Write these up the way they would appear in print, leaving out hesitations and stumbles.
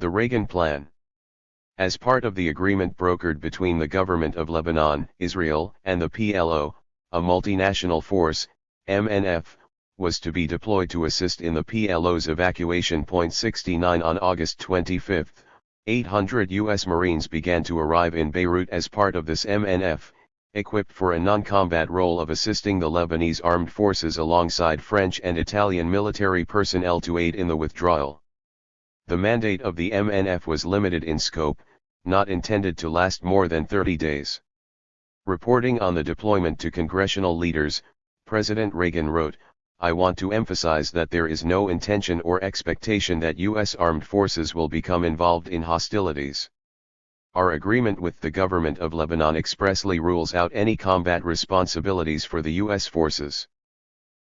The Reagan Plan. As part of the agreement brokered between the government of Lebanon, Israel, and the PLO, a multinational force, MNF, was to be deployed to assist in the PLO's evacuation. 69 On August 25, 800 U.S. Marines began to arrive in Beirut as part of this MNF, equipped for a non-combat role of assisting the Lebanese armed forces alongside French and Italian military personnel to aid in the withdrawal. The mandate of the MNF was limited in scope, not intended to last more than 30 days. Reporting on the deployment to congressional leaders, President Reagan wrote, "I want to emphasize that there is no intention or expectation that U.S. armed forces will become involved in hostilities. Our agreement with the government of Lebanon expressly rules out any combat responsibilities for the U.S. forces."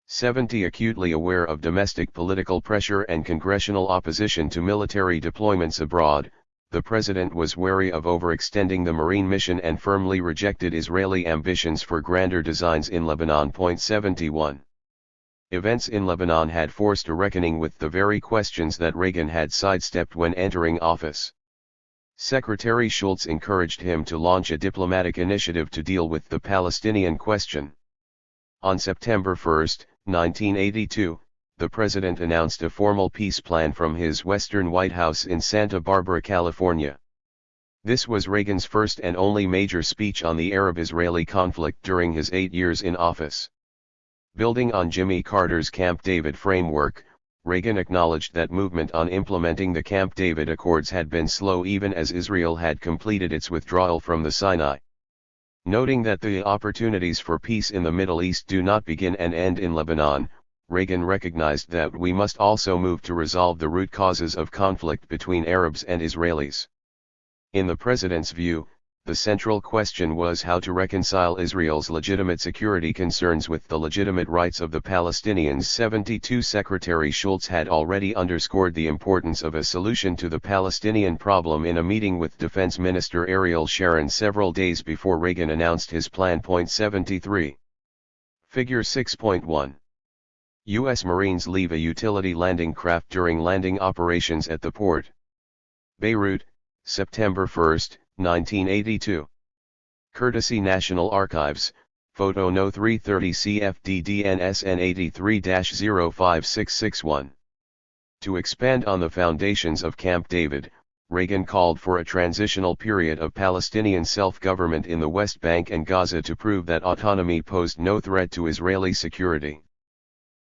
70 Acutely aware of domestic political pressure and congressional opposition to military deployments abroad, the president was wary of overextending the Marine mission and firmly rejected Israeli ambitions for grander designs in Lebanon. 71. Events in Lebanon had forced a reckoning with the very questions that Reagan had sidestepped when entering office. Secretary Shultz encouraged him to launch a diplomatic initiative to deal with the Palestinian question. On September 1, 1982, the president announced a formal peace plan from his Western White House in Santa Barbara, California. This was Reagan's first and only major speech on the Arab-Israeli conflict during his 8 years in office. Building on Jimmy Carter's Camp David framework, Reagan acknowledged that movement on implementing the Camp David Accords had been slow even as Israel had completed its withdrawal from the Sinai. Noting that the opportunities for peace in the Middle East do not begin and end in Lebanon, Reagan recognized that we must also move to resolve the root causes of conflict between Arabs and Israelis. In the president's view, the central question was how to reconcile Israel's legitimate security concerns with the legitimate rights of the Palestinians. 72 Secretary Shultz had already underscored the importance of a solution to the Palestinian problem in a meeting with Defense Minister Ariel Sharon several days before Reagan announced his plan. 73. Figure 6.1. U.S. Marines leave a utility landing craft during landing operations at the port. Beirut, September 1, 1982. Courtesy National Archives, Photo No. 330 CFDDNSN 83-05661. To expand on the foundations of Camp David, Reagan called for a transitional period of Palestinian self-government in the West Bank and Gaza to prove that autonomy posed no threat to Israeli security.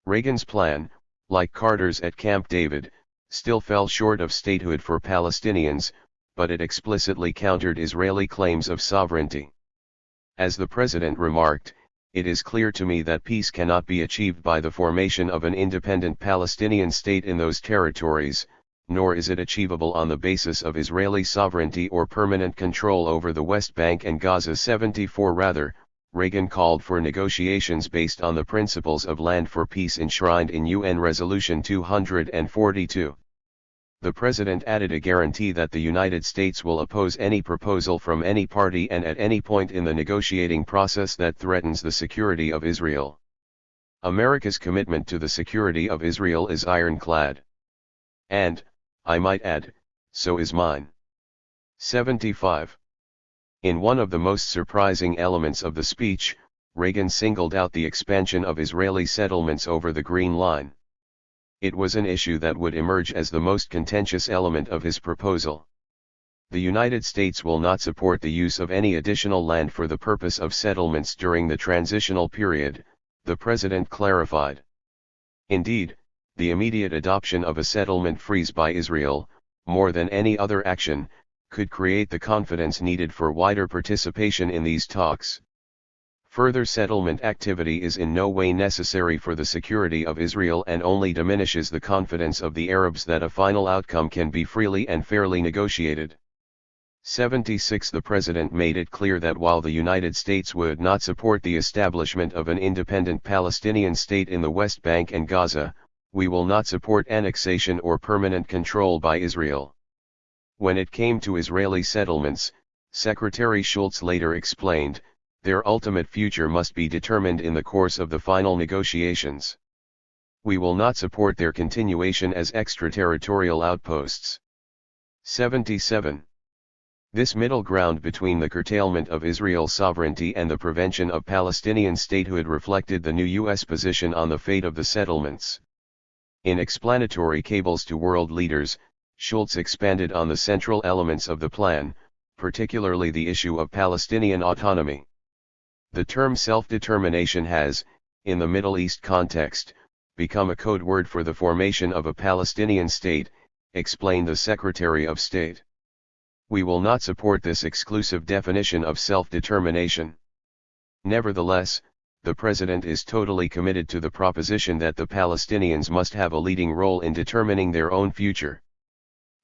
Reagan's plan, like Carter's at Camp David, still fell short of statehood for Palestinians, but it explicitly countered Israeli claims of sovereignty. As the president remarked, "It is clear to me that peace cannot be achieved by the formation of an independent Palestinian state in those territories, nor is it achievable on the basis of Israeli sovereignty or permanent control over the West Bank and Gaza." 74 Rather, Reagan called for negotiations based on the principles of land for peace enshrined in UN Resolution 242. The president added a guarantee that the United States will oppose any proposal from any party and at any point in the negotiating process that threatens the security of Israel. America's commitment to the security of Israel is ironclad. And, I might add, so is mine. 75. In one of the most surprising elements of the speech, Reagan singled out the expansion of Israeli settlements over the Green Line. It was an issue that would emerge as the most contentious element of his proposal. The United States will not support the use of any additional land for the purpose of settlements during the transitional period, the president clarified. Indeed, the immediate adoption of a settlement freeze by Israel, more than any other action, could create the confidence needed for wider participation in these talks. Further settlement activity is in no way necessary for the security of Israel and only diminishes the confidence of the Arabs that a final outcome can be freely and fairly negotiated. 76 The president made it clear that while the United States would not support the establishment of an independent Palestinian state in the West Bank and Gaza, we will not support annexation or permanent control by Israel. When it came to Israeli settlements, Secretary Shultz later explained, their ultimate future must be determined in the course of the final negotiations. We will not support their continuation as extraterritorial outposts. 77. This middle ground between the curtailment of Israel's sovereignty and the prevention of Palestinian statehood reflected the new U.S. position on the fate of the settlements. In explanatory cables to world leaders, Schultz expanded on the central elements of the plan, particularly the issue of Palestinian autonomy. The term self-determination has, in the Middle East context, become a code word for the formation of a Palestinian state, explained the Secretary of State. We will not support this exclusive definition of self-determination. Nevertheless, the President is totally committed to the proposition that the Palestinians must have a leading role in determining their own future.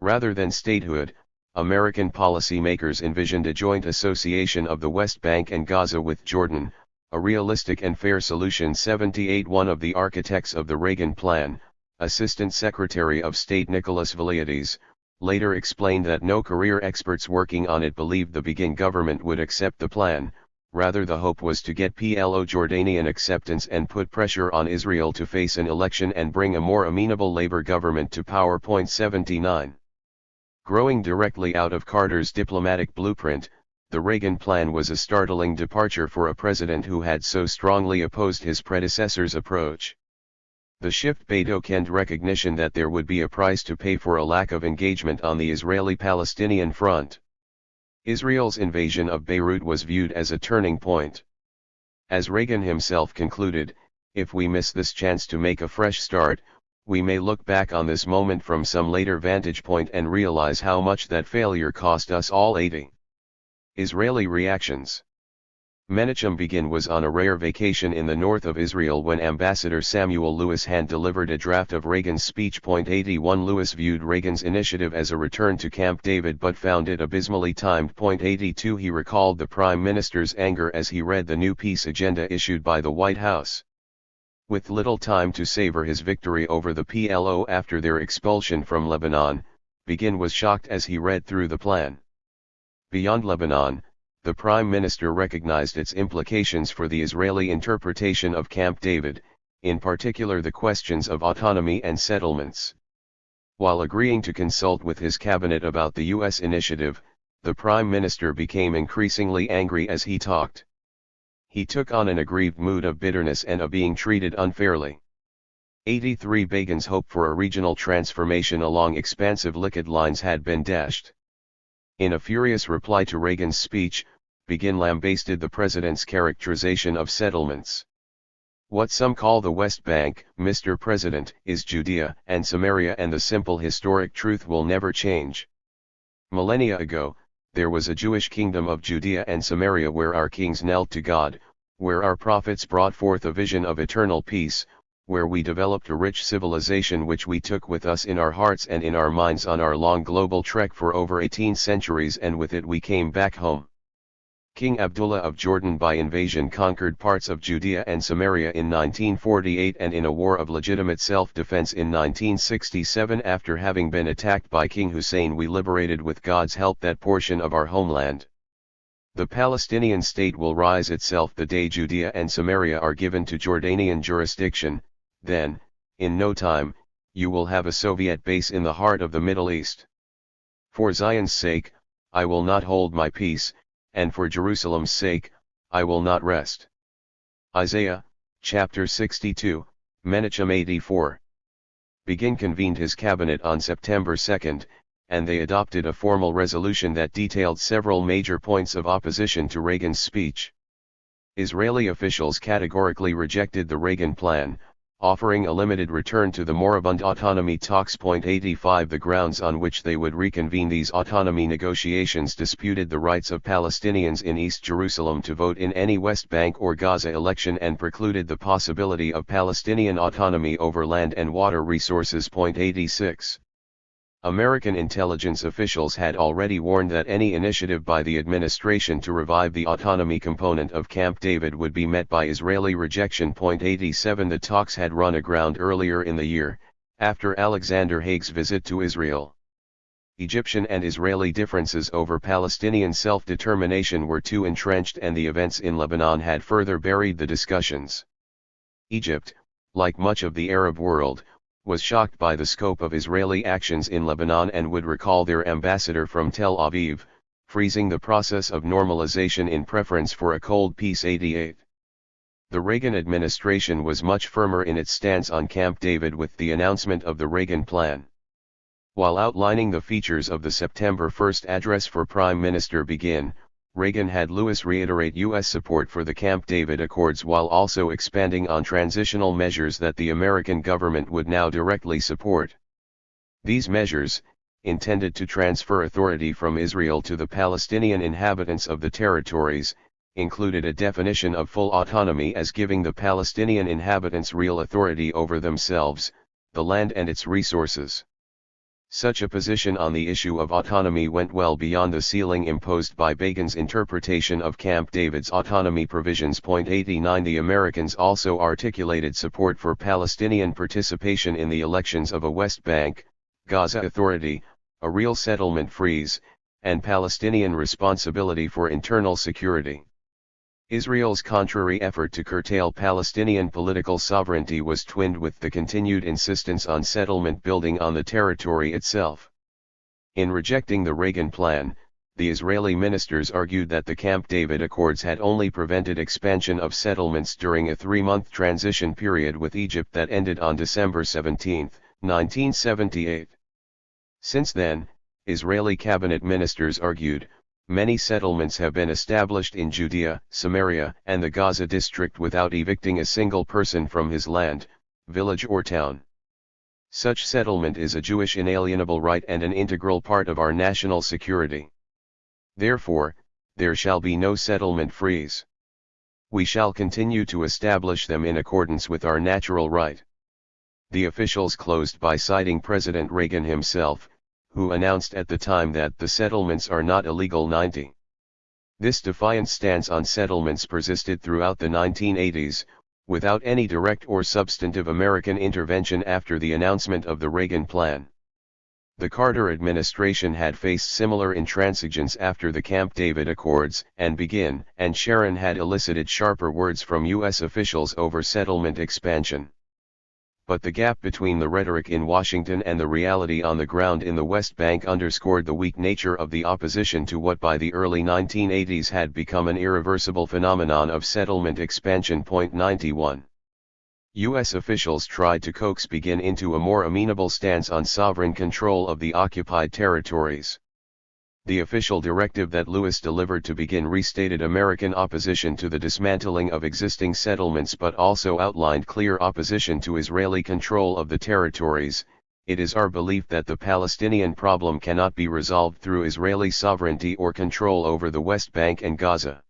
Rather than statehood, American policymakers envisioned a joint association of the West Bank and Gaza with Jordan, a realistic and fair solution. 78. One of the architects of the Reagan Plan, Assistant Secretary of State Nicholas Valiades, later explained that no career experts working on it believed the Begin government would accept the plan. Rather, the hope was to get PLO Jordanian acceptance and put pressure on Israel to face an election and bring a more amenable labor government to power. 79. Growing directly out of Carter's diplomatic blueprint, the Reagan Plan was a startling departure for a president who had so strongly opposed his predecessor's approach. The shift betokened recognition that there would be a price to pay for a lack of engagement on the Israeli-Palestinian front. Israel's invasion of Beirut was viewed as a turning point. As Reagan himself concluded, if we miss this chance to make a fresh start, we may look back on this moment from some later vantage point and realize how much that failure cost us all. 80. Israeli reactions. Menachem Begin was on a rare vacation in the north of Israel when Ambassador Samuel Lewis hand-delivered a draft of Reagan's speech. 81. Lewis viewed Reagan's initiative as a return to Camp David but found it abysmally timed. 82. He recalled the Prime Minister's anger as he read the new peace agenda issued by the White House. With little time to savor his victory over the PLO after their expulsion from Lebanon, Begin was shocked as he read through the plan. Beyond Lebanon, the Prime Minister recognized its implications for the Israeli interpretation of Camp David, in particular the questions of autonomy and settlements. While agreeing to consult with his cabinet about the U.S. initiative, the Prime Minister became increasingly angry as he talked. He took on an aggrieved mood of bitterness and of being treated unfairly. 83. Begin's hope for a regional transformation along expansive Likud lines had been dashed. In a furious reply to Reagan's speech, Begin lambasted the president's characterization of settlements. What some call the West Bank, Mr. President, is Judea and Samaria, and the simple historic truth will never change. Millennia ago, there was a Jewish kingdom of Judea and Samaria where our kings knelt to God, where our prophets brought forth a vision of eternal peace, where we developed a rich civilization which we took with us in our hearts and in our minds on our long global trek for over 18 centuries, and with it we came back home. King Abdullah of Jordan by invasion conquered parts of Judea and Samaria in 1948 and in a war of legitimate self-defense in 1967. After having been attacked by King Hussein, we liberated with God's help that portion of our homeland. The Palestinian state will rise itself the day Judea and Samaria are given to Jordanian jurisdiction. Then, in no time, you will have a Soviet base in the heart of the Middle East. For Zion's sake, I will not hold my peace, and for Jerusalem's sake, I will not rest. Isaiah, chapter 62, Menachem 84. Begin convened his cabinet on September 2, and they adopted a formal resolution that detailed several major points of opposition to Reagan's speech. Israeli officials categorically rejected the Reagan plan, offering a limited return to the moribund autonomy talks. 85. The grounds on which they would reconvene these autonomy negotiations disputed the rights of Palestinians in East Jerusalem to vote in any West Bank or Gaza election and precluded the possibility of Palestinian autonomy over land and water resources. 86. American intelligence officials had already warned that any initiative by the administration to revive the autonomy component of Camp David would be met by Israeli rejection. 87. The talks had run aground earlier in the year, after Alexander Haig's visit to Israel. Egyptian and Israeli differences over Palestinian self-determination were too entrenched, and the events in Lebanon had further buried the discussions. Egypt, like much of the Arab world, was shocked by the scope of Israeli actions in Lebanon and would recall their ambassador from Tel Aviv, freezing the process of normalization in preference for a cold peace. 88. The Reagan administration was much firmer in its stance on Camp David with the announcement of the Reagan Plan. While outlining the features of the September 1 address for Prime Minister Begin, Reagan had Lewis reiterate U.S. support for the Camp David Accords while also expanding on transitional measures that the American government would now directly support. These measures, intended to transfer authority from Israel to the Palestinian inhabitants of the territories, included a definition of full autonomy as giving the Palestinian inhabitants real authority over themselves, the land and its resources. Such a position on the issue of autonomy went well beyond the ceiling imposed by Begin's interpretation of Camp David's autonomy provisions. 89 The Americans also articulated support for Palestinian participation in the elections of a West Bank, Gaza Authority, a real settlement freeze, and Palestinian responsibility for internal security. Israel's contrary effort to curtail Palestinian political sovereignty was twinned with the continued insistence on settlement building on the territory itself. In rejecting the Reagan Plan, the Israeli ministers argued that the Camp David Accords had only prevented expansion of settlements during a 3-month transition period with Egypt that ended on December 17, 1978. Since then, Israeli cabinet ministers argued, many settlements have been established in Judea, Samaria, and the Gaza district without evicting a single person from his land, village or town. Such settlement is a Jewish inalienable right and an integral part of our national security. Therefore, there shall be no settlement freeze. We shall continue to establish them in accordance with our natural right. The officials closed by citing President Reagan himself, who announced at the time that the settlements are not illegal. 90. This defiant stance on settlements persisted throughout the 1980s, without any direct or substantive American intervention after the announcement of the Reagan Plan. The Carter administration had faced similar intransigence after the Camp David Accords, and Begin and Sharon had elicited sharper words from U.S. officials over settlement expansion. But the gap between the rhetoric in Washington and the reality on the ground in the West Bank underscored the weak nature of the opposition to what by the early 1980s had become an irreversible phenomenon of settlement expansion. 91. U.S. officials tried to coax Begin into a more amenable stance on sovereign control of the occupied territories. The official directive that Lewis delivered to Begin restated American opposition to the dismantling of existing settlements but also outlined clear opposition to Israeli control of the territories. It is our belief that the Palestinian problem cannot be resolved through Israeli sovereignty or control over the West Bank and Gaza.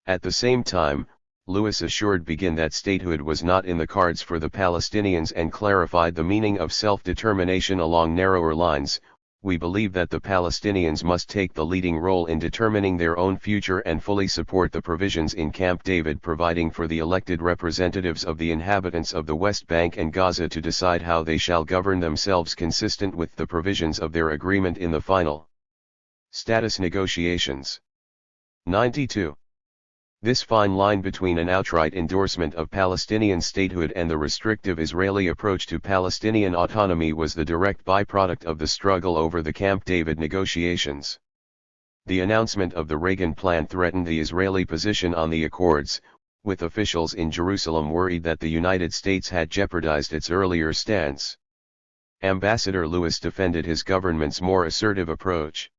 At the same time, Lewis assured Begin that statehood was not in the cards for the Palestinians and clarified the meaning of self-determination along narrower lines. We believe that the Palestinians must take the leading role in determining their own future and fully support the provisions in Camp David providing for the elected representatives of the inhabitants of the West Bank and Gaza to decide how they shall govern themselves consistent with the provisions of their agreement in the final status negotiations. 92. This fine line between an outright endorsement of Palestinian statehood and the restrictive Israeli approach to Palestinian autonomy was the direct byproduct of the struggle over the Camp David negotiations. The announcement of the Reagan Plan threatened the Israeli position on the accords, with officials in Jerusalem worried that the United States had jeopardized its earlier stance. Ambassador Lewis defended his government's more assertive approach.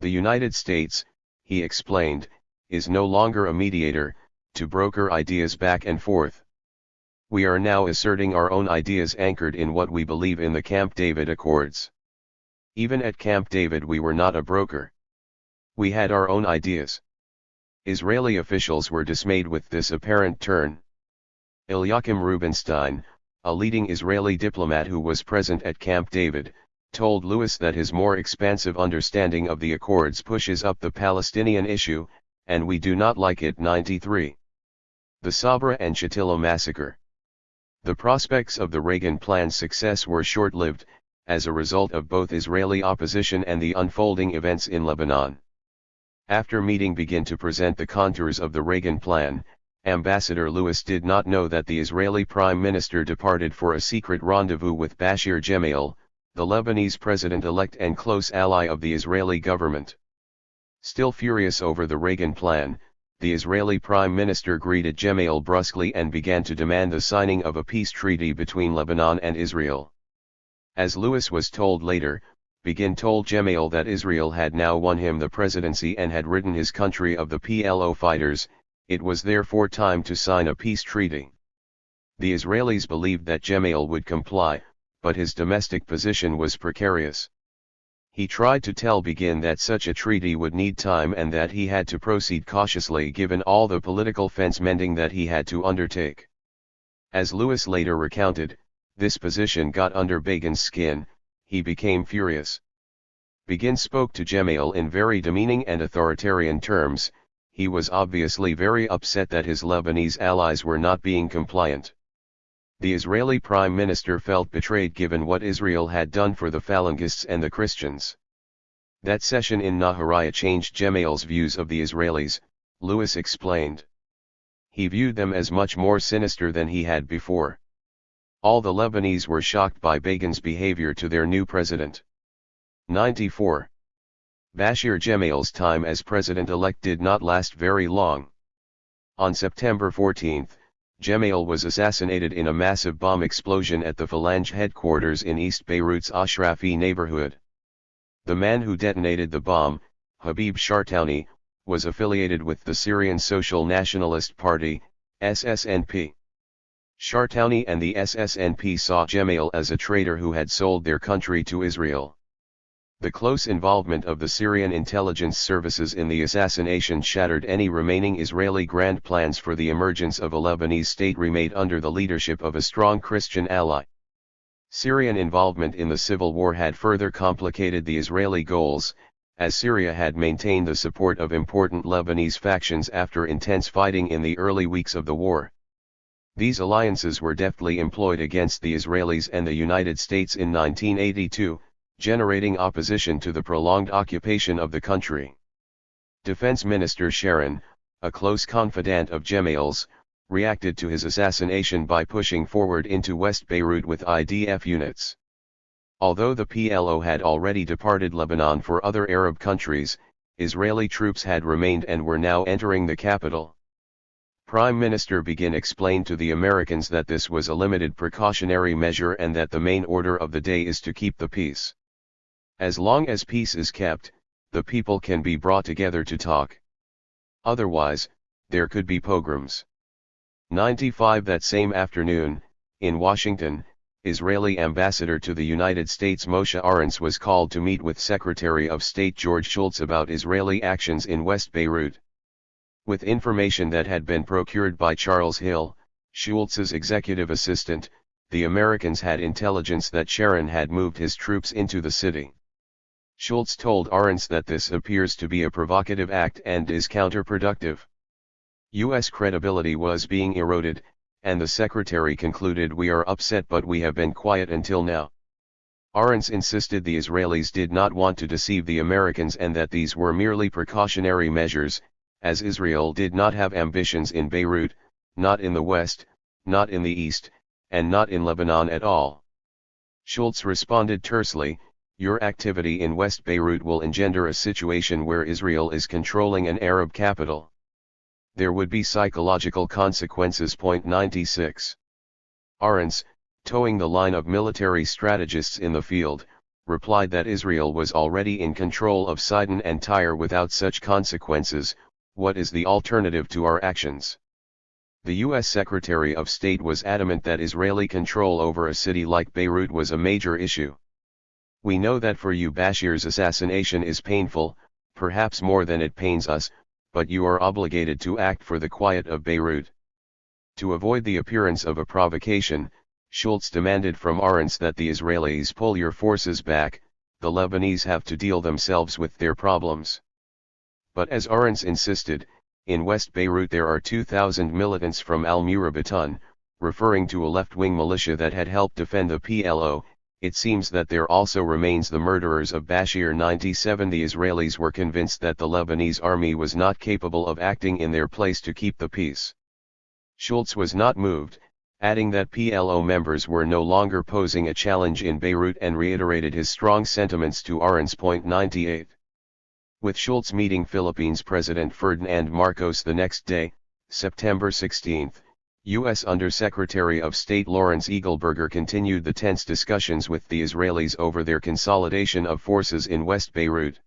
The United States, he explained, is no longer a mediator, to broker ideas back and forth. We are now asserting our own ideas anchored in what we believe in the Camp David Accords. Even at Camp David we were not a broker. We had our own ideas. Israeli officials were dismayed with this apparent turn. Eliakim Rubinstein, a leading Israeli diplomat who was present at Camp David, told Lewis that his more expansive understanding of the Accords pushes up the Palestinian issue, and we do not like it. 93. The Sabra and Shatila massacre. The prospects of the Reagan Plan's success were short-lived, as a result of both Israeli opposition and the unfolding events in Lebanon. After meeting Begin to present the contours of the Reagan Plan, Ambassador Lewis did not know that the Israeli Prime Minister departed for a secret rendezvous with Bashir Gemayel, the Lebanese president-elect and close ally of the Israeli government. Still furious over the Reagan plan, the Israeli Prime Minister greeted Gemayel brusquely and began to demand the signing of a peace treaty between Lebanon and Israel. As Lewis was told later, Begin told Gemayel that Israel had now won him the presidency and had ridden his country of the PLO fighters. It was therefore time to sign a peace treaty. The Israelis believed that Gemayel would comply, but his domestic position was precarious. He tried to tell Begin that such a treaty would need time and that he had to proceed cautiously given all the political fence-mending that he had to undertake. As Lewis later recounted, this position got under Begin's skin. He became furious. Begin spoke to Gemayel in very demeaning and authoritarian terms. He was obviously very upset that his Lebanese allies were not being compliant. The Israeli Prime Minister felt betrayed given what Israel had done for the Phalangists and the Christians. That session in Nahariya changed Gemayel's views of the Israelis, Lewis explained. He viewed them as much more sinister than he had before. All the Lebanese were shocked by Begin's behavior to their new president. 94. Bashir Gemayel's time as president-elect did not last very long. On September 14, Gemayel was assassinated in a massive bomb explosion at the Phalange headquarters in East Beirut's Ashrafi neighborhood. The man who detonated the bomb, Habib Shartouni, was affiliated with the Syrian Social Nationalist Party, SSNP. Shartouni and the SSNP saw Gemayel as a traitor who had sold their country to Israel. The close involvement of the Syrian intelligence services in the assassination shattered any remaining Israeli grand plans for the emergence of a Lebanese state remade under the leadership of a strong Christian ally. Syrian involvement in the civil war had further complicated the Israeli goals, as Syria had maintained the support of important Lebanese factions after intense fighting in the early weeks of the war. These alliances were deftly employed against the Israelis and the United States in 1982, generating opposition to the prolonged occupation of the country. Defense Minister Sharon, a close confidant of Gemayel's, reacted to his assassination by pushing forward into West Beirut with IDF units. Although the PLO had already departed Lebanon for other Arab countries, Israeli troops had remained and were now entering the capital. Prime Minister Begin explained to the Americans that this was a limited precautionary measure and that the main order of the day is to keep the peace. As long as peace is kept, the people can be brought together to talk. Otherwise, there could be pogroms. 95. That same afternoon, in Washington, Israeli ambassador to the United States Moshe Arens was called to meet with Secretary of State George Shultz about Israeli actions in West Beirut. With information that had been procured by Charles Hill, Shultz's executive assistant, the Americans had intelligence that Sharon had moved his troops into the city. Shultz told Arens that this appears to be a provocative act and is counterproductive. U.S. credibility was being eroded, and the secretary concluded, "We are upset but we have been quiet until now." Arens insisted the Israelis did not want to deceive the Americans and that these were merely precautionary measures, as Israel did not have ambitions in Beirut, not in the West, not in the East, and not in Lebanon at all. Shultz responded tersely, "Your activity in West Beirut will engender a situation where Israel is controlling an Arab capital. There would be psychological consequences." 96. Arens, towing the line of military strategists in the field, replied that Israel was already in control of Sidon and Tyre without such consequences. What is the alternative to our actions? The U.S. Secretary of State was adamant that Israeli control over a city like Beirut was a major issue. "We know that for you Bashir's assassination is painful, perhaps more than it pains us, but you are obligated to act for the quiet of Beirut." To avoid the appearance of a provocation, Shultz demanded from Arens that the Israelis pull your forces back, the Lebanese have to deal themselves with their problems. But as Arens insisted, in West Beirut there are 2,000 militants from Al-Murabitan, referring to a left-wing militia that had helped defend the PLO. It seems that there also remains the murderers of Bashir. 97. The Israelis were convinced that the Lebanese army was not capable of acting in their place to keep the peace. Schultz was not moved, adding that PLO members were no longer posing a challenge in Beirut and reiterated his strong sentiments to Arendt's point 98. With Schultz meeting Philippines President Ferdinand Marcos the next day, September 16, U.S. Undersecretary of State Lawrence Eagleburger continued the tense discussions with the Israelis over their consolidation of forces in West Beirut.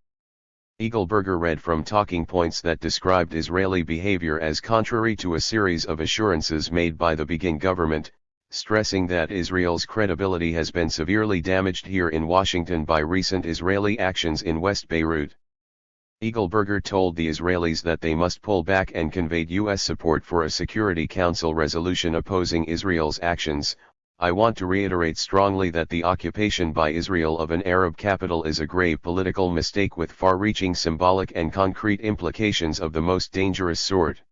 Eagleburger read from talking points that described Israeli behavior as contrary to a series of assurances made by the Begin government, stressing that Israel's credibility has been severely damaged here in Washington by recent Israeli actions in West Beirut. Eagleburger told the Israelis that they must pull back and conveyed U.S. support for a Security Council resolution opposing Israel's actions. I want to reiterate strongly that the occupation by Israel of an Arab capital is a grave political mistake with far-reaching symbolic and concrete implications of the most dangerous sort.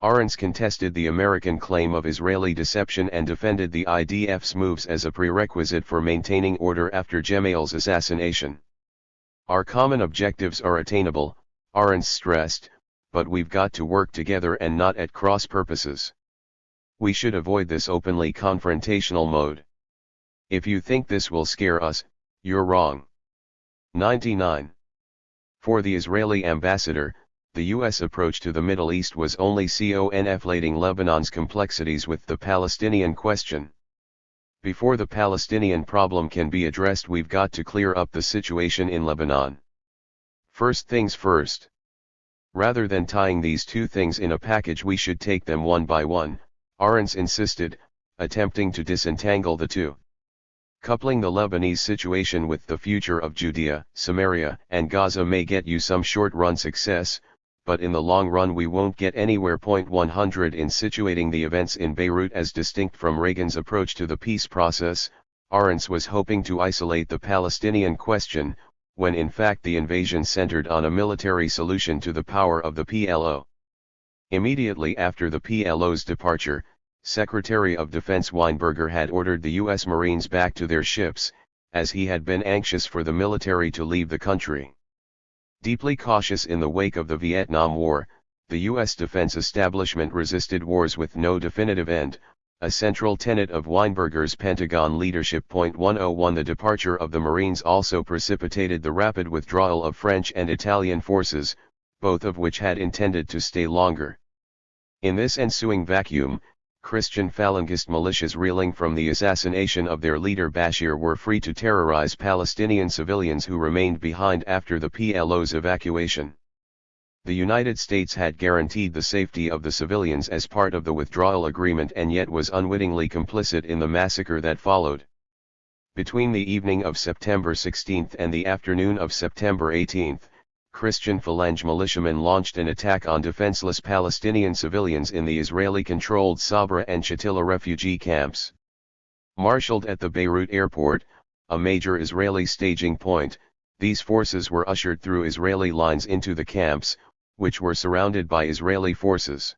Arendts contested the American claim of Israeli deception and defended the IDF's moves as a prerequisite for maintaining order after Gemayel's assassination. Our common objectives are attainable, Arendts stressed, but we've got to work together and not at cross purposes. We should avoid this openly confrontational mode. If you think this will scare us, you're wrong. 99. For the Israeli ambassador, the U.S. approach to the Middle East was only conflating Lebanon's complexities with the Palestinian question. Before the Palestinian problem can be addressed, we've got to clear up the situation in Lebanon. First things first. Rather than tying these two things in a package, we should take them one by one, Arendts insisted, attempting to disentangle the two. Coupling the Lebanese situation with the future of Judea, Samaria, and Gaza may get you some short-run success, but in the long run we won't get anywhere. 100 In situating the events in Beirut as distinct from Reagan's approach to the peace process, Arendts was hoping to isolate the Palestinian question, when in fact the invasion centered on a military solution to the power of the PLO. Immediately after the PLO's departure, Secretary of Defense Weinberger had ordered the U.S. Marines back to their ships, as he had been anxious for the military to leave the country. Deeply cautious in the wake of the Vietnam War, the U.S. defense establishment resisted wars with no definitive end, a central tenet of Weinberger's Pentagon leadership. 101 The departure of the Marines also precipitated the rapid withdrawal of French and Italian forces, both of which had intended to stay longer. In this ensuing vacuum, Christian Falangist militias reeling from the assassination of their leader Bashir were free to terrorize Palestinian civilians who remained behind after the PLO's evacuation. The United States had guaranteed the safety of the civilians as part of the withdrawal agreement and yet was unwittingly complicit in the massacre that followed. Between the evening of September 16 and the afternoon of September 18, Christian Phalange militiamen launched an attack on defenseless Palestinian civilians in the Israeli-controlled Sabra and Shatila refugee camps. Marshaled at the Beirut airport, a major Israeli staging point, these forces were ushered through Israeli lines into the camps, which were surrounded by Israeli forces.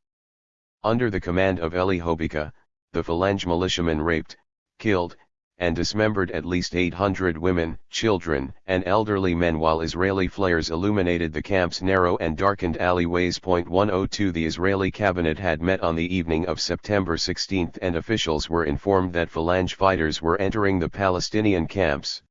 Under the command of Eli Hobika, the Phalange militiamen raped, killed, and dismembered at least 800 women, children, and elderly men while Israeli flares illuminated the camp's narrow and darkened alleyways. 102 The Israeli cabinet had met on the evening of September 16 and officials were informed that Phalange fighters were entering the Palestinian camps.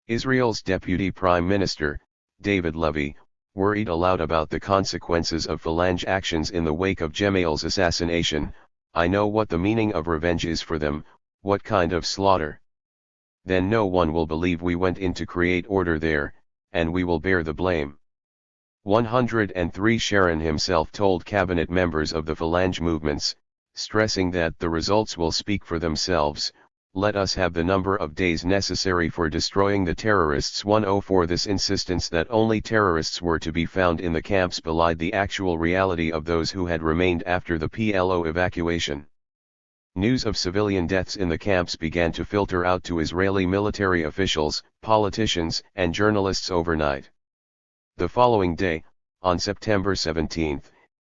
Israel's deputy prime minister, David Levy, worried aloud about the consequences of Phalange actions in the wake of Gemayel's assassination. I know what the meaning of revenge is for them. What kind of slaughter? Then no one will believe we went in to create order there, and we will bear the blame. 103 Sharon himself told cabinet members of the Phalange movements, stressing that the results will speak for themselves. Let us have the number of days necessary for destroying the terrorists. 104 This insistence that only terrorists were to be found in the camps belied the actual reality of those who had remained after the PLO evacuation. News of civilian deaths in the camps began to filter out to Israeli military officials, politicians, and journalists overnight. The following day, on September 17,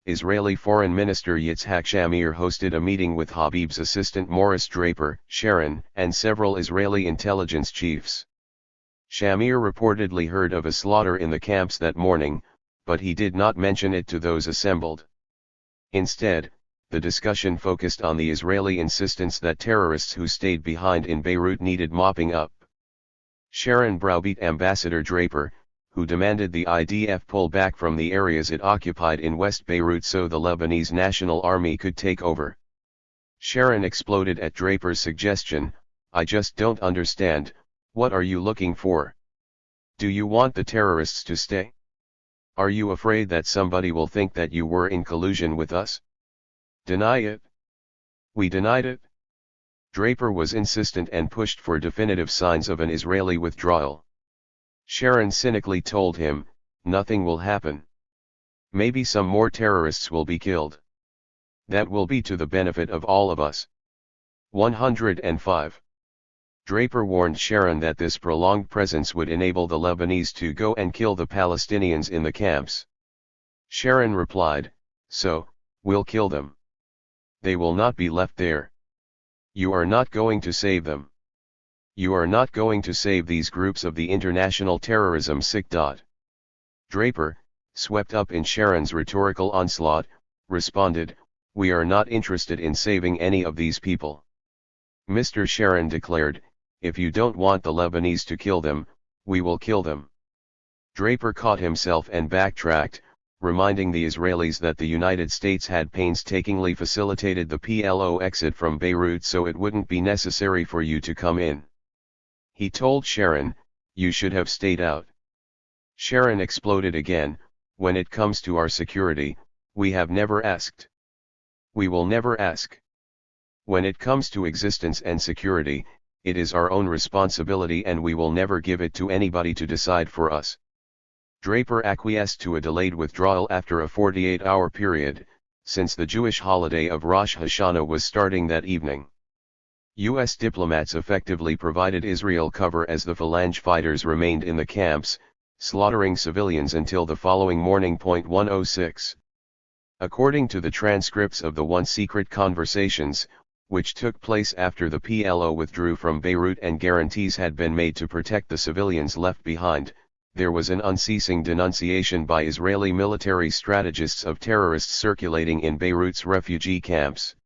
Israeli Foreign Minister Yitzhak Shamir hosted a meeting with Habib's assistant Morris Draper, Sharon, and several Israeli intelligence chiefs. Shamir reportedly heard of a slaughter in the camps that morning, but he did not mention it to those assembled. Instead, the discussion focused on the Israeli insistence that terrorists who stayed behind in Beirut needed mopping up. Sharon browbeat Ambassador Draper, who demanded the IDF pull back from the areas it occupied in West Beirut so the Lebanese National Army could take over. Sharon exploded at Draper's suggestion, "I just don't understand, what are you looking for? Do you want the terrorists to stay? Are you afraid that somebody will think that you were in collusion with us? Deny it." "We denied it." Draper was insistent and pushed for definitive signs of an Israeli withdrawal. Sharon cynically told him, "Nothing will happen. Maybe some more terrorists will be killed. That will be to the benefit of all of us." 105. Draper warned Sharon that this prolonged presence would enable the Lebanese to go and kill the Palestinians in the camps. Sharon replied, "So, we'll kill them. They will not be left there. You are not going to save them. You are not going to save these groups of the international terrorism." Draper, swept up in Sharon's rhetorical onslaught, responded, "We are not interested in saving any of these people." Mr. Sharon declared, "If you don't want the Lebanese to kill them, we will kill them." Draper caught himself and backtracked, reminding the Israelis that the United States had painstakingly facilitated the PLO exit from Beirut so it wouldn't be necessary for you to come in. He told Sharon, "You should have stayed out." Sharon exploded again, "When it comes to our security, we have never asked. We will never ask. When it comes to existence and security, it is our own responsibility and we will never give it to anybody to decide for us." Draper acquiesced to a delayed withdrawal after a 48-hour period, since the Jewish holiday of Rosh Hashanah was starting that evening. U.S. diplomats effectively provided Israel cover as the Phalange fighters remained in the camps, slaughtering civilians until the following morning. 106. According to the transcripts of the secret conversations, which took place after the PLO withdrew from Beirut and guarantees had been made to protect the civilians left behind, there was an unceasing denunciation by Israeli military strategists of terrorists circulating in Beirut's refugee camps.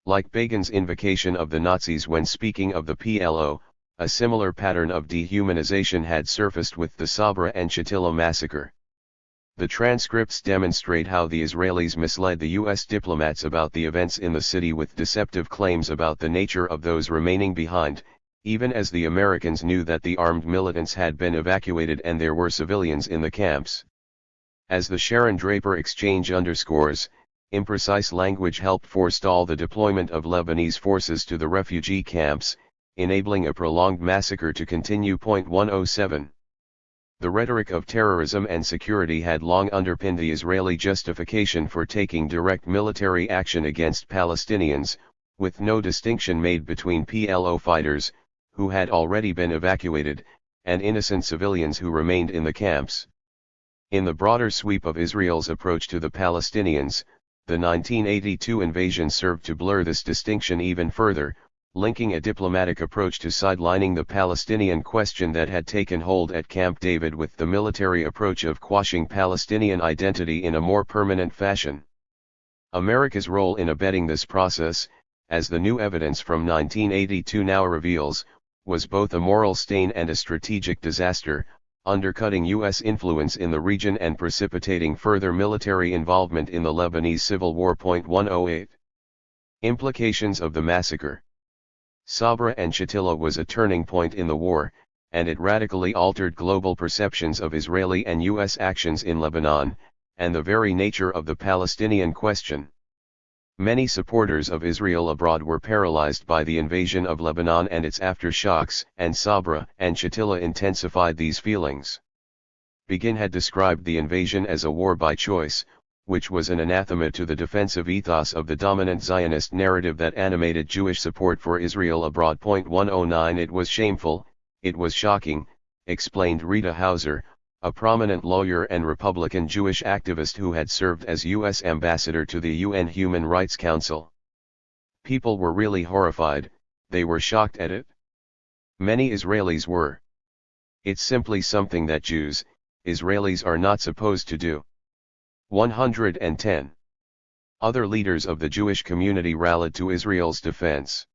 Like Begin's invocation of the Nazis when speaking of the PLO, a similar pattern of dehumanization had surfaced with the Sabra and Shatila massacre. The transcripts demonstrate how the Israelis misled the U.S. diplomats about the events in the city with deceptive claims about the nature of those remaining behind, even as the Americans knew that the armed militants had been evacuated and there were civilians in the camps. As the Sharon-Draper exchange underscores, imprecise language helped forestall the deployment of Lebanese forces to the refugee camps, enabling a prolonged massacre to continue. 107. The rhetoric of terrorism and security had long underpinned the Israeli justification for taking direct military action against Palestinians, with no distinction made between PLO fighters, who had already been evacuated, and innocent civilians who remained in the camps. In the broader sweep of Israel's approach to the Palestinians, the 1982 invasion served to blur this distinction even further, linking a diplomatic approach to sidelining the Palestinian question that had taken hold at Camp David with the military approach of quashing Palestinian identity in a more permanent fashion. America's role in abetting this process, as the new evidence from 1982 now reveals, was both a moral stain and a strategic disaster, undercutting U.S. influence in the region and precipitating further military involvement in the Lebanese civil war. 108. Implications of the massacre. Sabra and Shatila was a turning point in the war, and it radically altered global perceptions of Israeli and U.S. actions in Lebanon, and the very nature of the Palestinian question. Many supporters of Israel abroad were paralyzed by the invasion of Lebanon and its aftershocks, and Sabra and Shatila intensified these feelings. Begin had described the invasion as a war by choice, which was an anathema to the defensive ethos of the dominant Zionist narrative that animated Jewish support for Israel abroad. 109 It was shameful, it was shocking, explained Rita Hauser, a prominent lawyer and Republican Jewish activist who had served as U.S. ambassador to the UN Human Rights Council. People were really horrified, they were shocked at it. Many Israelis were. It's simply something that Jews, Israelis are not supposed to do. 110. Other leaders of the Jewish community rallied to Israel's defense.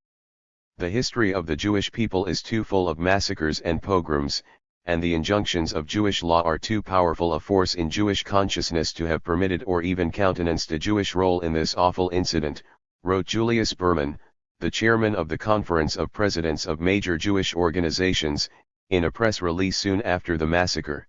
The history of the Jewish people is too full of massacres and pogroms, and the injunctions of Jewish law are too powerful a force in Jewish consciousness to have permitted or even countenanced a Jewish role in this awful incident, wrote Julius Berman, the chairman of the Conference of Presidents of Major Jewish Organizations, in a press release soon after the massacre.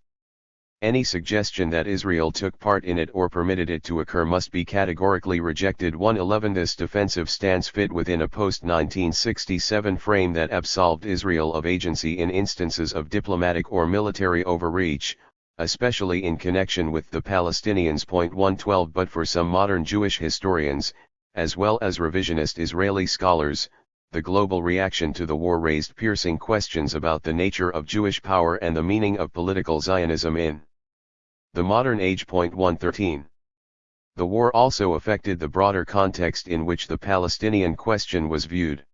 Any suggestion that Israel took part in it or permitted it to occur must be categorically rejected. 111 This defensive stance fit within a post-1967 frame that absolved Israel of agency in instances of diplomatic or military overreach, especially in connection with the Palestinians. 112 But for some modern Jewish historians, as well as revisionist Israeli scholars, the global reaction to the war raised piercing questions about the nature of Jewish power and the meaning of political Zionism in the modern age. 113. The war also affected the broader context in which the Palestinian question was viewed.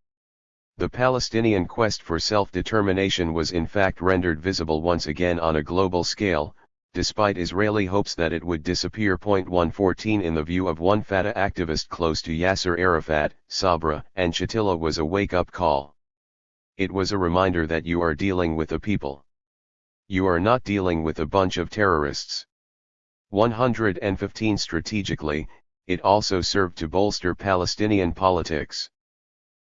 The Palestinian quest for self-determination was in fact rendered visible once again on a global scale, despite Israeli hopes that it would disappear. 114 In the view of one Fatah activist close to Yasser Arafat, Sabra and Shatila was a wake-up call. It was a reminder that you are dealing with a people. You are not dealing with a bunch of terrorists. 115 Strategically, it also served to bolster Palestinian politics.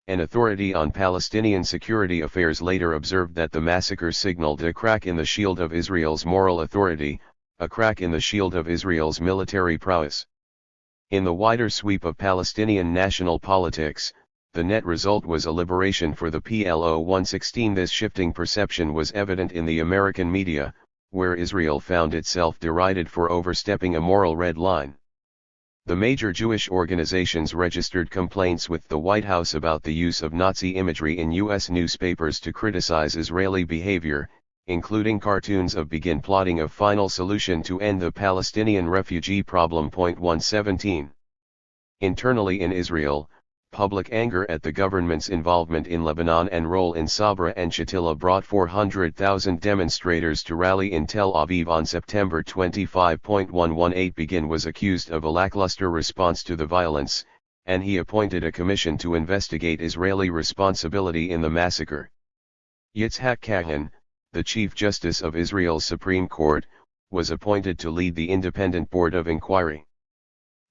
An authority on Palestinian security affairs later observed that the massacre signaled a crack in the shield of Israel's moral authority, a crack in the shield of Israel's military prowess. In the wider sweep of Palestinian national politics, the net result was a liberation for the PLO. 116 This shifting perception was evident in the American media, where Israel found itself derided for overstepping a moral red line. The major Jewish organizations registered complaints with the White House about the use of Nazi imagery in U.S. newspapers to criticize Israeli behavior, including cartoons of begin plotting a final solution to end the Palestinian refugee problem. 117. Internally in Israel, public anger at the government's involvement in Lebanon and role in Sabra and Shatila brought 400,000 demonstrators to rally in Tel Aviv on September 25. 118 Begin was accused of a lackluster response to the violence, and he appointed a commission to investigate Israeli responsibility in the massacre. Yitzhak Kahan, the Chief Justice of Israel's Supreme Court, was appointed to lead the independent board of inquiry.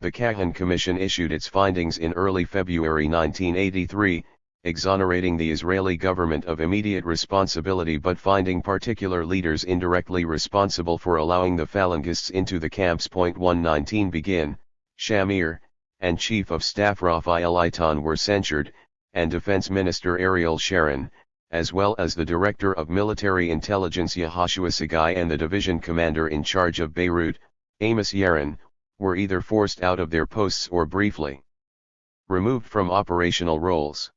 The Kahan Commission issued its findings in early February 1983, exonerating the Israeli government of immediate responsibility but finding particular leaders indirectly responsible for allowing the Falangists into the camps. 119 Begin, Shamir, and Chief of Staff Raphael Eitan were censured, and Defense Minister Ariel Sharon, as well as the Director of Military Intelligence Yehoshua Sagai and the Division Commander in charge of Beirut, Amos Yaron, were either forced out of their posts or briefly removed from operational roles.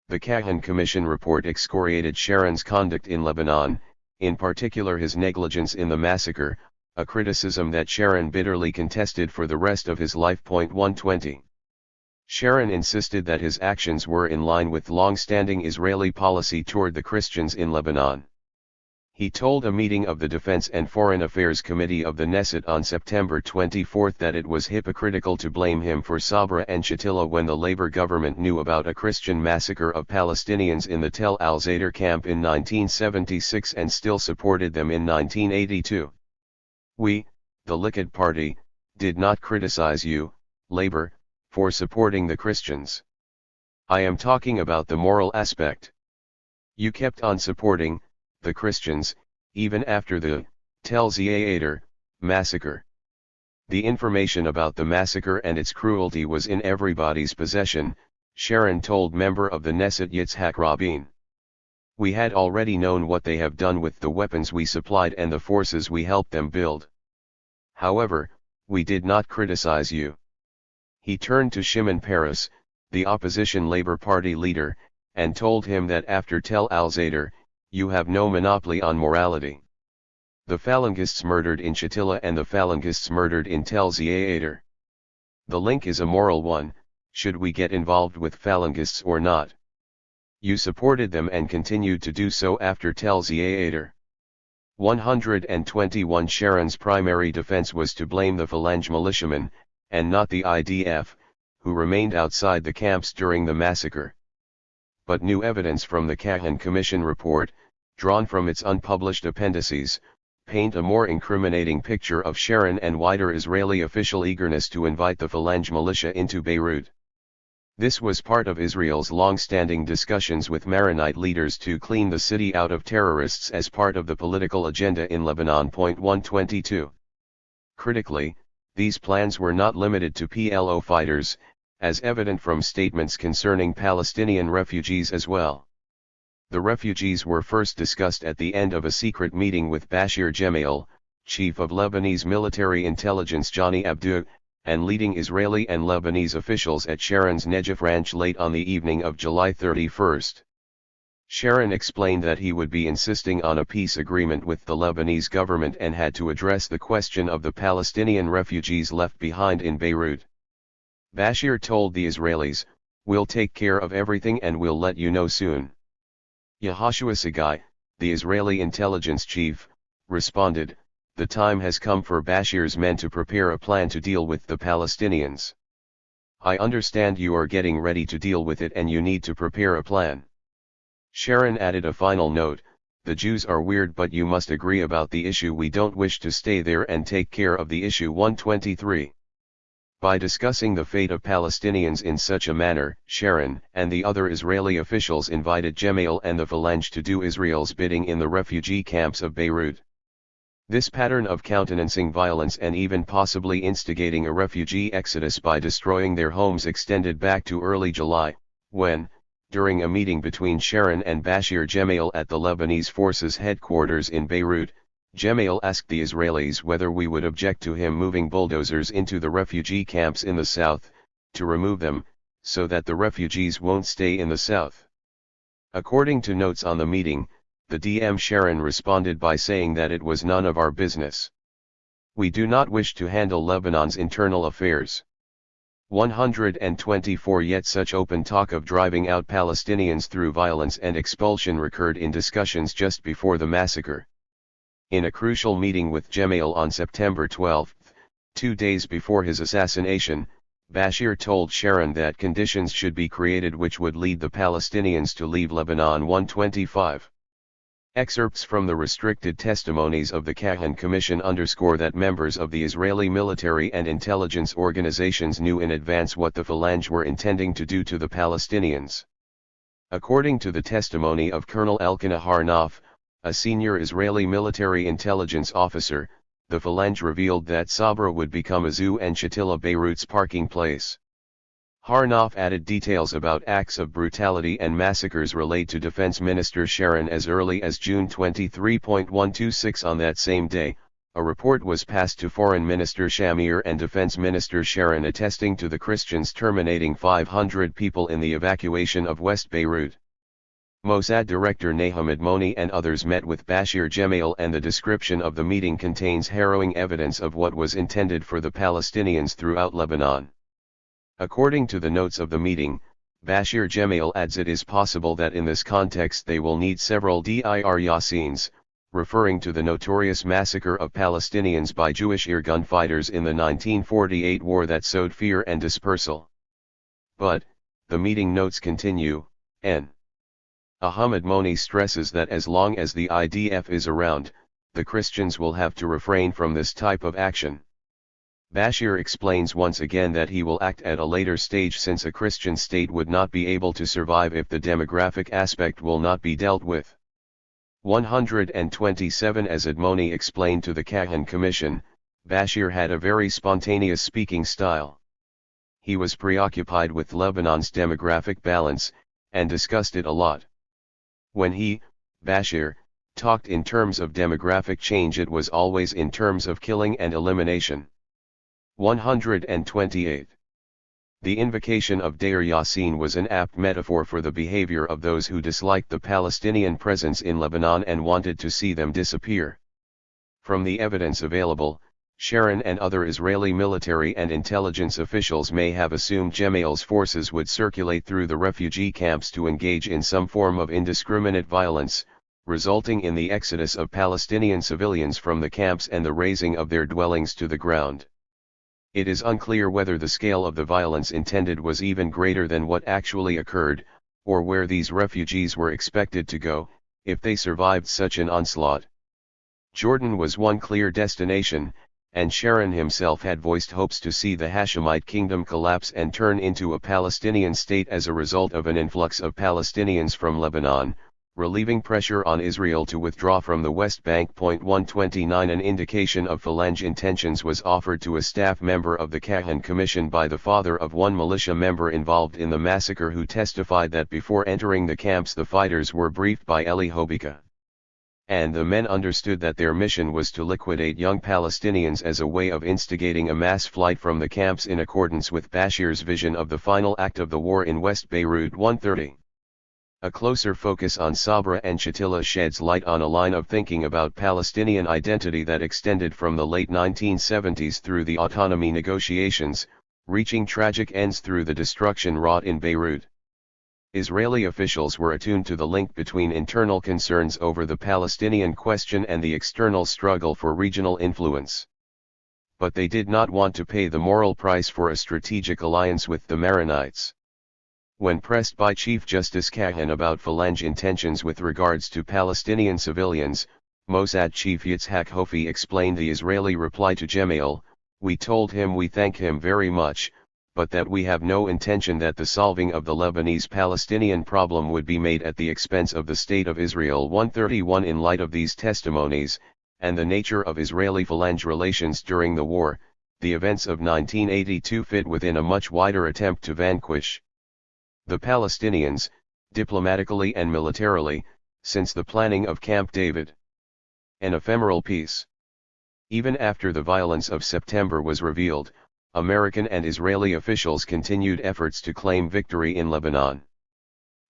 The Kahan Commission report excoriated Sharon's conduct in Lebanon, in particular his negligence in the massacre, a criticism that Sharon bitterly contested for the rest of his life. 120. Sharon insisted that his actions were in line with long-standing Israeli policy toward the Christians in Lebanon. He told a meeting of the Defense and Foreign Affairs Committee of the Knesset on September 24 that it was hypocritical to blame him for Sabra and Shatila when the Labor government knew about a Christian massacre of Palestinians in the Tel al-Zayder camp in 1976 and still supported them in 1982. We, the Likud Party, did not criticize you, Labor, for supporting the Christians. I am talking about the moral aspect. You kept on supporting the Christians, even after the Tel al-Zayder massacre. The information about the massacre and its cruelty was in everybody's possession, Sharon told member of the Knesset Yitzhak Rabin. We had already known what they have done with the weapons we supplied and the forces we helped them build. However, we did not criticize you. He turned to Shimon Peres, the opposition Labour Party leader, and told him that after Tel al-Zayder, you have no monopoly on morality. The Falangists murdered in Shatila and the Falangists murdered in Tel al-Zayder. The link is a moral one, should we get involved with Falangists or not? You supported them and continued to do so after Tel al-Zayder. 121 Sharon's primary defense was to blame the Phalange militiamen, and not the IDF, who remained outside the camps during the massacre. But new evidence from the Kahan Commission report, drawn from its unpublished appendices, paint a more incriminating picture of Sharon and wider Israeli official eagerness to invite the Phalange militia into Beirut. This was part of Israel's long-standing discussions with Maronite leaders to clean the city out of terrorists as part of the political agenda in Lebanon. 122. Critically, these plans were not limited to PLO fighters, as evident from statements concerning Palestinian refugees as well. The refugees were first discussed at the end of a secret meeting with Bashir Gemayel, chief of Lebanese military intelligence Johnny Abdou, and leading Israeli and Lebanese officials at Sharon's Negev ranch late on the evening of July 31. Sharon explained that he would be insisting on a peace agreement with the Lebanese government and had to address the question of the Palestinian refugees left behind in Beirut. Bashir told the Israelis, "We'll take care of everything and we'll let you know soon." Yehoshua Sagai, the Israeli intelligence chief, responded, "The time has come for Bashir's men to prepare a plan to deal with the Palestinians. I understand you are getting ready to deal with it and you need to prepare a plan." Sharon added a final note, "The Jews are weird but you must agree about the issue. We don't wish to stay there and take care of the issue." 123. By discussing the fate of Palestinians in such a manner, Sharon and the other Israeli officials invited Gemayel and the Phalange to do Israel's bidding in the refugee camps of Beirut. This pattern of countenancing violence and even possibly instigating a refugee exodus by destroying their homes extended back to early July, when, during a meeting between Sharon and Bashir Gemayel at the Lebanese forces headquarters in Beirut, Gemayel asked the Israelis whether we would object to him moving bulldozers into the refugee camps in the south, to remove them, so that the refugees won't stay in the south. According to notes on the meeting, the DM Sharon responded by saying that it was none of our business. We do not wish to handle Lebanon's internal affairs. 124. Yet such open talk of driving out Palestinians through violence and expulsion recurred in discussions just before the massacre. In a crucial meeting with Gemayel on September 12, 2 days before his assassination, Bashir told Sharon that conditions should be created which would lead the Palestinians to leave Lebanon. 125. Excerpts from the restricted testimonies of the Kahan Commission underscore that members of the Israeli military and intelligence organizations knew in advance what the Phalange were intending to do to the Palestinians. According to the testimony of Colonel Elkanah Harnoff, a senior Israeli military intelligence officer, the Phalange revealed that Sabra would become a zoo and Shatila Beirut's parking place. Harnoff added details about acts of brutality and massacres relayed to Defense Minister Sharon as early as June 23.126. On that same day, a report was passed to Foreign Minister Shamir and Defense Minister Sharon attesting to the Christians terminating 500 people in the evacuation of West Beirut. Mossad Director Nahum Admoni and others met with Bashir Gemayel, and the description of the meeting contains harrowing evidence of what was intended for the Palestinians throughout Lebanon. According to the notes of the meeting, Bashir Gemayel adds it is possible that in this context they will need several Dir Yassins, referring to the notorious massacre of Palestinians by Jewish Irgun fighters in the 1948 war that sowed fear and dispersal. But, the meeting notes continue, N. Ahmed Moni stresses that as long as the IDF is around, the Christians will have to refrain from this type of action. Bashir explains once again that he will act at a later stage since a Christian state would not be able to survive if the demographic aspect will not be dealt with. 127. As Admoni explained to the Kahan Commission, Bashir had a very spontaneous speaking style. He was preoccupied with Lebanon's demographic balance, and discussed it a lot. When he, Bashir, talked in terms of demographic change, it was always in terms of killing and elimination. 128. The invocation of Deir Yassin was an apt metaphor for the behavior of those who disliked the Palestinian presence in Lebanon and wanted to see them disappear. From the evidence available, Sharon and other Israeli military and intelligence officials may have assumed Gemayel's forces would circulate through the refugee camps to engage in some form of indiscriminate violence, resulting in the exodus of Palestinian civilians from the camps and the razing of their dwellings to the ground. It is unclear whether the scale of the violence intended was even greater than what actually occurred, or where these refugees were expected to go, if they survived such an onslaught. Jordan was one clear destination, and Sharon himself had voiced hopes to see the Hashemite kingdom collapse and turn into a Palestinian state as a result of an influx of Palestinians from Lebanon, relieving pressure on Israel to withdraw from the West Bank. 129 An indication of Phalange intentions was offered to a staff member of the Kahan Commission by the father of one militia member involved in the massacre, who testified that before entering the camps the fighters were briefed by Eli Hobika, and the men understood that their mission was to liquidate young Palestinians as a way of instigating a mass flight from the camps in accordance with Bashir's vision of the final act of the war in West Beirut. 130. A closer focus on Sabra and Shatila sheds light on a line of thinking about Palestinian identity that extended from the late 1970s through the autonomy negotiations, reaching tragic ends through the destruction wrought in Beirut. Israeli officials were attuned to the link between internal concerns over the Palestinian question and the external struggle for regional influence. But they did not want to pay the moral price for a strategic alliance with the Maronites. When pressed by Chief Justice Kahan about Phalange intentions with regards to Palestinian civilians, Mossad Chief Yitzhak Hofi explained the Israeli reply to Gemayel: "We told him we thank him very much, but that we have no intention that the solving of the Lebanese-Palestinian problem would be made at the expense of the State of Israel." 131 In light of these testimonies, and the nature of Israeli-Phalange relations during the war, the events of 1982 fit within a much wider attempt to vanquish the Palestinians, diplomatically and militarily, since the planning of Camp David. An ephemeral peace. Even after the violence of September was revealed, American and Israeli officials continued efforts to claim victory in Lebanon.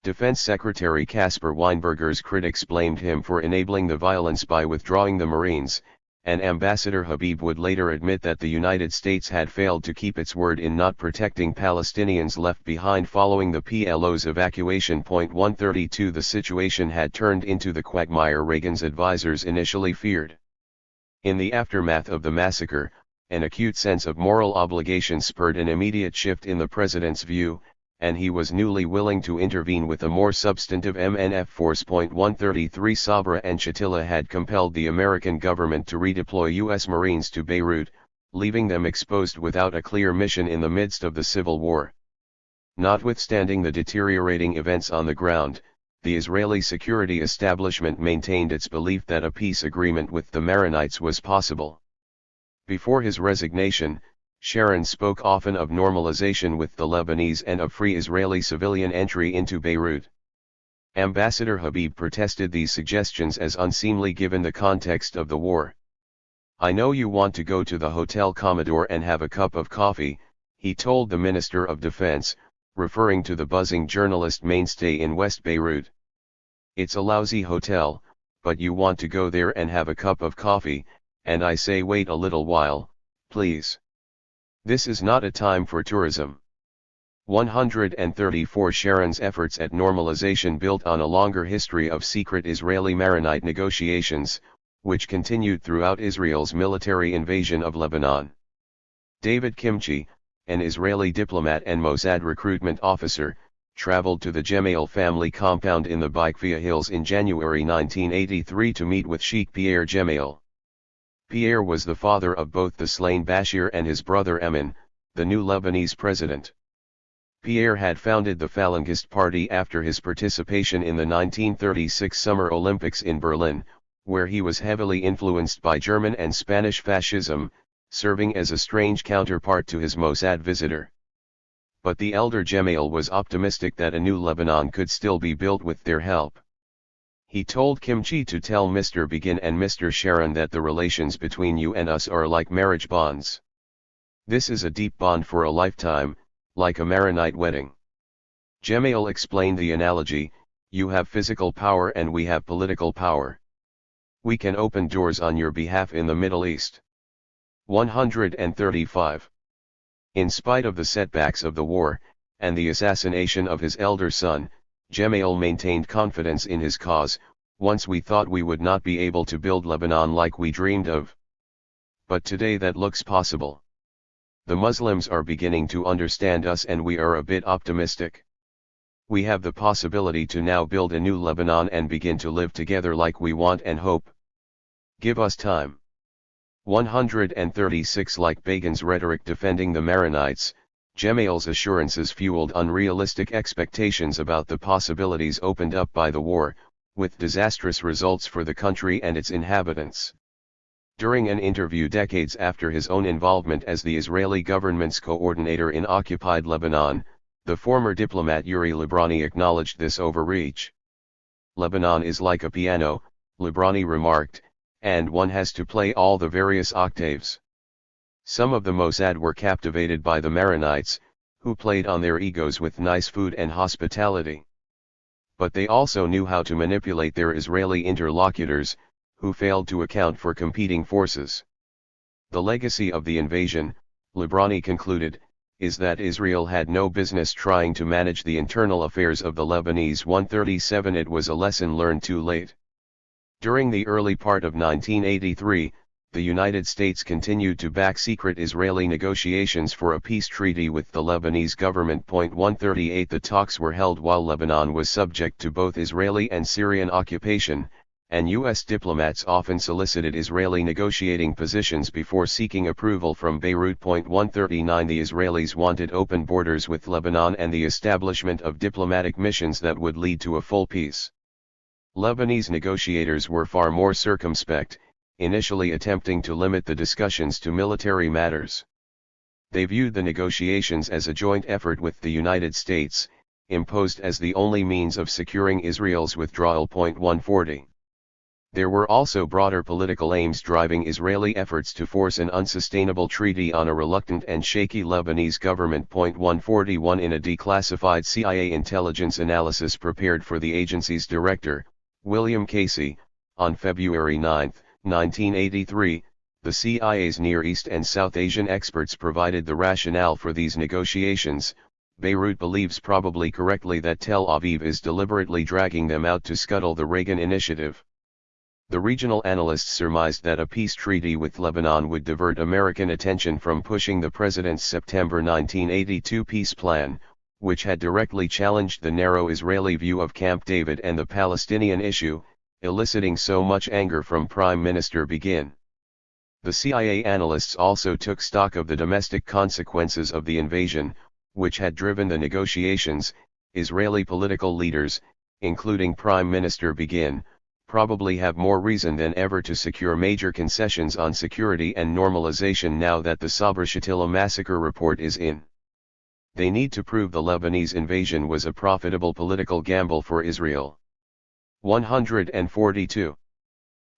Defense Secretary Caspar Weinberger's critics blamed him for enabling the violence by withdrawing the Marines, and Ambassador Habib would later admit that the United States had failed to keep its word in not protecting Palestinians left behind following the PLO's evacuation. 132 The situation had turned into the quagmire Reagan's advisors initially feared. In the aftermath of the massacre, an acute sense of moral obligation spurred an immediate shift in the president's view, and he was newly willing to intervene with a more substantive MNF force. 133 Sabra and Shatila had compelled the American government to redeploy U.S. Marines to Beirut, leaving them exposed without a clear mission in the midst of the civil war. Notwithstanding the deteriorating events on the ground, the Israeli security establishment maintained its belief that a peace agreement with the Maronites was possible. Before his resignation, Sharon spoke often of normalization with the Lebanese and of free Israeli civilian entry into Beirut. Ambassador Habib protested these suggestions as unseemly given the context of the war. "I know you want to go to the Hotel Commodore and have a cup of coffee," he told the Minister of Defense, referring to the buzzing journalist mainstay in West Beirut. "It's a lousy hotel, but you want to go there and have a cup of coffee, and I say wait a little while, please. This is not a time for tourism." 134 Sharon's efforts at normalization built on a longer history of secret Israeli-Maronite negotiations, which continued throughout Israel's military invasion of Lebanon. David Kimchi, an Israeli diplomat and Mossad recruitment officer, traveled to the Gemayel family compound in the Baikvia Hills in January 1983 to meet with Sheikh Pierre Gemayel. Pierre was the father of both the slain Bashir and his brother Emin, the new Lebanese president. Pierre had founded the Falangist Party after his participation in the 1936 Summer Olympics in Berlin, where he was heavily influenced by German and Spanish fascism, serving as a strange counterpart to his Mossad visitor. But the elder Gemayel was optimistic that a new Lebanon could still be built with their help. He told Kimchi to tell Mr. Begin and Mr. Sharon that the relations between you and us are like marriage bonds. This is a deep bond for a lifetime, like a Maronite wedding. Gemayel explained the analogy: you have physical power and we have political power. We can open doors on your behalf in the Middle East. 135. In spite of the setbacks of the war, and the assassination of his elder son, Gemayel maintained confidence in his cause. "Once we thought we would not be able to build Lebanon like we dreamed of. But today that looks possible. The Muslims are beginning to understand us and we are a bit optimistic. We have the possibility to now build a new Lebanon and begin to live together like we want and hope. Give us time. 136 Like Begin's rhetoric defending the Maronites, Gemayel's assurances fueled unrealistic expectations about the possibilities opened up by the war, with disastrous results for the country and its inhabitants. During an interview decades after his own involvement as the Israeli government's coordinator in occupied Lebanon, the former diplomat Yuri Librani acknowledged this overreach. Lebanon is like a piano, Librani remarked, and one has to play all the various octaves. Some of the Mossad were captivated by the Maronites, who played on their egos with nice food and hospitality. But they also knew how to manipulate their Israeli interlocutors, who failed to account for competing forces. The legacy of the invasion, Librani concluded, is that Israel had no business trying to manage the internal affairs of the Lebanese. 137 It was a lesson learned too late. During the early part of 1983, the United States continued to back secret Israeli negotiations for a peace treaty with the Lebanese government. 138 The talks were held while Lebanon was subject to both Israeli and Syrian occupation, and U.S. diplomats often solicited Israeli negotiating positions before seeking approval from Beirut. 139 The Israelis wanted open borders with Lebanon and the establishment of diplomatic missions that would lead to a full peace. Lebanese negotiators were far more circumspect, initially attempting to limit the discussions to military matters. They viewed the negotiations as a joint effort with the United States, imposed as the only means of securing Israel's withdrawal. 140. There were also broader political aims driving Israeli efforts to force an unsustainable treaty on a reluctant and shaky Lebanese government. 141 In a declassified CIA intelligence analysis prepared for the agency's director, William Casey, on February 9, 1983, the CIA's Near East and South Asian experts provided the rationale for these negotiations. Beirut believes, probably correctly, that Tel Aviv is deliberately dragging them out to scuttle the Reagan initiative. The regional analysts surmised that a peace treaty with Lebanon would divert American attention from pushing the president's September 1982 peace plan, which had directly challenged the narrow Israeli view of Camp David and the Palestinian issue, eliciting so much anger from Prime Minister Begin. The CIA analysts also took stock of the domestic consequences of the invasion, which had driven the negotiations. Israeli political leaders, including Prime Minister Begin, probably have more reason than ever to secure major concessions on security and normalization now that the Sabra Shatila massacre report is in. They need to prove the Lebanese invasion was a profitable political gamble for Israel. 142.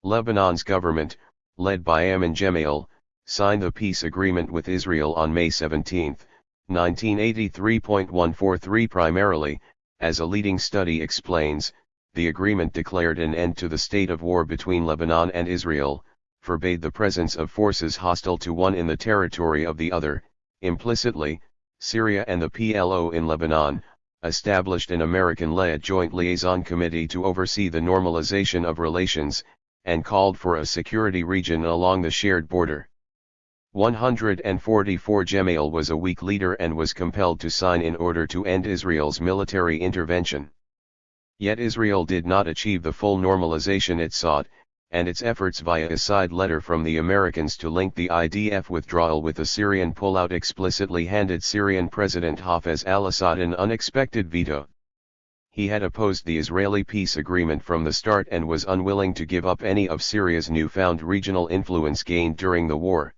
Lebanon's government, led by Amnon Gemayel, signed the peace agreement with Israel on May 17, 1983. 143 Primarily, as a leading study explains, the agreement declared an end to the state of war between Lebanon and Israel, forbade the presence of forces hostile to one in the territory of the other, implicitly, Syria and the PLO in Lebanon, established an American-led Joint Liaison Committee to oversee the normalization of relations, and called for a security region along the shared border. 144 Gemayel was a weak leader and was compelled to sign in order to end Israel's military intervention. Yet Israel did not achieve the full normalization it sought, and its efforts via a side letter from the Americans to link the IDF withdrawal with the Syrian pullout explicitly handed Syrian President Hafez al-Assad an unexpected veto. He had opposed the Israeli peace agreement from the start and was unwilling to give up any of Syria's newfound regional influence gained during the war.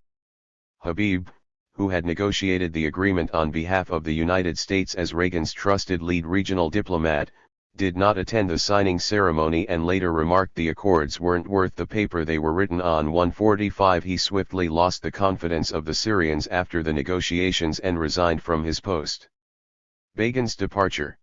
Habib, who had negotiated the agreement on behalf of the United States as Reagan's trusted lead regional diplomat, did not attend the signing ceremony and later remarked the accords weren't worth the paper they were written on. 145 He swiftly lost the confidence of the Syrians after the negotiations and resigned from his post. Begin's departure.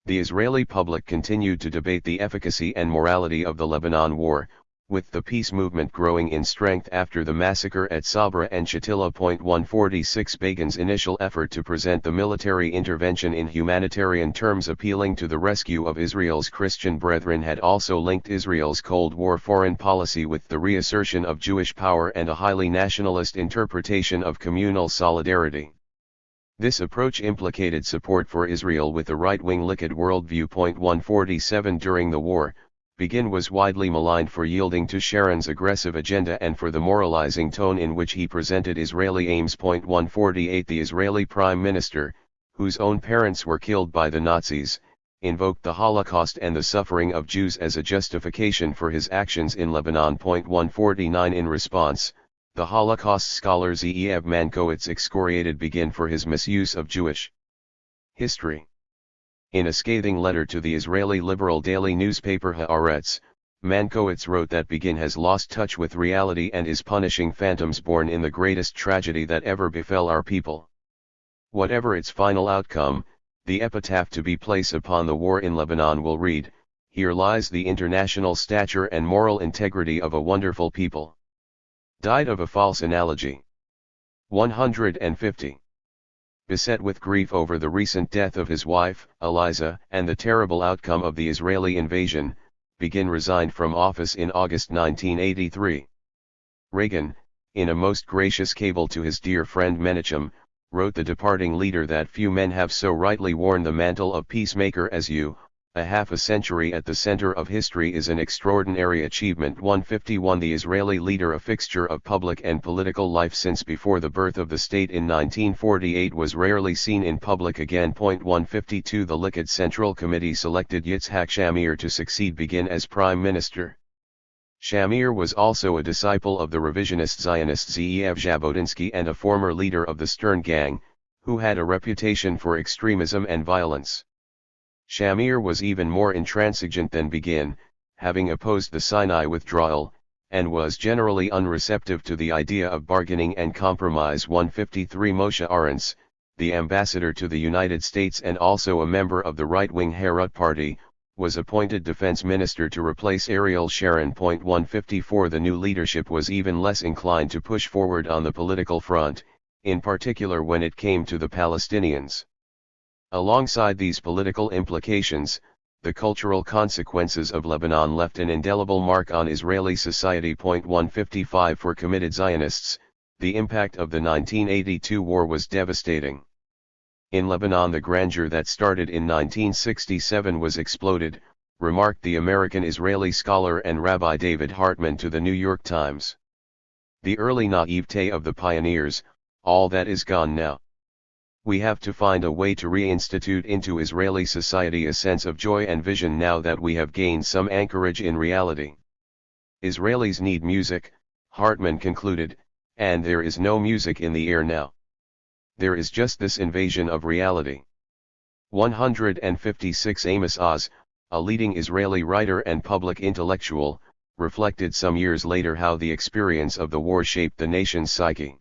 The Israeli public continued to debate the efficacy and morality of the Lebanon war, With the peace movement growing in strength after the massacre at Sabra and Shatila. 146 Begin's initial effort to present the military intervention in humanitarian terms appealing to the rescue of Israel's Christian brethren had also linked Israel's Cold War foreign policy with the reassertion of Jewish power and a highly nationalist interpretation of communal solidarity. This approach implicated support for Israel with a right-wing Likud worldview. 147 During the war, Begin was widely maligned for yielding to Sharon's aggressive agenda and for the moralizing tone in which he presented Israeli aims. 148 The Israeli Prime Minister, whose own parents were killed by the Nazis, invoked the Holocaust and the suffering of Jews as a justification for his actions in Lebanon. 149 In response, the Holocaust scholar Zeev Mankowitz excoriated Begin for his misuse of Jewish history. In a scathing letter to the Israeli liberal daily newspaper Haaretz, Mankowitz wrote that Begin has lost touch with reality and is punishing phantoms born in the greatest tragedy that ever befell our people. Whatever its final outcome, the epitaph to be placed upon the war in Lebanon will read, "Here lies the international stature and moral integrity of a wonderful people. Died of a false analogy." 150. Beset with grief over the recent death of his wife, Eliza, and the terrible outcome of the Israeli invasion, Begin resigned from office in August 1983. Reagan, in a most gracious cable to his dear friend Menachem, wrote the departing leader that few men have so rightly worn the mantle of peacemaker as you. A half a century at the center of history is an extraordinary achievement. 151 The Israeli leader, a fixture of public and political life since before the birth of the state in 1948, was rarely seen in public again. 152 The Likud Central Committee selected Yitzhak Shamir to succeed Begin as prime minister. Shamir was also a disciple of the revisionist Zionist Zeev Jabotinsky and a former leader of the Stern Gang, who had a reputation for extremism and violence. Shamir was even more intransigent than Begin, having opposed the Sinai withdrawal, and was generally unreceptive to the idea of bargaining and compromise. 153 Moshe Arens, the ambassador to the United States and also a member of the right-wing Herut Party, was appointed defense minister to replace Ariel Sharon. 154 The new leadership was even less inclined to push forward on the political front, in particular when it came to the Palestinians. Alongside these political implications, the cultural consequences of Lebanon left an indelible mark on Israeli society. 155 For committed Zionists, the impact of the 1982 war was devastating. In Lebanon, the grandeur that started in 1967 was exploded, remarked the American-Israeli scholar and Rabbi David Hartman to the New York Times. The early naivete of the pioneers, all that is gone now. We have to find a way to reinstitute into Israeli society a sense of joy and vision now that we have gained some anchorage in reality. Israelis need music, Hartman concluded, and there is no music in the air now. There is just this invasion of reality. 156 Amos Oz, a leading Israeli writer and public intellectual, reflected some years later how the experience of the war shaped the nation's psyche.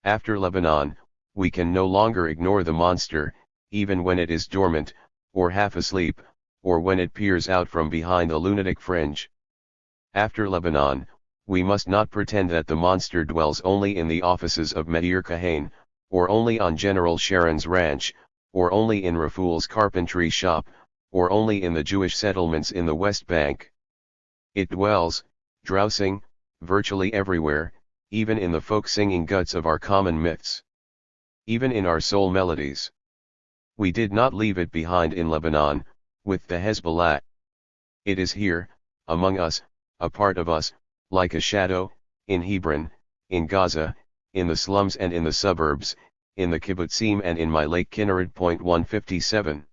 After Lebanon, we can no longer ignore the monster, even when it is dormant, or half asleep, or when it peers out from behind a lunatic fringe. After Lebanon, we must not pretend that the monster dwells only in the offices of Meir Kahane, or only on General Sharon's ranch, or only in Raful's carpentry shop, or only in the Jewish settlements in the West Bank. It dwells, drowsing, virtually everywhere, even in the folk-singing guts of our common myths. Even in our soul melodies. We did not leave it behind in Lebanon, with the Hezbollah. It is here, among us, a part of us, like a shadow, in Hebron, in Gaza, in the slums and in the suburbs, in the kibbutzim and in my Lake Kinneret. 157.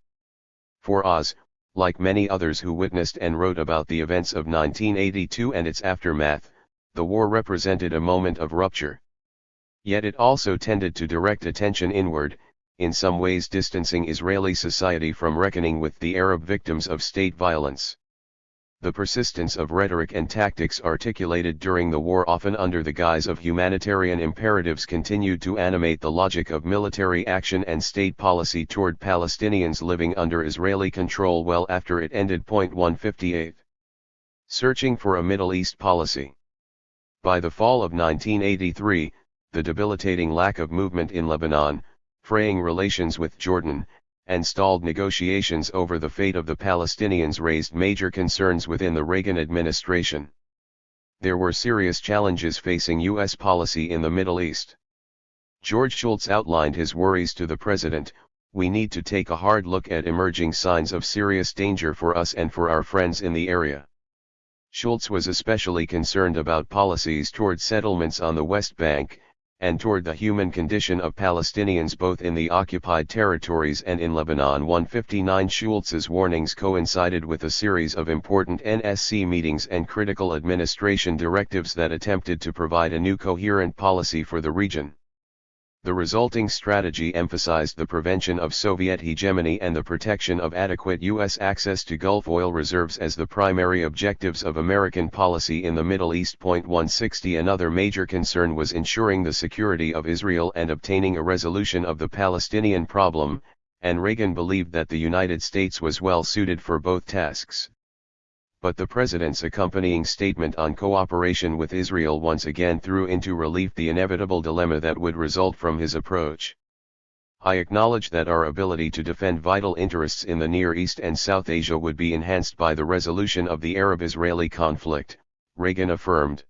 For Oz, like many others who witnessed and wrote about the events of 1982 and its aftermath, the war represented a moment of rupture. Yet it also tended to direct attention inward, in some ways distancing Israeli society from reckoning with the Arab victims of state violence. The persistence of rhetoric and tactics articulated during the war, often under the guise of humanitarian imperatives, continued to animate the logic of military action and state policy toward Palestinians living under Israeli control well after it ended. 158. Searching for a Middle East policy. By the fall of 1983, the debilitating lack of movement in Lebanon, fraying relations with Jordan, and stalled negotiations over the fate of the Palestinians raised major concerns within the Reagan administration. There were serious challenges facing U.S. policy in the Middle East. George Shultz outlined his worries to the president: "We need to take a hard look at emerging signs of serious danger for us and for our friends in the area." Shultz was especially concerned about policies toward settlements on the West Bank, and toward the human condition of Palestinians both in the occupied territories and in Lebanon. 159 Shultz's warnings coincided with a series of important NSC meetings and critical administration directives that attempted to provide a new coherent policy for the region. The resulting strategy emphasized the prevention of Soviet hegemony and the protection of adequate U.S. access to Gulf oil reserves as the primary objectives of American policy in the Middle East. 160 Another major concern was ensuring the security of Israel and obtaining a resolution of the Palestinian problem, and Reagan believed that the United States was well suited for both tasks. But the president's accompanying statement on cooperation with Israel once again threw into relief the inevitable dilemma that would result from his approach. "I acknowledge that our ability to defend vital interests in the Near East and South Asia would be enhanced by the resolution of the Arab-Israeli conflict," Reagan affirmed.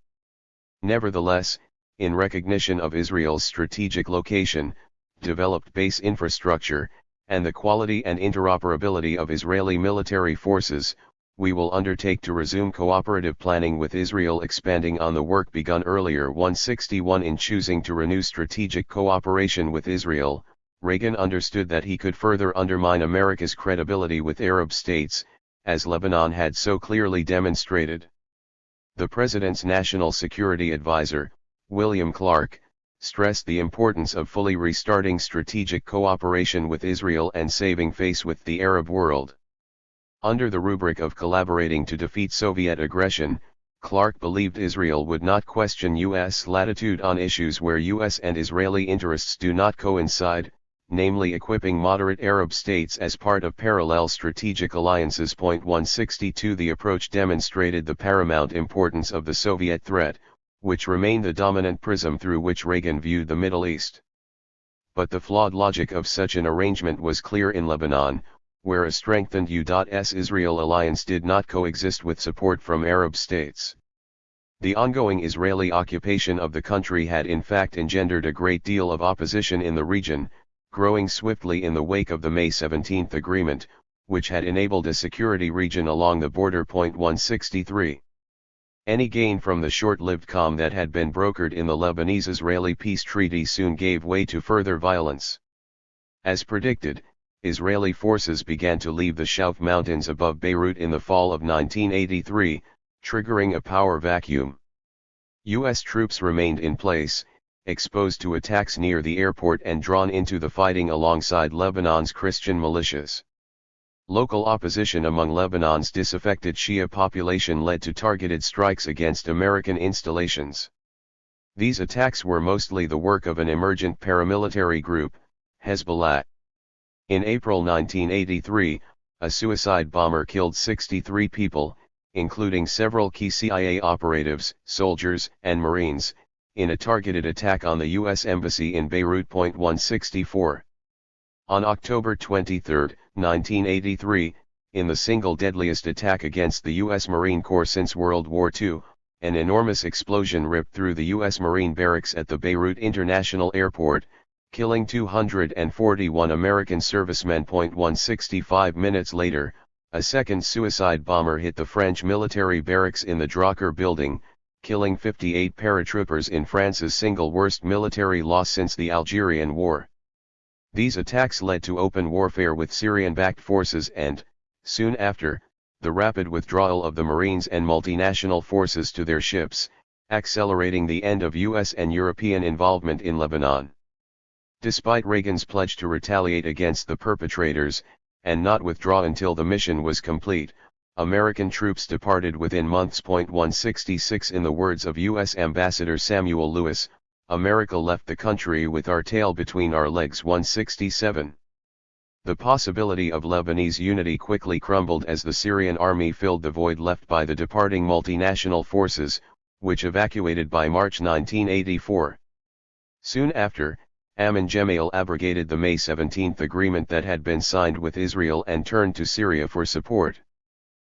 Nevertheless, in recognition of Israel's strategic location, developed base infrastructure, and the quality and interoperability of Israeli military forces, we will undertake to resume cooperative planning with Israel, expanding on the work begun earlier. 161 In choosing to renew strategic cooperation with Israel, Reagan understood that he could further undermine America's credibility with Arab states, as Lebanon had so clearly demonstrated. The president's national security advisor, William Clark, stressed the importance of fully restarting strategic cooperation with Israel and saving face with the Arab world. Under the rubric of collaborating to defeat Soviet aggression, Clark believed Israel would not question U.S. latitude on issues where U.S. and Israeli interests do not coincide, namely equipping moderate Arab states as part of parallel strategic alliances. 162 The approach demonstrated the paramount importance of the Soviet threat, which remained the dominant prism through which Reagan viewed the Middle East. But the flawed logic of such an arrangement was clear in Lebanon, where a strengthened U.S.-Israel alliance did not coexist with support from Arab states. The ongoing Israeli occupation of the country had in fact engendered a great deal of opposition in the region, growing swiftly in the wake of the May 17 agreement, which had enabled a security region along the border. 163. Any gain from the short-lived calm that had been brokered in the Lebanese-Israeli peace treaty soon gave way to further violence. As predicted, Israeli forces began to leave the Shouf Mountains above Beirut in the fall of 1983, triggering a power vacuum. U.S. troops remained in place, exposed to attacks near the airport and drawn into the fighting alongside Lebanon's Christian militias. Local opposition among Lebanon's disaffected Shia population led to targeted strikes against American installations. These attacks were mostly the work of an emergent paramilitary group, Hezbollah. In April 1983, a suicide bomber killed 63 people, including several key CIA operatives, soldiers, and Marines, in a targeted attack on the U.S. Embassy in Beirut. 164. On October 23, 1983, in the single deadliest attack against the U.S. Marine Corps since World War II, an enormous explosion ripped through the U.S. Marine barracks at the Beirut International Airport, killing 241 American servicemen. 165 minutes later, a second suicide bomber hit the French military barracks in the Drucker building, killing 58 paratroopers in France's single worst military loss since the Algerian War. These attacks led to open warfare with Syrian-backed forces and, soon after, the rapid withdrawal of the Marines and multinational forces to their ships, accelerating the end of U.S. and European involvement in Lebanon. Despite Reagan's pledge to retaliate against the perpetrators, and not withdraw until the mission was complete, American troops departed within months. 166 In the words of U.S. Ambassador Samuel Lewis, America left the country with our tail between our legs. 167. The possibility of Lebanese unity quickly crumbled as the Syrian army filled the void left by the departing multinational forces, which evacuated by March 1984. Soon after, Amin Gemayel abrogated the May 17 agreement that had been signed with Israel and turned to Syria for support.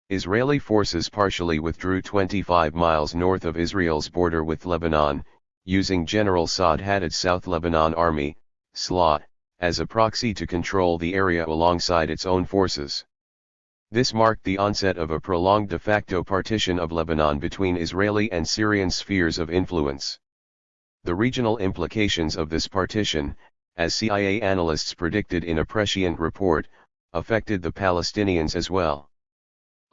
Israeli forces partially withdrew 25 miles north of Israel's border with Lebanon, using General Saad Haddad's South Lebanon Army, SLA, as a proxy to control the area alongside its own forces. This marked the onset of a prolonged de facto partition of Lebanon between Israeli and Syrian spheres of influence. The regional implications of this partition, as CIA analysts predicted in a prescient report, affected the Palestinians as well.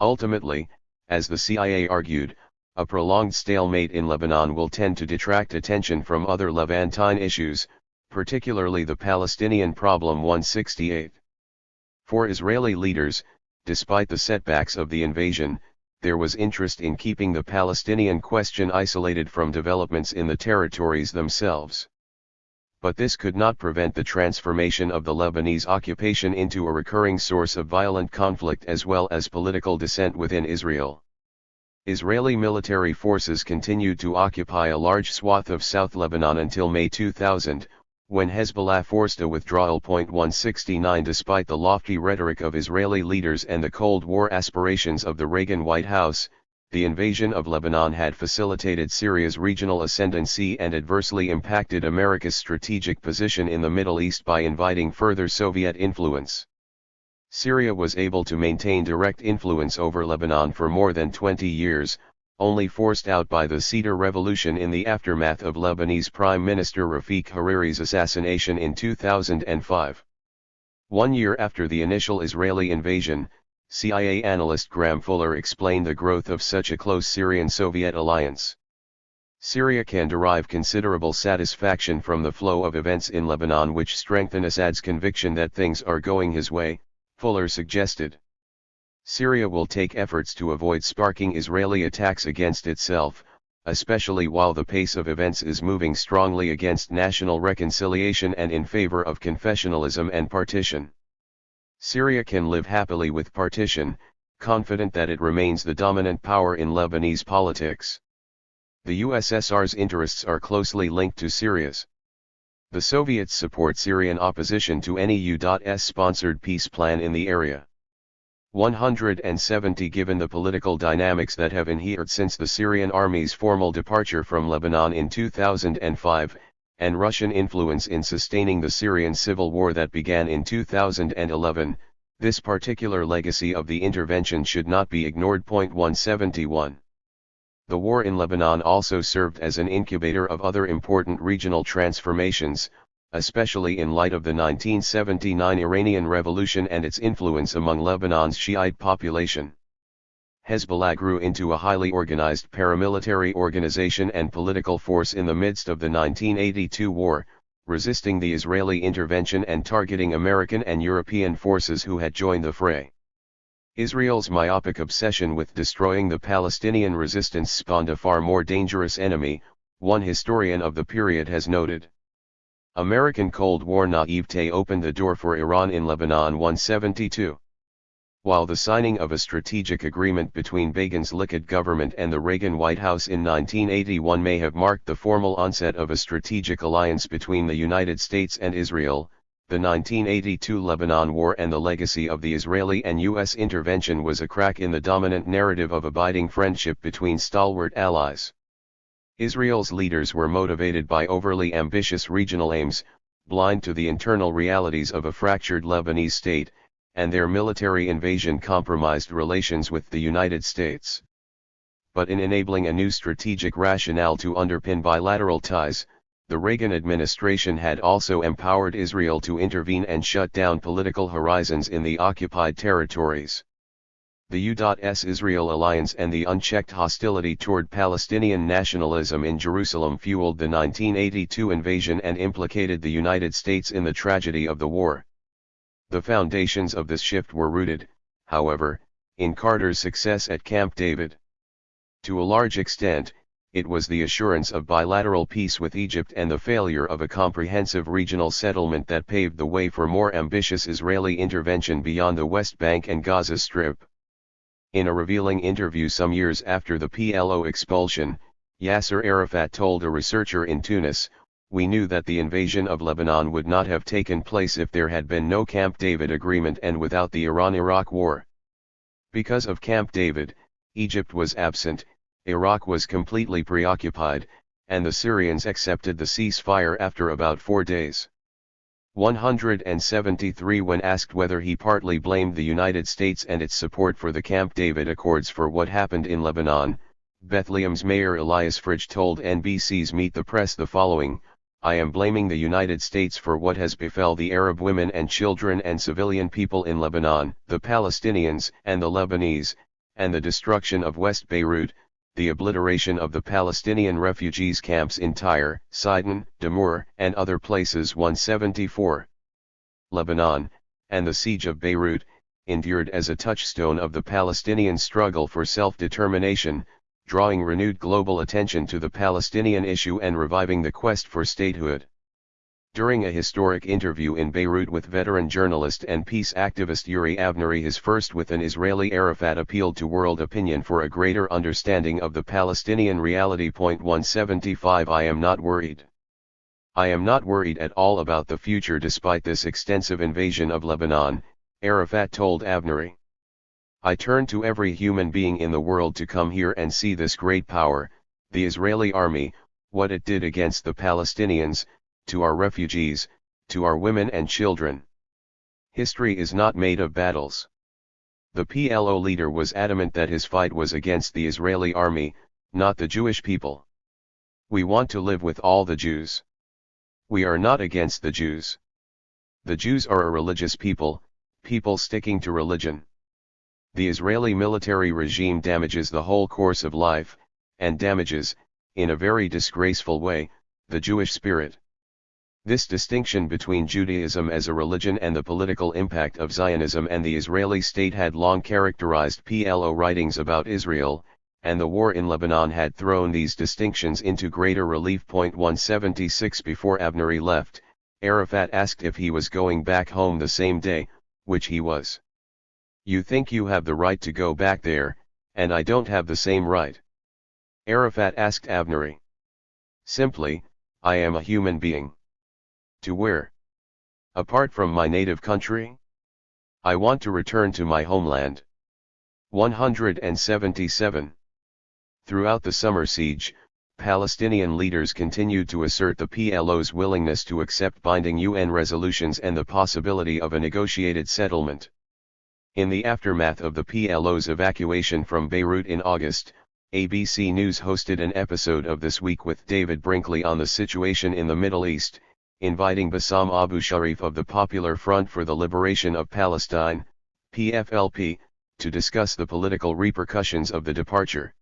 Ultimately, as the CIA argued, a prolonged stalemate in Lebanon will tend to detract attention from other Levantine issues, particularly the Palestinian Problem 168. For Israeli leaders, despite the setbacks of the invasion, there was interest in keeping the Palestinian question isolated from developments in the territories themselves. But this could not prevent the transformation of the Lebanese occupation into a recurring source of violent conflict as well as political dissent within Israel. Israeli military forces continued to occupy a large swath of South Lebanon until May 2000, when Hezbollah forced a withdrawal. 169 Despite the lofty rhetoric of Israeli leaders and the Cold War aspirations of the Reagan White House, the invasion of Lebanon had facilitated Syria's regional ascendancy and adversely impacted America's strategic position in the Middle East by inviting further Soviet influence. Syria was able to maintain direct influence over Lebanon for more than 20 years, only forced out by the Cedar Revolution in the aftermath of Lebanese Prime Minister Rafiq Hariri's assassination in 2005. 1 year after the initial Israeli invasion, CIA analyst Graham Fuller explained the growth of such a close Syrian-Soviet alliance. Syria can derive considerable satisfaction from the flow of events in Lebanon which strengthen Assad's conviction that things are going his way, Fuller suggested. Syria will take efforts to avoid sparking Israeli attacks against itself, especially while the pace of events is moving strongly against national reconciliation and in favor of confessionalism and partition. Syria can live happily with partition, confident that it remains the dominant power in Lebanese politics. The USSR's interests are closely linked to Syria's. The Soviets support Syrian opposition to any U.S.-sponsored peace plan in the area. 170 Given the political dynamics that have inhered since the Syrian army's formal departure from Lebanon in 2005, and Russian influence in sustaining the Syrian civil war that began in 2011, this particular legacy of the intervention should not be ignored. 171. The war in Lebanon also served as an incubator of other important regional transformations, especially in light of the 1979 Iranian Revolution and its influence among Lebanon's Shiite population. Hezbollah grew into a highly organized paramilitary organization and political force in the midst of the 1982 war, resisting the Israeli intervention and targeting American and European forces who had joined the fray. Israel's myopic obsession with destroying the Palestinian resistance spawned a far more dangerous enemy, one historian of the period has noted. American Cold War naivete opened the door for Iran in Lebanon. 172. While the signing of a strategic agreement between Begin's Likud government and the Reagan White House in 1981 may have marked the formal onset of a strategic alliance between the United States and Israel, the 1982 Lebanon War and the legacy of the Israeli and U.S. intervention was a crack in the dominant narrative of abiding friendship between stalwart allies. Israel's leaders were motivated by overly ambitious regional aims, blind to the internal realities of a fractured Lebanese state, and their military invasion compromised relations with the United States. But in enabling a new strategic rationale to underpin bilateral ties, the Reagan administration had also empowered Israel to intervene and shut down political horizons in the occupied territories. The U.S.-Israel alliance and the unchecked hostility toward Palestinian nationalism in Jerusalem fueled the 1982 invasion and implicated the United States in the tragedy of the war. The foundations of this shift were rooted, however, in Carter's success at Camp David. To a large extent, it was the assurance of bilateral peace with Egypt and the failure of a comprehensive regional settlement that paved the way for more ambitious Israeli intervention beyond the West Bank and Gaza Strip. In a revealing interview some years after the PLO expulsion, Yasser Arafat told a researcher in Tunis, "We knew that the invasion of Lebanon would not have taken place if there had been no Camp David agreement and without the Iran-Iraq war. Because of Camp David, Egypt was absent, Iraq was completely preoccupied, and the Syrians accepted the ceasefire after about 4 days." 173 When asked whether he partly blamed the United States and its support for the Camp David Accords for what happened in Lebanon, Bethlehem's Mayor Elias Fridge told NBC's Meet the Press the following, "I am blaming the United States for what has befell the Arab women and children and civilian people in Lebanon, the Palestinians and the Lebanese, and the destruction of West Beirut, the obliteration of the Palestinian refugees camps in Tyre, Sidon, Damour, and other places." 174. Lebanon, and the siege of Beirut, endured as a touchstone of the Palestinian struggle for self-determination, drawing renewed global attention to the Palestinian issue and reviving the quest for statehood. During a historic interview in Beirut with veteran journalist and peace activist Yuri Avnery, his first with an Israeli, Arafat appealed to world opinion for a greater understanding of the Palestinian reality. 175 I am not worried. I am not worried at all about the future despite this extensive invasion of Lebanon, Arafat told Avnery. I turn to every human being in the world to come here and see this great power, the Israeli army, what it did against the Palestinians, to our refugees, to our women and children. History is not made of battles. The PLO leader was adamant that his fight was against the Israeli army, not the Jewish people. We want to live with all the Jews. We are not against the Jews. The Jews are a religious people, people sticking to religion. The Israeli military regime damages the whole course of life, and damages, in a very disgraceful way, the Jewish spirit. This distinction between Judaism as a religion and the political impact of Zionism and the Israeli state had long characterized PLO writings about Israel, and the war in Lebanon had thrown these distinctions into greater relief. 176 Before Avnery left, Arafat asked if he was going back home the same day, which he was. You think you have the right to go back there, and I don't have the same right? Arafat asked Avnery. Simply, I am a human being. To where? Apart from my native country? I want to return to my homeland. 177. Throughout the summer siege, Palestinian leaders continued to assert the PLO's willingness to accept binding UN resolutions and the possibility of a negotiated settlement. In the aftermath of the PLO's evacuation from Beirut in August, ABC News hosted an episode of This Week with David Brinkley on the situation in the Middle East, inviting Bassam Abu Sharif of the Popular Front for the Liberation of Palestine, PFLP, to discuss the political repercussions of the departure.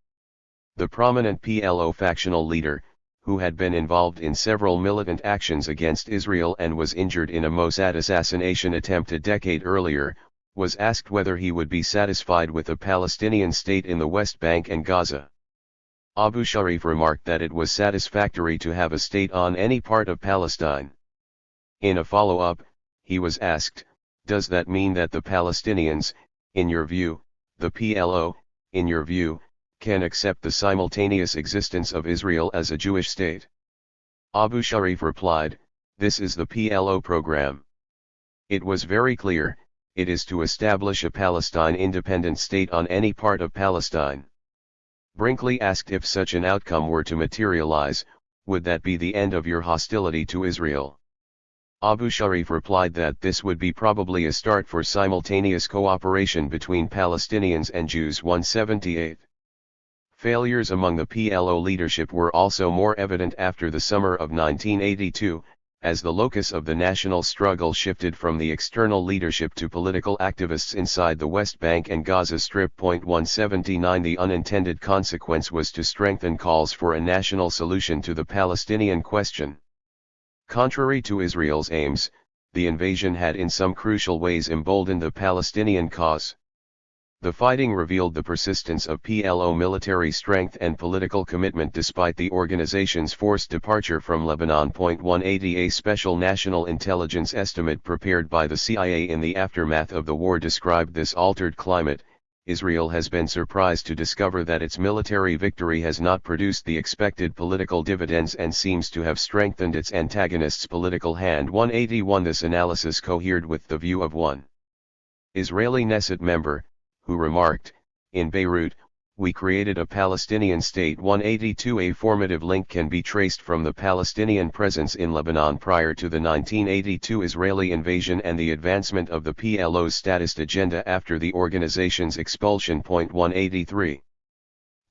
The prominent PLO factional leader, who had been involved in several militant actions against Israel and was injured in a Mossad assassination attempt a decade earlier, was asked whether he would be satisfied with a Palestinian state in the West Bank and Gaza. Abu Sharif remarked that it was satisfactory to have a state on any part of Palestine. In a follow-up, he was asked, does that mean that the Palestinians, in your view, the PLO, in your view, can accept the simultaneous existence of Israel as a Jewish state? Abu Sharif replied, this is the PLO program. It was very clear, it is to establish a Palestine independent state on any part of Palestine. Brinkley asked if such an outcome were to materialize, would that be the end of your hostility to Israel? Abu Sharif replied that this would be probably a start for simultaneous cooperation between Palestinians and Jews. 178. Failures among the PLO leadership were also more evident after the summer of 1982, as the locus of the national struggle shifted from the external leadership to political activists inside the West Bank and Gaza Strip. 179 The unintended consequence was to strengthen calls for a national solution to the Palestinian question. Contrary to Israel's aims, the invasion had in some crucial ways emboldened the Palestinian cause. The fighting revealed the persistence of PLO military strength and political commitment despite the organization's forced departure from Lebanon. 180 A special national intelligence estimate prepared by the CIA in the aftermath of the war described this altered climate. Israel has been surprised to discover that its military victory has not produced the expected political dividends and seems to have strengthened its antagonists' political hand. 181 This analysis cohered with the view of one Israeli Knesset member, who remarked, "In Beirut, we created a Palestinian state." 182 A formative link can be traced from the Palestinian presence in Lebanon prior to the 1982 Israeli invasion and the advancement of the PLO's statist agenda after the organization's expulsion. 183.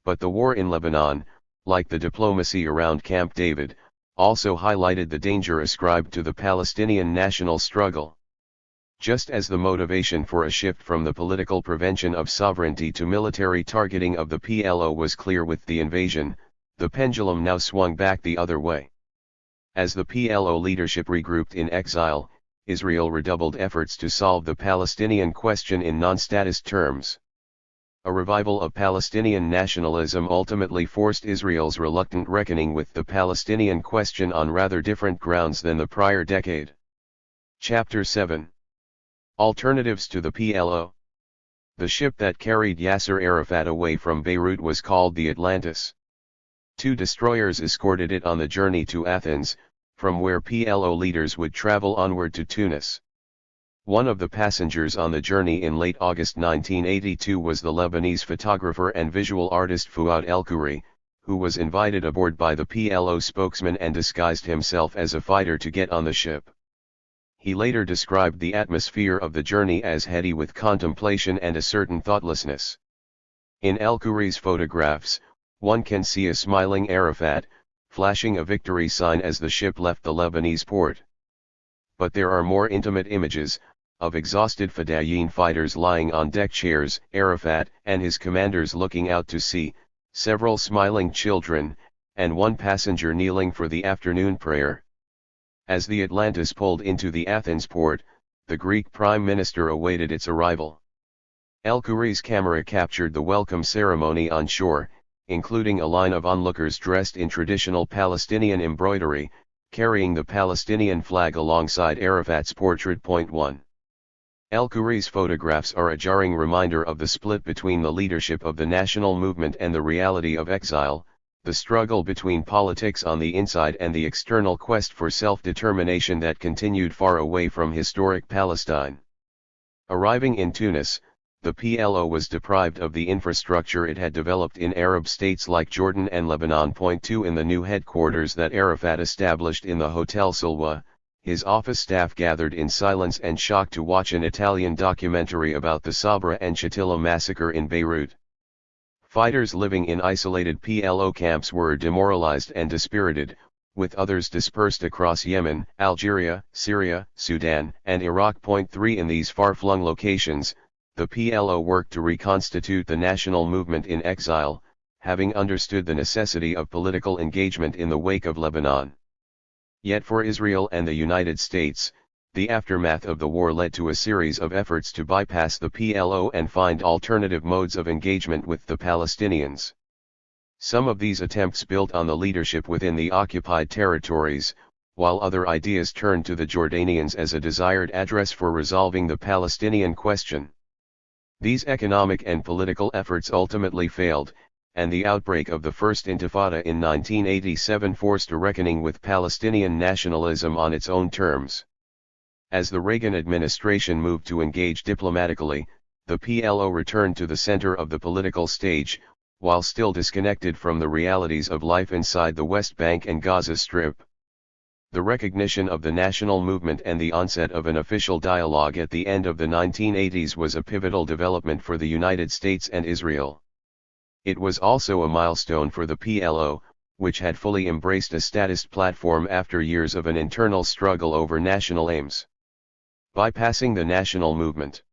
But the war in Lebanon, like the diplomacy around Camp David, also highlighted the danger ascribed to the Palestinian national struggle. Just as the motivation for a shift from the political prevention of sovereignty to military targeting of the PLO was clear with the invasion, the pendulum now swung back the other way. As the PLO leadership regrouped in exile, Israel redoubled efforts to solve the Palestinian question in non-statist terms. A revival of Palestinian nationalism ultimately forced Israel's reluctant reckoning with the Palestinian question on rather different grounds than the prior decade. Chapter 7. Alternatives to the PLO. The ship that carried Yasser Arafat away from Beirut was called the Atlantis. 2 destroyers escorted it on the journey to Athens, from where PLO leaders would travel onward to Tunis. One of the passengers on the journey in late August 1982 was the Lebanese photographer and visual artist Fouad El-Khoury, who was invited aboard by the PLO spokesman and disguised himself as a fighter to get on the ship. He later described the atmosphere of the journey as heady with contemplation and a certain thoughtlessness. In El-Khoury's photographs, one can see a smiling Arafat, flashing a victory sign as the ship left the Lebanese port. But there are more intimate images, of exhausted Fedayeen fighters lying on deck chairs, Arafat and his commanders looking out to sea, several smiling children, and one passenger kneeling for the afternoon prayer. As the Atlantis pulled into the Athens port, the Greek Prime Minister awaited its arrival. El-Khoury's camera captured the welcome ceremony on shore, including a line of onlookers dressed in traditional Palestinian embroidery, carrying the Palestinian flag alongside Arafat's portrait. 1. El-Khoury's photographs are a jarring reminder of the split between the leadership of the national movement and the reality of exile, the struggle between politics on the inside and the external quest for self-determination that continued far away from historic Palestine. Arriving in Tunis, the PLO was deprived of the infrastructure it had developed in Arab states like Jordan and Lebanon. 2 In the new headquarters that Arafat established in the Hotel Silwa, his office staff gathered in silence and shock to watch an Italian documentary about the Sabra and Shatila massacre in Beirut. Fighters living in isolated PLO camps were demoralized and dispirited, with others dispersed across Yemen, Algeria, Syria, Sudan, and Iraq. 3 In these far-flung locations, the PLO worked to reconstitute the national movement in exile, having understood the necessity of political engagement in the wake of Lebanon. Yet for Israel and the United States, the aftermath of the war led to a series of efforts to bypass the PLO and find alternative modes of engagement with the Palestinians. Some of these attempts built on the leadership within the occupied territories, while other ideas turned to the Jordanians as a desired address for resolving the Palestinian question. These economic and political efforts ultimately failed, and the outbreak of the First Intifada in 1987 forced a reckoning with Palestinian nationalism on its own terms. As the Reagan administration moved to engage diplomatically, the PLO returned to the center of the political stage, while still disconnected from the realities of life inside the West Bank and Gaza Strip. The recognition of the national movement and the onset of an official dialogue at the end of the 1980s was a pivotal development for the United States and Israel. It was also a milestone for the PLO, which had fully embraced a statist platform after years of an internal struggle over national aims. Bypassing the national movement.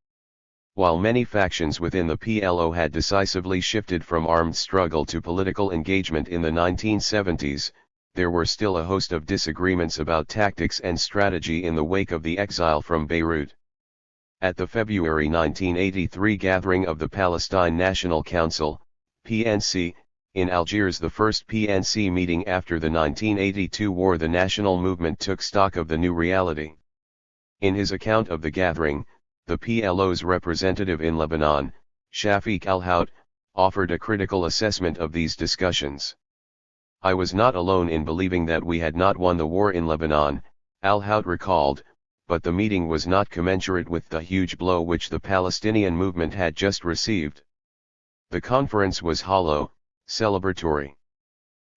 While many factions within the PLO had decisively shifted from armed struggle to political engagement in the 1970s, there were still a host of disagreements about tactics and strategy in the wake of the exile from Beirut. At the February 1983 gathering of the Palestine National Council, PNC, in Algiers, the first PNC meeting after the 1982 war, the national movement took stock of the new reality. In his account of the gathering, the PLO's representative in Lebanon, Shafiq al-Hout, offered a critical assessment of these discussions. "I was not alone in believing that we had not won the war in Lebanon," al-Hout recalled, "but the meeting was not commensurate with the huge blow which the Palestinian movement had just received. The conference was hollow, celebratory.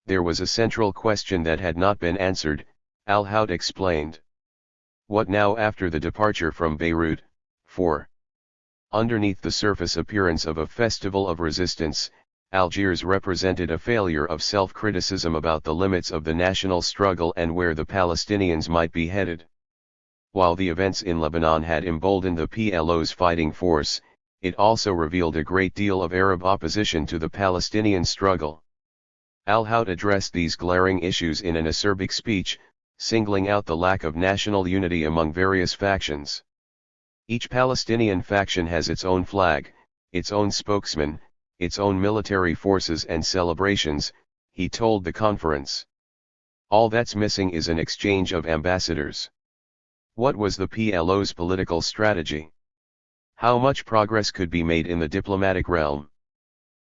There was a central question that had not been answered," al-Hout explained. "What now after the departure from Beirut?" 4. Underneath the surface appearance of a festival of resistance, Algiers represented a failure of self-criticism about the limits of the national struggle and where the Palestinians might be headed. While the events in Lebanon had emboldened the PLO's fighting force, it also revealed a great deal of Arab opposition to the Palestinian struggle. Al-Hout addressed these glaring issues in an acerbic speech, singling out the lack of national unity among various factions. "Each Palestinian faction has its own flag, its own spokesman, its own military forces and celebrations," he told the conference. "All that's missing is an exchange of ambassadors." What was the PLO's political strategy? How much progress could be made in the diplomatic realm?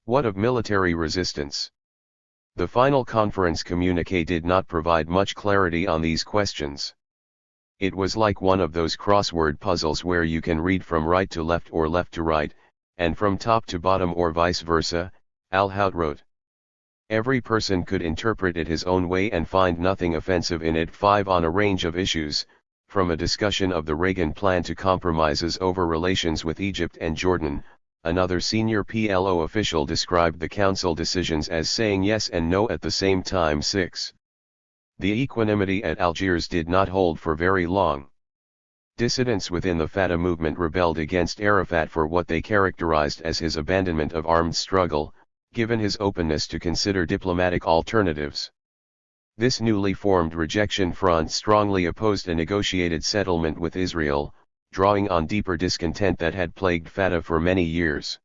What of military resistance? The final conference communiqué did not provide much clarity on these questions. It was like one of those crossword puzzles where you can read from right to left or left to right, and from top to bottom or vice versa, al-Hout wrote. Every person could interpret it his own way and find nothing offensive in it. 5. On a range of issues, from a discussion of the Reagan plan to compromises over relations with Egypt and Jordan, another senior PLO official described the council decisions as saying yes and no at the same time. 6. The equanimity at Algiers did not hold for very long. Dissidents within the Fatah movement rebelled against Arafat for what they characterized as his abandonment of armed struggle, given his openness to consider diplomatic alternatives. This newly formed rejection front strongly opposed a negotiated settlement with Israel, drawing on deeper discontent that had plagued Fatah for many years.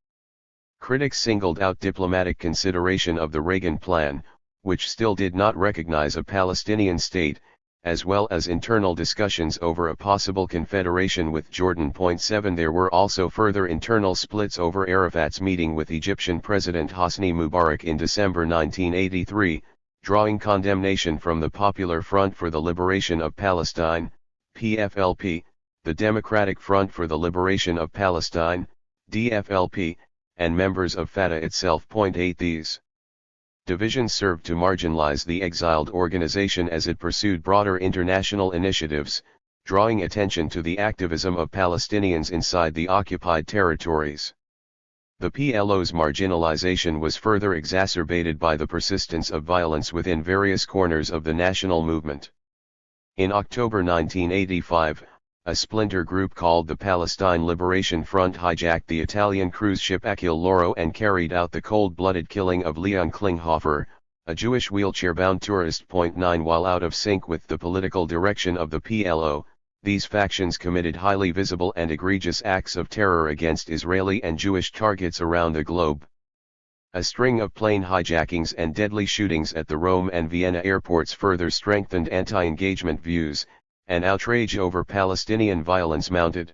Critics singled out diplomatic consideration of the Reagan plan, which still did not recognize a Palestinian state, as well as internal discussions over a possible confederation with Jordan. 7. There were also further internal splits over Arafat's meeting with Egyptian President Hosni Mubarak in December 1983, drawing condemnation from the Popular Front for the Liberation of Palestine, PFLP, the Democratic Front for the Liberation of Palestine, DFLP, and members of Fatah itself. 8. These divisions served to marginalize the exiled organization as it pursued broader international initiatives, drawing attention to the activism of Palestinians inside the occupied territories. The PLO's marginalization was further exacerbated by the persistence of violence within various corners of the national movement. In October 1985, a splinter group called the Palestine Liberation Front hijacked the Italian cruise ship Achille Lauro and carried out the cold-blooded killing of Leon Klinghoffer, a Jewish wheelchair-bound tourist. 9. While out of sync with the political direction of the PLO, these factions committed highly visible and egregious acts of terror against Israeli and Jewish targets around the globe. A string of plane hijackings and deadly shootings at the Rome and Vienna airports further strengthened anti-engagement views, and outrage over Palestinian violence mounted.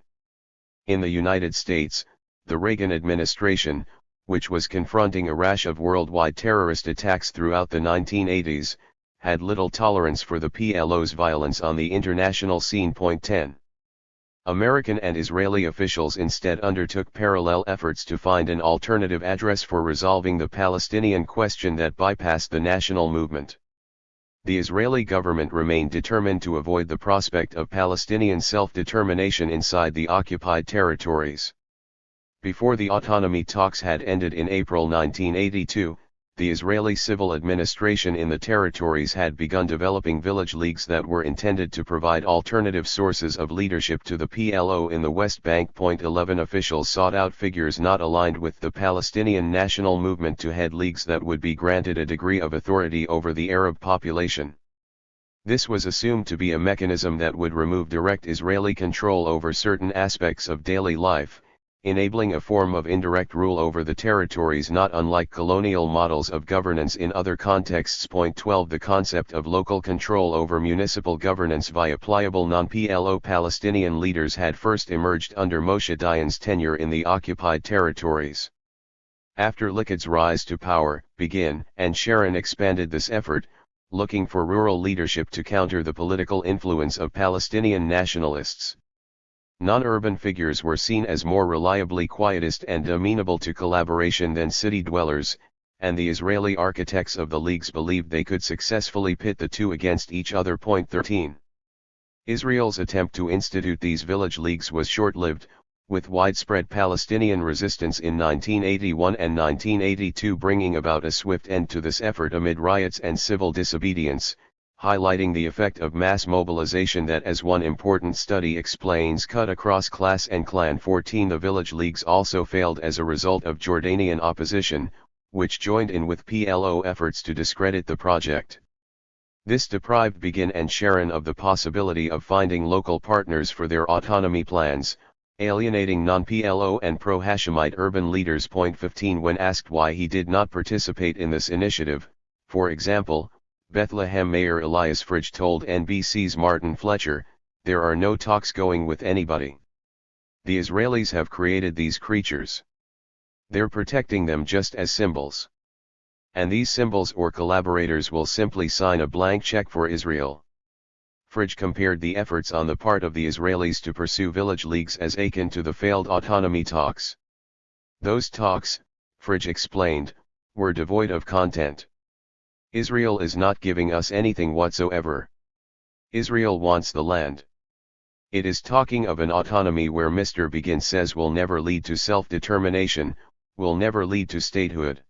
In the United States, the Reagan administration, which was confronting a rash of worldwide terrorist attacks throughout the 1980s, had little tolerance for the PLO's violence on the international scene. 10. American and Israeli officials instead undertook parallel efforts to find an alternative address for resolving the Palestinian question that bypassed the national movement. The Israeli government remained determined to avoid the prospect of Palestinian self-determination inside the occupied territories. Before the autonomy talks had ended in April 1982, the Israeli civil administration in the territories had begun developing village leagues that were intended to provide alternative sources of leadership to the PLO in the West Bank. 11. Officials sought out figures not aligned with the Palestinian national movement to head leagues that would be granted a degree of authority over the Arab population. This was assumed to be a mechanism that would remove direct Israeli control over certain aspects of daily life, enabling a form of indirect rule over the territories not unlike colonial models of governance in other contexts. Point 12 The concept of local control over municipal governance via pliable non-PLO Palestinian leaders had first emerged under Moshe Dayan's tenure in the occupied territories. After Likud rise to power, Begin and Sharon expanded this effort, looking for rural leadership to counter the political influence of Palestinian nationalists. Non-urban figures were seen as more reliably quietist and amenable to collaboration than city dwellers, and the Israeli architects of the leagues believed they could successfully pit the two against each other. Point 13. Israel's attempt to institute these village leagues was short-lived, with widespread Palestinian resistance in 1981 and 1982 bringing about a swift end to this effort amid riots and civil disobedience, highlighting the effect of mass mobilization that, as one important study explains, cut across class and clan. 14 The village leagues also failed as a result of Jordanian opposition, which joined in with PLO efforts to discredit the project. This deprived Begin and Sharon of the possibility of finding local partners for their autonomy plans, alienating non-PLO and pro-Hashemite urban leaders. Point 15 When asked why he did not participate in this initiative, for example, Bethlehem Mayor Elias Fridge told NBC's Martin Fletcher, "There are no talks going with anybody. The Israelis have created these creatures. They're protecting them just as symbols. And these symbols or collaborators will simply sign a blank check for Israel." Fridge compared the efforts on the part of the Israelis to pursue village leagues as akin to the failed autonomy talks. Those talks, Fridge explained, were devoid of content. Israel is not giving us anything whatsoever. Israel wants the land. It is talking of an autonomy where Mr. Begin says will never lead to self-determination, will never lead to statehood.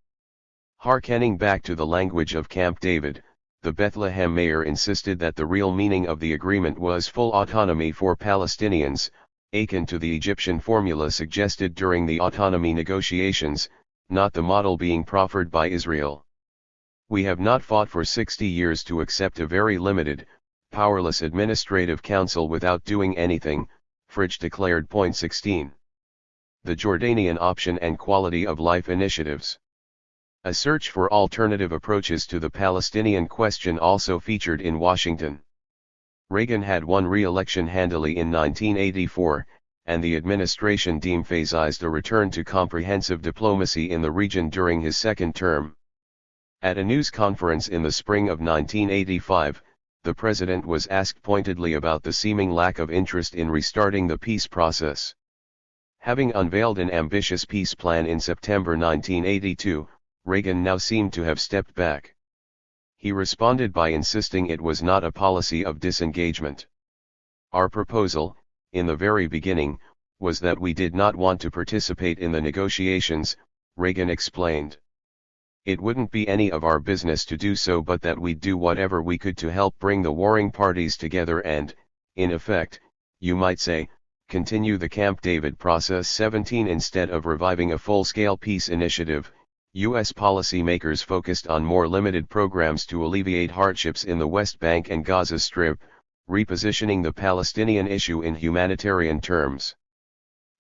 Harkening back to the language of Camp David, the Bethlehem mayor insisted that the real meaning of the agreement was full autonomy for Palestinians, akin to the Egyptian formula suggested during the autonomy negotiations, not the model being proffered by Israel. "We have not fought for 60 years to accept a very limited, powerless administrative council without doing anything," Fridge declared. Point 16. The Jordanian Option and Quality of Life Initiatives. A search for alternative approaches to the Palestinian question also featured in Washington. Reagan had won re-election handily in 1984, and the administration de-emphasized a return to comprehensive diplomacy in the region during his second term. At a news conference in the spring of 1985, the president was asked pointedly about the seeming lack of interest in restarting the peace process. Having unveiled an ambitious peace plan in September 1982, Reagan now seemed to have stepped back. He responded by insisting it was not a policy of disengagement. "Our proposal, in the very beginning, was that we did not want to participate in the negotiations," Reagan explained. "It wouldn't be any of our business to do so, but that we'd do whatever we could to help bring the warring parties together and, in effect, you might say, continue the Camp David process." 17 Instead of reviving a full-scale peace initiative, U.S. policymakers focused on more limited programs to alleviate hardships in the West Bank and Gaza Strip, repositioning the Palestinian issue in humanitarian terms.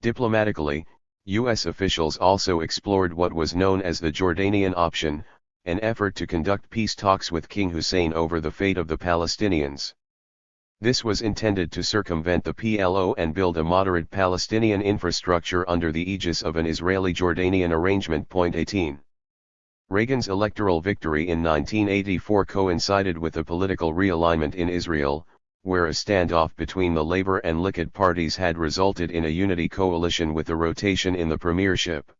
Diplomatically, U.S. officials also explored what was known as the Jordanian option, an effort to conduct peace talks with King Hussein over the fate of the Palestinians. This was intended to circumvent the PLO and build a moderate Palestinian infrastructure under the aegis of an Israeli-Jordanian arrangement. Point 18. Reagan's electoral victory in 1984 coincided with a political realignment in Israel, where a standoff between the Labor and Likud parties had resulted in a unity coalition with a rotation in the premiership.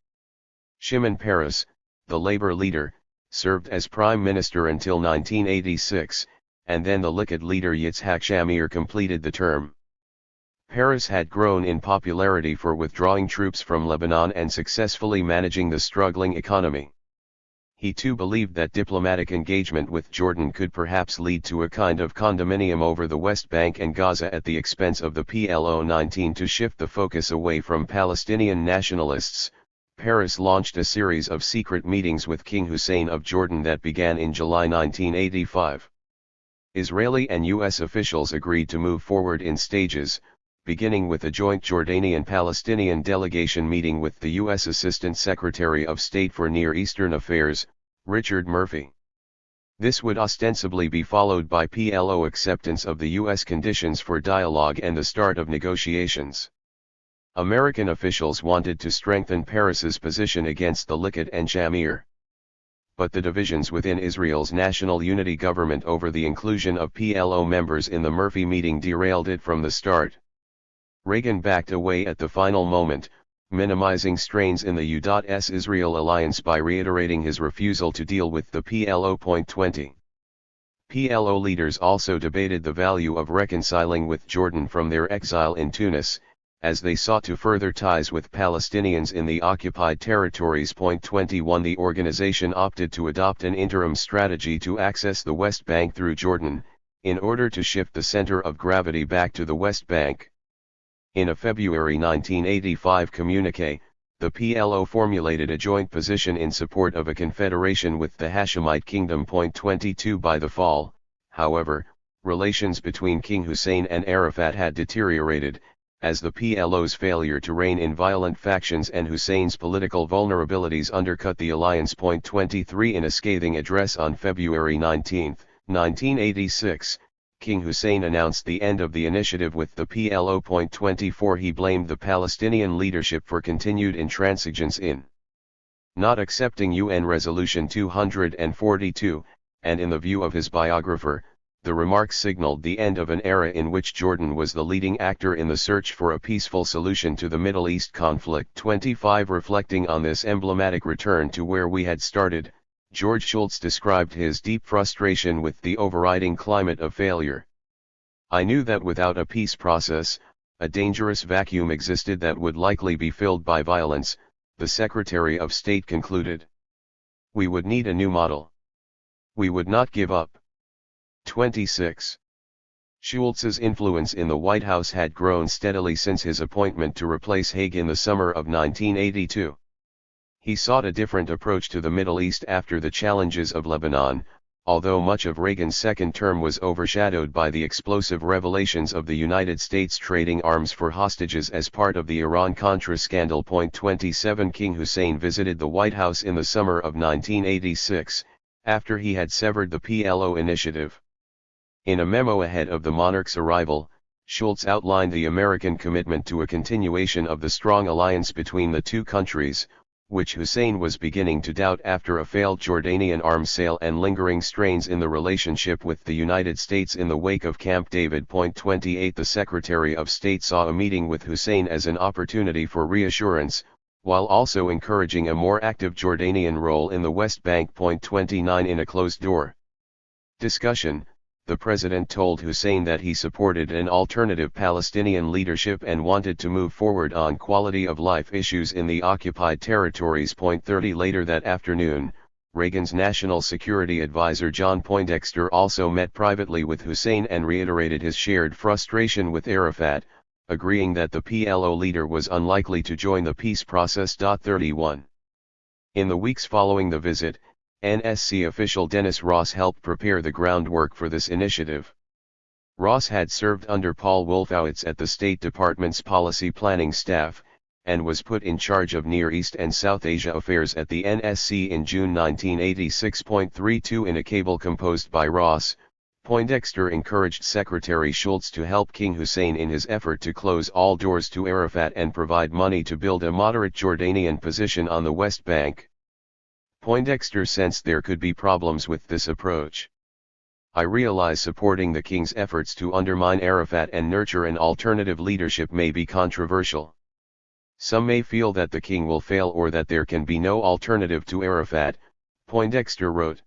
Shimon Peres, the Labor leader, served as prime minister until 1986, and then the Likud leader Yitzhak Shamir completed the term. Peres had grown in popularity for withdrawing troops from Lebanon and successfully managing the struggling economy. He too believed that diplomatic engagement with Jordan could perhaps lead to a kind of condominium over the West Bank and Gaza at the expense of the PLO. 19 To shift the focus away from Palestinian nationalists, Peres launched a series of secret meetings with King Hussein of Jordan that began in July 1985. Israeli and U.S. officials agreed to move forward in stages, beginning with a joint Jordanian-Palestinian delegation meeting with the U.S. Assistant Secretary of State for Near Eastern Affairs, Richard Murphy. This would ostensibly be followed by PLO acceptance of the U.S. conditions for dialogue and the start of negotiations. American officials wanted to strengthen Paris's position against the Likud and Shamir. But the divisions within Israel's National Unity Government over the inclusion of PLO members in the Murphy meeting derailed it from the start. Reagan backed away at the final moment, minimizing strains in the U.S.-Israel alliance by reiterating his refusal to deal with the PLO. 20. PLO leaders also debated the value of reconciling with Jordan from their exile in Tunis, as they sought to further ties with Palestinians in the occupied territories. 21 The organization opted to adopt an interim strategy to access the West Bank through Jordan, in order to shift the center of gravity back to the West Bank. In a February 1985 communiqué, the PLO formulated a joint position in support of a confederation with the Hashemite Kingdom. 22 By the fall, however, relations between King Hussein and Arafat had deteriorated, as the PLO's failure to rein in violent factions and Hussein's political vulnerabilities undercut the alliance. 23 In a scathing address on February 19, 1986, King Hussein announced the end of the initiative with the PLO. 24 He blamed the Palestinian leadership for continued intransigence in not accepting UN Resolution 242, and in the view of his biographer, the remarks signaled the end of an era in which Jordan was the leading actor in the search for a peaceful solution to the Middle East conflict. 25 Reflecting on this emblematic return to where we had started, George Shultz described his deep frustration with the overriding climate of failure. I knew that without a peace process, a dangerous vacuum existed that would likely be filled by violence, the Secretary of State concluded. We would need a new model. We would not give up. 26. Shultz's influence in the White House had grown steadily since his appointment to replace Haig in the summer of 1982. He sought a different approach to the Middle East after the challenges of Lebanon, although much of Reagan's second term was overshadowed by the explosive revelations of the United States trading arms for hostages as part of the Iran-Contra scandal. 27 King Hussein visited the White House in the summer of 1986, after he had severed the PLO initiative. In a memo ahead of the monarch's arrival, Shultz outlined the American commitment to a continuation of the strong alliance between the two countries, which Hussein was beginning to doubt after a failed Jordanian arms sale and lingering strains in the relationship with the United States in the wake of Camp David. 28 The Secretary of State saw a meeting with Hussein as an opportunity for reassurance, while also encouraging a more active Jordanian role in the West Bank. 29 In a closed-door discussion, the president told Hussein that he supported an alternative Palestinian leadership and wanted to move forward on quality-of-life issues in the occupied territories. 30 Later that afternoon, Reagan's national security advisor John Poindexter also met privately with Hussein and reiterated his shared frustration with Arafat, agreeing that the PLO leader was unlikely to join the peace process. 31 In the weeks following the visit, NSC official Dennis Ross helped prepare the groundwork for this initiative. Ross had served under Paul Wolfowitz at the State Department's policy planning staff, and was put in charge of Near East and South Asia affairs at the NSC in June 1986. 32 In a cable composed by Ross, Poindexter encouraged Secretary Shultz to help King Hussein in his effort to close all doors to Arafat and provide money to build a moderate Jordanian position on the West Bank. Poindexter sensed there could be problems with this approach. I realize supporting the king's efforts to undermine Arafat and nurture an alternative leadership may be controversial. Some may feel that the king will fail or that there can be no alternative to Arafat, Poindexter wrote.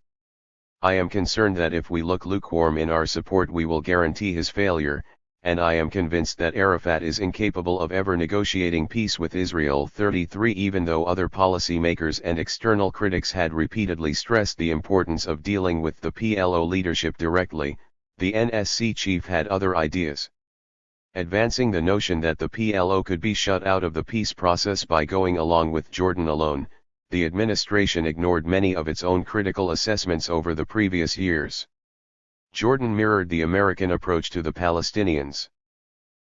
I am concerned that if we look lukewarm in our support we will guarantee his failure, and I am convinced that Arafat is incapable of ever negotiating peace with Israel. 33 Even though other policymakers and external critics had repeatedly stressed the importance of dealing with the PLO leadership directly, the NSC chief had other ideas. Advancing the notion that the PLO could be shut out of the peace process by going along with Jordan alone, the administration ignored many of its own critical assessments over the previous years. Jordan mirrored the American approach to the Palestinians.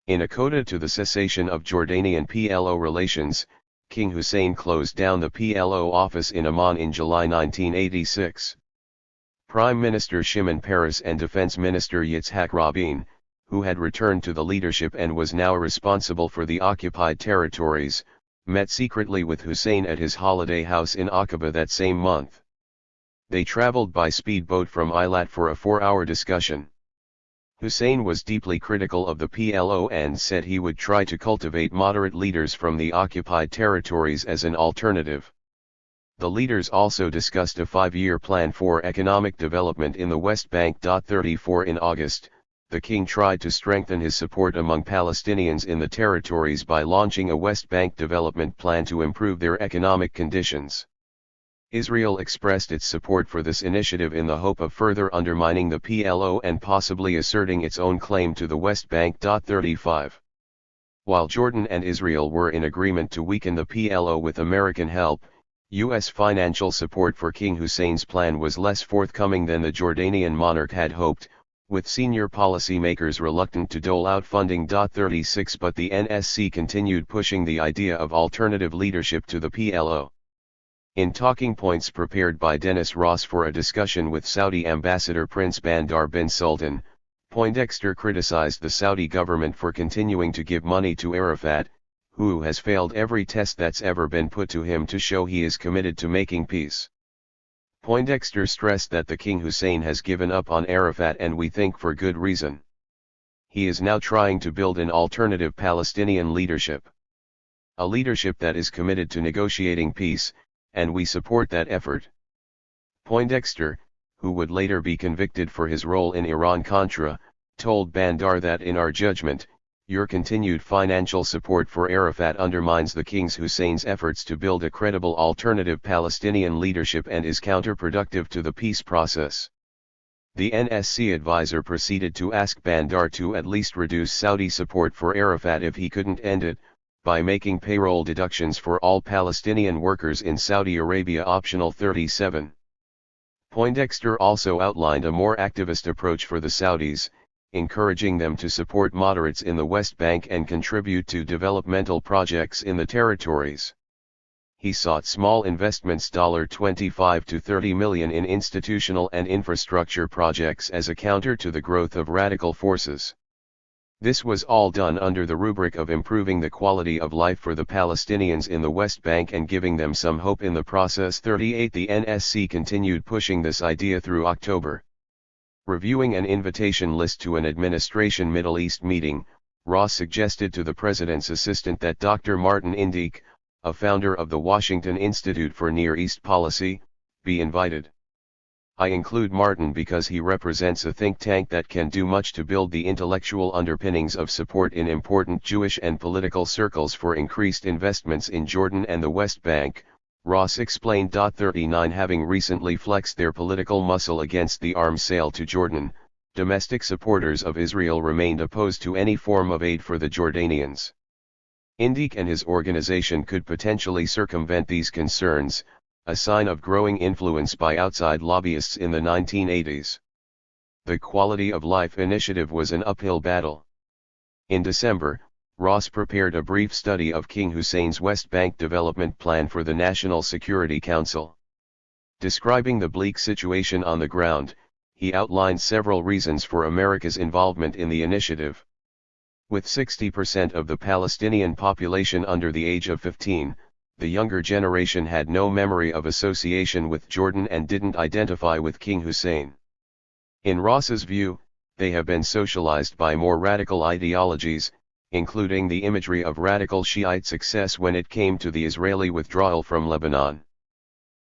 In a coda to the cessation of Jordanian PLO relations, King Hussein closed down the PLO office in Amman in July 1986. Prime Minister Shimon Peres and Defense Minister Yitzhak Rabin, who had returned to the leadership and was now responsible for the occupied territories, met secretly with Hussein at his holiday house in Aqaba that same month. They traveled by speedboat from Eilat for a 4-hour discussion. Hussein was deeply critical of the PLO and said he would try to cultivate moderate leaders from the occupied territories as an alternative. The leaders also discussed a 5-year plan for economic development in the West Bank. 34 In August, the king tried to strengthen his support among Palestinians in the territories by launching a West Bank development plan to improve their economic conditions. Israel expressed its support for this initiative in the hope of further undermining the PLO and possibly asserting its own claim to the West Bank. 35. While Jordan and Israel were in agreement to weaken the PLO with American help, U.S. financial support for King Hussein's plan was less forthcoming than the Jordanian monarch had hoped, with senior policymakers reluctant to dole out funding. 36 But the NSC continued pushing the idea of alternative leadership to the PLO. In talking points prepared by Dennis Ross for a discussion with Saudi Ambassador Prince Bandar bin Sultan, Poindexter criticized the Saudi government for continuing to give money to Arafat, who has failed every test that's ever been put to him to show he is committed to making peace. Poindexter stressed that the King Hussein has given up on Arafat, and we think for good reason. He is now trying to build an alternative Palestinian leadership. A leadership that is committed to negotiating peace, and we support that effort. Poindexter, who would later be convicted for his role in Iran-Contra, told Bandar that in our judgment, your continued financial support for Arafat undermines the King Hussein's efforts to build a credible alternative Palestinian leadership and is counterproductive to the peace process. The NSC advisor proceeded to ask Bandar to at least reduce Saudi support for Arafat if he couldn't end it, by making payroll deductions for all Palestinian workers in Saudi Arabia optional. 37. Poindexter also outlined a more activist approach for the Saudis, encouraging them to support moderates in the West Bank and contribute to developmental projects in the territories. He sought small investments $25 to $30 million in institutional and infrastructure projects as a counter to the growth of radical forces. This was all done under the rubric of improving the quality of life for the Palestinians in the West Bank and giving them some hope in the process. 38 The NSC continued pushing this idea through October. Reviewing an invitation list to an administration Middle East meeting, Ross suggested to the president's assistant that Dr. Martin Indyk, a founder of the Washington Institute for Near East Policy, be invited. I include Martin because he represents a think tank that can do much to build the intellectual underpinnings of support in important Jewish and political circles for increased investments in Jordan and the West Bank, Ross explained. 39 Having recently flexed their political muscle against the arms sale to Jordan, domestic supporters of Israel remained opposed to any form of aid for the Jordanians. Indyk and his organization could potentially circumvent these concerns, a sign of growing influence by outside lobbyists in the 1980s. The Quality of Life Initiative was an uphill battle. In December, Ross prepared a brief study of King Hussein's West Bank development plan for the National Security Council. Describing the bleak situation on the ground, he outlined several reasons for America's involvement in the initiative. With 60% of the Palestinian population under the age of 15, the younger generation had no memory of association with Jordan and didn't identify with King Hussein. In Ross's view, they have been socialized by more radical ideologies, including the imagery of radical Shiite success when it came to the Israeli withdrawal from Lebanon.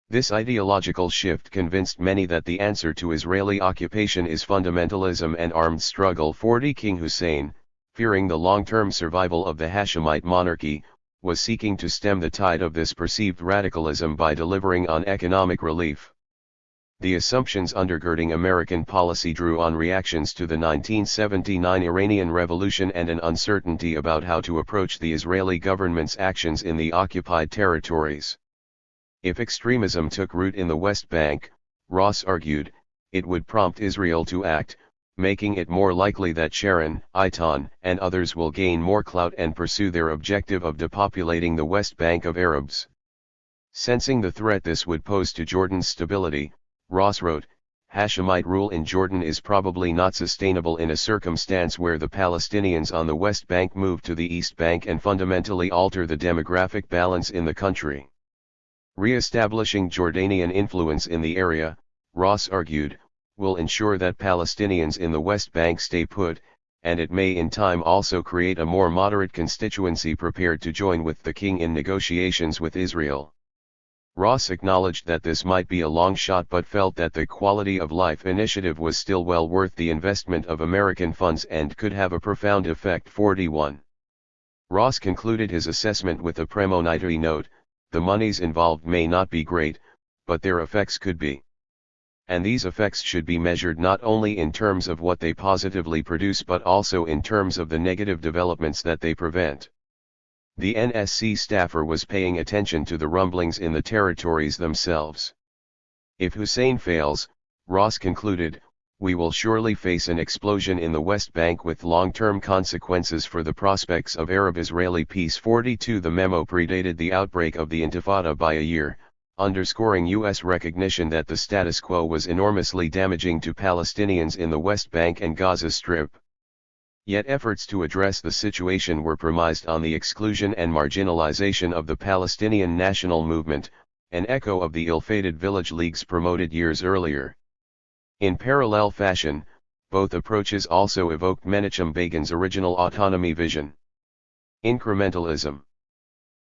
This ideological shift convinced many that the answer to Israeli occupation is fundamentalism and armed struggle. 40 King Hussein, fearing the long-term survival of the Hashemite monarchy, was seeking to stem the tide of this perceived radicalism by delivering on economic relief. The assumptions undergirding American policy drew on reactions to the 1979 Iranian Revolution and an uncertainty about how to approach the Israeli government's actions in the occupied territories. If extremism took root in the West Bank, Ross argued, it would prompt Israel to act, making it more likely that Sharon, Eitan, and others will gain more clout and pursue their objective of depopulating the West Bank of Arabs. Sensing the threat this would pose to Jordan's stability, Ross wrote, Hashemite rule in Jordan is probably not sustainable in a circumstance where the Palestinians on the West Bank move to the East Bank and fundamentally alter the demographic balance in the country. Re-establishing Jordanian influence in the area, Ross argued, will ensure that Palestinians in the West Bank stay put, and it may in time also create a more moderate constituency prepared to join with the king in negotiations with Israel. Ross acknowledged that this might be a long shot but felt that the Quality of Life initiative was still well worth the investment of American funds and could have a profound effect. 41. Ross concluded his assessment with a premonitory note, the monies involved may not be great, but their effects could be. And these effects should be measured not only in terms of what they positively produce but also in terms of the negative developments that they prevent. The NSC staffer was paying attention to the rumblings in the territories themselves. If Hussein fails, Ross concluded, we will surely face an explosion in the West Bank with long-term consequences for the prospects of Arab-Israeli peace. 42. The memo predated the outbreak of the Intifada by a year, underscoring U.S. recognition that the status quo was enormously damaging to Palestinians in the West Bank and Gaza Strip. Yet efforts to address the situation were premised on the exclusion and marginalization of the Palestinian national movement, an echo of the ill-fated village leagues promoted years earlier. In parallel fashion, both approaches also evoked Menachem Begin's original autonomy vision. Incrementalism.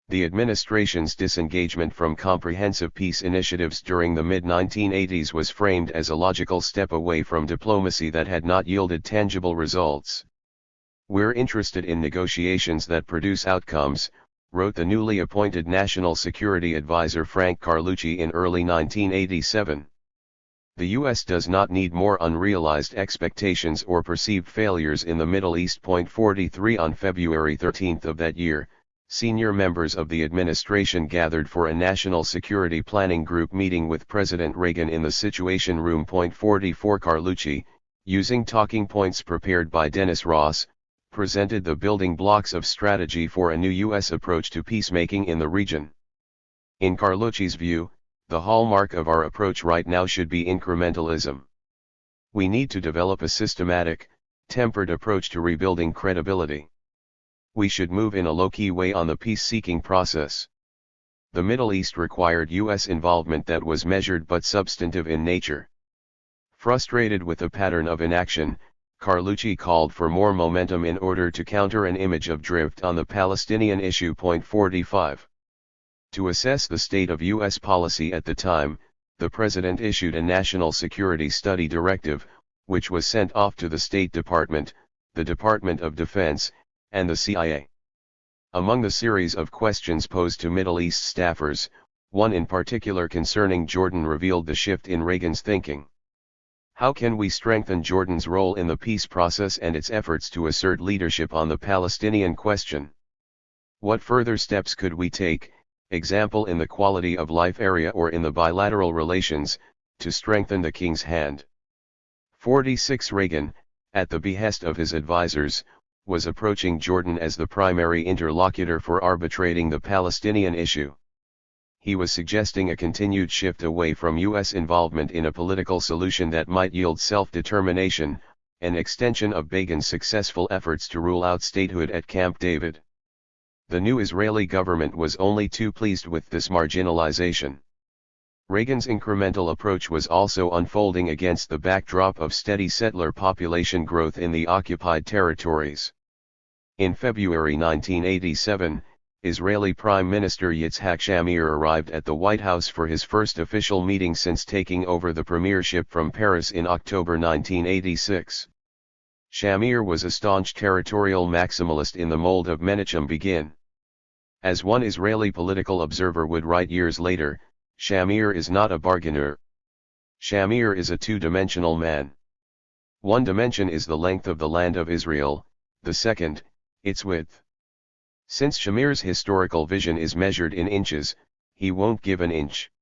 The administration's disengagement from comprehensive peace initiatives during the mid-1980s was framed as a logical step away from diplomacy that had not yielded tangible results. We're interested in negotiations that produce outcomes, wrote the newly appointed National Security Advisor Frank Carlucci in early 1987. The U.S. does not need more unrealized expectations or perceived failures in the Middle East. 43. On February 13 of that year, senior members of the administration gathered for a National Security Planning Group meeting with President Reagan in the Situation Room. 44. Carlucci, using talking points prepared by Dennis Ross, presented the building blocks of strategy for a new U.S. approach to peacemaking in the region. In Carlucci's view, the hallmark of our approach right now should be incrementalism. We need to develop a systematic, tempered approach to rebuilding credibility. We should move in a low-key way on the peace-seeking process. The Middle East required U.S. involvement that was measured but substantive in nature. Frustrated with the pattern of inaction, Carlucci called for more momentum in order to counter an image of drift on the Palestinian issue. 45. To assess the state of U.S. policy at the time, the President issued a National Security Study Directive, which was sent off to the State Department, the Department of Defense, and the CIA. Among the series of questions posed to Middle East staffers, one in particular concerning Jordan revealed the shift in Reagan's thinking. How can we strengthen Jordan's role in the peace process and its efforts to assert leadership on the Palestinian question? What further steps could we take, example in the quality of life area or in the bilateral relations, to strengthen the king's hand? 46. Reagan, at the behest of his advisers, was approaching Jordan as the primary interlocutor for arbitrating the Palestinian issue. He was suggesting a continued shift away from U.S. involvement in a political solution that might yield self-determination, an extension of Begin's successful efforts to rule out statehood at Camp David. The new Israeli government was only too pleased with this marginalization. Reagan's incremental approach was also unfolding against the backdrop of steady settler population growth in the occupied territories. In February 1987, Israeli Prime Minister Yitzhak Shamir arrived at the White House for his first official meeting since taking over the premiership from Peres in October 1986. Shamir was a staunch territorial maximalist in the mold of Menachem Begin. As one Israeli political observer would write years later, Shamir is not a bargainer. Shamir is a two-dimensional man. One dimension is the length of the land of Israel, the second, its width. Since Shamir's historical vision is measured in inches, he won't give an inch.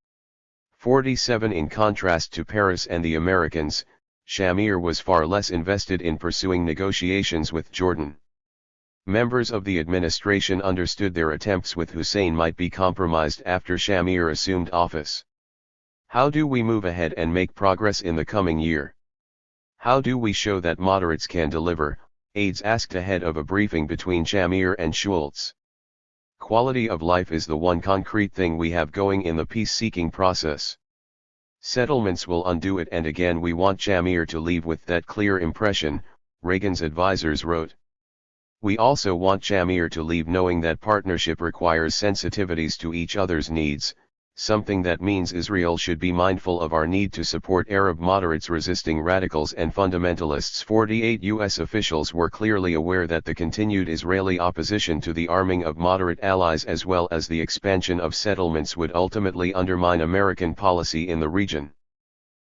47. In contrast to Paris and the Americans, Shamir was far less invested in pursuing negotiations with Jordan. Members of the administration understood their attempts with Hussein might be compromised after Shamir assumed office. How do we move ahead and make progress in the coming year? How do we show that moderates can deliver? Aides asked ahead of a briefing between Shamir and Schultz. Quality of life is the one concrete thing we have going in the peace-seeking process. Settlements will undo it, and again we want Shamir to leave with that clear impression, Reagan's advisors wrote. We also want Shamir to leave knowing that partnership requires sensitivities to each other's needs, something that means Israel should be mindful of our need to support Arab moderates resisting radicals and fundamentalists. 48 U.S. officials were clearly aware that the continued Israeli opposition to the arming of moderate allies as well as the expansion of settlements would ultimately undermine American policy in the region.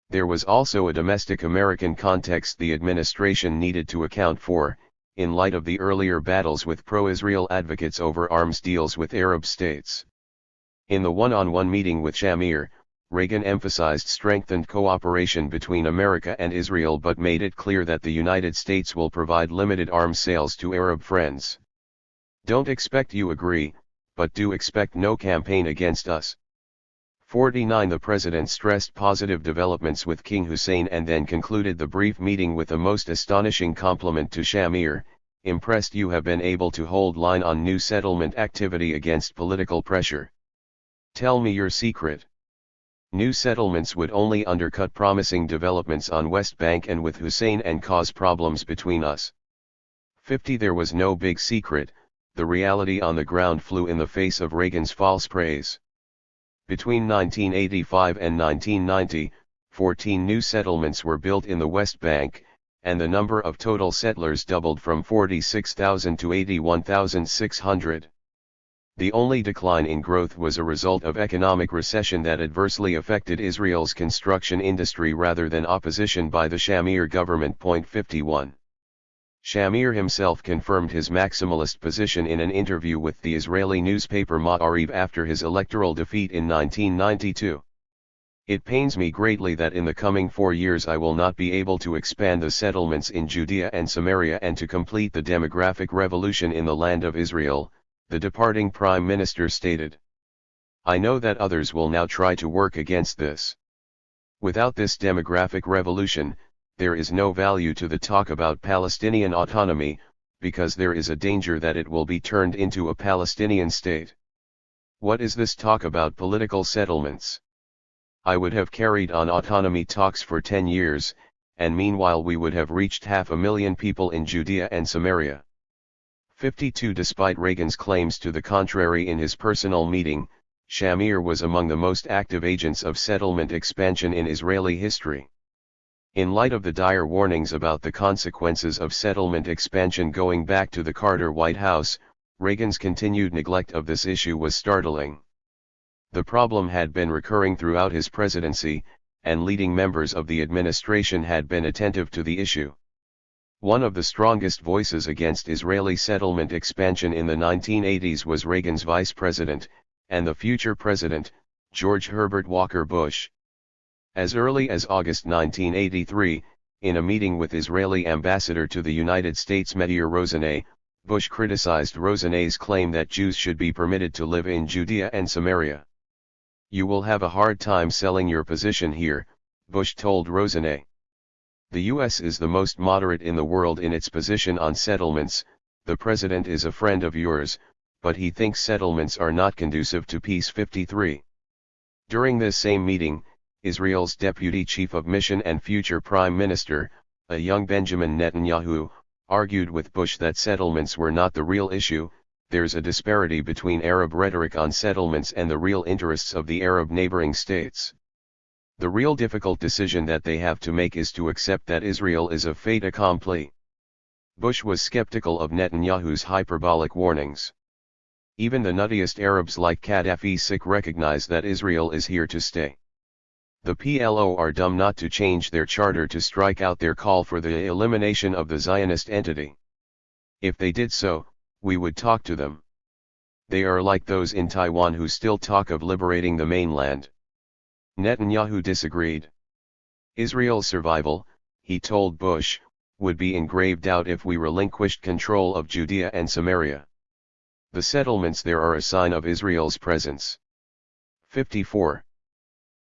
There was also a domestic American context the administration needed to account for, in light of the earlier battles with pro-Israel advocates over arms deals with Arab states. In the one-on-one meeting with Shamir, Reagan emphasized strengthened cooperation between America and Israel but made it clear that the United States will provide limited arms sales to Arab friends. Don't expect you agree, but do expect no campaign against us. 49 The president stressed positive developments with King Hussein and then concluded the brief meeting with a most astonishing compliment to Shamir, impressed you have been able to hold line on new settlement activity against political pressure. Tell me your secret. New settlements would only undercut promising developments on West Bank and with Hussein and cause problems between us. 50 There was no big secret, the reality on the ground flew in the face of Reagan's false praise. Between 1985 and 1990, 14 new settlements were built in the West Bank, and the number of total settlers doubled from 46,000 to 81,600. The only decline in growth was a result of economic recession that adversely affected Israel's construction industry rather than opposition by the Shamir government. 51. Shamir himself confirmed his maximalist position in an interview with the Israeli newspaper Ma'ariv after his electoral defeat in 1992. It pains me greatly that in the coming 4 years I will not be able to expand the settlements in Judea and Samaria and to complete the demographic revolution in the land of Israel, the departing prime minister stated. I know that others will now try to work against this. Without this demographic revolution, there is no value to the talk about Palestinian autonomy, because there is a danger that it will be turned into a Palestinian state. What is this talk about political settlements? I would have carried on autonomy talks for 10 years, and meanwhile we would have reached 500,000 people in Judea and Samaria. 52 Despite Reagan's claims to the contrary in his personal meeting, Shamir was among the most active agents of settlement expansion in Israeli history. In light of the dire warnings about the consequences of settlement expansion going back to the Carter White House, Reagan's continued neglect of this issue was startling. The problem had been recurring throughout his presidency, and leading members of the administration had been attentive to the issue. One of the strongest voices against Israeli settlement expansion in the 1980s was Reagan's vice president, and the future president, George Herbert Walker Bush. As early as August 1983, in a meeting with Israeli ambassador to the United States Meir Rosenay, Bush criticized Rosenay's claim that Jews should be permitted to live in Judea and Samaria. You will have a hard time selling your position here, Bush told Rosenay. The U.S. is the most moderate in the world in its position on settlements. The president is a friend of yours, but he thinks settlements are not conducive to peace. 53. During this same meeting, Israel's deputy chief of mission and future prime minister, a young Benjamin Netanyahu, argued with Bush that settlements were not the real issue. There's a disparity between Arab rhetoric on settlements and the real interests of the Arab neighboring states. The real difficult decision that they have to make is to accept that Israel is a fait accompli. Bush was skeptical of Netanyahu's hyperbolic warnings. Even the nuttiest Arabs like Gaddafi recognize that Israel is here to stay. The PLO are dumb not to change their charter to strike out their call for the elimination of the Zionist entity. If they did so, we would talk to them. They are like those in Taiwan who still talk of liberating the mainland. Netanyahu disagreed. Israel's survival, he told Bush, would be in grave doubt if we relinquished control of Judea and Samaria. The settlements there are a sign of Israel's presence. 54.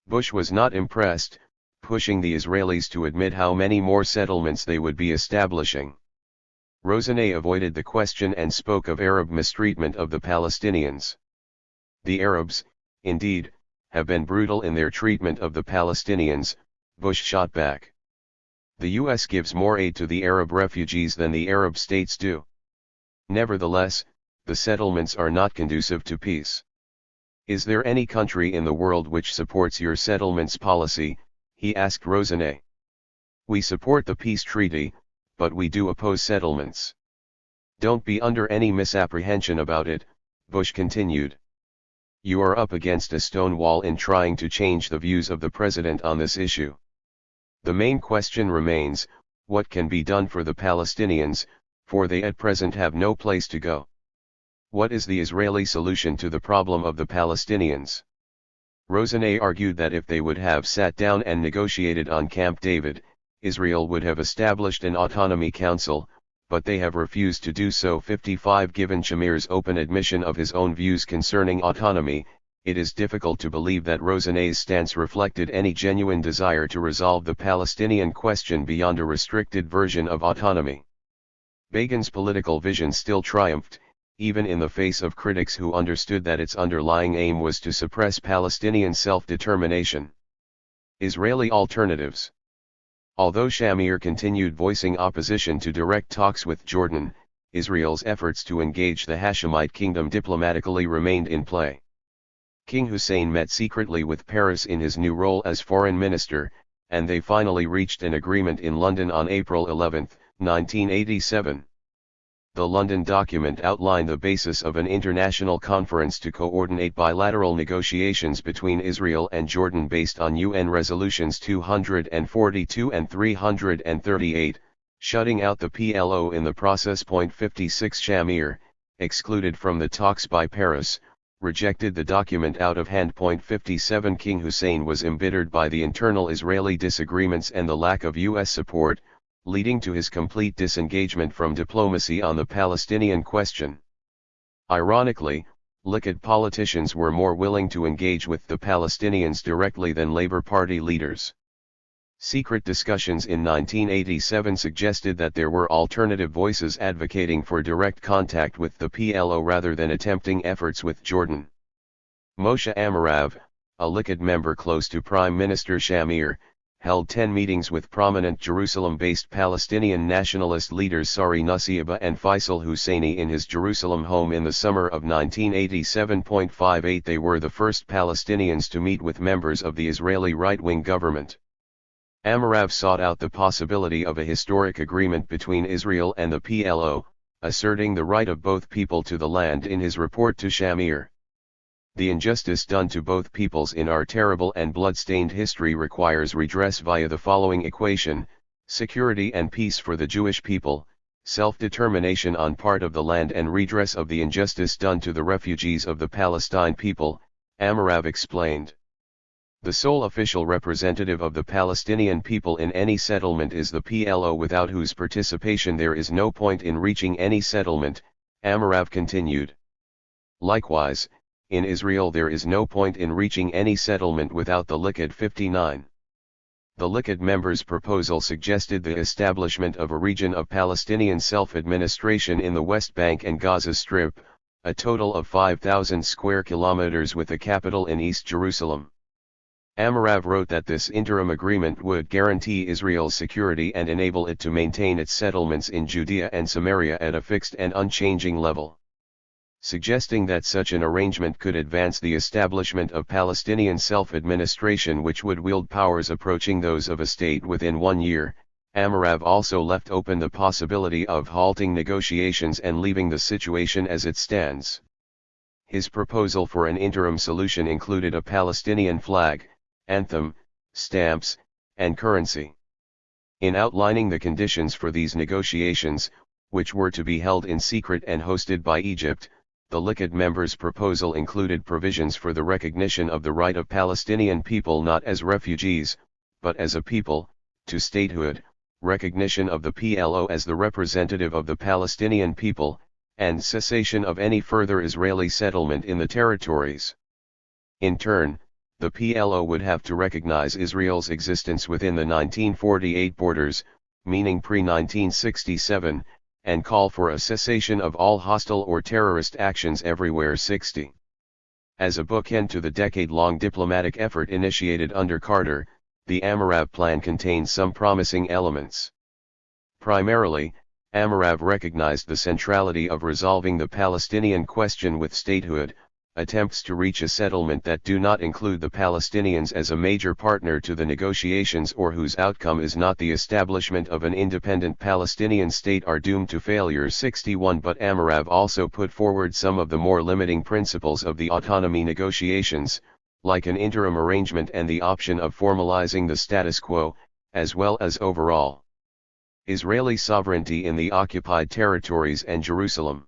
Bush was not impressed, pushing the Israelis to admit how many more settlements they would be establishing. Rosenay avoided the question and spoke of Arab mistreatment of the Palestinians. The Arabs, indeed, have been brutal in their treatment of the Palestinians, Bush shot back. The U.S. gives more aid to the Arab refugees than the Arab states do. Nevertheless, the settlements are not conducive to peace. Is there any country in the world which supports your settlements policy? He asked Rosenay. We support the peace treaty, but we do oppose settlements. Don't be under any misapprehension about it, Bush continued. You are up against a stone wall in trying to change the views of the president on this issue. The main question remains, what can be done for the Palestinians, for they at present have no place to go. What is the Israeli solution to the problem of the Palestinians? Rosenay argued that if they would have sat down and negotiated on Camp David, Israel would have established an autonomy council, but they have refused to do so. 55 Given Shamir's open admission of his own views concerning autonomy, it is difficult to believe that Rosenay's stance reflected any genuine desire to resolve the Palestinian question beyond a restricted version of autonomy. Begin's political vision still triumphed, even in the face of critics who understood that its underlying aim was to suppress Palestinian self-determination. Israeli alternatives. Although Shamir continued voicing opposition to direct talks with Jordan, Israel's efforts to engage the Hashemite kingdom diplomatically remained in play. King Hussein met secretly with Paris in his new role as foreign minister, and they finally reached an agreement in London on April 11, 1987. The London document outlined the basis of an international conference to coordinate bilateral negotiations between Israel and Jordan based on UN Resolutions 242 and 338, shutting out the PLO in the process. 56 Shamir, excluded from the talks by Paris, rejected the document out of hand. 57 King Hussein was embittered by the internal Israeli disagreements and the lack of US support, leading to his complete disengagement from diplomacy on the Palestinian question. Ironically, Likud politicians were more willing to engage with the Palestinians directly than Labour Party leaders. Secret discussions in 1987 suggested that there were alternative voices advocating for direct contact with the PLO rather than attempting efforts with Jordan. Moshe Amarav, a Likud member close to Prime Minister Shamir, held 10 meetings with prominent Jerusalem-based Palestinian nationalist leaders Sari Nusseibeh and Faisal Husseini in his Jerusalem home in the summer of 1987. 58 They were the first Palestinians to meet with members of the Israeli right-wing government. Amarav sought out the possibility of a historic agreement between Israel and the PLO, asserting the right of both people to the land in his report to Shamir. The injustice done to both peoples in our terrible and blood-stained history requires redress via the following equation: security and peace for the Jewish people, self-determination on part of the land, and redress of the injustice done to the refugees of the Palestine people, Amarav explained. The sole official representative of the Palestinian people in any settlement is the PLO, without whose participation there is no point in reaching any settlement, Amarav continued. Likewise, in Israel there is no point in reaching any settlement without the Likud. 59. The Likud members' proposal suggested the establishment of a region of Palestinian self-administration in the West Bank and Gaza Strip, a total of 5,000 square kilometers with a capital in East Jerusalem. Amarav wrote that this interim agreement would guarantee Israel's security and enable it to maintain its settlements in Judea and Samaria at a fixed and unchanging level. Suggesting that such an arrangement could advance the establishment of Palestinian self-administration which would wield powers approaching those of a state within 1 year, Amarav also left open the possibility of halting negotiations and leaving the situation as it stands. His proposal for an interim solution included a Palestinian flag, anthem, stamps, and currency. In outlining the conditions for these negotiations, which were to be held in secret and hosted by Egypt, the Likud members' proposal included provisions for the recognition of the right of Palestinian people not as refugees, but as a people, to statehood, recognition of the PLO as the representative of the Palestinian people, and cessation of any further Israeli settlement in the territories. In turn, the PLO would have to recognize Israel's existence within the 1948 borders, meaning pre-1967, and call for a cessation of all hostile or terrorist actions everywhere. 60. As a bookend to the decade-long diplomatic effort initiated under Carter, the Amarav Plan contains some promising elements. Primarily, Amarav recognized the centrality of resolving the Palestinian question with statehood, attempts to reach a settlement that do not include the Palestinians as a major partner to the negotiations or whose outcome is not the establishment of an independent Palestinian state are doomed to failure. 61. But Amarav also put forward some of the more limiting principles of the autonomy negotiations, like an interim arrangement and the option of formalizing the status quo, as well as overall Israeli sovereignty in the occupied territories and Jerusalem.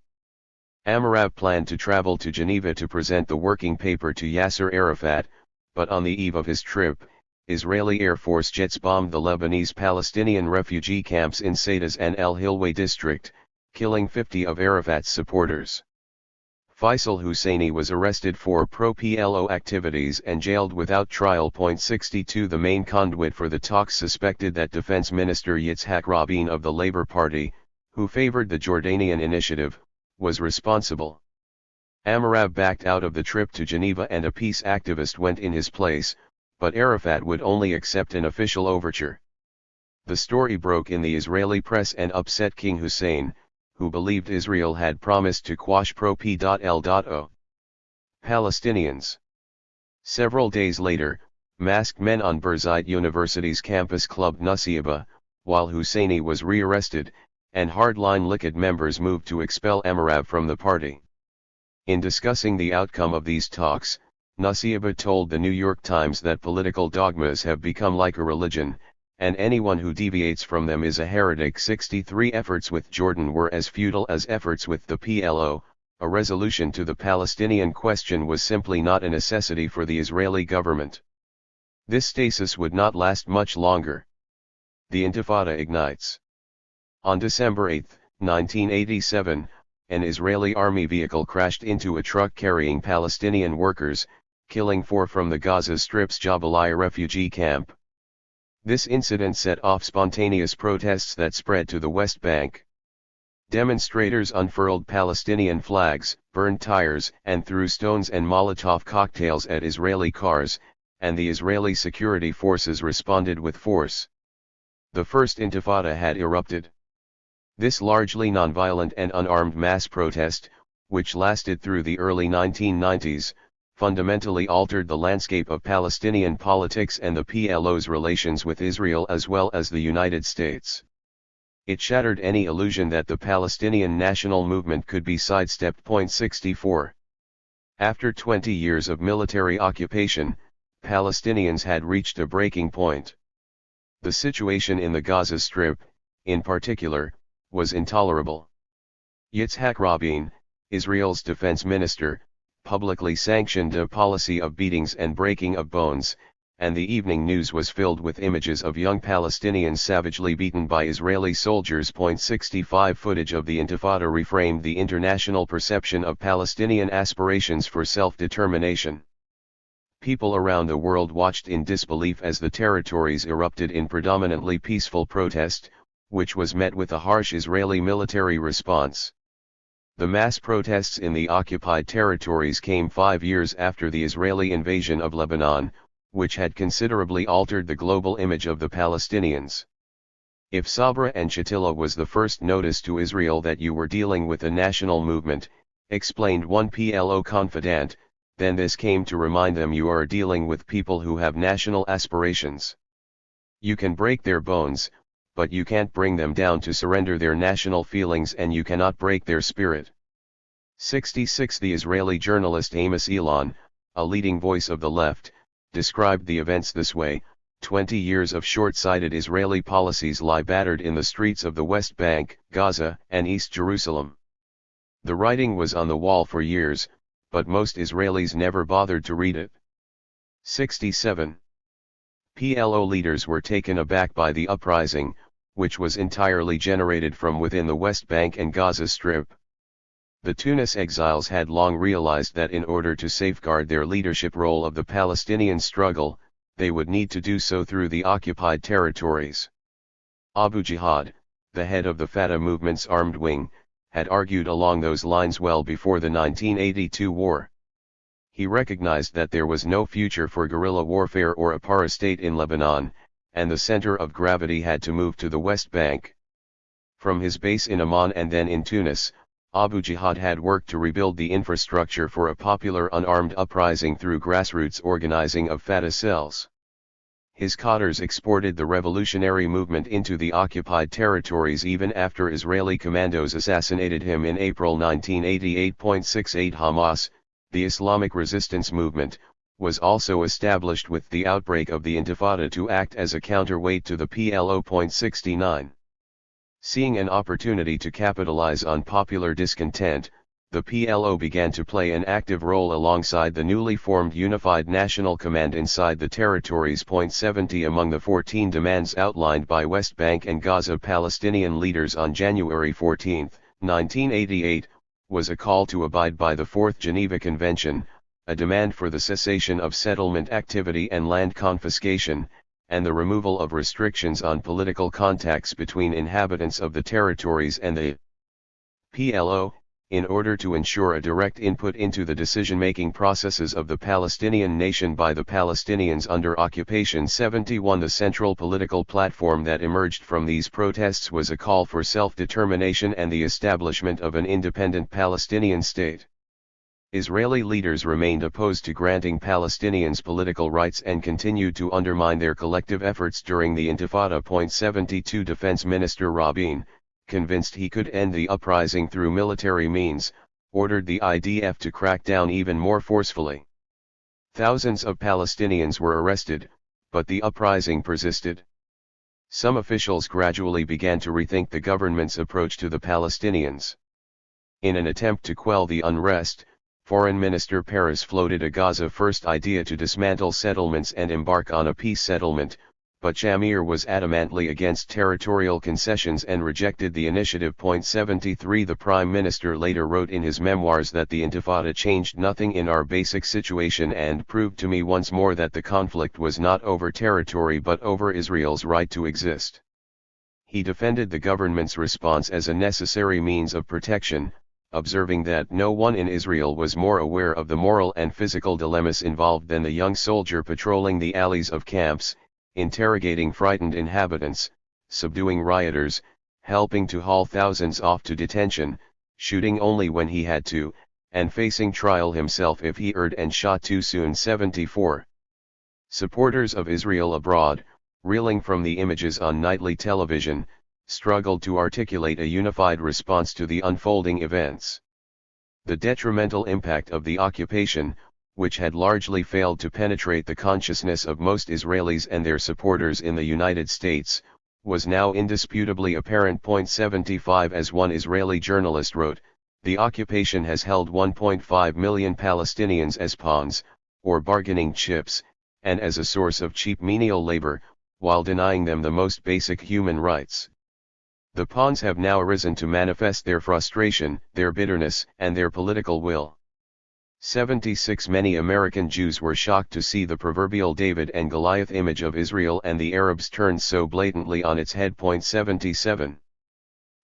Amarav planned to travel to Geneva to present the working paper to Yasser Arafat, but on the eve of his trip, Israeli Air Force jets bombed the Lebanese Palestinian refugee camps in Saydaz and El Hilway district, killing 50 of Arafat's supporters. Faisal Husseini was arrested for pro-PLO activities and jailed without trial. 62 The main conduit for the talks suspected that Defense Minister Yitzhak Rabin of the Labour Party, who favored the Jordanian initiative, was responsible. Amarav backed out of the trip to Geneva and a peace activist went in his place, but Arafat would only accept an official overture. The story broke in the Israeli press and upset King Hussein, who believed Israel had promised to quash pro-P.L.O. Palestinians. Several days later, masked men on Birzeit University's campus clubbed Nasiba, while Husseini was rearrested, and hardline Likud members moved to expel Amarav from the party. In discussing the outcome of these talks, Nasiba told the New York Times that political dogmas have become like a religion, and anyone who deviates from them is a heretic. 63 Efforts with Jordan were as futile as efforts with the PLO. A resolution to the Palestinian question was simply not a necessity for the Israeli government. This stasis would not last much longer. The Intifada ignites. On December 8, 1987, an Israeli army vehicle crashed into a truck carrying Palestinian workers, killing 4 from the Gaza Strip's Jabalia refugee camp. This incident set off spontaneous protests that spread to the West Bank. Demonstrators unfurled Palestinian flags, burned tires and threw stones and Molotov cocktails at Israeli cars, and the Israeli security forces responded with force. The First Intifada had erupted. This largely nonviolent and unarmed mass protest, which lasted through the early 1990s, fundamentally altered the landscape of Palestinian politics and the PLO's relations with Israel as well as the United States. It shattered any illusion that the Palestinian national movement could be sidestepped. 64. After 20 years of military occupation, Palestinians had reached a breaking point. The situation in the Gaza Strip, in particular, was intolerable. Yitzhak Rabin, Israel's defense minister, publicly sanctioned a policy of beatings and breaking of bones, and the evening news was filled with images of young Palestinians savagely beaten by Israeli soldiers. 65 Footage of the Intifada reframed the international perception of Palestinian aspirations for self-determination. People around the world watched in disbelief as the territories erupted in predominantly peaceful protest, which was met with a harsh Israeli military response. The mass protests in the occupied territories came 5 years after the Israeli invasion of Lebanon, which had considerably altered the global image of the Palestinians. If Sabra and Shatila was the first notice to Israel that you were dealing with a national movement, explained one PLO confidant, then this came to remind them you are dealing with people who have national aspirations. You can break their bones, but you can't bring them down to surrender their national feelings and you cannot break their spirit. 66 The Israeli journalist Amos Elon, a leading voice of the left, described the events this way: 20 years of short-sighted Israeli policies lie battered in the streets of the West Bank, Gaza, and East Jerusalem. The writing was on the wall for years, but most Israelis never bothered to read it. 67. PLO leaders were taken aback by the uprising, which was entirely generated from within the West Bank and Gaza Strip. The Tunis exiles had long realized that in order to safeguard their leadership role of the Palestinian struggle, they would need to do so through the occupied territories. Abu Jihad, the head of the Fatah movement's armed wing, had argued along those lines well before the 1982 war. He recognized that there was no future for guerrilla warfare or a para-state in Lebanon, and the center of gravity had to move to the West Bank. From his base in Amman and then in Tunis, Abu Jihad had worked to rebuild the infrastructure for a popular unarmed uprising through grassroots organizing of Fatah cells. His cadres exported the revolutionary movement into the occupied territories even after Israeli commandos assassinated him in April 1988. 68 Hamas, the Islamic resistance movement, was also established with the outbreak of the Intifada to act as a counterweight to the PLO. 69. Seeing an opportunity to capitalize on popular discontent, the PLO began to play an active role alongside the newly formed Unified National Command inside the territories. 70 Among the 14 demands outlined by West Bank and Gaza Palestinian leaders on January 14, 1988, was a call to abide by the Fourth Geneva Convention, a demand for the cessation of settlement activity and land confiscation, and the removal of restrictions on political contacts between inhabitants of the territories and the PLO, in order to ensure a direct input into the decision-making processes of the Palestinian nation by the Palestinians under occupation. 71 The central political platform that emerged from these protests was a call for self-determination and the establishment of an independent Palestinian state. Israeli leaders remained opposed to granting Palestinians political rights and continued to undermine their collective efforts during the Intifada. 72 Defense Minister Rabin, convinced he could end the uprising through military means, ordered the IDF to crack down even more forcefully. Thousands of Palestinians were arrested, but the uprising persisted. Some officials gradually began to rethink the government's approach to the Palestinians. In an attempt to quell the unrest, Foreign Minister Peres floated a Gaza-first idea to dismantle settlements and embark on a peace settlement, but Shamir was adamantly against territorial concessions and rejected the initiative. 73 The Prime Minister later wrote in his memoirs that the Intifada changed nothing in our basic situation and proved to me once more that the conflict was not over territory but over Israel's right to exist. He defended the government's response as a necessary means of protection, observing that no one in Israel was more aware of the moral and physical dilemmas involved than the young soldier patrolling the alleys of camps, interrogating frightened inhabitants, subduing rioters, helping to haul thousands off to detention, shooting only when he had to, and facing trial himself if he erred and shot too soon. 74. Supporters of Israel abroad, reeling from the images on nightly television, struggled to articulate a unified response to the unfolding events. The detrimental impact of the occupation, which had largely failed to penetrate the consciousness of most Israelis and their supporters in the United States, was now indisputably apparent. 75 As one Israeli journalist wrote, the occupation has held 1.5 million Palestinians as pawns, or bargaining chips, and as a source of cheap menial labor, while denying them the most basic human rights. The pawns have now arisen to manifest their frustration, their bitterness, and their political will. 76 Many American Jews were shocked to see the proverbial David and Goliath image of Israel and the Arabs turned so blatantly on its head. 77.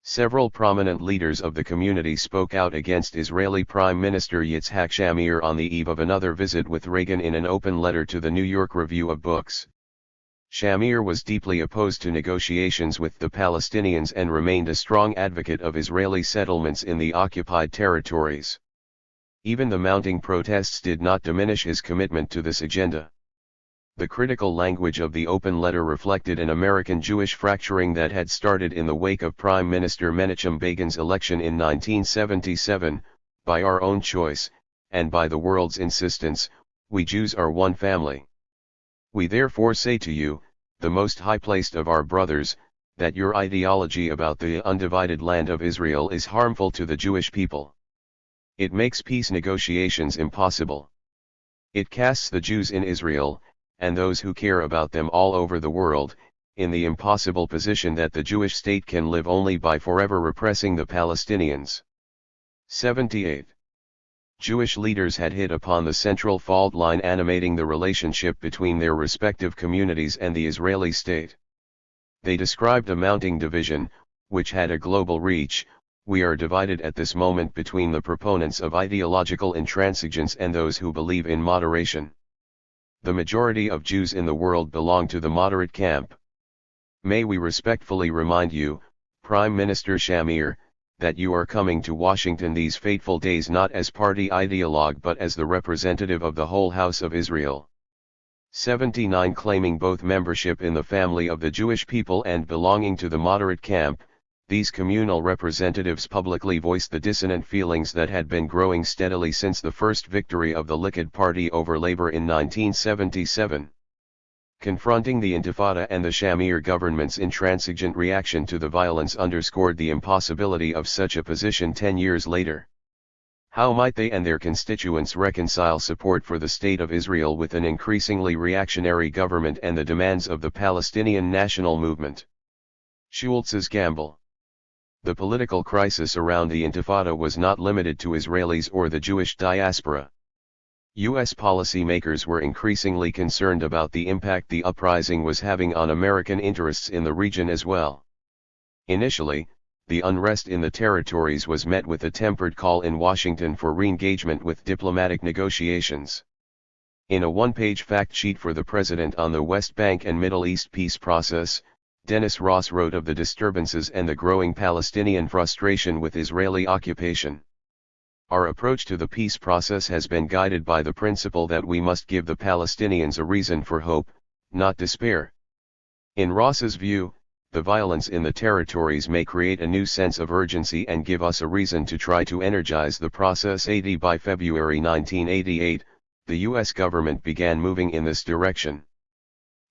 Several prominent leaders of the community spoke out against Israeli Prime Minister Yitzhak Shamir on the eve of another visit with Reagan in an open letter to the New York Review of Books. Shamir was deeply opposed to negotiations with the Palestinians and remained a strong advocate of Israeli settlements in the occupied territories. Even the mounting protests did not diminish his commitment to this agenda. The critical language of the open letter reflected an American Jewish fracturing that had started in the wake of Prime Minister Menachem Begin's election in 1977, by our own choice, and by the world's insistence, we Jews are one family. We therefore say to you, the most high-placed of our brothers, that your ideology about the undivided land of Israel is harmful to the Jewish people. It makes peace negotiations impossible. It casts the Jews in Israel, and those who care about them all over the world, in the impossible position that the Jewish state can live only by forever repressing the Palestinians. 78. Jewish leaders had hit upon the central fault line animating the relationship between their respective communities and the Israeli state. They described a mounting division, which had a global reach. We are divided at this moment between the proponents of ideological intransigence and those who believe in moderation. The majority of Jews in the world belong to the moderate camp. May we respectfully remind you, Prime Minister Shamir, that you are coming to Washington these fateful days not as party ideologue but as the representative of the whole House of Israel. 79. Claiming both membership in the family of the Jewish people and belonging to the moderate camp, these communal representatives publicly voiced the dissonant feelings that had been growing steadily since the first victory of the Likud party over Labor in 1977. Confronting the Intifada and the Shamir government's intransigent reaction to the violence underscored the impossibility of such a position 10 years later. How might they and their constituents reconcile support for the State of Israel with an increasingly reactionary government and the demands of the Palestinian national movement? Schultz's gamble. The political crisis around the Intifada was not limited to Israelis or the Jewish diaspora. U.S. policymakers were increasingly concerned about the impact the uprising was having on American interests in the region as well. Initially, the unrest in the territories was met with a tempered call in Washington for re-engagement with diplomatic negotiations. In a one-page fact sheet for the president on the West Bank and Middle East peace process, Dennis Ross wrote of the disturbances and the growing Palestinian frustration with Israeli occupation. Our approach to the peace process has been guided by the principle that we must give the Palestinians a reason for hope, not despair. In Ross's view, the violence in the territories may create a new sense of urgency and give us a reason to try to energize the process. By February 1988, the U.S. government began moving in this direction.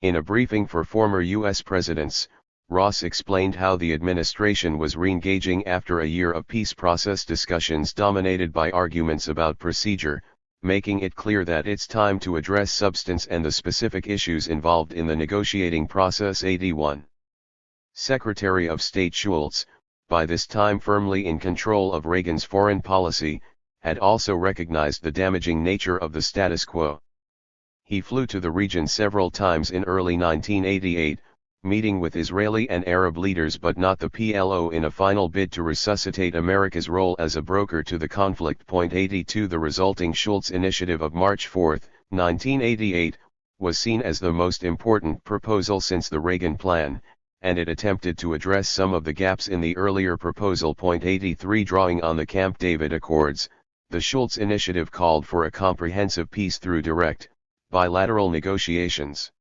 In a briefing for former U.S. presidents, Ross explained how the administration was re-engaging after a year of peace process discussions dominated by arguments about procedure, making it clear that it's time to address substance and the specific issues involved in the negotiating process. 81. Secretary of State Schultz, by this time firmly in control of Reagan's foreign policy, had also recognized the damaging nature of the status quo. He flew to the region several times in early 1988, meeting with Israeli and Arab leaders but not the PLO in a final bid to resuscitate America's role as a broker to the conflict. 82. The resulting Schultz Initiative of March 4, 1988, was seen as the most important proposal since the Reagan Plan, and it attempted to address some of the gaps in the earlier proposal. 83. Drawing on the Camp David Accords, the Schultz Initiative called for a comprehensive peace through direct, bilateral negotiations.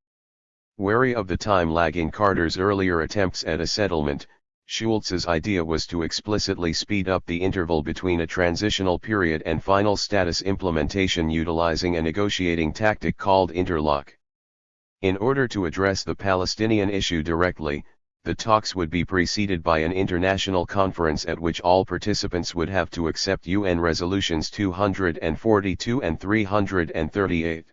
Wary of the time lag in Carter's earlier attempts at a settlement, Schultz's idea was to explicitly speed up the interval between a transitional period and final status implementation utilizing a negotiating tactic called interlock. In order to address the Palestinian issue directly, the talks would be preceded by an international conference at which all participants would have to accept UN Resolutions 242 and 338.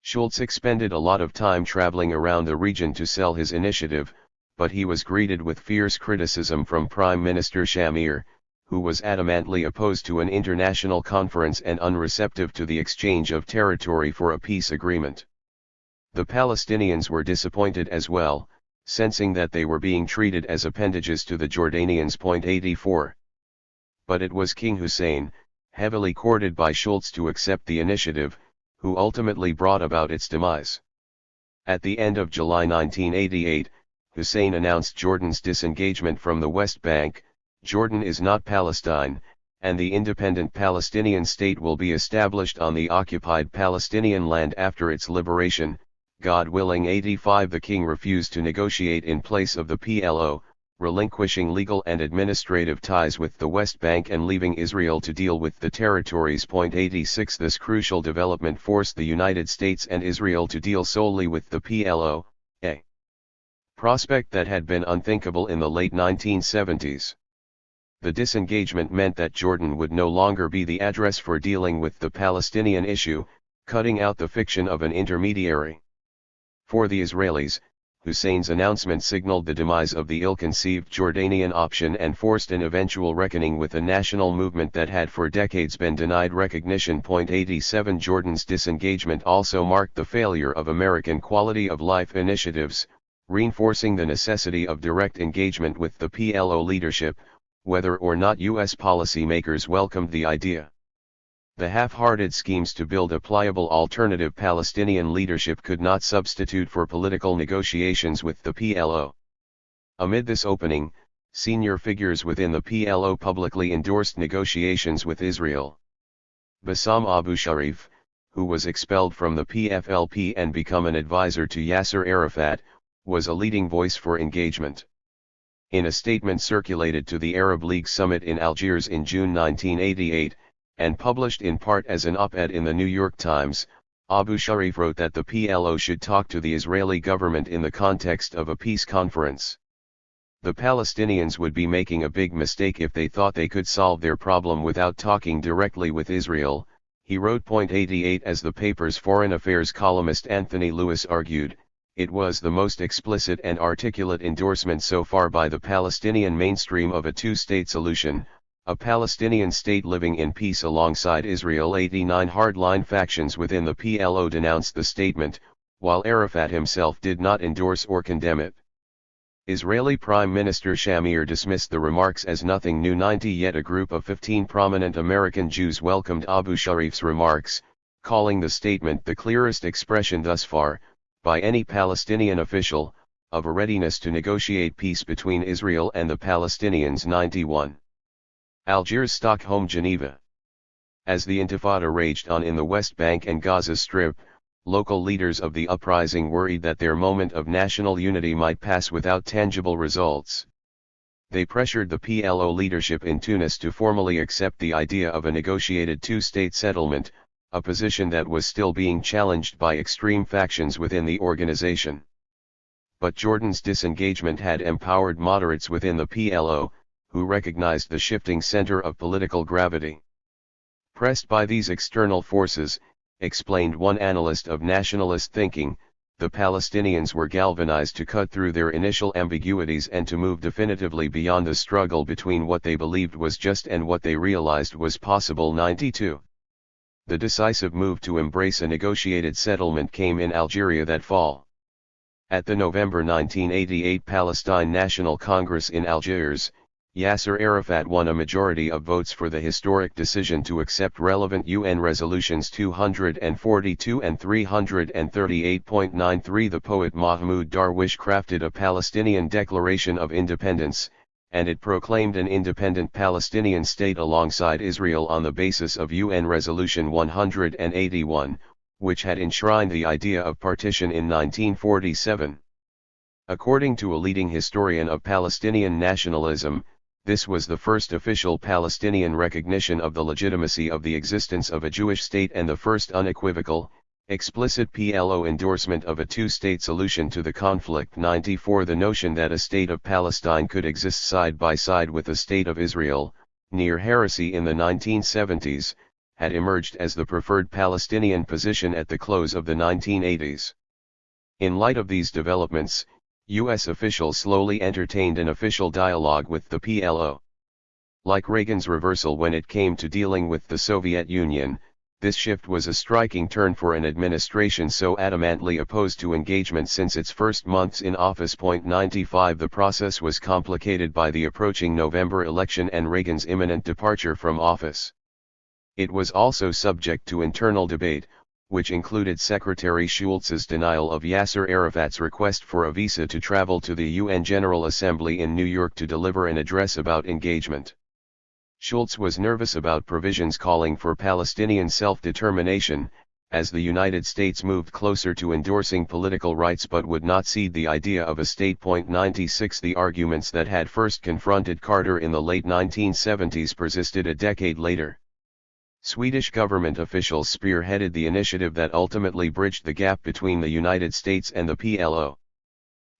Schultz expended a lot of time traveling around the region to sell his initiative, but he was greeted with fierce criticism from Prime Minister Shamir, who was adamantly opposed to an international conference and unreceptive to the exchange of territory for a peace agreement. The Palestinians were disappointed as well, sensing that they were being treated as appendages to the Jordanians. 84. But it was King Hussein, heavily courted by Schultz to accept the initiative, who ultimately brought about its demise. At the end of July 1988, Hussein announced Jordan's disengagement from the West Bank. Jordan is not Palestine, and the independent Palestinian state will be established on the occupied Palestinian land after its liberation, God willing. 85. The king refused to negotiate in place of the PLO, relinquishing legal and administrative ties with the West Bank and leaving Israel to deal with the territories. 86. This crucial development forced the United States and Israel to deal solely with the PLO, a prospect that had been unthinkable in the late 1970s. The disengagement meant that Jordan would no longer be the address for dealing with the Palestinian issue, cutting out the fiction of an intermediary. For the Israelis, Hussein's announcement signaled the demise of the ill-conceived Jordanian option and forced an eventual reckoning with a national movement that had for decades been denied recognition. 87 Jordan's disengagement also marked the failure of American quality of life initiatives, reinforcing the necessity of direct engagement with the PLO leadership, whether or not U.S. policymakers welcomed the idea. The half-hearted schemes to build a pliable alternative Palestinian leadership could not substitute for political negotiations with the PLO. Amid this opening, senior figures within the PLO publicly endorsed negotiations with Israel. Bassam Abu Sharif, who was expelled from the PFLP and become an advisor to Yasser Arafat, was a leading voice for engagement. In a statement circulated to the Arab League summit in Algiers in June 1988, and published in part as an op-ed in the New York Times, Abu Sharif wrote that the PLO should talk to the Israeli government in the context of a peace conference. The Palestinians would be making a big mistake if they thought they could solve their problem without talking directly with Israel, he wrote. 88 As the paper's foreign affairs columnist Anthony Lewis argued, it was the most explicit and articulate endorsement so far by the Palestinian mainstream of a two-state solution, a Palestinian state living in peace alongside Israel. 89 Hardline factions within the PLO denounced the statement, while Arafat himself did not endorse or condemn it. Israeli Prime Minister Shamir dismissed the remarks as nothing new. 90 Yet a group of 15 prominent American Jews welcomed Abu Sharif's remarks, calling the statement the clearest expression thus far, by any Palestinian official, of a readiness to negotiate peace between Israel and the Palestinians. 91. Algiers, Stockholm, Geneva. As the Intifada raged on in the West Bank and Gaza Strip, local leaders of the uprising worried that their moment of national unity might pass without tangible results. They pressured the PLO leadership in Tunis to formally accept the idea of a negotiated two-state settlement, a position that was still being challenged by extreme factions within the organization. But Jordan's disengagement had empowered moderates within the PLO, who recognized the shifting center of political gravity. Pressed by these external forces, explained one analyst of nationalist thinking, the Palestinians were galvanized to cut through their initial ambiguities and to move definitively beyond the struggle between what they believed was just and what they realized was possible. 92. The decisive move to embrace a negotiated settlement came in Algeria that fall. At the November 1988 Palestine National Congress in Algiers, Yasser Arafat won a majority of votes for the historic decision to accept relevant UN Resolutions 242 and 338.93. The poet Mahmoud Darwish crafted a Palestinian Declaration of Independence, and it proclaimed an independent Palestinian state alongside Israel on the basis of UN Resolution 181, which had enshrined the idea of partition in 1947. According to a leading historian of Palestinian nationalism, this was the first official Palestinian recognition of the legitimacy of the existence of a Jewish state and the first unequivocal, explicit PLO endorsement of a two-state solution to the conflict. 94 The notion that a state of Palestine could exist side by side with the state of Israel, near heresy in the 1970s, had emerged as the preferred Palestinian position at the close of the 1980s. In light of these developments, U.S. officials slowly entertained an official dialogue with the PLO. Like Reagan's reversal when it came to dealing with the Soviet Union, this shift was a striking turn for an administration so adamantly opposed to engagement since its first months in office. 95 The process was complicated by the approaching November election and Reagan's imminent departure from office. It was also subject to internal debate, which included Secretary Schultz's denial of Yasser Arafat's request for a visa to travel to the UN General Assembly in New York to deliver an address about engagement. Schultz was nervous about provisions calling for Palestinian self-determination, as the United States moved closer to endorsing political rights but would not cede the idea of a state. 96 The arguments that had first confronted Carter in the late 1970s persisted a decade later. Swedish government officials spearheaded the initiative that ultimately bridged the gap between the United States and the PLO.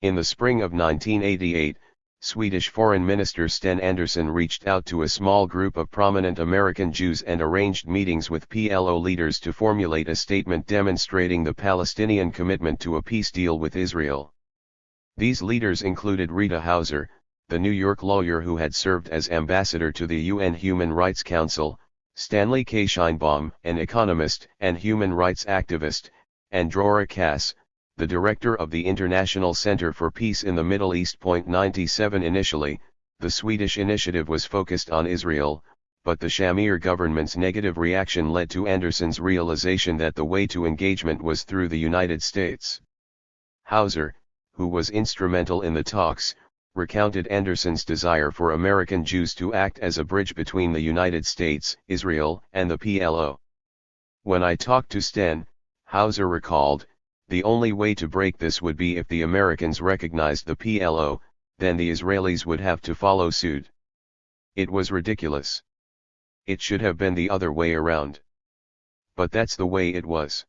In the spring of 1988, Swedish Foreign Minister Sten Andersson reached out to a small group of prominent American Jews and arranged meetings with PLO leaders to formulate a statement demonstrating the Palestinian commitment to a peace deal with Israel. These leaders included Rita Hauser, the New York lawyer who had served as ambassador to the UN Human Rights Council, Stanley K. Scheinbaum, an economist and human rights activist, and Drora Kass, the director of the International Center for Peace in the Middle East. 97 Initially, the Swedish initiative was focused on Israel, but the Shamir government's negative reaction led to Anderson's realization that the way to engagement was through the United States. Hauser, who was instrumental in the talks, recounted Anderson's desire for American Jews to act as a bridge between the United States, Israel, and the PLO. When I talked to Sten, Hauser recalled, the only way to break this would be if the Americans recognized the PLO, then the Israelis would have to follow suit. It was ridiculous. It should have been the other way around. But that's the way it was.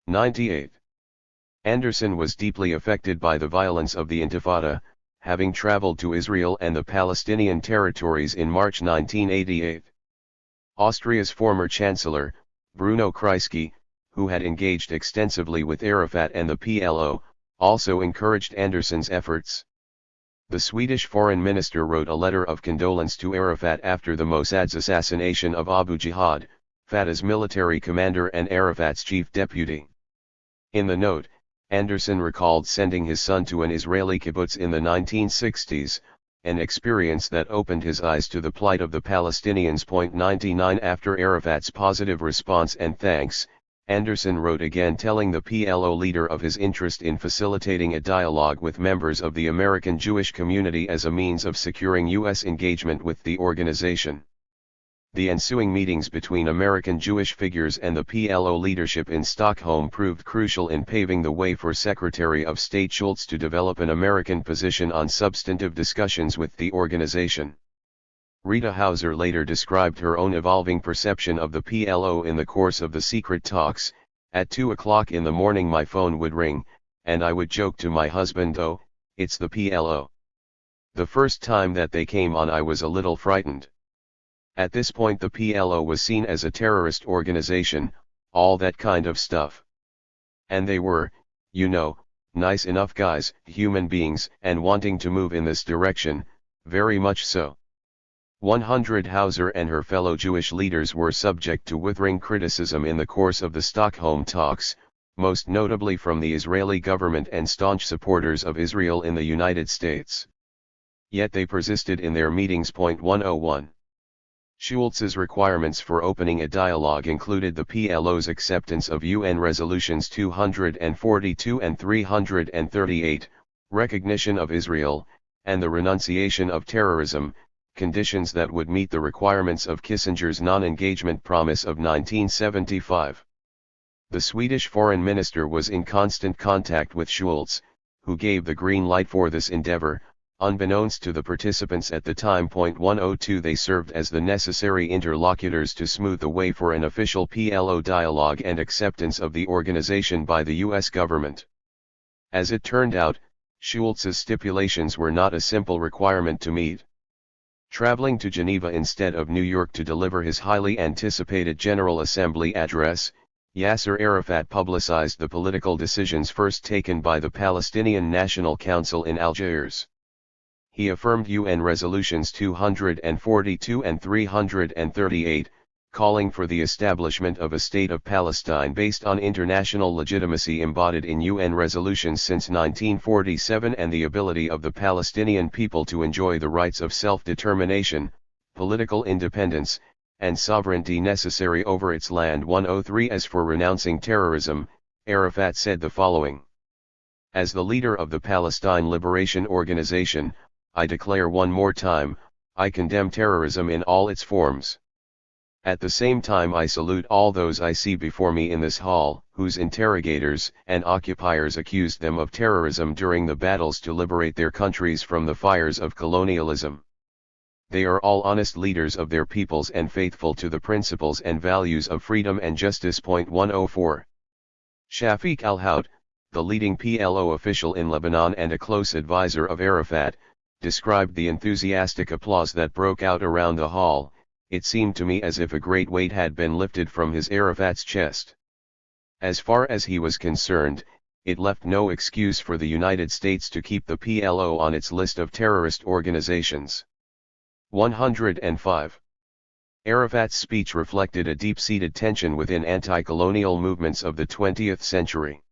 98. Anderson was deeply affected by the violence of the Intifada, having traveled to Israel and the Palestinian territories in March 1988. Austria's former chancellor, Bruno Kreisky, who had engaged extensively with Arafat and the PLO, also encouraged Anderson's efforts. The Swedish foreign minister wrote a letter of condolence to Arafat after the Mossad's assassination of Abu Jihad, Fatah's military commander and Arafat's chief deputy. In the note, Anderson recalled sending his son to an Israeli kibbutz in the 1960s, an experience that opened his eyes to the plight of the Palestinians. 99 After Arafat's positive response and thanks, Anderson wrote again telling the PLO leader of his interest in facilitating a dialogue with members of the American Jewish community as a means of securing U.S. engagement with the organization. The ensuing meetings between American Jewish figures and the PLO leadership in Stockholm proved crucial in paving the way for Secretary of State Shultz to develop an American position on substantive discussions with the organization. Rita Hauser later described her own evolving perception of the PLO in the course of the secret talks. At 2 o'clock in the morning my phone would ring, and I would joke to my husband, "Oh, it's the PLO." The first time that they came on I was a little frightened. At this point the PLO was seen as a terrorist organization, all that kind of stuff. And they were, you know, nice enough guys, human beings, and wanting to move in this direction, very much so. 100 Hauser and her fellow Jewish leaders were subject to withering criticism in the course of the Stockholm talks, most notably from the Israeli government and staunch supporters of Israel in the United States. Yet they persisted in their meetings. 101. Shultz's requirements for opening a dialogue included the PLO's acceptance of UN Resolutions 242 and 338, recognition of Israel, and the renunciation of terrorism, conditions that would meet the requirements of Kissinger's non-engagement promise of 1975. The Swedish foreign minister was in constant contact with Shultz, who gave the green light for this endeavor. Unbeknownst to the participants at the time. 102 They served as the necessary interlocutors to smooth the way for an official PLO dialogue and acceptance of the organization by the U.S. government. As it turned out, Shultz's stipulations were not a simple requirement to meet. Traveling to Geneva instead of New York to deliver his highly anticipated General Assembly address, Yasser Arafat publicized the political decisions first taken by the Palestinian National Council in Algiers. He affirmed UN Resolutions 242 and 338, calling for the establishment of a state of Palestine based on international legitimacy embodied in UN resolutions since 1947 and the ability of the Palestinian people to enjoy the rights of self-determination, political independence, and sovereignty necessary over its land. 103 As for renouncing terrorism, Arafat said the following: As the leader of the Palestine Liberation Organization, I declare one more time, I condemn terrorism in all its forms. At the same time I salute all those I see before me in this hall, whose interrogators and occupiers accused them of terrorism during the battles to liberate their countries from the fires of colonialism. They are all honest leaders of their peoples and faithful to the principles and values of freedom and justice. 104. Shafiq al-Hout, the leading PLO official in Lebanon and a close advisor of Arafat, described the enthusiastic applause that broke out around the hall. It seemed to me as if a great weight had been lifted from his Arafat's chest. As far as he was concerned, it left no excuse for the United States to keep the PLO on its list of terrorist organizations. 105. Arafat's speech reflected a deep-seated tension within anti-colonial movements of the 20th century.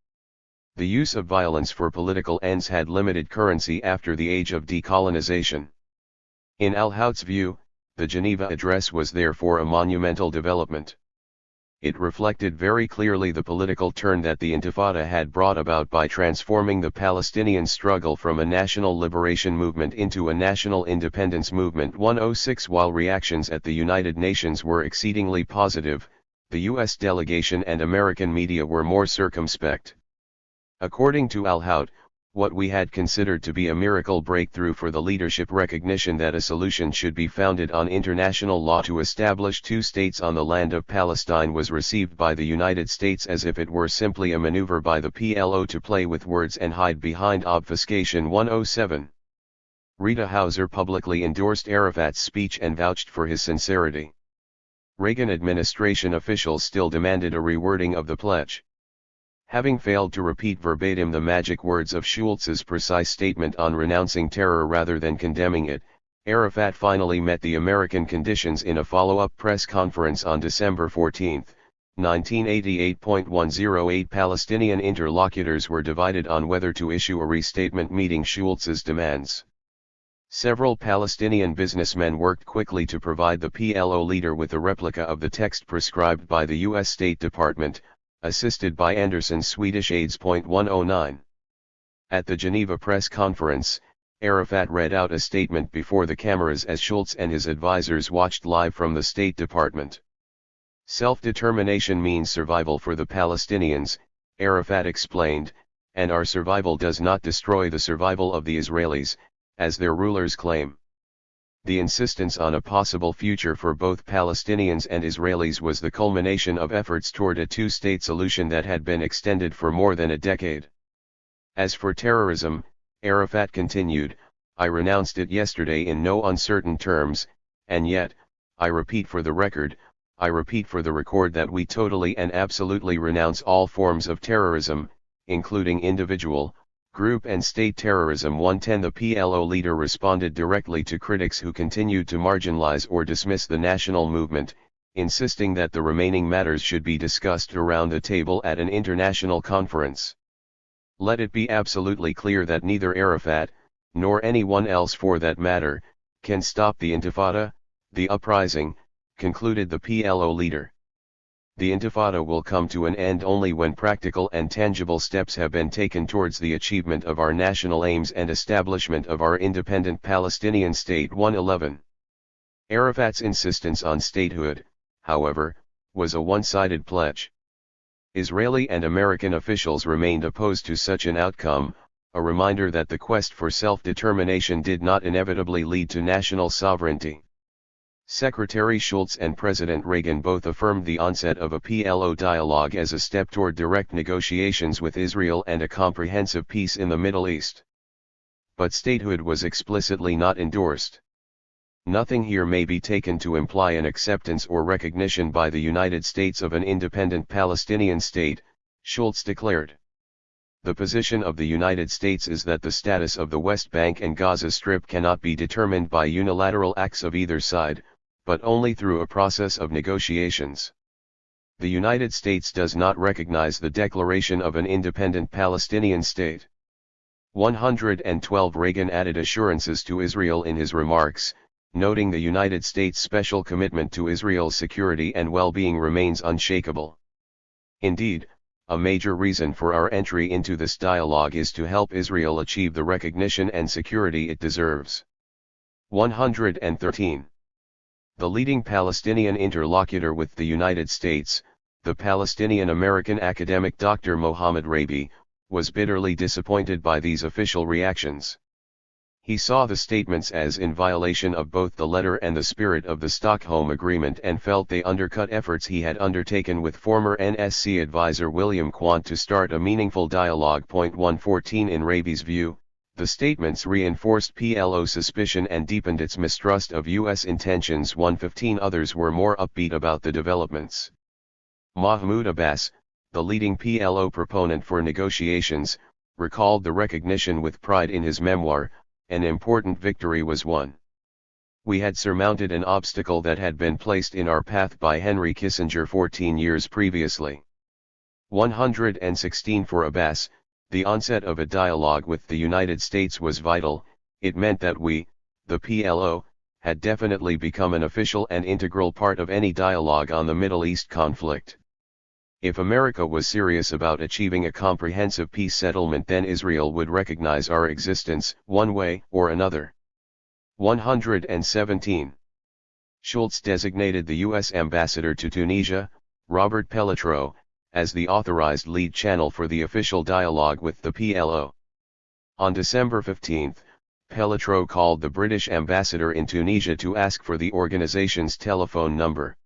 The use of violence for political ends had limited currency after the age of decolonization. In Al-Hout's view, the Geneva Address was therefore a monumental development. It reflected very clearly the political turn that the Intifada had brought about by transforming the Palestinian struggle from a national liberation movement into a national independence movement. 106. While reactions at the United Nations were exceedingly positive, the U.S. delegation and American media were more circumspect. According to Al-Hout, what we had considered to be a miracle breakthrough for the leadership recognition that a solution should be founded on international law to establish two states on the land of Palestine was received by the United States as if it were simply a maneuver by the PLO to play with words and hide behind obfuscation. 107. Rita Hauser publicly endorsed Arafat's speech and vouched for his sincerity. Reagan administration officials still demanded a rewording of the pledge. Having failed to repeat verbatim the magic words of Schultz's precise statement on renouncing terror rather than condemning it, Arafat finally met the American conditions in a follow-up press conference on December 14, 1988.108. Palestinian interlocutors were divided on whether to issue a restatement meeting Schultz's demands. Several Palestinian businessmen worked quickly to provide the PLO leader with a replica of the text prescribed by the U.S. State Department, assisted by Anderson's Swedish aides. 109. At the Geneva press conference, Arafat read out a statement before the cameras as Schultz and his advisors watched live from the State Department. Self-determination means survival for the Palestinians, Arafat explained, and our survival does not destroy the survival of the Israelis, as their rulers claim. The insistence on a possible future for both Palestinians and Israelis was the culmination of efforts toward a two-state solution that had been extended for more than a decade. As for terrorism, Arafat continued, I renounced it yesterday in no uncertain terms, and yet, I repeat for the record, I repeat for the record that we totally and absolutely renounce all forms of terrorism, including individual, group and state terrorism. 110. The PLO leader responded directly to critics who continued to marginalize or dismiss the national movement, insisting that the remaining matters should be discussed around the table at an international conference. Let it be absolutely clear that neither Arafat, nor anyone else for that matter, can stop the Intifada, the uprising, concluded the PLO leader. The Intifada will come to an end only when practical and tangible steps have been taken towards the achievement of our national aims and establishment of our independent Palestinian state. 111. Arafat's insistence on statehood, however, was a one-sided pledge. Israeli and American officials remained opposed to such an outcome, a reminder that the quest for self-determination did not inevitably lead to national sovereignty. Secretary Schultz and President Reagan both affirmed the onset of a PLO dialogue as a step toward direct negotiations with Israel and a comprehensive peace in the Middle East. But statehood was explicitly not endorsed. Nothing here may be taken to imply an acceptance or recognition by the United States of an independent Palestinian state, Schultz declared. The position of the United States is that the status of the West Bank and Gaza Strip cannot be determined by unilateral acts of either side, but only through a process of negotiations. The United States does not recognize the declaration of an independent Palestinian state. 112. Reagan added assurances to Israel in his remarks, noting the United States' special commitment to Israel's security and well-being remains unshakable. Indeed, a major reason for our entry into this dialogue is to help Israel achieve the recognition and security it deserves. 113. The leading Palestinian interlocutor with the United States, the Palestinian-American academic Dr. Mohammed Rabi, was bitterly disappointed by these official reactions. He saw the statements as in violation of both the letter and the spirit of the Stockholm Agreement and felt they undercut efforts he had undertaken with former NSC advisor William Quandt to start a meaningful dialogue. 114. In Rabi's view, the statements reinforced PLO suspicion and deepened its mistrust of U.S. intentions. 115. Others were more upbeat about the developments. Mahmoud Abbas, the leading PLO proponent for negotiations, recalled the recognition with pride in his memoir, "An important victory was won. We had surmounted an obstacle that had been placed in our path by Henry Kissinger 14 years previously." 116 For Abbas, the onset of a dialogue with the United States was vital. It meant that we, the PLO, had definitely become an official and integral part of any dialogue on the Middle East conflict. If America was serious about achieving a comprehensive peace settlement, then Israel would recognize our existence, one way or another. 117. Schultz designated the U.S. ambassador to Tunisia, Robert Pelletreau, as the authorized lead channel for the official dialogue with the PLO. On December 15, Pelletreau called the British ambassador in Tunisia to ask for the organization's telephone number.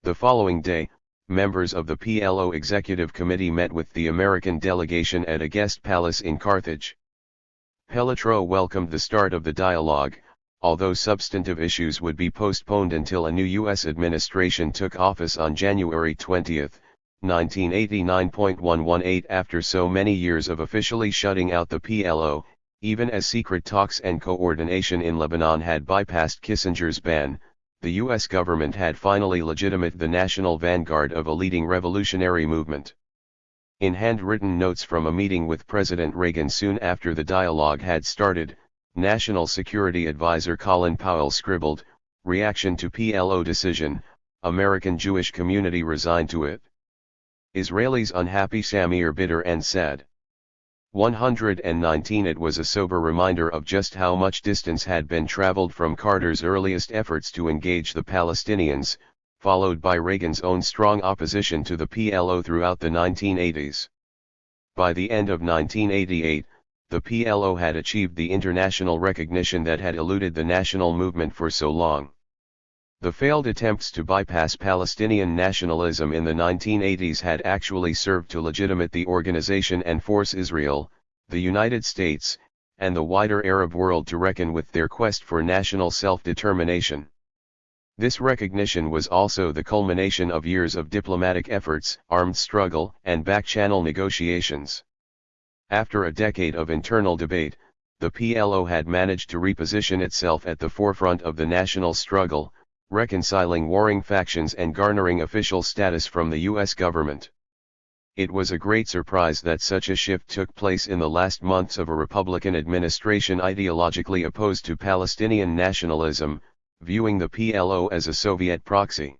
The following day, members of the PLO Executive Committee met with the American delegation at a guest palace in Carthage. Pelletreau welcomed the start of the dialogue, although substantive issues would be postponed until a new U.S. administration took office on January 20, 1989.118. After so many years of officially shutting out the PLO, even as secret talks and coordination in Lebanon had bypassed Kissinger's ban, the U.S. government had finally legitimated the national vanguard of a leading revolutionary movement. In handwritten notes from a meeting with President Reagan soon after the dialogue had started, National Security Advisor Colin Powell scribbled, "Reaction to PLO decision, American Jewish community resigned to it. Israelis unhappy, Samir bitter and sad." 119 It was a sober reminder of just how much distance had been traveled from Carter's earliest efforts to engage the Palestinians, followed by Reagan's own strong opposition to the PLO throughout the 1980s. By the end of 1988, the PLO had achieved the international recognition that had eluded the national movement for so long. The failed attempts to bypass Palestinian nationalism in the 1980s had actually served to legitimate the organization and force Israel, the United States, and the wider Arab world to reckon with their quest for national self-determination. This recognition was also the culmination of years of diplomatic efforts, armed struggle, and back-channel negotiations. After a decade of internal debate, the PLO had managed to reposition itself at the forefront of the national struggle, reconciling warring factions and garnering official status from the U.S. government. It was a great surprise that such a shift took place in the last months of a Republican administration ideologically opposed to Palestinian nationalism, viewing the PLO as a Soviet proxy.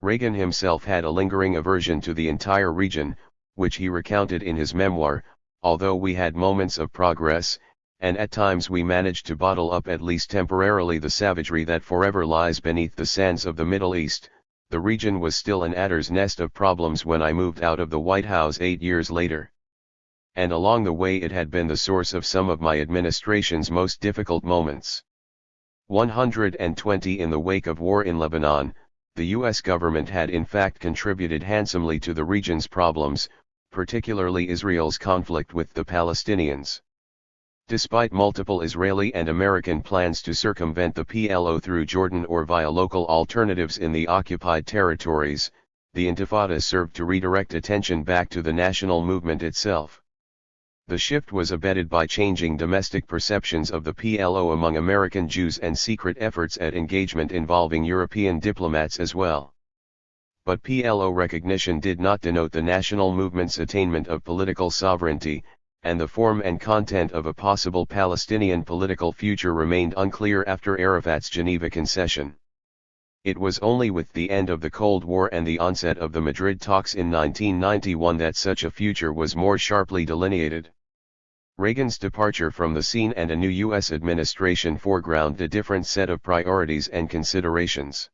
Reagan himself had a lingering aversion to the entire region, which he recounted in his memoir, "Although we had moments of progress, and at times we managed to bottle up at least temporarily the savagery that forever lies beneath the sands of the Middle East, the region was still an adder's nest of problems when I moved out of the White House 8 years later. And along the way it had been the source of some of my administration's most difficult moments." 120 In the wake of war in Lebanon, the U.S. government had in fact contributed handsomely to the region's problems, particularly Israel's conflict with the Palestinians. Despite multiple Israeli and American plans to circumvent the PLO through Jordan or via local alternatives in the occupied territories, the Intifada served to redirect attention back to the national movement itself. The shift was abetted by changing domestic perceptions of the PLO among American Jews and secret efforts at engagement involving European diplomats as well. But PLO recognition did not denote the national movement's attainment of political sovereignty, and the form and content of a possible Palestinian political future remained unclear after Arafat's Geneva concession. It was only with the end of the Cold War and the onset of the Madrid talks in 1991 that such a future was more sharply delineated. Reagan's departure from the scene and a new U.S. administration foregrounded a different set of priorities and considerations.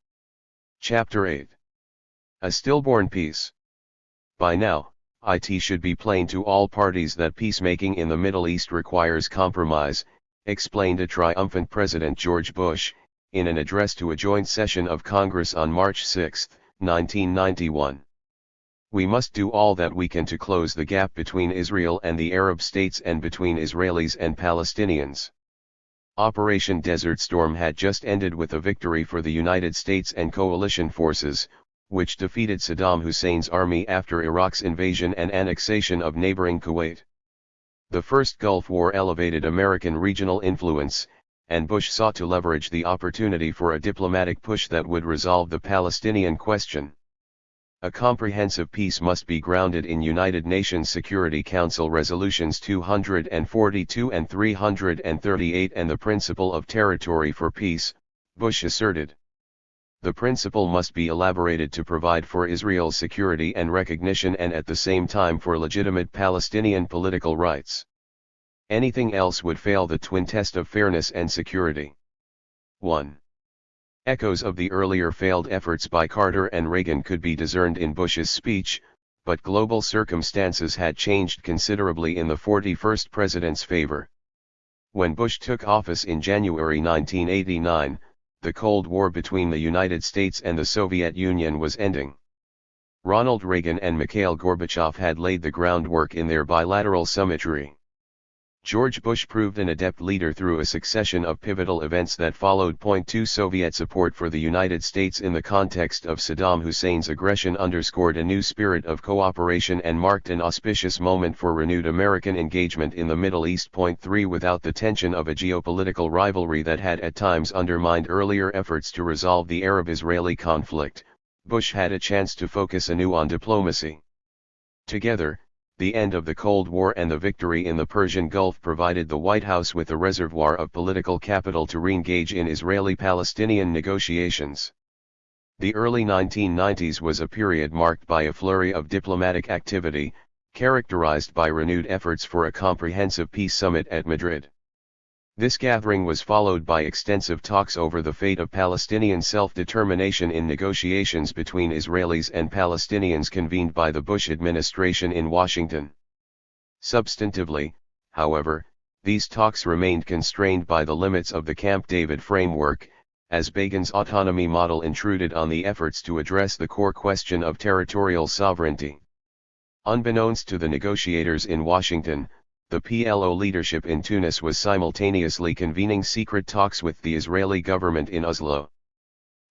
Chapter 8. A Stillborn Peace. By now, it should be plain to all parties that peacemaking in the Middle East requires compromise, explained a triumphant President George Bush, in an address to a joint session of Congress on March 6, 1991. We must do all that we can to close the gap between Israel and the Arab states and between Israelis and Palestinians. Operation Desert Storm had just ended with a victory for the United States and coalition forces, which defeated Saddam Hussein's army after Iraq's invasion and annexation of neighboring Kuwait. The First Gulf War elevated American regional influence, and Bush sought to leverage the opportunity for a diplomatic push that would resolve the Palestinian question. A comprehensive peace must be grounded in United Nations Security Council Resolutions 242 and 338 and the principle of territory for peace, Bush asserted. The principle must be elaborated to provide for Israel's security and recognition and at the same time for legitimate Palestinian political rights. Anything else would fail the twin test of fairness and security. 1. Echoes of the earlier failed efforts by Carter and Reagan could be discerned in Bush's speech, but global circumstances had changed considerably in the 41st president's favor. When Bush took office in January 1989, the Cold War between the United States and the Soviet Union was ending. Ronald Reagan and Mikhail Gorbachev had laid the groundwork in their bilateral symmetry. George Bush proved an adept leader through a succession of pivotal events that followed. 2 Soviet support for the United States in the context of Saddam Hussein's aggression underscored a new spirit of cooperation and marked an auspicious moment for renewed American engagement in the Middle East. 3 Without the tension of a geopolitical rivalry that had at times undermined earlier efforts to resolve the Arab-Israeli conflict, Bush had a chance to focus anew on diplomacy. Together, the end of the Cold War and the victory in the Persian Gulf provided the White House with a reservoir of political capital to re-engage in Israeli-Palestinian negotiations. The early 1990s was a period marked by a flurry of diplomatic activity, characterized by renewed efforts for a comprehensive peace summit at Madrid. This gathering was followed by extensive talks over the fate of Palestinian self-determination in negotiations between Israelis and Palestinians convened by the Bush administration in Washington. Substantively, however, these talks remained constrained by the limits of the Camp David framework, as Begin's autonomy model intruded on the efforts to address the core question of territorial sovereignty. Unbeknownst to the negotiators in Washington, the PLO leadership in Tunis was simultaneously convening secret talks with the Israeli government in Oslo.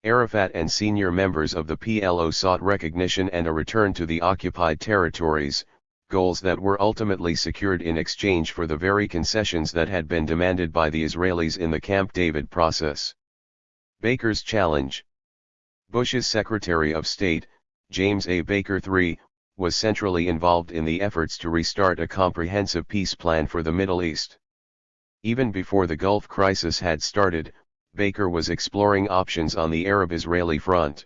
Arafat and senior members of the PLO sought recognition and a return to the occupied territories, goals that were ultimately secured in exchange for the very concessions that had been demanded by the Israelis in the Camp David process. Baker's challenge. Bush's Secretary of State, James A. Baker III, was centrally involved in the efforts to restart a comprehensive peace plan for the Middle East. Even before the Gulf crisis had started, Baker was exploring options on the Arab-Israeli front.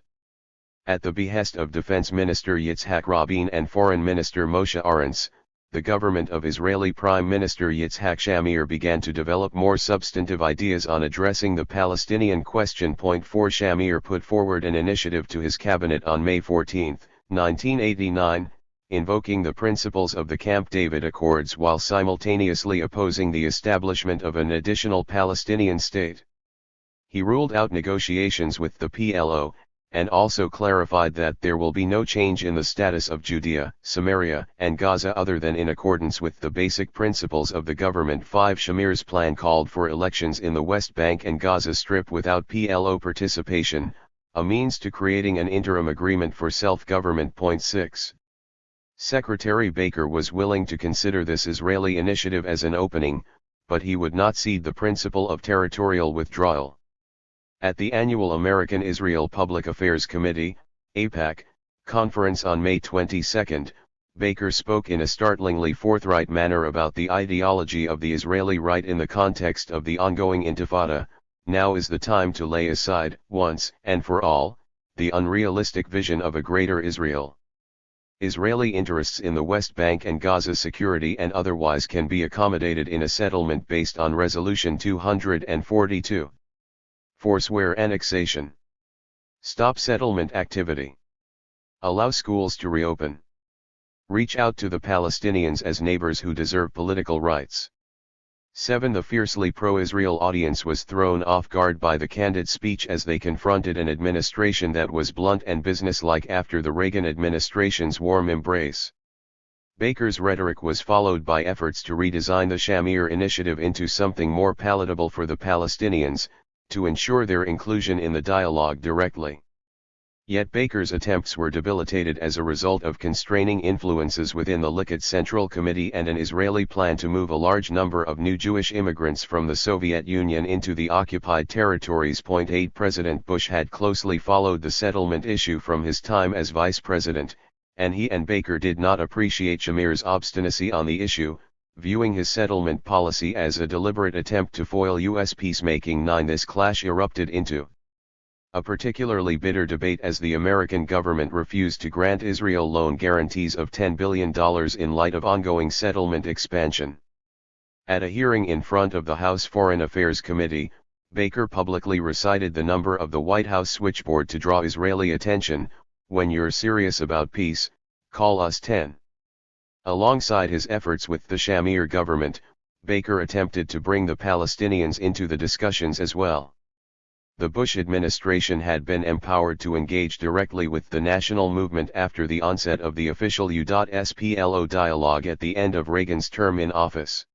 At the behest of Defense Minister Yitzhak Rabin and Foreign Minister Moshe Arens, the government of Israeli Prime Minister Yitzhak Shamir began to develop more substantive ideas on addressing the Palestinian question. 4 Shamir put forward an initiative to his cabinet on May 14, 1989, invoking the principles of the Camp David Accords while simultaneously opposing the establishment of an additional Palestinian state. He ruled out negotiations with the PLO, and also clarified that there will be no change in the status of Judea, Samaria, and Gaza other than in accordance with the basic principles of the government. 5 Shamir's plan called for elections in the West Bank and Gaza Strip without PLO participation, a means to creating an interim agreement for self-government. 6. Secretary Baker was willing to consider this Israeli initiative as an opening, but he would not cede the principle of territorial withdrawal. At the annual American-Israel Public Affairs Committee, AIPAC, conference on May 22, Baker spoke in a startlingly forthright manner about the ideology of the Israeli right in the context of the ongoing Intifada. Now is the time to lay aside, once and for all, the unrealistic vision of a greater Israel. Israeli interests in the West Bank and Gaza security and otherwise can be accommodated in a settlement based on Resolution 242. Forswear annexation. Stop settlement activity. Allow schools to reopen. Reach out to the Palestinians as neighbors who deserve political rights. 7 The fiercely pro-Israel audience was thrown off guard by the candid speech as they confronted an administration that was blunt and businesslike after the Reagan administration's warm embrace. Baker's rhetoric was followed by efforts to redesign the Shamir initiative into something more palatable for the Palestinians, to ensure their inclusion in the dialogue directly. Yet Baker's attempts were debilitated as a result of constraining influences within the Likud Central Committee and an Israeli plan to move a large number of new Jewish immigrants from the Soviet Union into the occupied territories. 8 President Bush had closely followed the settlement issue from his time as vice president, and he and Baker did not appreciate Shamir's obstinacy on the issue, viewing his settlement policy as a deliberate attempt to foil U.S. peacemaking. 9 This clash erupted into a particularly bitter debate as the American government refused to grant Israel loan guarantees of $10 billion in light of ongoing settlement expansion. At a hearing in front of the House Foreign Affairs Committee, Baker publicly recited the number of the White House switchboard to draw Israeli attention: "When you're serious about peace, call us 10. Alongside his efforts with the Shamir government, Baker attempted to bring the Palestinians into the discussions as well. The Bush administration had been empowered to engage directly with the national movement after the onset of the official U.S.PLO dialogue at the end of Reagan's term in office.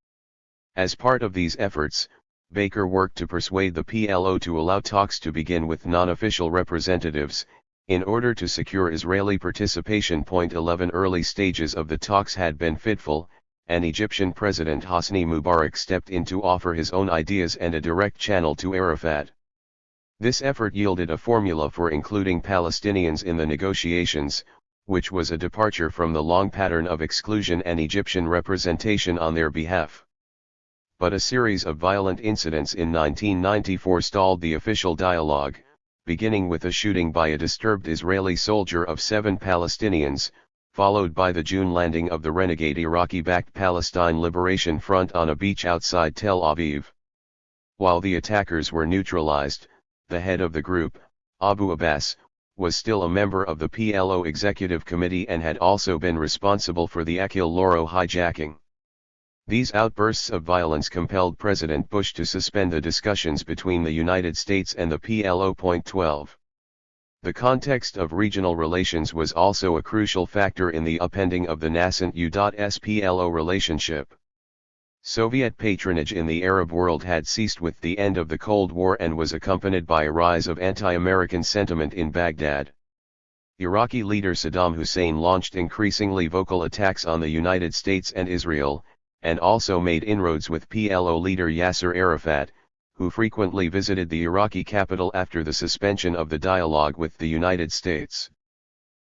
As part of these efforts, Baker worked to persuade the PLO to allow talks to begin with non-official representatives, in order to secure Israeli participation. 11 Early stages of the talks had been fitful, and Egyptian President Hosni Mubarak stepped in to offer his own ideas and a direct channel to Arafat. This effort yielded a formula for including Palestinians in the negotiations, which was a departure from the long pattern of exclusion and Egyptian representation on their behalf. But a series of violent incidents in 1994 stalled the official dialogue, beginning with a shooting by a disturbed Israeli soldier of 7 Palestinians, followed by the June landing of the renegade Iraqi-backed Palestine Liberation Front on a beach outside Tel Aviv. While the attackers were neutralized, the head of the group, Abu Abbas, was still a member of the PLO Executive Committee and had also been responsible for the Achille Lauro hijacking. These outbursts of violence compelled President Bush to suspend the discussions between the United States and the PLO. 12. The context of regional relations was also a crucial factor in the upending of the nascent U.S.-PLO relationship. Soviet patronage in the Arab world had ceased with the end of the Cold War and was accompanied by a rise of anti-American sentiment in Baghdad. Iraqi leader Saddam Hussein launched increasingly vocal attacks on the United States and Israel, and also made inroads with PLO leader Yasser Arafat, who frequently visited the Iraqi capital after the suspension of the dialogue with the United States.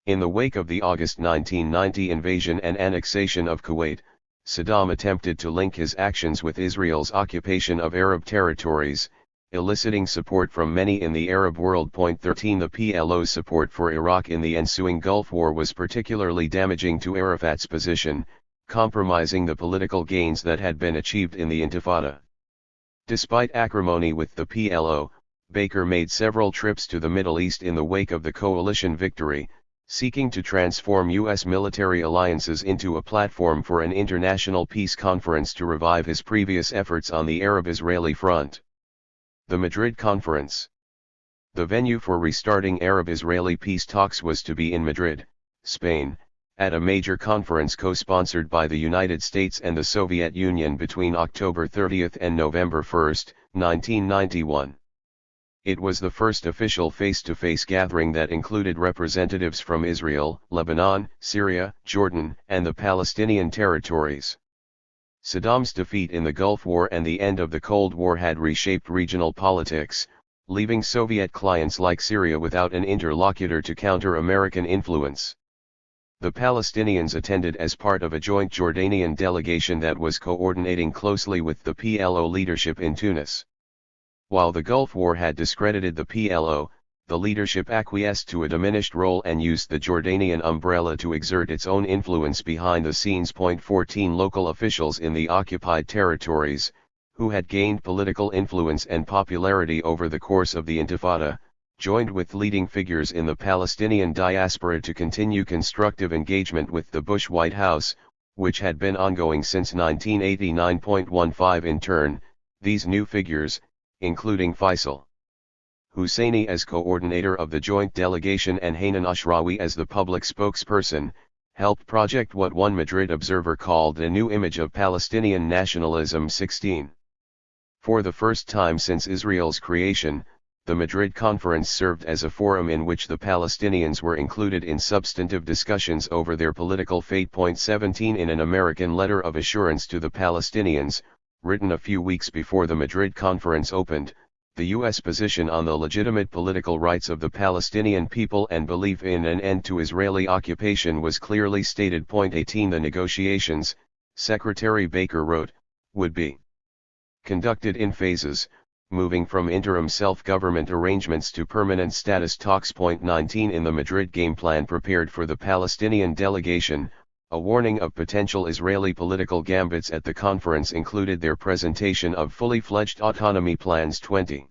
In the wake of the August 1990 invasion and annexation of Kuwait, Saddam attempted to link his actions with Israel's occupation of Arab territories, eliciting support from many in the Arab world. 13 The PLO's support for Iraq in the ensuing Gulf War was particularly damaging to Arafat's position, compromising the political gains that had been achieved in the Intifada. Despite acrimony with the PLO, Baker made several trips to the Middle East in the wake of the coalition victory, seeking to transform U.S. military alliances into a platform for an international peace conference to revive his previous efforts on the Arab-Israeli front. The Madrid Conference. The venue for restarting Arab-Israeli peace talks was to be in Madrid, Spain, at a major conference co-sponsored by the United States and the Soviet Union between October 30 and November 1, 1991. It was the first official face-to-face gathering that included representatives from Israel, Lebanon, Syria, Jordan, and the Palestinian territories. Saddam's defeat in the Gulf War and the end of the Cold War had reshaped regional politics, leaving Soviet clients like Syria without an interlocutor to counter American influence. The Palestinians attended as part of a joint Jordanian delegation that was coordinating closely with the PLO leadership in Tunis. While the Gulf War had discredited the PLO, the leadership acquiesced to a diminished role and used the Jordanian umbrella to exert its own influence behind the scenes. 14 Local officials in the occupied territories, who had gained political influence and popularity over the course of the Intifada, joined with leading figures in the Palestinian diaspora to continue constructive engagement with the Bush White House, which had been ongoing since 1989. 15 In turn, these new figures, including Faisal Husseini as coordinator of the joint delegation and Hanan Ashrawi as the public spokesperson, helped project what one Madrid observer called a new image of Palestinian nationalism. 16. For the first time since Israel's creation, the Madrid Conference served as a forum in which the Palestinians were included in substantive discussions over their political fate. 17 In an American letter of assurance to the Palestinians, written a few weeks before the Madrid Conference opened, the U.S. position on the legitimate political rights of the Palestinian people and belief in an end to Israeli occupation was clearly stated. 18 The negotiations, Secretary Baker wrote, would be conducted in phases, moving from interim self-government arrangements to permanent status talks. 19 In the Madrid game plan prepared for the Palestinian delegation, a warning of potential Israeli political gambits at the conference included their presentation of fully fledged autonomy plans. 20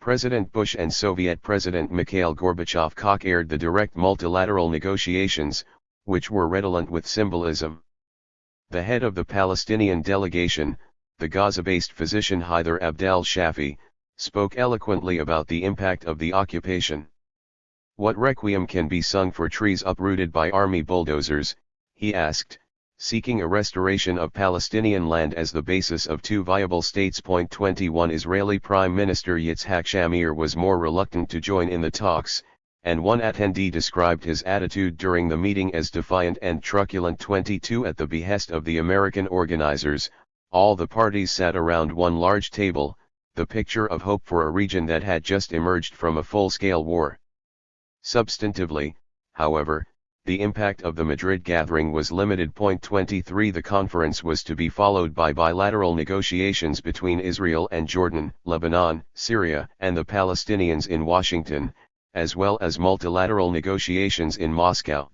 President Bush and Soviet President Mikhail Gorbachev cock-aired the direct multilateral negotiations, which were redolent with symbolism. The head of the Palestinian delegation, the Gaza-based physician Haidar Abdel Shafi, spoke eloquently about the impact of the occupation. What requiem can be sung for trees uprooted by army bulldozers, he asked, seeking a restoration of Palestinian land as the basis of two viable states. 21 Israeli Prime Minister Yitzhak Shamir was more reluctant to join in the talks, and one attendee described his attitude during the meeting as defiant and truculent. 22 At the behest of the American organizers, all the parties sat around one large table, the picture of hope for a region that had just emerged from a full-scale war. Substantively, however, the impact of the Madrid gathering was limited. 23 The conference was to be followed by bilateral negotiations between Israel and Jordan, Lebanon, Syria, and the Palestinians in Washington, as well as multilateral negotiations in Moscow.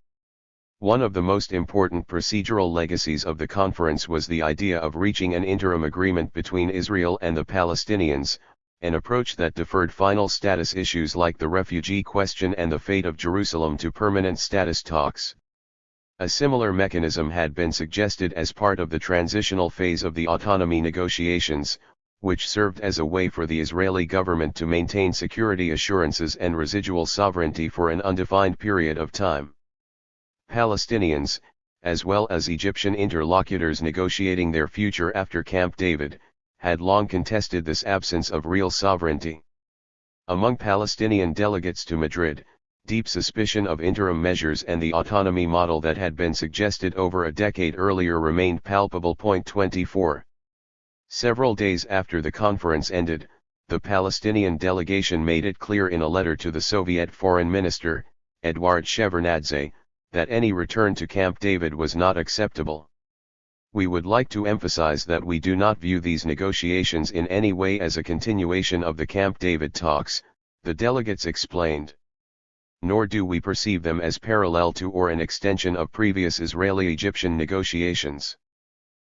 One of the most important procedural legacies of the conference was the idea of reaching an interim agreement between Israel and the Palestinians, an approach that deferred final status issues like the refugee question and the fate of Jerusalem to permanent status talks. A similar mechanism had been suggested as part of the transitional phase of the autonomy negotiations, which served as a way for the Israeli government to maintain security assurances and residual sovereignty for an undefined period of time. Palestinians, as well as Egyptian interlocutors negotiating their future after Camp David, had long contested this absence of real sovereignty. Among Palestinian delegates to Madrid, deep suspicion of interim measures and the autonomy model that had been suggested over a decade earlier remained palpable. 24 Several days after the conference ended, the Palestinian delegation made it clear in a letter to the Soviet Foreign Minister, Eduard Shevardnadze, that any return to Camp David was not acceptable. We would like to emphasize that we do not view these negotiations in any way as a continuation of the Camp David talks, the delegates explained. Nor do we perceive them as parallel to or an extension of previous Israeli-Egyptian negotiations.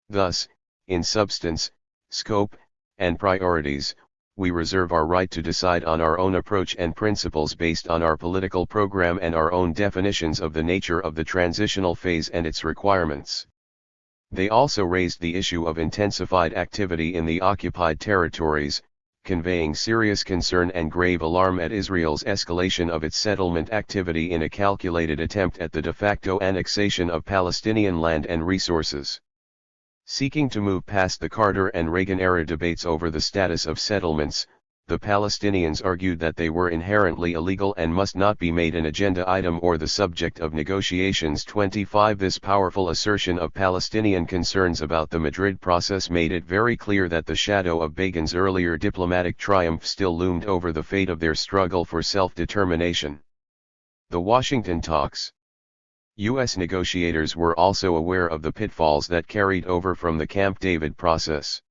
Thus, in substance, scope, and priorities, we reserve our right to decide on our own approach and principles based on our political program and our own definitions of the nature of the transitional phase and its requirements. They also raised the issue of intensified activity in the occupied territories, conveying serious concern and grave alarm at Israel's escalation of its settlement activity in a calculated attempt at the de facto annexation of Palestinian land and resources. Seeking to move past the Carter and Reagan-era debates over the status of settlements, the Palestinians argued that they were inherently illegal and must not be made an agenda item or the subject of negotiations. 25 This powerful assertion of Palestinian concerns about the Madrid process made it very clear that the shadow of Begin's earlier diplomatic triumph still loomed over the fate of their struggle for self-determination. The Washington talks. U.S. negotiators were also aware of the pitfalls that carried over from the Camp David process.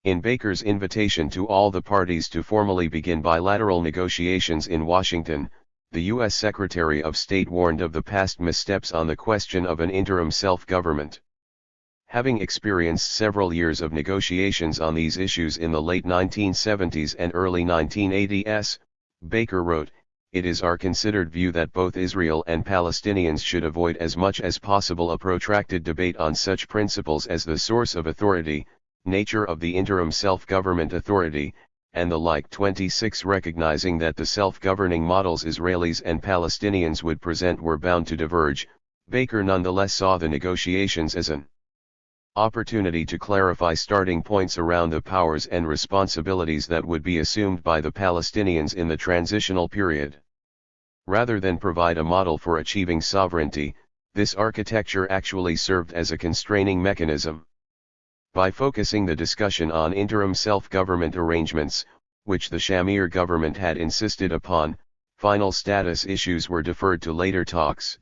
In Baker's invitation to all the parties to formally begin bilateral negotiations in Washington, the U.S. Secretary of State warned of the past missteps on the question of an interim self-government. Having experienced several years of negotiations on these issues in the late 1970s and early 1980s, Baker wrote, "It is our considered view that both Israel and Palestinians should avoid as much as possible a protracted debate on such principles as the source of authority, nature of the interim self-government authority, and the like." 26 Recognizing that the self-governing models Israelis and Palestinians would present were bound to diverge, Baker nonetheless saw the negotiations as an Opportunity to clarify starting points around the powers and responsibilities that would be assumed by the Palestinians in the transitional period. Rather than provide a model for achieving sovereignty, this architecture actually served as a constraining mechanism. By focusing the discussion on interim self-government arrangements, which the Shamir government had insisted upon, final status issues were deferred to later talks.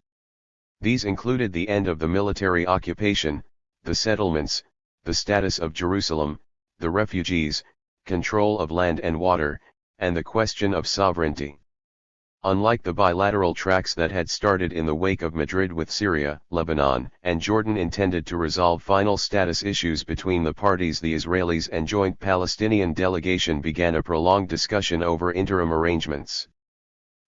These included the end of the military occupation, the settlements, the status of Jerusalem, the refugees, control of land and water, and the question of sovereignty. Unlike the bilateral tracks that had started in the wake of Madrid with Syria, Lebanon, and Jordan intended to resolve final status issues between the parties, the Israelis and joint Palestinian delegation began a prolonged discussion over interim arrangements.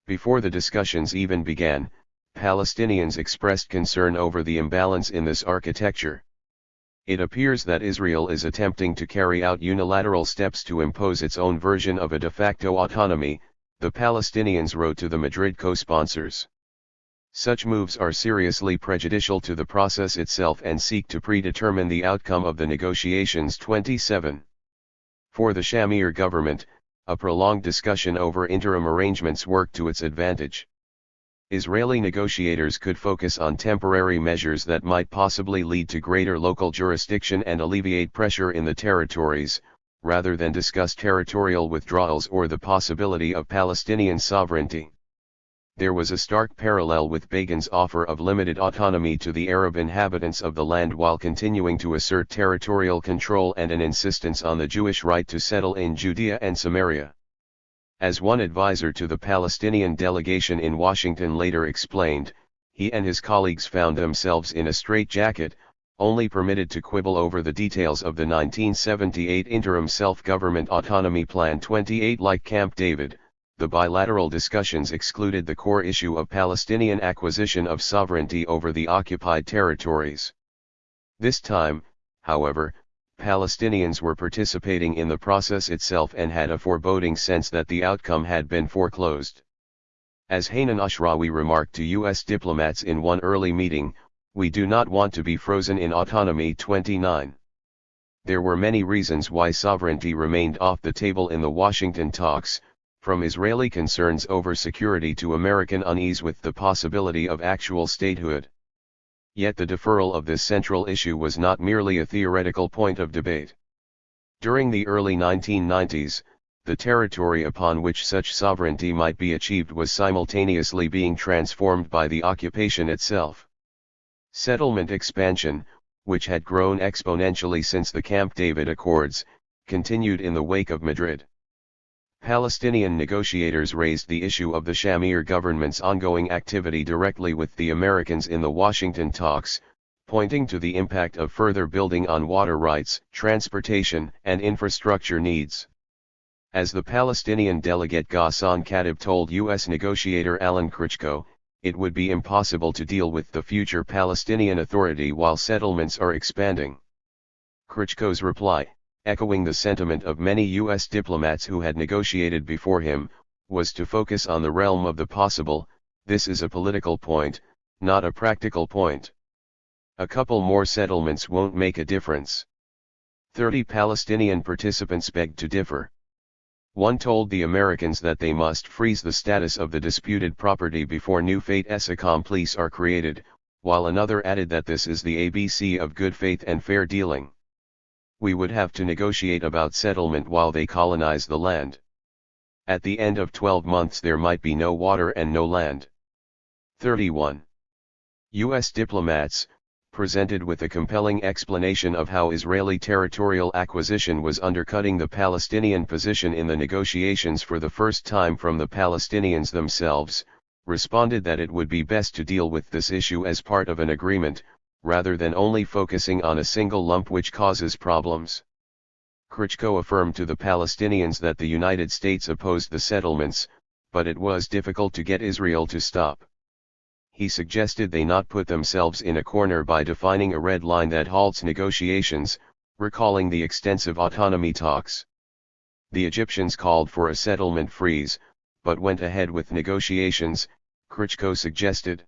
Before the discussions even began, Palestinians expressed concern over the imbalance in this architecture. It appears that Israel is attempting to carry out unilateral steps to impose its own version of a de facto autonomy, the Palestinians wrote to the Madrid co-sponsors. Such moves are seriously prejudicial to the process itself and seek to predetermine the outcome of the negotiations. 27. For the Shamir government, a prolonged discussion over interim arrangements worked to its advantage. Israeli negotiators could focus on temporary measures that might possibly lead to greater local jurisdiction and alleviate pressure in the territories, rather than discuss territorial withdrawals or the possibility of Palestinian sovereignty. There was a stark parallel with Begin's offer of limited autonomy to the Arab inhabitants of the land while continuing to assert territorial control and an insistence on the Jewish right to settle in Judea and Samaria. As one advisor to the Palestinian delegation in Washington later explained, he and his colleagues found themselves in a straitjacket, only permitted to quibble over the details of the 1978 Interim Self-Government Autonomy Plan 28. Like Camp David, the bilateral discussions excluded the core issue of Palestinian acquisition of sovereignty over the occupied territories. This time, however, Palestinians were participating in the process itself and had a foreboding sense that the outcome had been foreclosed. As Hanan Ashrawi remarked to U.S. diplomats in one early meeting, "We do not want to be frozen in autonomy." 29. There were many reasons why sovereignty remained off the table in the Washington talks, from Israeli concerns over security to American unease with the possibility of actual statehood. Yet the deferral of this central issue was not merely a theoretical point of debate. During the early 1990s, the territory upon which such sovereignty might be achieved was simultaneously being transformed by the occupation itself. Settlement expansion, which had grown exponentially since the Camp David Accords, continued in the wake of Madrid. Palestinian negotiators raised the issue of the Shamir government's ongoing activity directly with the Americans in the Washington talks, pointing to the impact of further building on water rights, transportation, and infrastructure needs. As the Palestinian delegate Ghassan Khatib told U.S. negotiator Alan Critchko, it would be impossible to deal with the future Palestinian Authority while settlements are expanding. Critchko's reply, echoing the sentiment of many U.S. diplomats who had negotiated before him, was to focus on the realm of the possible. This is a political point, not a practical point. A couple more settlements won't make a difference. 30 Palestinian participants begged to differ. One told the Americans that they must freeze the status of the disputed property before new faits accomplis are created, while another added that this is the ABC of good faith and fair dealing. We would have to negotiate about settlement while they colonize the land. At the end of 12 months there might be no water and no land. 31. U.S. diplomats, presented with a compelling explanation of how Israeli territorial acquisition was undercutting the Palestinian position in the negotiations for the first time from the Palestinians themselves, responded that it would be best to deal with this issue as part of an agreement, rather than only focusing on a single lump which causes problems. Critchko affirmed to the Palestinians that the United States opposed the settlements, but it was difficult to get Israel to stop. He suggested they not put themselves in a corner by defining a red line that halts negotiations, recalling the extensive autonomy talks. The Egyptians called for a settlement freeze, but went ahead with negotiations, Critchko suggested.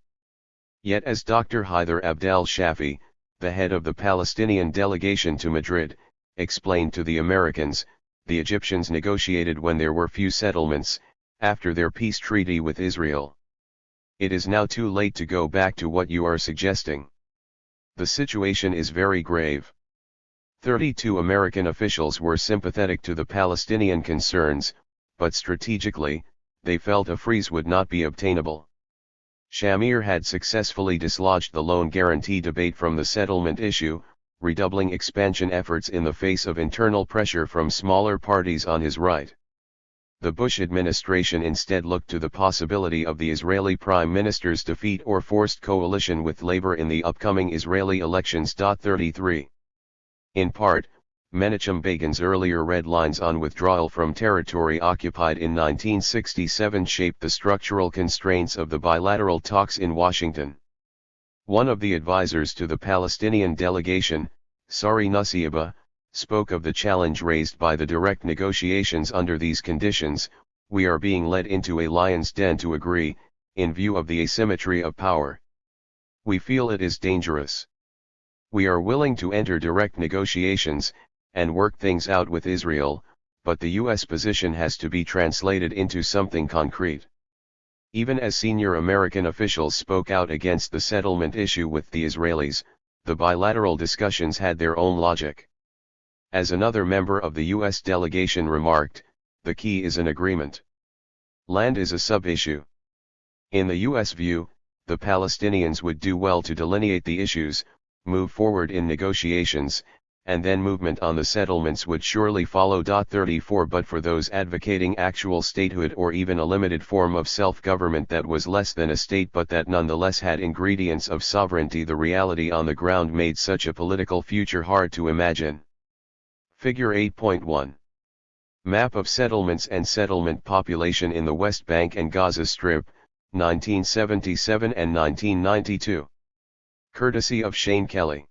Yet as Dr. Hyder Abdel Shafi, the head of the Palestinian delegation to Madrid, explained to the Americans, the Egyptians negotiated when there were few settlements, after their peace treaty with Israel. It is now too late to go back to what you are suggesting. The situation is very grave. 32 American officials were sympathetic to the Palestinian concerns, but strategically, they felt a freeze would not be obtainable. Shamir had successfully dislodged the loan guarantee debate from the settlement issue, redoubling expansion efforts in the face of internal pressure from smaller parties on his right. The Bush administration instead looked to the possibility of the Israeli Prime Minister's defeat or forced coalition with Labor in the upcoming Israeli elections. 33. In part, Menachem Begin's earlier red lines on withdrawal from territory occupied in 1967 shaped the structural constraints of the bilateral talks in Washington. One of the advisors to the Palestinian delegation, Sari Nusiaba, spoke of the challenge raised by the direct negotiations under these conditions. We are being led into a lion's den to agree, in view of the asymmetry of power. We feel it is dangerous. We are willing to enter direct negotiations, and work things out with Israel, but the U.S. position has to be translated into something concrete. Even as senior American officials spoke out against the settlement issue with the Israelis, the bilateral discussions had their own logic. As another member of the U.S. delegation remarked, the key is an agreement. Land is a sub-issue. In the U.S. view, the Palestinians would do well to delineate the issues, move forward in negotiations, and then movement on the settlements would surely follow. 34 But for those advocating actual statehood or even a limited form of self-government that was less than a state but that nonetheless had ingredients of sovereignty, the reality on the ground made such a political future hard to imagine. Figure 8.1. Map of settlements and settlement population in the West Bank and Gaza Strip, 1977 and 1992. Courtesy of Shane Kelly.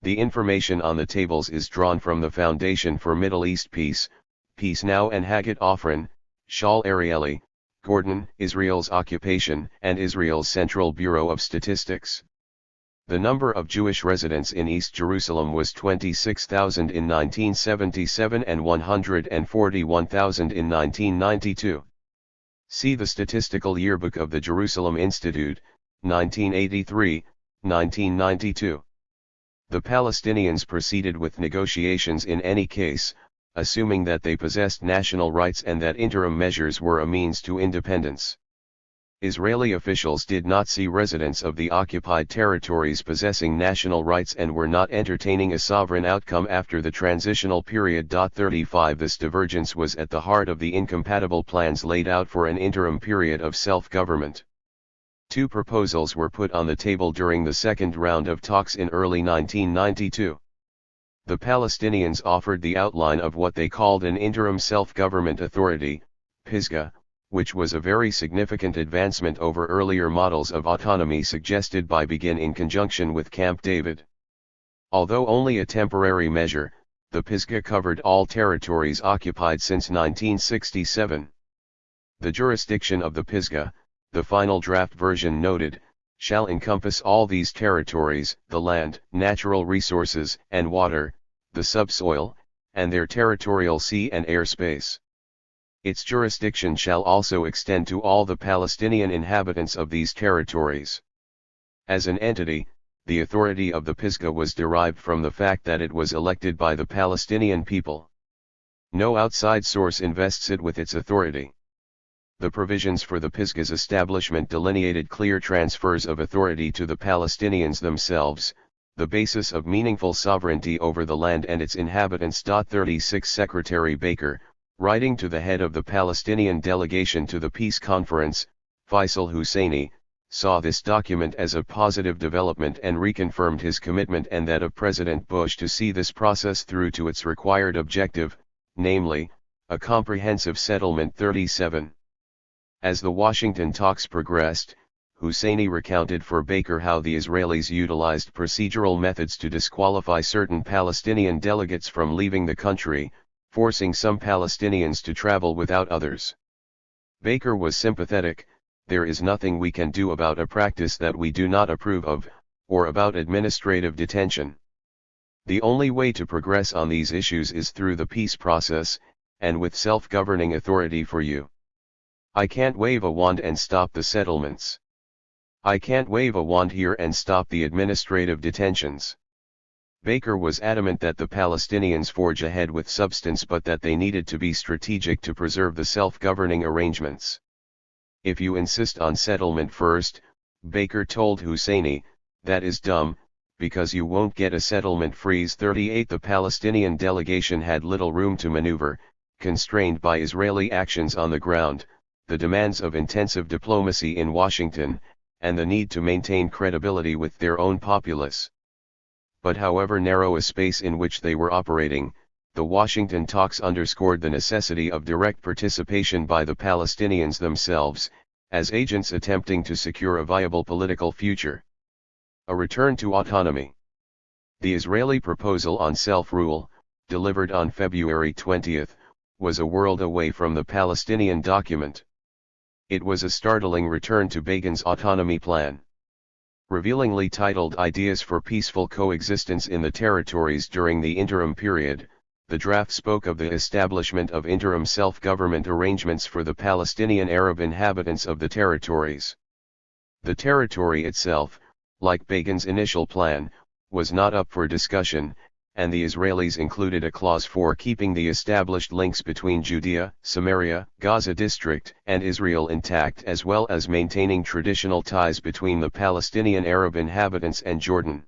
The information on the tables is drawn from the Foundation for Middle East Peace, Peace Now, and Haggett Ofren, Shaul Arieli, Gordon, Israel's Occupation and Israel's Central Bureau of Statistics. The number of Jewish residents in East Jerusalem was 26,000 in 1977 and 141,000 in 1992. See the Statistical Yearbook of the Jerusalem Institute, 1983, 1992. The Palestinians proceeded with negotiations in any case, assuming that they possessed national rights and that interim measures were a means to independence. Israeli officials did not see residents of the occupied territories possessing national rights and were not entertaining a sovereign outcome after the transitional period. 35 This divergence was at the heart of the incompatible plans laid out for an interim period of self-government. Two proposals were put on the table during the second round of talks in early 1992. The Palestinians offered the outline of what they called an interim self-government authority, PSGA, which was a very significant advancement over earlier models of autonomy suggested by Begin in conjunction with Camp David. Although only a temporary measure, the PSGA covered all territories occupied since 1967. The jurisdiction of the PSGA, the final draft version noted, shall encompass all these territories, the land, natural resources, and water, the subsoil, and their territorial sea and air space. Its jurisdiction shall also extend to all the Palestinian inhabitants of these territories. As an entity, the authority of the PSGA was derived from the fact that it was elected by the Palestinian people. No outside source invests it with its authority. The provisions for the PSGA's establishment delineated clear transfers of authority to the Palestinians themselves, the basis of meaningful sovereignty over the land and its inhabitants. 36 Secretary Baker, writing to the head of the Palestinian delegation to the peace conference, Faisal Husseini, saw this document as a positive development and reconfirmed his commitment and that of President Bush to see this process through to its required objective, namely, a comprehensive settlement. 37. As the Washington talks progressed, Husseini recounted for Baker how the Israelis utilized procedural methods to disqualify certain Palestinian delegates from leaving the country, forcing some Palestinians to travel without others. Baker was sympathetic. There is nothing we can do about a practice that we do not approve of, or about administrative detention. The only way to progress on these issues is through the peace process, and with self-governing authority for you. I can't wave a wand and stop the settlements. I can't wave a wand here and stop the administrative detentions. Baker was adamant that the Palestinians forge ahead with substance, but that they needed to be strategic to preserve the self-governing arrangements. If you insist on settlement first, Baker told Husseini, that is dumb, because you won't get a settlement freeze. 38 The Palestinian delegation had little room to maneuver, constrained by Israeli actions on the ground, the demands of intensive diplomacy in Washington, and the need to maintain credibility with their own populace. But however narrow a space in which they were operating, the Washington talks underscored the necessity of direct participation by the Palestinians themselves, as agents attempting to secure a viable political future. A return to autonomy. The Israeli proposal on self-rule, delivered on February 20, was a world away from the Palestinian document. It was a startling return to Begin's autonomy plan. Revealingly titled Ideas for Peaceful Coexistence in the Territories During the Interim Period, the draft spoke of the establishment of interim self-government arrangements for the Palestinian Arab inhabitants of the territories. The territory itself, like Begin's initial plan, was not up for discussion, and the Israelis included a clause for keeping the established links between Judea, Samaria, Gaza District, and Israel intact, as well as maintaining traditional ties between the Palestinian Arab inhabitants and Jordan.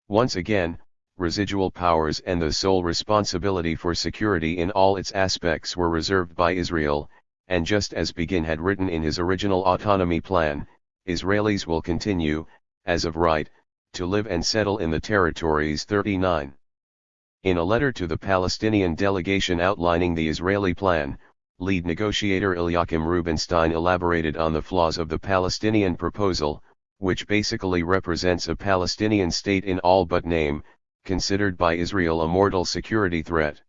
Once again, residual powers and the sole responsibility for security in all its aspects were reserved by Israel, and just as Begin had written in his original autonomy plan, Israelis will continue, as of right, to live and settle in the territories. 39. In a letter to the Palestinian delegation outlining the Israeli plan, lead negotiator Eliakim Rubinstein elaborated on the flaws of the Palestinian proposal, which basically represents a Palestinian state in all but name, considered by Israel a mortal security threat.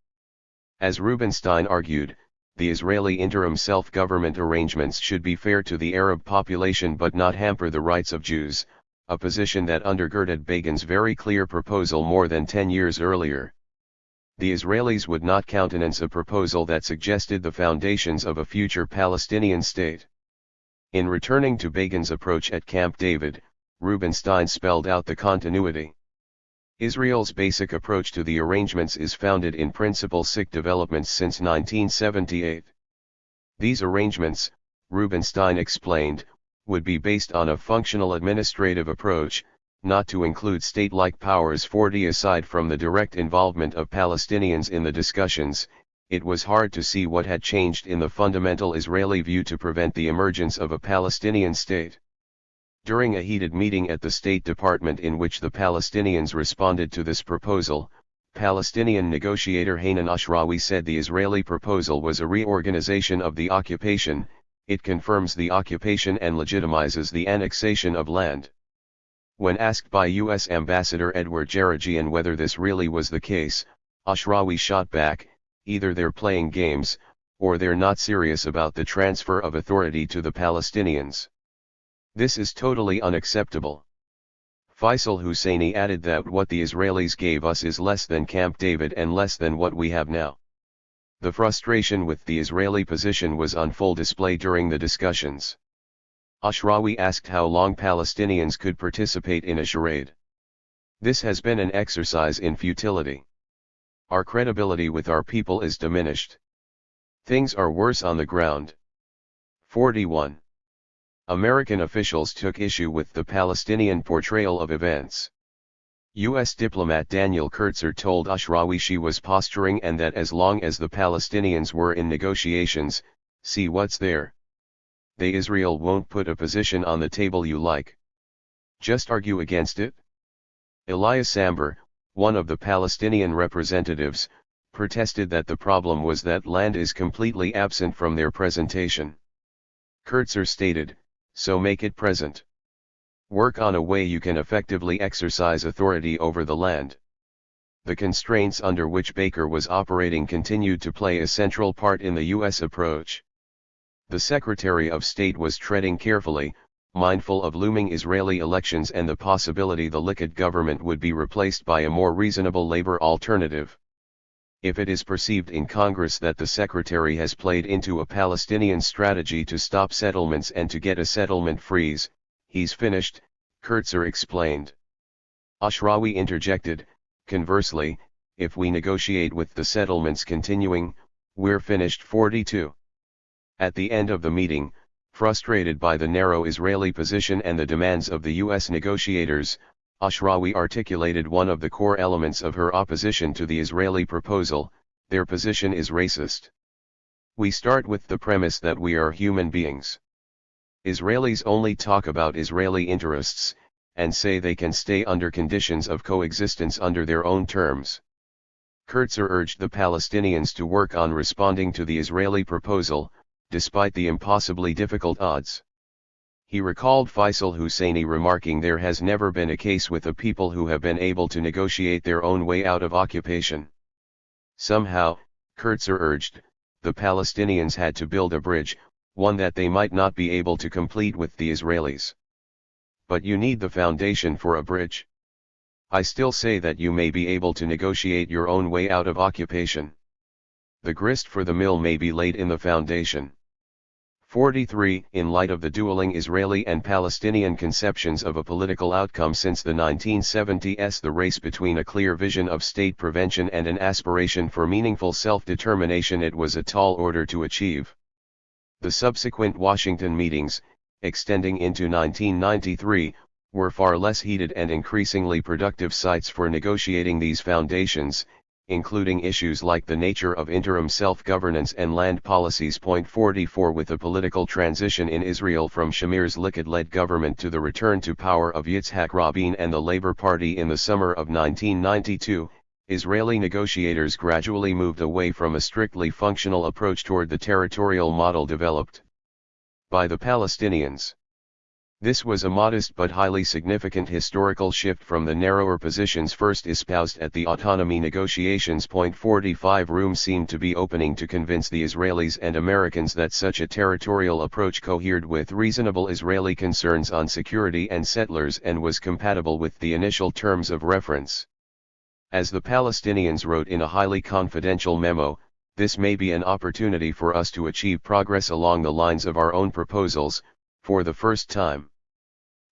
As Rubinstein argued, the Israeli interim self-government arrangements should be fair to the Arab population but not hamper the rights of Jews, a position that undergirded Begin's very clear proposal more than 10 years earlier. The Israelis would not countenance a proposal that suggested the foundations of a future Palestinian state. In returning to Begin's approach at Camp David, Rubinstein spelled out the continuity. Israel's basic approach to the arrangements is founded in principle developments since 1978. These arrangements, Rubinstein explained, would be based on a functional administrative approach, not to include state-like powers. 40 Aside from the direct involvement of Palestinians in the discussions, it was hard to see what had changed in the fundamental Israeli view to prevent the emergence of a Palestinian state. During a heated meeting at the State Department in which the Palestinians responded to this proposal, Palestinian negotiator Hanan Ashrawi said the Israeli proposal was a reorganization of the occupation. It confirms the occupation and legitimizes the annexation of land. When asked by U.S. Ambassador Edward Jerajian whether this really was the case, Ashrawi shot back, either they're playing games, or they're not serious about the transfer of authority to the Palestinians. This is totally unacceptable. Faisal Husseini added that what the Israelis gave us is less than Camp David and less than what we have now. The frustration with the Israeli position was on full display during the discussions. Ashrawi asked how long Palestinians could participate in a charade. This has been an exercise in futility. Our credibility with our people is diminished. Things are worse on the ground. 41. American officials took issue with the Palestinian portrayal of events. U.S. diplomat Daniel Kurtzer told Ashrawi she was posturing and that as long as the Palestinians were in negotiations, see what's there. Israel won't put a position on the table you like. Just argue against it? Elias Samber, one of the Palestinian representatives, protested that the problem was that land is completely absent from their presentation. Kurtzer stated, so make it present. Work on a way you can effectively exercise authority over the land. The constraints under which Baker was operating continued to play a central part in the U.S. approach. The Secretary of State was treading carefully, mindful of looming Israeli elections and the possibility the Likud government would be replaced by a more reasonable labor alternative. If it is perceived in Congress that the secretary has played into a Palestinian strategy to stop settlements and to get a settlement freeze, he's finished, Kurtzer explained. Ashrawi interjected, conversely, if we negotiate with the settlements continuing, we're finished. 42. At the end of the meeting, frustrated by the narrow Israeli position and the demands of the U.S. negotiators, Ashrawi articulated one of the core elements of her opposition to the Israeli proposal: their position is racist. We start with the premise that we are human beings. Israelis only talk about Israeli interests, and say they can stay under conditions of coexistence under their own terms. Kurtzer urged the Palestinians to work on responding to the Israeli proposal, despite the impossibly difficult odds. He recalled Faisal Husseini remarking, there has never been a case with a people who have been able to negotiate their own way out of occupation. Somehow, Kurtzer urged, the Palestinians had to build a bridge, one that they might not be able to complete with the Israelis. But you need the foundation for a bridge. I still say that you may be able to negotiate your own way out of occupation. The grist for the mill may be laid in the foundation. 43. In light of the dueling Israeli and Palestinian conceptions of a political outcome since the 1970s, the race between a clear vision of state prevention and an aspiration for meaningful self-determination, it was a tall order to achieve. The subsequent Washington meetings, extending into 1993, were far less heated and increasingly productive sites for negotiating these foundations, including issues like the nature of interim self-governance and land policies. 44. With a political transition in Israel from Shamir's Likud-led government to the return to power of Yitzhak Rabin and the Labour Party in the summer of 1992, Israeli negotiators gradually moved away from a strictly functional approach toward the territorial model developed by the Palestinians. This was a modest but highly significant historical shift from the narrower positions first espoused at the autonomy negotiations. 45. Room seemed to be opening to convince the Israelis and Americans that such a territorial approach cohered with reasonable Israeli concerns on security and settlers and was compatible with the initial terms of reference. As the Palestinians wrote in a highly confidential memo, this may be an opportunity for us to achieve progress along the lines of our own proposals, for the first time.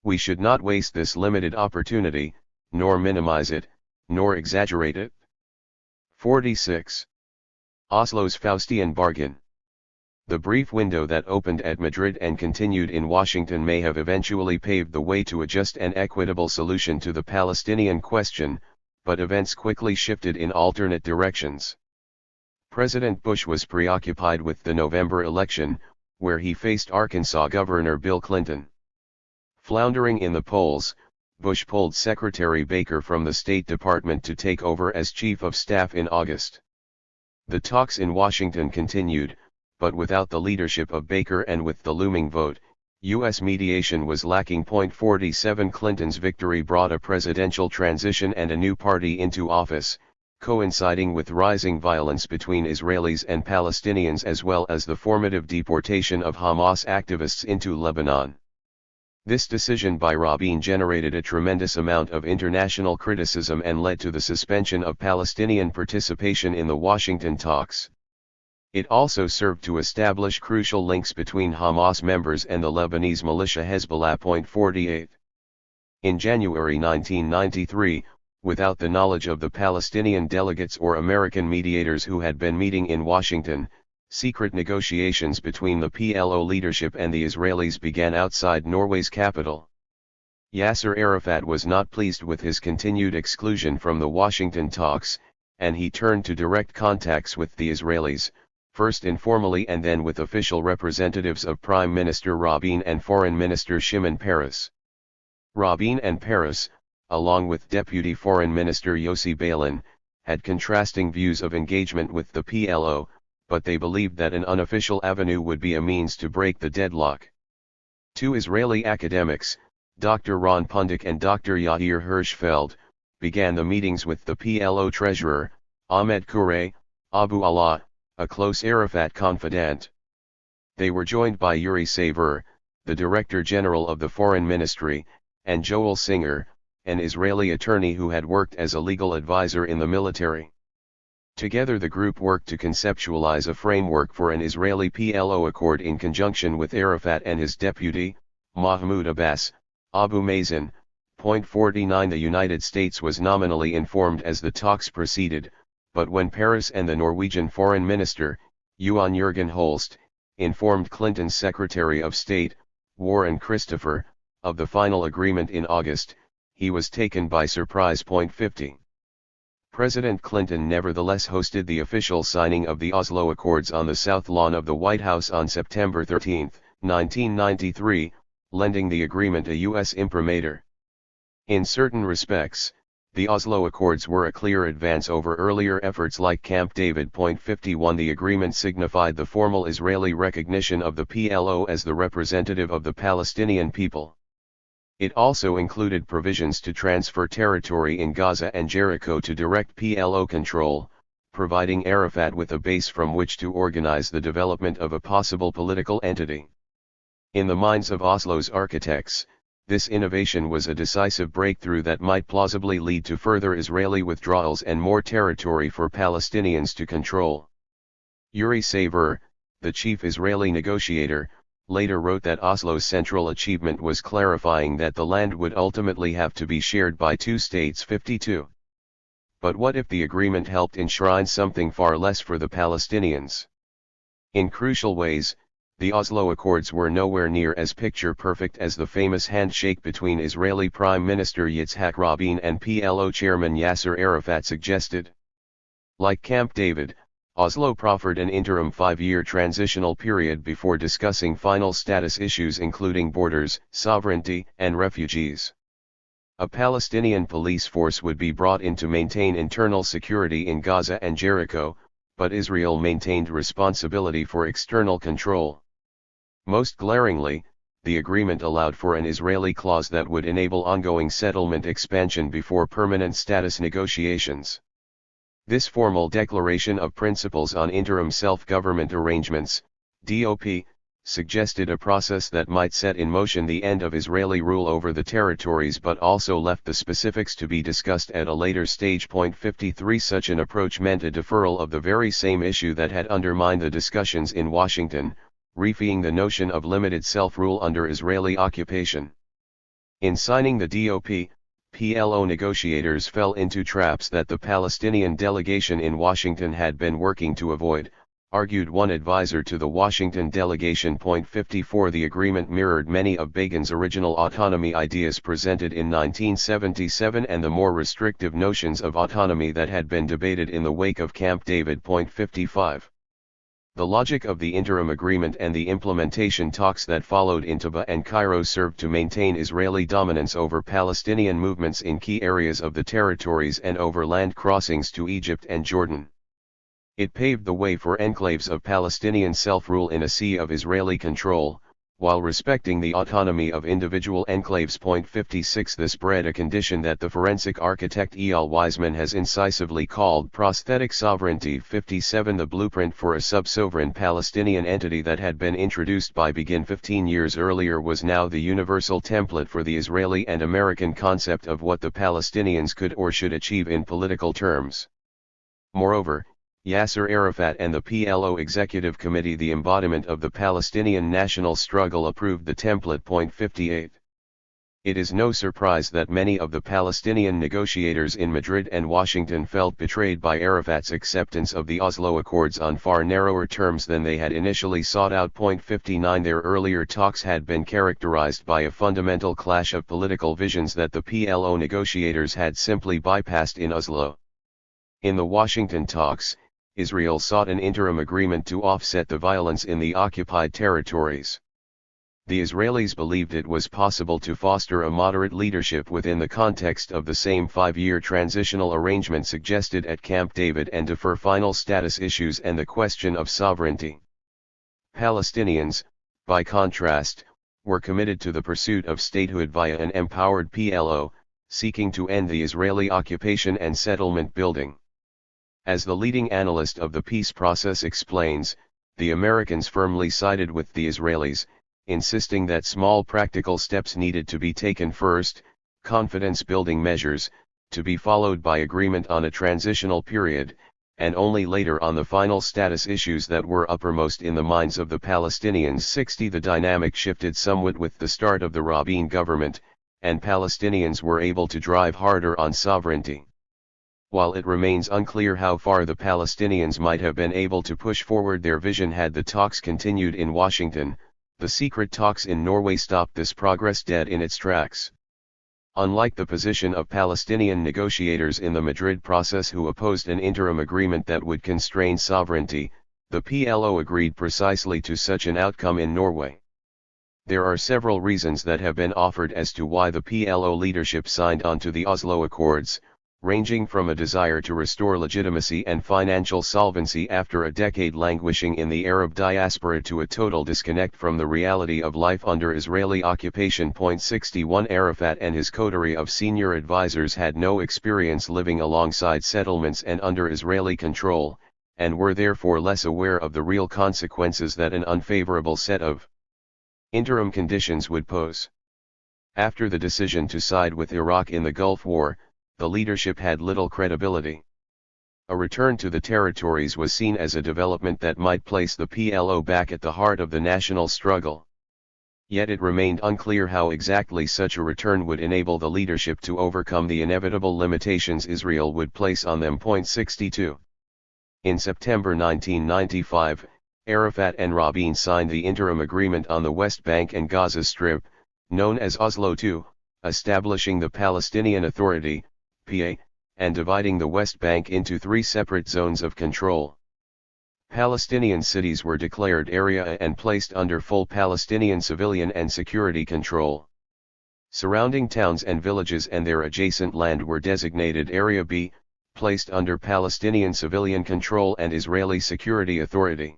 We should not waste this limited opportunity, nor minimize it, nor exaggerate it. 46. Oslo's Faustian bargain. The brief window that opened at Madrid and continued in Washington may have eventually paved the way to a just and equitable solution to the Palestinian question, but events quickly shifted in alternate directions. President Bush was preoccupied with the November election, where he faced Arkansas Governor Bill Clinton. Floundering in the polls, Bush pulled Secretary Baker from the State Department to take over as Chief of Staff in August. The talks in Washington continued, but without the leadership of Baker and with the looming vote, U.S. mediation was lacking. 47. Clinton's victory brought a presidential transition and a new party into office, coinciding with rising violence between Israelis and Palestinians as well as the formative deportation of Hamas activists into Lebanon. This decision by Rabin generated a tremendous amount of international criticism and led to the suspension of Palestinian participation in the Washington talks. It also served to establish crucial links between Hamas members and the Lebanese militia Hezbollah. 48. In January 1993, without the knowledge of the Palestinian delegates or American mediators who had been meeting in Washington, secret negotiations between the PLO leadership and the Israelis began outside Norway's capital. Yasser Arafat was not pleased with his continued exclusion from the Washington talks, and he turned to direct contacts with the Israelis, first informally and then with official representatives of Prime Minister Rabin and Foreign Minister Shimon Peres. Rabin and Peres, along with Deputy Foreign Minister Yossi Beilin, had contrasting views of engagement with the PLO, but they believed that an unofficial avenue would be a means to break the deadlock. Two Israeli academics, Dr. Ron Pundik and Dr. Yair Hirschfeld, began the meetings with the PLO treasurer, Ahmed Koureh, Abu Allah, a close Arafat confidant. They were joined by Yuri Saver, the Director General of the Foreign Ministry, and Joel Singer, an Israeli attorney who had worked as a legal advisor in the military. Together the group worked to conceptualize a framework for an Israeli PLO accord in conjunction with Arafat and his deputy, Mahmoud Abbas. Abu Mazen. 49 The United States was nominally informed as the talks proceeded, but when Paris and the Norwegian Foreign Minister, Johan Jürgen Holst, informed Clinton's Secretary of State, Warren Christopher, of the final agreement in August, he was taken by surprise. 50. President Clinton nevertheless hosted the official signing of the Oslo Accords on the South Lawn of the White House on September 13, 1993, lending the agreement a U.S. imprimatur. In certain respects, the Oslo Accords were a clear advance over earlier efforts like Camp David. 51 The agreement signified the formal Israeli recognition of the PLO as the representative of the Palestinian people. It also included provisions to transfer territory in Gaza and Jericho to direct PLO control, providing Arafat with a base from which to organize the development of a possible political entity. In the minds of Oslo's architects, this innovation was a decisive breakthrough that might plausibly lead to further Israeli withdrawals and more territory for Palestinians to control. Yuri Saver, the chief Israeli negotiator, later wrote that Oslo's central achievement was clarifying that the land would ultimately have to be shared by two states. 52. But what if the agreement helped enshrine something far less for the Palestinians? In crucial ways, the Oslo Accords were nowhere near as picture-perfect as the famous handshake between Israeli Prime Minister Yitzhak Rabin and PLO chairman Yasser Arafat suggested. Like Camp David, Oslo proffered an interim 5-year transitional period before discussing final status issues including borders, sovereignty, and refugees. A Palestinian police force would be brought in to maintain internal security in Gaza and Jericho, but Israel maintained responsibility for external control. Most glaringly, the agreement allowed for an Israeli clause that would enable ongoing settlement expansion before permanent status negotiations. This formal declaration of principles on interim self-government arrangements, DOP, suggested a process that might set in motion the end of Israeli rule over the territories but also left the specifics to be discussed at a later stage. 53 Such an approach meant a deferral of the very same issue that had undermined the discussions in Washington, refeeing the notion of limited self-rule under Israeli occupation. In signing the DOP, PLO negotiators fell into traps that the Palestinian delegation in Washington had been working to avoid, argued one advisor to the Washington delegation. 54 The agreement mirrored many of Begin's original autonomy ideas presented in 1977 and the more restrictive notions of autonomy that had been debated in the wake of Camp David. 55 The logic of the interim agreement and the implementation talks that followed in Taba and Cairo served to maintain Israeli dominance over Palestinian movements in key areas of the territories and over land crossings to Egypt and Jordan. It paved the way for enclaves of Palestinian self-rule in a sea of Israeli control, while respecting the autonomy of individual enclaves. 56 This bred a condition that the forensic architect Eyal Weizman has incisively called prosthetic sovereignty. 57 The blueprint for a sub-sovereign Palestinian entity that had been introduced by Begin 15 years earlier was now the universal template for the Israeli and American concept of what the Palestinians could or should achieve in political terms. Moreover, Yasser Arafat and the PLO Executive Committee, the embodiment of the Palestinian national struggle, approved the template. 58 It is no surprise that many of the Palestinian negotiators in Madrid and Washington felt betrayed by Arafat's acceptance of the Oslo Accords on far narrower terms than they had initially sought out. 59 Their earlier talks had been characterized by a fundamental clash of political visions that the PLO negotiators had simply bypassed in Oslo. In the Washington talks, Israel sought an interim agreement to offset the violence in the occupied territories. The Israelis believed it was possible to foster a moderate leadership within the context of the same 5-year transitional arrangement suggested at Camp David and defer final status issues and the question of sovereignty. Palestinians, by contrast, were committed to the pursuit of statehood via an empowered PLO, seeking to end the Israeli occupation and settlement building. As the leading analyst of the peace process explains, the Americans firmly sided with the Israelis, insisting that small practical steps needed to be taken first, confidence-building measures, to be followed by agreement on a transitional period, and only later on the final status issues that were uppermost in the minds of the Palestinians. 60 The dynamic shifted somewhat with the start of the Rabin government, and Palestinians were able to drive harder on sovereignty. While it remains unclear how far the Palestinians might have been able to push forward their vision had the talks continued in Washington, the secret talks in Norway stopped this progress dead in its tracks. Unlike the position of Palestinian negotiators in the Madrid process who opposed an interim agreement that would constrain sovereignty, the PLO agreed precisely to such an outcome in Norway. There are several reasons that have been offered as to why the PLO leadership signed on to the Oslo Accords, ranging from a desire to restore legitimacy and financial solvency after a decade languishing in the Arab diaspora to a total disconnect from the reality of life under Israeli occupation. 61 Arafat and his coterie of senior advisors had no experience living alongside settlements and under Israeli control, and were therefore less aware of the real consequences that an unfavorable set of interim conditions would pose. After the decision to side with Iraq in the Gulf War, the leadership had little credibility. A return to the territories was seen as a development that might place the PLO back at the heart of the national struggle. Yet it remained unclear how exactly such a return would enable the leadership to overcome the inevitable limitations Israel would place on them. 62. In September 1995, Arafat and Rabin signed the interim agreement on the West Bank and Gaza Strip, known as Oslo II, establishing the Palestinian Authority, PA, and dividing the West Bank into 3 separate zones of control. Palestinian cities were declared Area A and placed under full Palestinian civilian and security control. Surrounding towns and villages and their adjacent land were designated Area B, placed under Palestinian civilian control and Israeli security authority.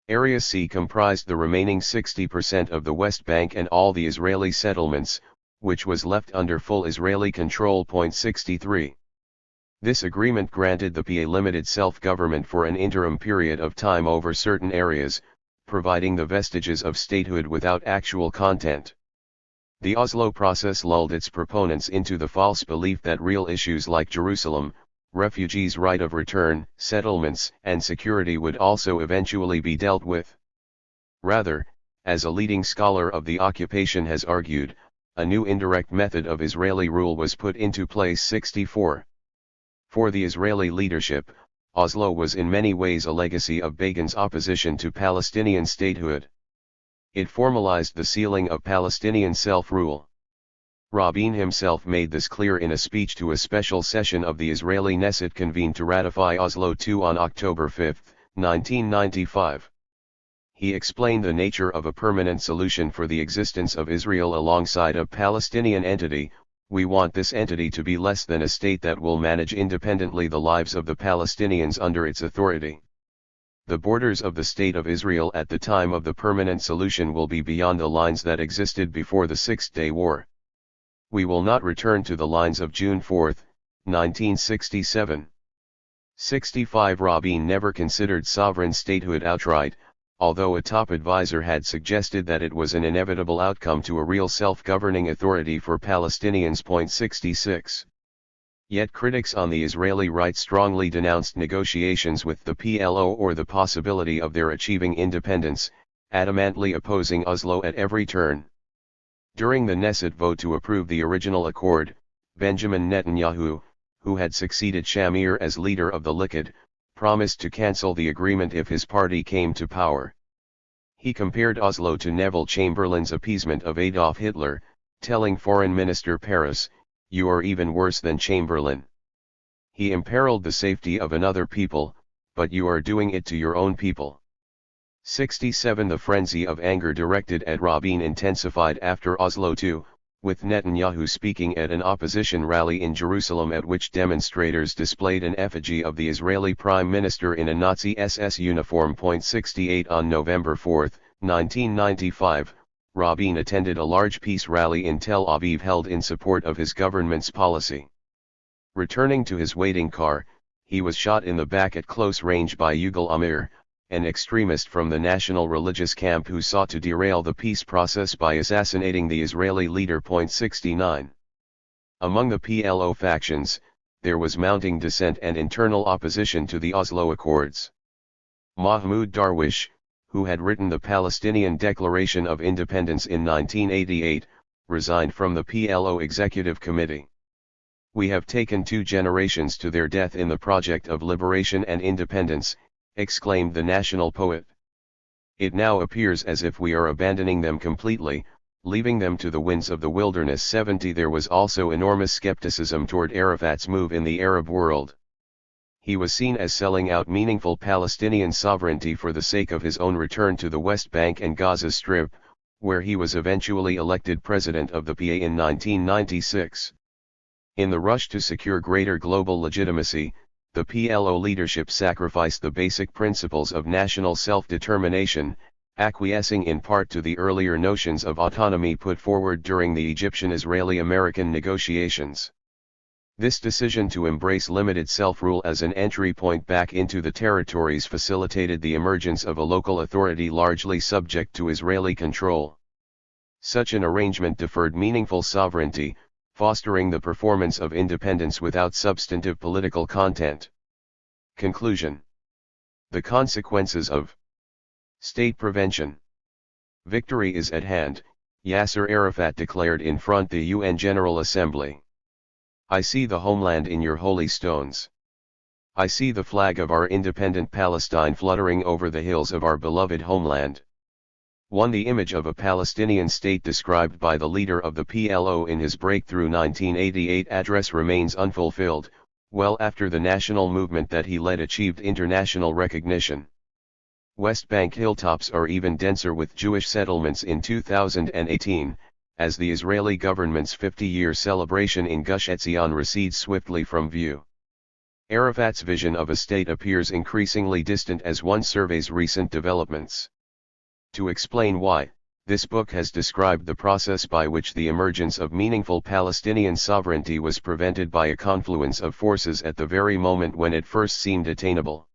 Area C comprised the remaining 60% of the West Bank and all the Israeli settlements, which was left under full Israeli control. 63. This agreement granted the PA limited self-government for an interim period of time over certain areas, providing the vestiges of statehood without actual content. The Oslo process lulled its proponents into the false belief that real issues like Jerusalem, refugees' right of return, settlements, and security would also eventually be dealt with. Rather, as a leading scholar of the occupation has argued, a new indirect method of Israeli rule was put into place. 64. For the Israeli leadership, Oslo was in many ways a legacy of Begin's opposition to Palestinian statehood. It formalized the ceiling of Palestinian self-rule. Rabin himself made this clear in a speech to a special session of the Israeli Knesset convened to ratify Oslo II on October 5, 1995. He explained the nature of a permanent solution for the existence of Israel alongside a Palestinian entity. We want this entity to be less than a state that will manage independently the lives of the Palestinians under its authority. The borders of the State of Israel at the time of the permanent solution will be beyond the lines that existed before the Six-Day War. We will not return to the lines of June 4, 1967. 65 Rabin never considered sovereign statehood outright, although a top advisor had suggested that it was an inevitable outcome to a real self-governing authority for Palestinians. 66. Yet critics on the Israeli right strongly denounced negotiations with the PLO or the possibility of their achieving independence, adamantly opposing Oslo at every turn. During the Knesset vote to approve the original accord, Benjamin Netanyahu, who had succeeded Shamir as leader of the Likud, promised to cancel the agreement if his party came to power. He compared Oslo to Neville Chamberlain's appeasement of Adolf Hitler, telling Foreign Minister Paris, "You are even worse than Chamberlain. He imperiled the safety of another people, but you are doing it to your own people." 67 The frenzy of anger directed at Rabin intensified after Oslo II, with Netanyahu speaking at an opposition rally in Jerusalem at which demonstrators displayed an effigy of the Israeli Prime Minister in a Nazi SS uniform. 68 On November 4, 1995, Rabin attended a large peace rally in Tel Aviv held in support of his government's policy. Returning to his waiting car, he was shot in the back at close range by Yugal Amir, an extremist from the national religious camp who sought to derail the peace process by assassinating the Israeli leader. 69. Among the PLO factions, there was mounting dissent and internal opposition to the Oslo Accords. Mahmoud Darwish, who had written the Palestinian Declaration of Independence in 1988, resigned from the PLO Executive Committee. "We have taken 2 generations to their death in the project of liberation and independence," exclaimed the national poet. "It now appears as if we are abandoning them completely, leaving them to the winds of the wilderness." 70. There was also enormous skepticism toward Arafat's move in the Arab world. He was seen as selling out meaningful Palestinian sovereignty for the sake of his own return to the West Bank and Gaza Strip, where he was eventually elected president of the PA in 1996. In the rush to secure greater global legitimacy, the PLO leadership sacrificed the basic principles of national self-determination, acquiescing in part to the earlier notions of autonomy put forward during the Egyptian-Israeli-American negotiations. This decision to embrace limited self-rule as an entry point back into the territories facilitated the emergence of a local authority largely subject to Israeli control. Such an arrangement deferred meaningful sovereignty, fostering the performance of independence without substantive political content. Conclusion. The consequences of state prevention. Victory is at hand, Yasser Arafat declared in front the UN General Assembly. "I see the homeland in your holy stones. I see the flag of our independent Palestine fluttering over the hills of our beloved homeland." The image of a Palestinian state described by the leader of the PLO in his breakthrough 1988 address remains unfulfilled, well after the national movement that he led achieved international recognition. West Bank hilltops are even denser with Jewish settlements in 2018, as the Israeli government's 50-year celebration in Gush Etzion recedes swiftly from view. Arafat's vision of a state appears increasingly distant as one surveys recent developments. To explain why, this book has described the process by which the emergence of meaningful Palestinian sovereignty was prevented by a confluence of forces at the very moment when it first seemed attainable.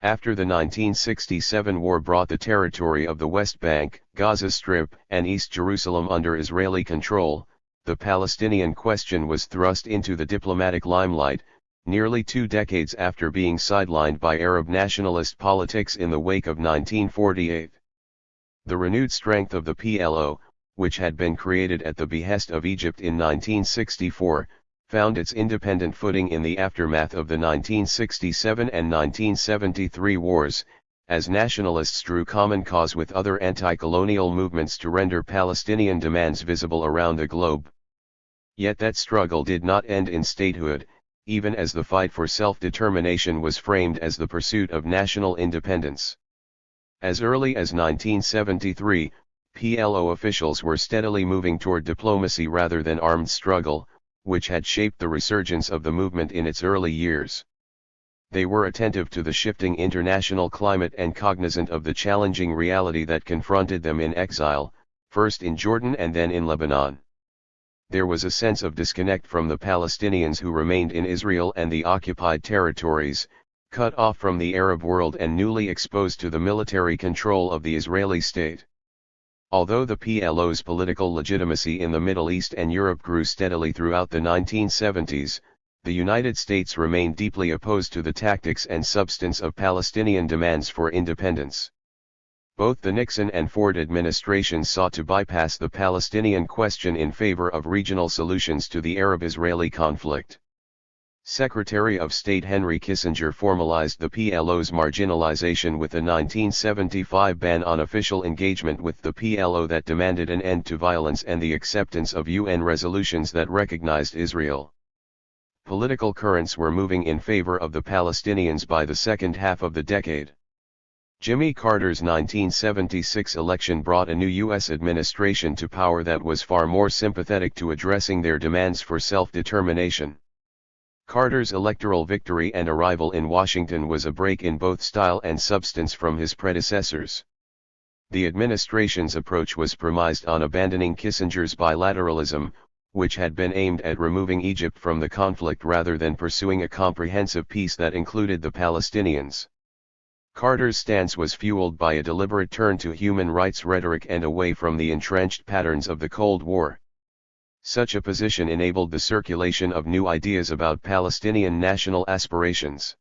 After the 1967 war brought the territory of the West Bank, Gaza Strip, and East Jerusalem under Israeli control, the Palestinian question was thrust into the diplomatic limelight, nearly 2 decades after being sidelined by Arab nationalist politics in the wake of 1948. The renewed strength of the PLO, which had been created at the behest of Egypt in 1964, found its independent footing in the aftermath of the 1967 and 1973 wars, as nationalists drew common cause with other anti-colonial movements to render Palestinian demands visible around the globe. Yet that struggle did not end in statehood, even as the fight for self-determination was framed as the pursuit of national independence. As early as 1973, PLO officials were steadily moving toward diplomacy rather than armed struggle, which had shaped the resurgence of the movement in its early years. They were attentive to the shifting international climate and cognizant of the challenging reality that confronted them in exile, first in Jordan and then in Lebanon. There was a sense of disconnect from the Palestinians who remained in Israel and the occupied territories, cut off from the Arab world and newly exposed to the military control of the Israeli state. Although the PLO's political legitimacy in the Middle East and Europe grew steadily throughout the 1970s, the United States remained deeply opposed to the tactics and substance of Palestinian demands for independence. Both the Nixon and Ford administrations sought to bypass the Palestinian question in favor of regional solutions to the Arab-Israeli conflict. Secretary of State Henry Kissinger formalized the PLO's marginalization with a 1975 ban on official engagement with the PLO that demanded an end to violence and the acceptance of UN resolutions that recognized Israel. Political currents were moving in favor of the Palestinians by the second half of the decade. Jimmy Carter's 1976 election brought a new U.S. administration to power that was far more sympathetic to addressing their demands for self-determination. Carter's electoral victory and arrival in Washington was a break in both style and substance from his predecessors. The administration's approach was premised on abandoning Kissinger's bilateralism, which had been aimed at removing Egypt from the conflict rather than pursuing a comprehensive peace that included the Palestinians. Carter's stance was fueled by a deliberate turn to human rights rhetoric and away from the entrenched patterns of the Cold War. Such a position enabled the circulation of new ideas about Palestinian national aspirations.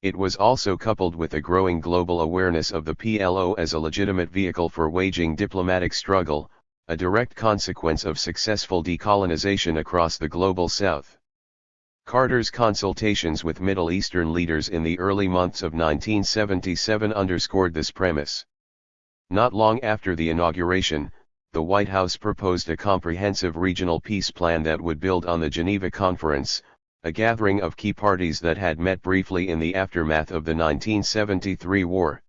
It was also coupled with a growing global awareness of the PLO as a legitimate vehicle for waging diplomatic struggle, a direct consequence of successful decolonization across the global South. Carter's consultations with Middle Eastern leaders in the early months of 1977 underscored this premise. Not long after the inauguration, the White House proposed a comprehensive regional peace plan that would build on the Geneva Conference, a gathering of key parties that had met briefly in the aftermath of the 1973 war.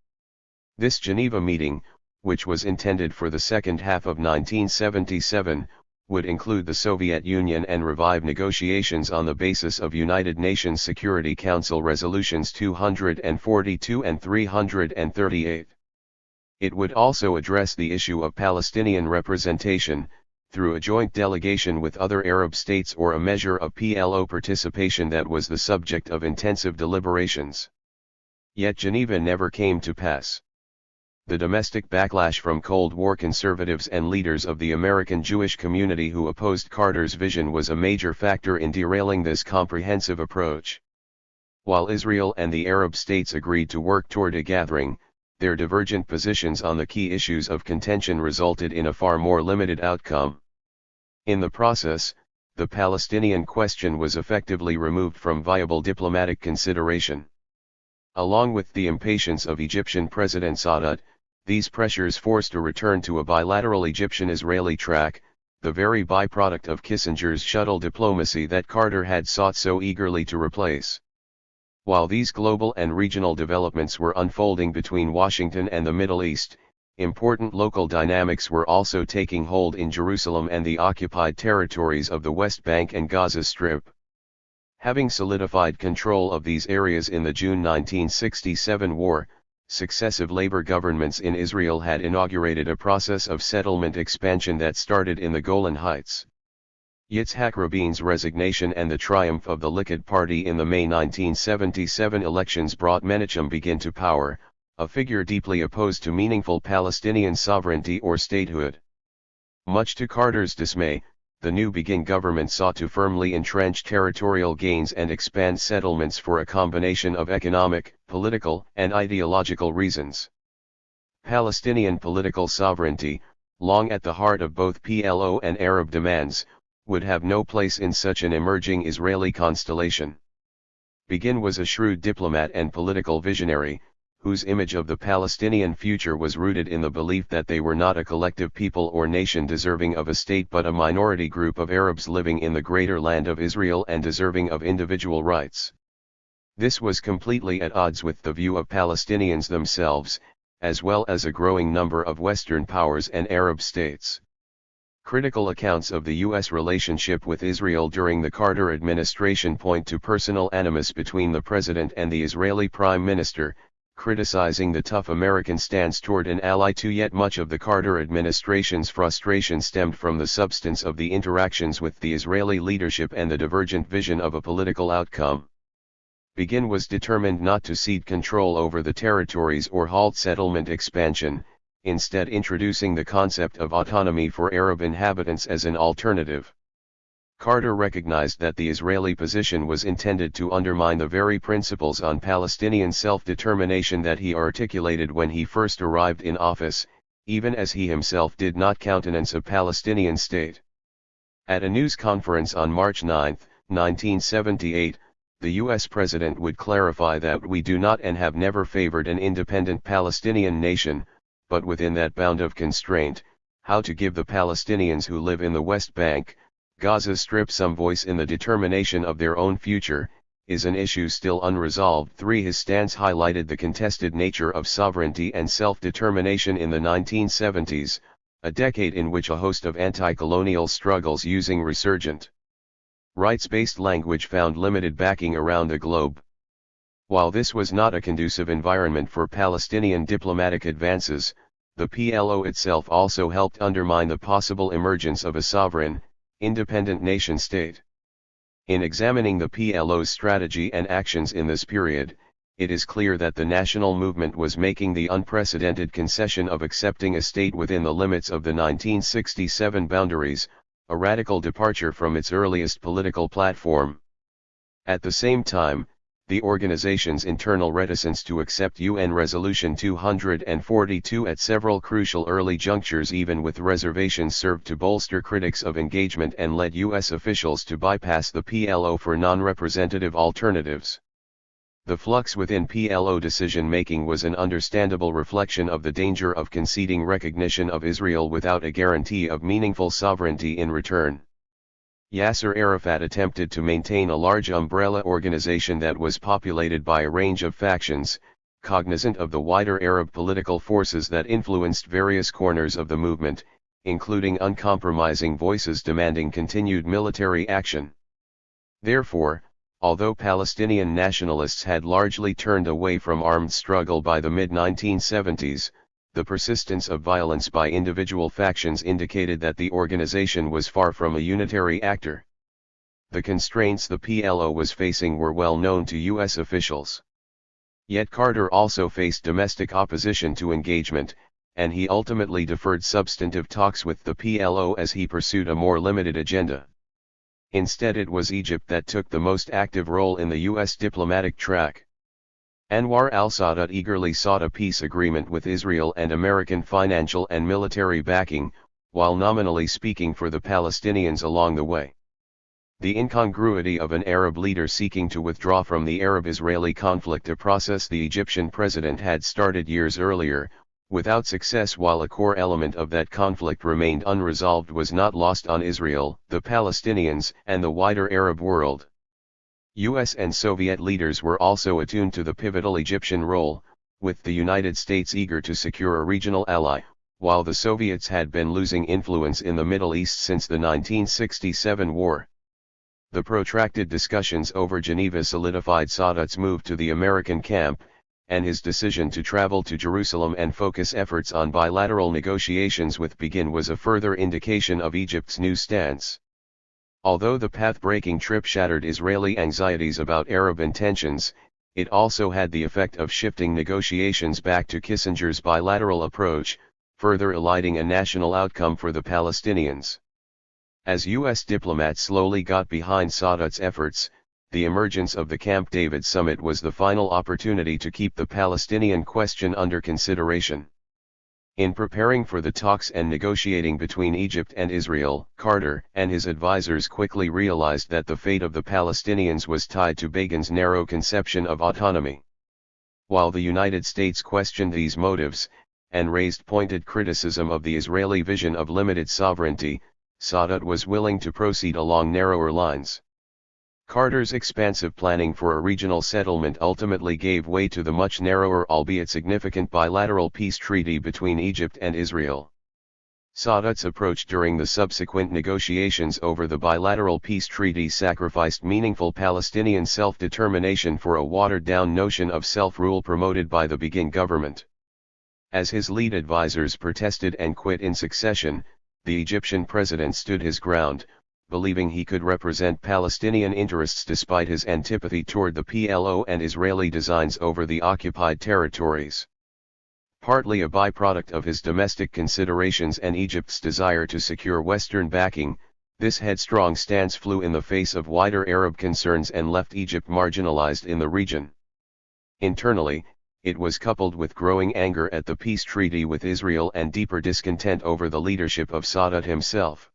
This Geneva meeting, which was intended for the second half of 1977, would include the Soviet Union and revive negotiations on the basis of United Nations Security Council Resolutions 242 and 338. It would also address the issue of Palestinian representation, through a joint delegation with other Arab states or a measure of PLO participation that was the subject of intensive deliberations. Yet Geneva never came to pass. The domestic backlash from Cold War conservatives and leaders of the American Jewish community who opposed Carter's vision was a major factor in derailing this comprehensive approach. While Israel and the Arab states agreed to work toward a gathering, their divergent positions on the key issues of contention resulted in a far more limited outcome. In the process, the Palestinian question was effectively removed from viable diplomatic consideration. Along with the impatience of Egyptian President Sadat, these pressures forced a return to a bilateral Egyptian-Israeli track, the very byproduct of Kissinger's shuttle diplomacy that Carter had sought so eagerly to replace. While these global and regional developments were unfolding between Washington and the Middle East, important local dynamics were also taking hold in Jerusalem and the occupied territories of the West Bank and Gaza Strip. Having solidified control of these areas in the June 1967 war, successive labor governments in Israel had inaugurated a process of settlement expansion that started in the Golan Heights. Yitzhak Rabin's resignation and the triumph of the Likud Party in the May 1977 elections brought Menachem Begin to power, a figure deeply opposed to meaningful Palestinian sovereignty or statehood. Much to Carter's dismay, the new Begin government sought to firmly entrench territorial gains and expand settlements for a combination of economic, political, and ideological reasons. Palestinian political sovereignty, long at the heart of both PLO and Arab demands, would have no place in such an emerging Israeli constellation. Begin was a shrewd diplomat and political visionary, whose image of the Palestinian future was rooted in the belief that they were not a collective people or nation deserving of a state but a minority group of Arabs living in the greater land of Israel and deserving of individual rights. This was completely at odds with the view of Palestinians themselves, as well as a growing number of Western powers and Arab states. Critical accounts of the U.S. relationship with Israel during the Carter administration point to personal animus between the president and the Israeli prime minister, criticizing the tough American stance toward an ally. Yet much of the Carter administration's frustration stemmed from the substance of the interactions with the Israeli leadership and the divergent vision of a political outcome. Begin was determined not to cede control over the territories or halt settlement expansion, instead introducing the concept of autonomy for Arab inhabitants as an alternative. Carter recognized that the Israeli position was intended to undermine the very principles on Palestinian self-determination that he articulated when he first arrived in office, even as he himself did not countenance a Palestinian state. At a news conference on March 9, 1978, the U.S. President would clarify that we do not and have never favored an independent Palestinian nation, but within that bound of constraint, how to give the Palestinians who live in the West Bank, Gaza Strip some voice in the determination of their own future, is an issue still unresolved. 3. His stance highlighted the contested nature of sovereignty and self-determination in the 1970s, a decade in which a host of anti-colonial struggles using resurgent rights-based language found limited backing around the globe. While this was not a conducive environment for Palestinian diplomatic advances, the PLO itself also helped undermine the possible emergence of a sovereign, independent nation-state. In examining the PLO's strategy and actions in this period, it is clear that the national movement was making the unprecedented concession of accepting a state within the limits of the 1967 boundaries, a radical departure from its earliest political platform. At the same time, the organization's internal reticence to accept UN Resolution 242 at several crucial early junctures, even with reservations, served to bolster critics of engagement and led U.S. officials to bypass the PLO for non-representative alternatives. The flux within PLO decision-making was an understandable reflection of the danger of conceding recognition of Israel without a guarantee of meaningful sovereignty in return. Yasser Arafat attempted to maintain a large umbrella organization that was populated by a range of factions, cognizant of the wider Arab political forces that influenced various corners of the movement, including uncompromising voices demanding continued military action. Therefore, although Palestinian nationalists had largely turned away from armed struggle by the mid-1970s, the persistence of violence by individual factions indicated that the organization was far from a unitary actor. The constraints the PLO was facing were well known to U.S. officials. Yet Carter also faced domestic opposition to engagement, and he ultimately deferred substantive talks with the PLO as he pursued a more limited agenda. Instead, it was Egypt that took the most active role in the U.S. diplomatic track. Anwar al-Sadat eagerly sought a peace agreement with Israel and American financial and military backing, while nominally speaking for the Palestinians along the way. The incongruity of an Arab leader seeking to withdraw from the Arab-Israeli conflict, a process the Egyptian president had started years earlier, without success while a core element of that conflict remained unresolved, was not lost on Israel, the Palestinians, and the wider Arab world. U.S. and Soviet leaders were also attuned to the pivotal Egyptian role, with the United States eager to secure a regional ally, while the Soviets had been losing influence in the Middle East since the 1967 war. The protracted discussions over Geneva solidified Sadat's move to the American camp, and his decision to travel to Jerusalem and focus efforts on bilateral negotiations with Begin was a further indication of Egypt's new stance. Although the path-breaking trip shattered Israeli anxieties about Arab intentions, it also had the effect of shifting negotiations back to Kissinger's bilateral approach, further eliding a national outcome for the Palestinians. As U.S. diplomats slowly got behind Sadat's efforts, the emergence of the Camp David summit was the final opportunity to keep the Palestinian question under consideration. In preparing for the talks and negotiating between Egypt and Israel, Carter and his advisors quickly realized that the fate of the Palestinians was tied to Begin's narrow conception of autonomy. While the United States questioned these motives, and raised pointed criticism of the Israeli vision of limited sovereignty, Sadat was willing to proceed along narrower lines. Carter's expansive planning for a regional settlement ultimately gave way to the much narrower albeit significant bilateral peace treaty between Egypt and Israel. Sadat's approach during the subsequent negotiations over the bilateral peace treaty sacrificed meaningful Palestinian self-determination for a watered-down notion of self-rule promoted by the Begin government. As his lead advisors protested and quit in succession, the Egyptian president stood his ground, believing he could represent Palestinian interests despite his antipathy toward the PLO and Israeli designs over the occupied territories. Partly a byproduct of his domestic considerations and Egypt's desire to secure Western backing, this headstrong stance flew in the face of wider Arab concerns and left Egypt marginalized in the region. Internally, it was coupled with growing anger at the peace treaty with Israel and deeper discontent over the leadership of Sadat himself.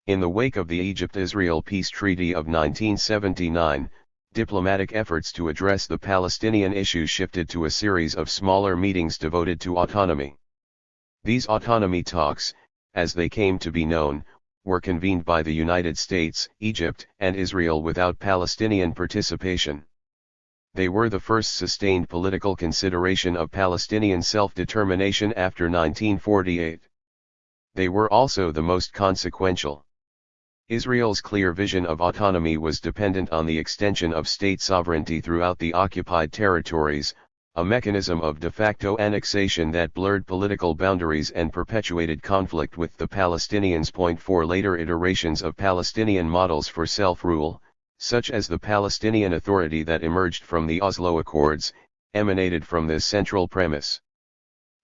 In the wake of the Egypt-Israel peace treaty of 1979, diplomatic efforts to address the Palestinian issue shifted to a series of smaller meetings devoted to autonomy. These autonomy talks, as they came to be known, were convened by the United States, Egypt, and Israel without Palestinian participation. They were the first sustained political consideration of Palestinian self-determination after 1948. They were also the most consequential. Israel's clear vision of autonomy was dependent on the extension of state sovereignty throughout the occupied territories, a mechanism of de facto annexation that blurred political boundaries and perpetuated conflict with the Palestinians. 4 Later iterations of Palestinian models for self-rule, such as the Palestinian Authority that emerged from the Oslo Accords, emanated from this central premise.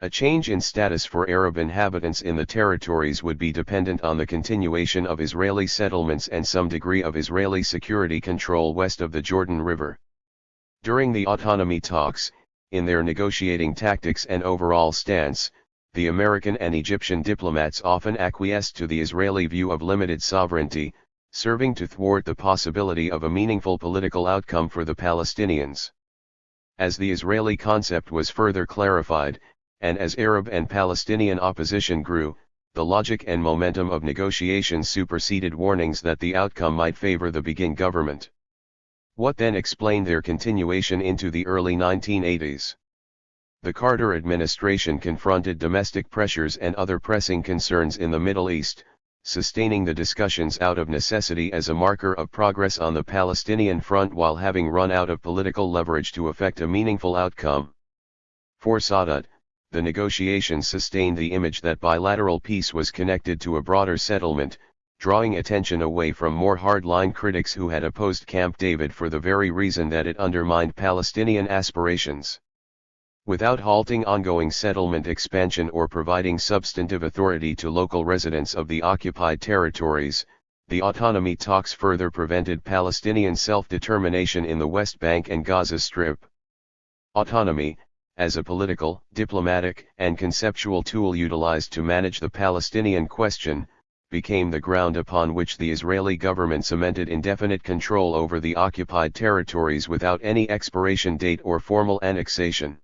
A change in status for Arab inhabitants in the territories would be dependent on the continuation of Israeli settlements and some degree of Israeli security control west of the Jordan River. During the autonomy talks, in their negotiating tactics and overall stance, the American and Egyptian diplomats often acquiesced to the Israeli view of limited sovereignty, serving to thwart the possibility of a meaningful political outcome for the Palestinians. As the Israeli concept was further clarified, and as Arab and Palestinian opposition grew, the logic and momentum of negotiations superseded warnings that the outcome might favor the Begin government. What then explained their continuation into the early 1980s? The Carter administration confronted domestic pressures and other pressing concerns in the Middle East, sustaining the discussions out of necessity as a marker of progress on the Palestinian front while having run out of political leverage to effect a meaningful outcome. For Sadat, the negotiations sustained the image that bilateral peace was connected to a broader settlement, drawing attention away from more hardline critics who had opposed Camp David for the very reason that it undermined Palestinian aspirations. Without halting ongoing settlement expansion or providing substantive authority to local residents of the occupied territories, the autonomy talks further prevented Palestinian self-determination in the West Bank and Gaza Strip. Autonomy, as a political, diplomatic, and conceptual tool utilized to manage the Palestinian question, became the ground upon which the Israeli government cemented indefinite control over the occupied territories without any expiration date or formal annexation.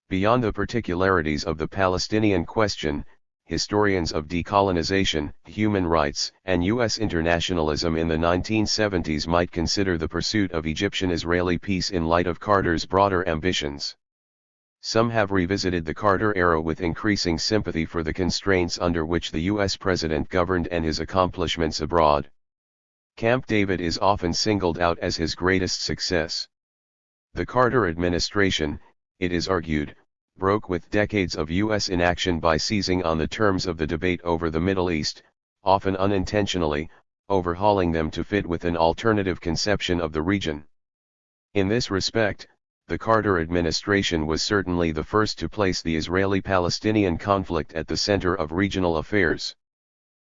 Beyond the particularities of the Palestinian question, historians of decolonization, human rights, and U.S. internationalism in the 1970s might consider the pursuit of Egyptian-Israeli peace in light of Carter's broader ambitions. Some have revisited the Carter era with increasing sympathy for the constraints under which the U.S. president governed and his accomplishments abroad. Camp David is often singled out as his greatest success. The Carter administration, it is argued, broke with decades of U.S. inaction by seizing on the terms of the debate over the Middle East, often unintentionally, overhauling them to fit with an alternative conception of the region. In this respect, the Carter administration was certainly the first to place the Israeli-Palestinian conflict at the center of regional affairs.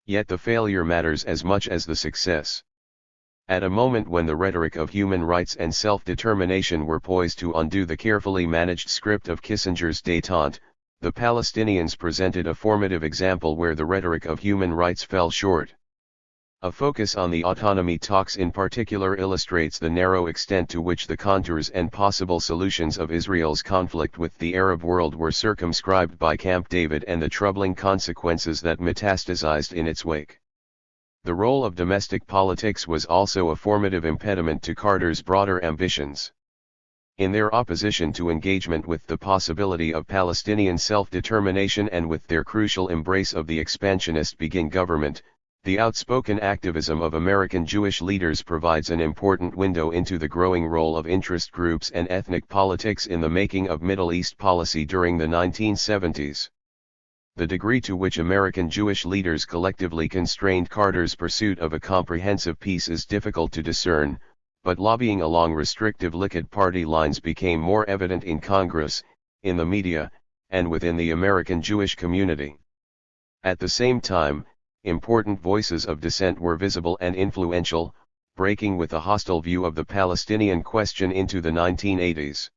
Yet the failure matters as much as the success. At a moment when the rhetoric of human rights and self-determination were poised to undo the carefully managed script of Kissinger's détente, the Palestinians presented a formative example where the rhetoric of human rights fell short. A focus on the autonomy talks in particular illustrates the narrow extent to which the contours and possible solutions of Israel's conflict with the Arab world were circumscribed by Camp David and the troubling consequences that metastasized in its wake. The role of domestic politics was also a formative impediment to Carter's broader ambitions. In their opposition to engagement with the possibility of Palestinian self-determination and with their crucial embrace of the expansionist Begin government, the outspoken activism of American Jewish leaders provides an important window into the growing role of interest groups and ethnic politics in the making of Middle East policy during the 1970s. The degree to which American Jewish leaders collectively constrained Carter's pursuit of a comprehensive peace is difficult to discern, but lobbying along restrictive Likud party lines became more evident in Congress, in the media, and within the American Jewish community. At the same time, important voices of dissent were visible and influential, breaking with a hostile view of the Palestinian question into the 1980s.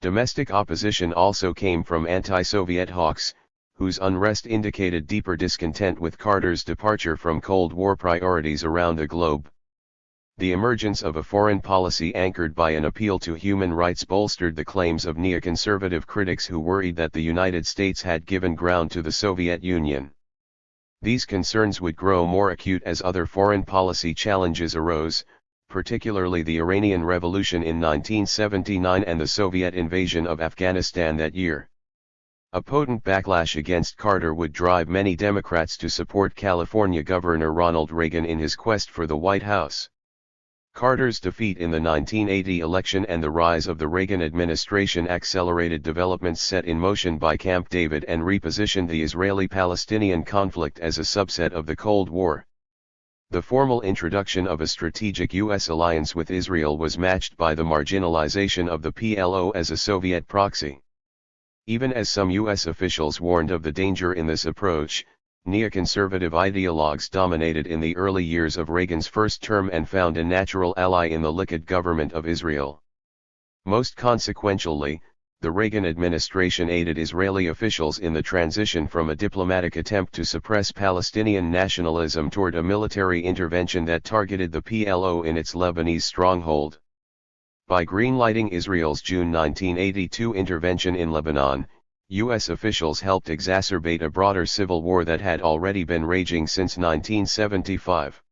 Domestic opposition also came from anti-Soviet hawks, whose unrest indicated deeper discontent with Carter's departure from Cold War priorities around the globe. The emergence of a foreign policy anchored by an appeal to human rights bolstered the claims of neoconservative critics who worried that the United States had given ground to the Soviet Union. These concerns would grow more acute as other foreign policy challenges arose, particularly the Iranian Revolution in 1979 and the Soviet invasion of Afghanistan that year. A potent backlash against Carter would drive many Democrats to support California Governor Ronald Reagan in his quest for the White House. Carter's defeat in the 1980 election and the rise of the Reagan administration accelerated developments set in motion by Camp David and repositioned the Israeli-Palestinian conflict as a subset of the Cold War. The formal introduction of a strategic U.S. alliance with Israel was matched by the marginalization of the PLO as a Soviet proxy. Even as some U.S. officials warned of the danger in this approach, neoconservative ideologues dominated in the early years of Reagan's first term and found a natural ally in the Likud government of Israel. Most consequentially, the Reagan administration aided Israeli officials in the transition from a diplomatic attempt to suppress Palestinian nationalism toward a military intervention that targeted the PLO in its Lebanese stronghold. By greenlighting Israel's June 1982 intervention in Lebanon, U.S. officials helped exacerbate a broader civil war that had already been raging since 1975.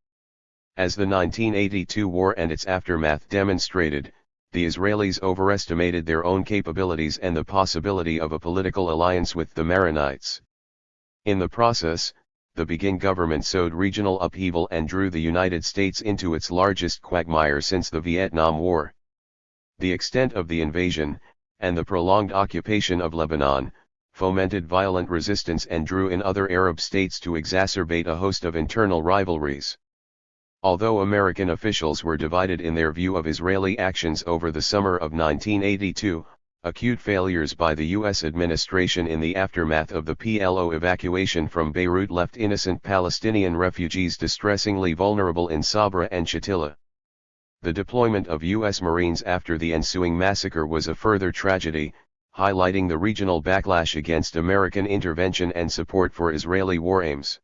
As the 1982 war and its aftermath demonstrated, the Israelis overestimated their own capabilities and the possibility of a political alliance with the Maronites. In the process, the Begin government sowed regional upheaval and drew the United States into its largest quagmire since the Vietnam War. The extent of the invasion, and the prolonged occupation of Lebanon, fomented violent resistance and drew in other Arab states to exacerbate a host of internal rivalries. Although American officials were divided in their view of Israeli actions over the summer of 1982, acute failures by the U.S. administration in the aftermath of the PLO evacuation from Beirut left innocent Palestinian refugees distressingly vulnerable in Sabra and Shatila. The deployment of U.S. Marines after the ensuing massacre was a further tragedy, highlighting the regional backlash against American intervention and support for Israeli war aims.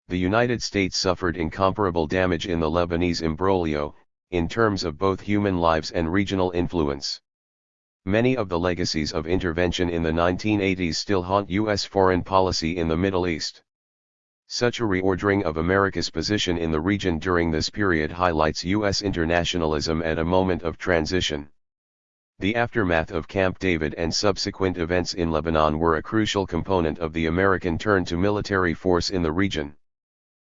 The United States suffered incomparable damage in the Lebanese imbroglio, in terms of both human lives and regional influence. Many of the legacies of intervention in the 1980s still haunt U.S. foreign policy in the Middle East. Such a reordering of America's position in the region during this period highlights U.S. internationalism at a moment of transition. The aftermath of Camp David and subsequent events in Lebanon were a crucial component of the American turn to military force in the region.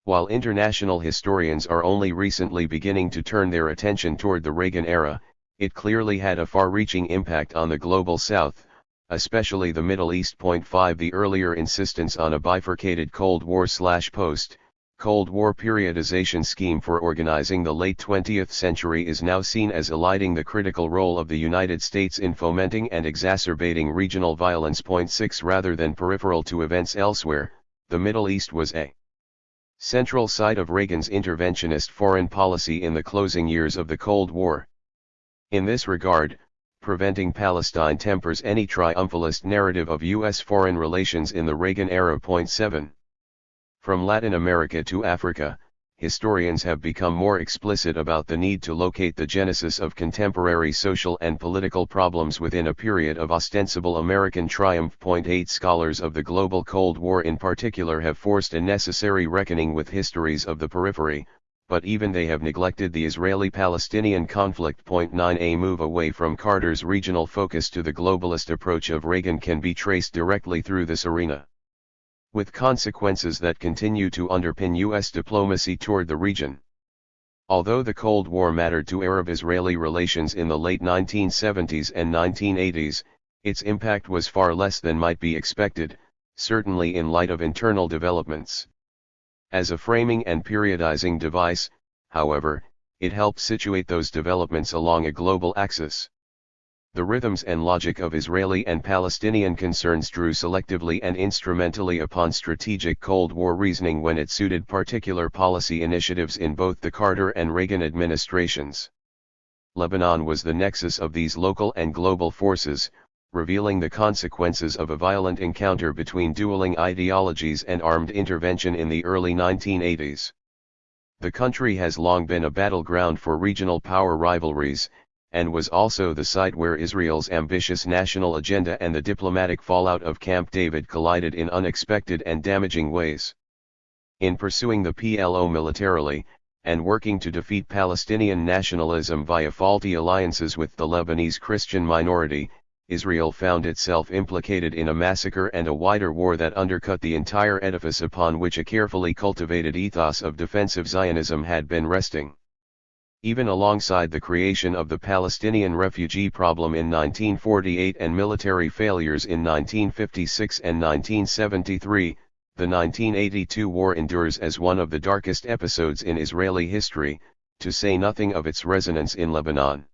While international historians are only recently beginning to turn their attention toward the Reagan era, it clearly had a far-reaching impact on the global South, especially the Middle East. 5 The earlier insistence on a bifurcated Cold War/post-Cold War periodization scheme for organizing the late 20th century is now seen as eliding the critical role of the United States in fomenting and exacerbating regional violence. 6 Rather than peripheral to events elsewhere, the Middle East was a central site of Reagan's interventionist foreign policy in the closing years of the Cold War. In this regard, preventing Palestine tempers any triumphalist narrative of U.S. foreign relations in the Reagan era. 7. From Latin America to Africa, historians have become more explicit about the need to locate the genesis of contemporary social and political problems within a period of ostensible American triumph. 8 Scholars of the global Cold War in particular have forced a necessary reckoning with histories of the periphery, but even they have neglected the Israeli-Palestinian conflict. 9 A move away from Carter's regional focus to the globalist approach of Reagan can be traced directly through this arena, with consequences that continue to underpin U.S. diplomacy toward the region. Although the Cold War mattered to Arab-Israeli relations in the late 1970s and 1980s, its impact was far less than might be expected, certainly in light of internal developments. As a framing and periodizing device, however, it helped situate those developments along a global axis. The rhythms and logic of Israeli and Palestinian concerns drew selectively and instrumentally upon strategic Cold War reasoning when it suited particular policy initiatives in both the Carter and Reagan administrations. Lebanon was the nexus of these local and global forces, revealing the consequences of a violent encounter between dueling ideologies and armed intervention in the early 1980s. The country has long been a battleground for regional power rivalries, and was also the site where Israel's ambitious national agenda and the diplomatic fallout of Camp David collided in unexpected and damaging ways. In pursuing the PLO militarily, and working to defeat Palestinian nationalism via faulty alliances with the Lebanese Christian minority, Israel found itself implicated in a massacre and a wider war that undercut the entire edifice upon which a carefully cultivated ethos of defensive Zionism had been resting. Even alongside the creation of the Palestinian refugee problem in 1948 and military failures in 1956 and 1973, The 1982 war endures as one of the darkest episodes in Israeli history, to say nothing of its resonance in Lebanon.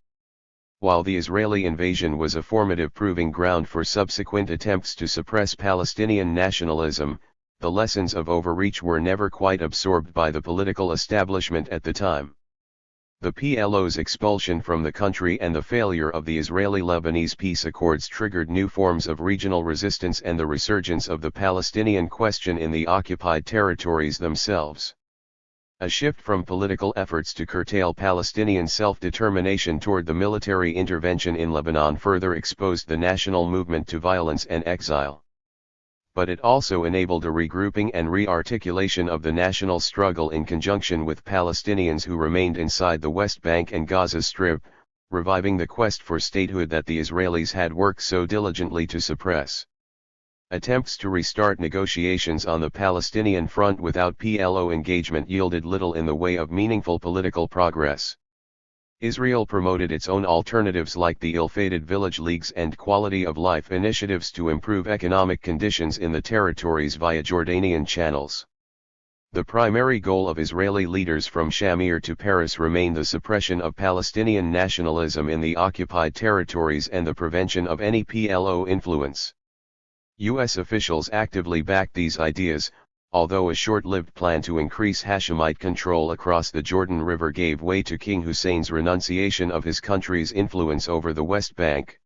While the Israeli invasion was a formative proving ground for subsequent attempts to suppress Palestinian nationalism, the lessons of overreach were never quite absorbed by the political establishment at the time. The PLO's expulsion from the country and the failure of the Israeli-Lebanese peace accords triggered new forms of regional resistance and the resurgence of the Palestinian question in the occupied territories themselves. A shift from political efforts to curtail Palestinian self-determination toward the military intervention in Lebanon further exposed the national movement to violence and exile. But it also enabled a regrouping and re-articulation of the national struggle in conjunction with Palestinians who remained inside the West Bank and Gaza Strip, reviving the quest for statehood that the Israelis had worked so diligently to suppress. Attempts to restart negotiations on the Palestinian front without PLO engagement yielded little in the way of meaningful political progress. Israel promoted its own alternatives like the ill-fated village leagues and quality of life initiatives to improve economic conditions in the territories via Jordanian channels. The primary goal of Israeli leaders from Shamir to Paris remained the suppression of Palestinian nationalism in the occupied territories and the prevention of any PLO influence. U.S. officials actively backed these ideas, although a short-lived plan to increase Hashemite control across the Jordan River gave way to King Hussein's renunciation of his country's influence over the West Bank.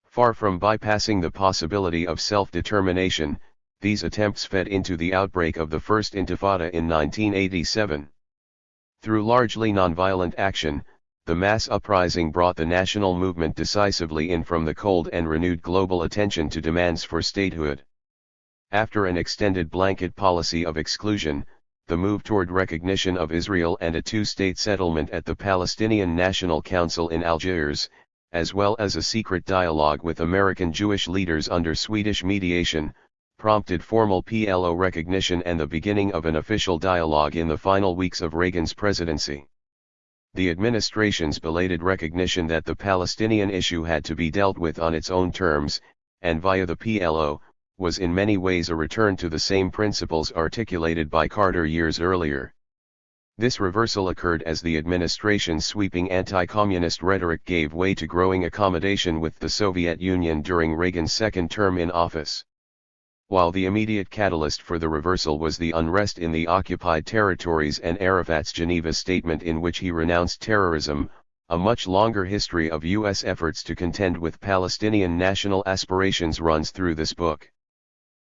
Far from bypassing the possibility of self-determination, these attempts fed into the outbreak of the First Intifada in 1987. Through largely nonviolent action, the mass uprising brought the national movement decisively in from the cold and renewed global attention to demands for statehood. After an extended blanket policy of exclusion, the move toward recognition of Israel and a two-state settlement at the Palestinian National Council in Algiers, as well as a secret dialogue with American Jewish leaders under Swedish mediation, prompted formal PLO recognition and the beginning of an official dialogue in the final weeks of Reagan's presidency. The administration's belated recognition that the Palestinian issue had to be dealt with on its own terms, and via the PLO, was in many ways a return to the same principles articulated by Carter years earlier. This reversal occurred as the administration's sweeping anti-communist rhetoric gave way to growing accommodation with the Soviet Union during Reagan's second term in office. While the immediate catalyst for the reversal was the unrest in the occupied territories and Arafat's Geneva statement in which he renounced terrorism, a much longer history of U.S. efforts to contend with Palestinian national aspirations runs through this book.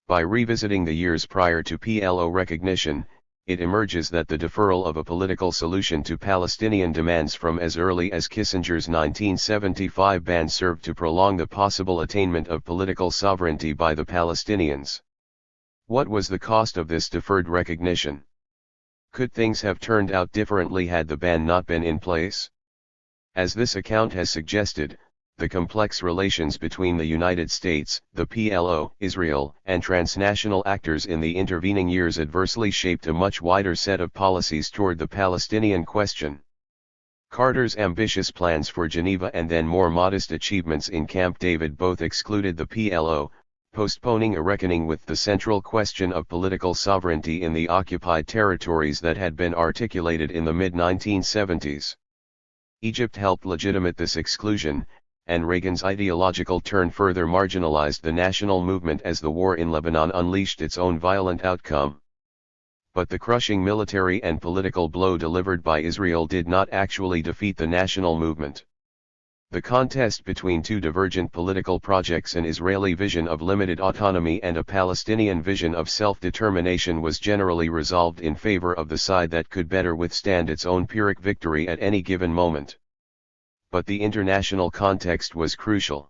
By revisiting the years prior to PLO recognition, it emerges that the deferral of a political solution to Palestinian demands from as early as Kissinger's 1975 ban served to prolong the possible attainment of political sovereignty by the Palestinians. What was the cost of this deferred recognition? Could things have turned out differently had the ban not been in place? As this account has suggested, the complex relations between the United States, the PLO, Israel, and transnational actors in the intervening years adversely shaped a much wider set of policies toward the Palestinian question. Carter's ambitious plans for Geneva and then more modest achievements in Camp David both excluded the PLO, postponing a reckoning with the central question of political sovereignty in the occupied territories that had been articulated in the mid-1970s. Egypt helped legitimate this exclusion, and Reagan's ideological turn further marginalized the national movement as the war in Lebanon unleashed its own violent outcome. But the crushing military and political blow delivered by Israel did not actually defeat the national movement. The contest between two divergent political projects, an Israeli vision of limited autonomy and a Palestinian vision of self-determination, was generally resolved in favor of the side that could better withstand its own Pyrrhic victory at any given moment. But the international context was crucial.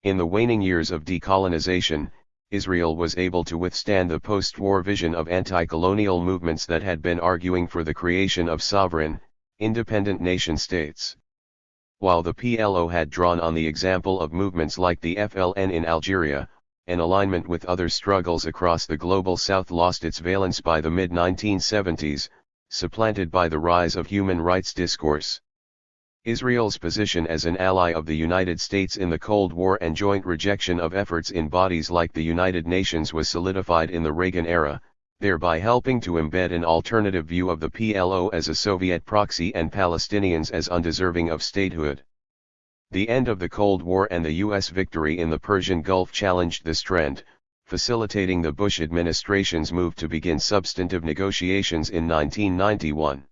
In the waning years of decolonization, Israel was able to withstand the post-war vision of anti-colonial movements that had been arguing for the creation of sovereign, independent nation-states. While the PLO had drawn on the example of movements like the FLN in Algeria, an alignment with other struggles across the global south lost its valence by the mid-1970s, supplanted by the rise of human rights discourse. Israel's position as an ally of the United States in the Cold War and joint rejection of efforts in bodies like the United Nations was solidified in the Reagan era, thereby helping to embed an alternative view of the PLO as a Soviet proxy and Palestinians as undeserving of statehood. The end of the Cold War and the U.S. victory in the Persian Gulf challenged this trend, facilitating the Bush administration's move to begin substantive negotiations in 1991.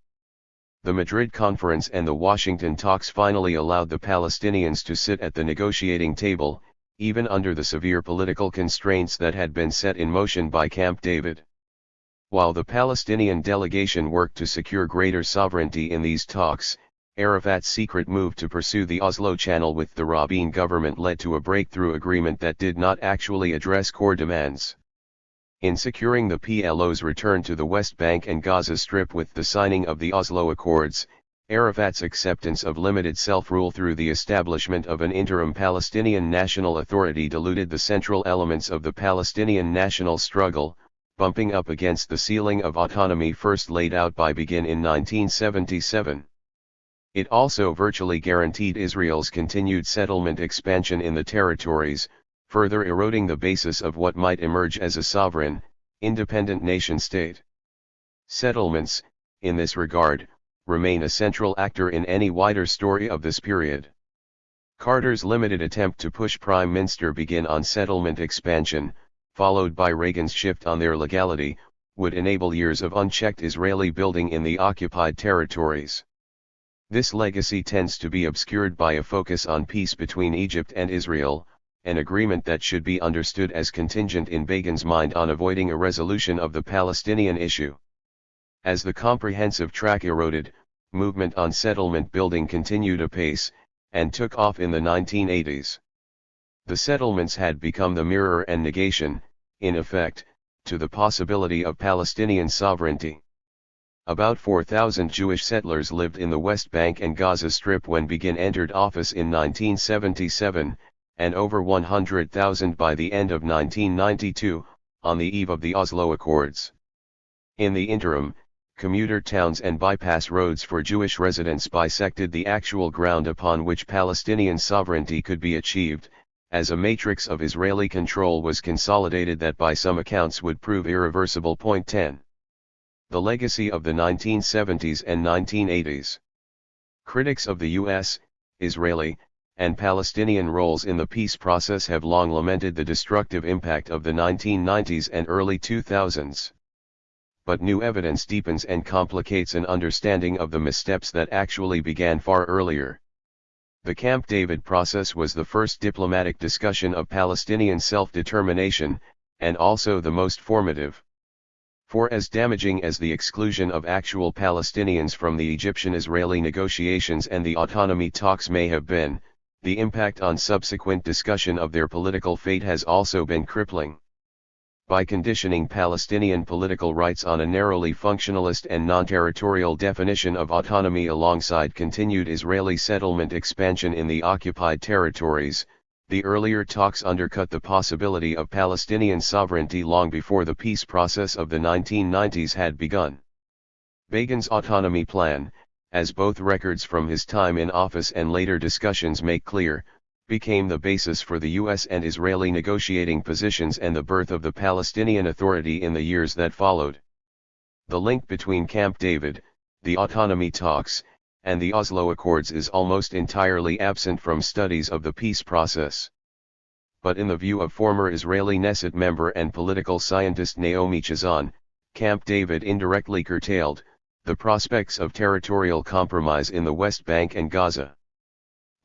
The Madrid Conference and the Washington talks finally allowed the Palestinians to sit at the negotiating table, even under the severe political constraints that had been set in motion by Camp David. While the Palestinian delegation worked to secure greater sovereignty in these talks, Arafat's secret move to pursue the Oslo Channel with the Rabin government led to a breakthrough agreement that did not actually address core demands. In securing the PLO's return to the West Bank and Gaza Strip with the signing of the Oslo Accords, Arafat's acceptance of limited self-rule through the establishment of an interim Palestinian National Authority diluted the central elements of the Palestinian national struggle, bumping up against the ceiling of autonomy first laid out by Begin in 1977. It also virtually guaranteed Israel's continued settlement expansion in the territories, further eroding the basis of what might emerge as a sovereign, independent nation-state. Settlements, in this regard, remain a central actor in any wider story of this period. Carter's limited attempt to push Prime Minister Begin on settlement expansion, followed by Reagan's shift on their legality, would enable years of unchecked Israeli building in the occupied territories. This legacy tends to be obscured by a focus on peace between Egypt and Israel, an agreement that should be understood as contingent in Begin's mind on avoiding a resolution of the Palestinian issue. As the comprehensive track eroded, movement on settlement building continued apace, and took off in the 1980s. The settlements had become the mirror and negation, in effect, to the possibility of Palestinian sovereignty. About 4,000 Jewish settlers lived in the West Bank and Gaza Strip when Begin entered office in 1977, and over 100,000 by the end of 1992, on the eve of the Oslo Accords. In the interim, commuter towns and bypass roads for Jewish residents bisected the actual ground upon which Palestinian sovereignty could be achieved, as a matrix of Israeli control was consolidated that by some accounts would prove irreversible. 10. The legacy of the 1970s and 1980s. Critics of the U.S., Israeli, and Palestinian roles in the peace process have long lamented the destructive impact of the 1990s and early 2000s. But new evidence deepens and complicates an understanding of the missteps that actually began far earlier. The Camp David process was the first diplomatic discussion of Palestinian self-determination, and also the most formative. For as damaging as the exclusion of actual Palestinians from the Egyptian-Israeli negotiations and the autonomy talks may have been, the impact on subsequent discussion of their political fate has also been crippling. By conditioning Palestinian political rights on a narrowly functionalist and non-territorial definition of autonomy alongside continued Israeli settlement expansion in the occupied territories, the earlier talks undercut the possibility of Palestinian sovereignty long before the peace process of the 1990s had begun. Begin's autonomy plan, as both records from his time in office and later discussions make clear, became the basis for the U.S. and Israeli negotiating positions and the birth of the Palestinian Authority in the years that followed. The link between Camp David, the autonomy talks, and the Oslo Accords is almost entirely absent from studies of the peace process. But in the view of former Israeli Knesset member and political scientist Naomi Chazan, Camp David indirectly curtailed the prospects of territorial compromise in the West Bank and Gaza.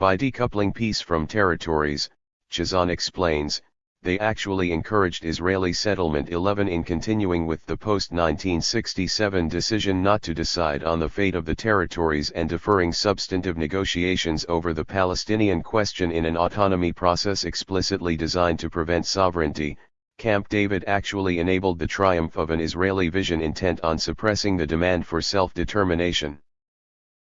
By decoupling peace from territories, Chazan explains, they actually encouraged Israeli settlement 11 in continuing with the post-1967 decision not to decide on the fate of the territories and deferring substantive negotiations over the Palestinian question in an autonomy process explicitly designed to prevent sovereignty. Camp David actually enabled the triumph of an Israeli vision intent on suppressing the demand for self-determination.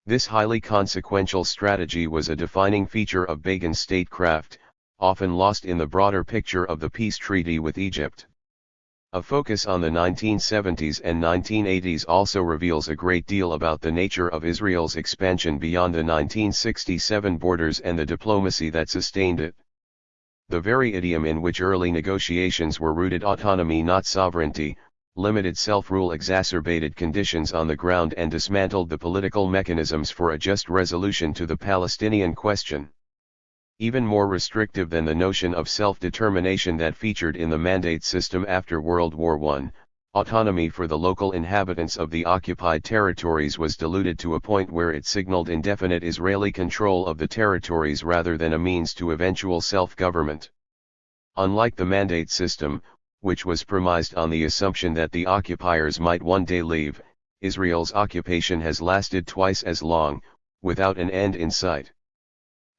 This highly consequential strategy was a defining feature of Begin's statecraft, often lost in the broader picture of the peace treaty with Egypt. A focus on the 1970s and 1980s also reveals a great deal about the nature of Israel's expansion beyond the 1967 borders and the diplomacy that sustained it. The very idiom in which early negotiations were rooted, autonomy not sovereignty, limited self-rule, exacerbated conditions on the ground and dismantled the political mechanisms for a just resolution to the Palestinian question. Even more restrictive than the notion of self-determination that featured in the mandate system after World War I, autonomy for the local inhabitants of the occupied territories was diluted to a point where it signaled indefinite Israeli control of the territories rather than a means to eventual self-government. Unlike the mandate system, which was premised on the assumption that the occupiers might one day leave, Israel's occupation has lasted twice as long, without an end in sight.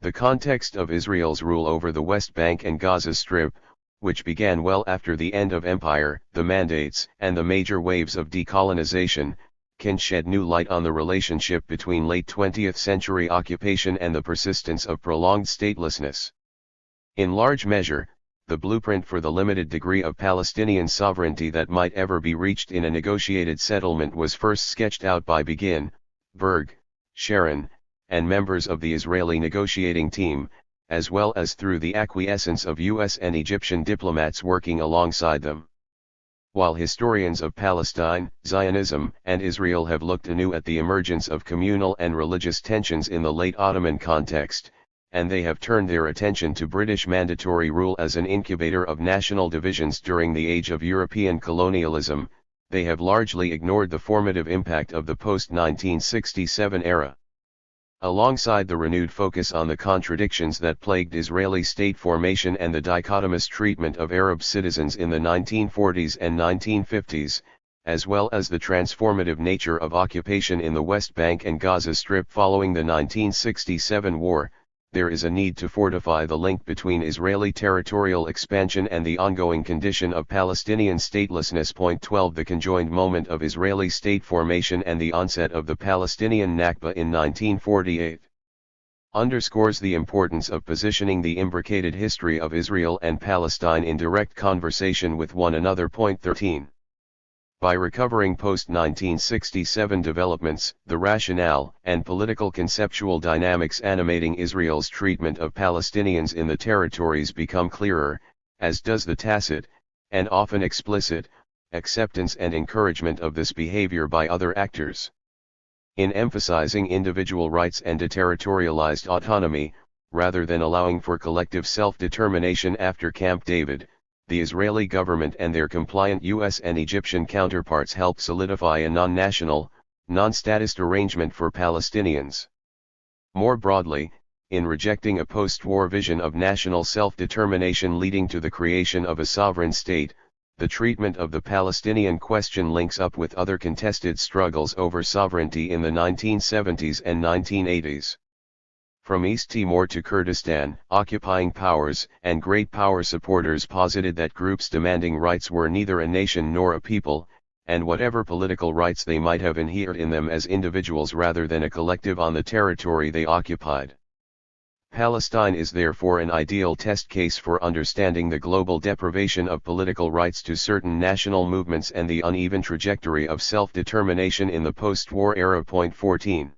The context of Israel's rule over the West Bank and Gaza Strip, which began well after the end of empire, the mandates, and the major waves of decolonization, can shed new light on the relationship between late 20th century occupation and the persistence of prolonged statelessness. In large measure, the blueprint for the limited degree of Palestinian sovereignty that might ever be reached in a negotiated settlement was first sketched out by Begin, Berg, Sharon, and members of the Israeli negotiating team, as well as through the acquiescence of U.S. and Egyptian diplomats working alongside them. While historians of Palestine, Zionism, and Israel have looked anew at the emergence of communal and religious tensions in the late Ottoman context, and they have turned their attention to British mandatory rule as an incubator of national divisions during the age of European colonialism, they have largely ignored the formative impact of the post-1967 era. Alongside the renewed focus on the contradictions that plagued Israeli state formation and the dichotomous treatment of Arab citizens in the 1940s and 1950s, as well as the transformative nature of occupation in the West Bank and Gaza Strip following the 1967 war, there is a need to fortify the link between Israeli territorial expansion and the ongoing condition of Palestinian statelessness. Point 12 The conjoined moment of Israeli state formation and the onset of the Palestinian Nakba in 1948 underscores the importance of positioning the imbricated history of Israel and Palestine in direct conversation with one another. Point 13 By recovering post-1967 developments, the rationale and political conceptual dynamics animating Israel's treatment of Palestinians in the territories become clearer, as does the tacit, and often explicit, acceptance and encouragement of this behavior by other actors. In emphasizing individual rights and deterritorialized autonomy, rather than allowing for collective self-determination after Camp David, the Israeli government and their compliant U.S. and Egyptian counterparts helped solidify a non-national, non-statist arrangement for Palestinians. More broadly, in rejecting a post-war vision of national self-determination leading to the creation of a sovereign state, the treatment of the Palestinian question links up with other contested struggles over sovereignty in the 1970s and 1980s. From East Timor to Kurdistan, occupying powers and great power supporters posited that groups demanding rights were neither a nation nor a people, and whatever political rights they might have inhered in them as individuals rather than a collective on the territory they occupied. Palestine is therefore an ideal test case for understanding the global deprivation of political rights to certain national movements and the uneven trajectory of self-determination in the post-war era. Point 14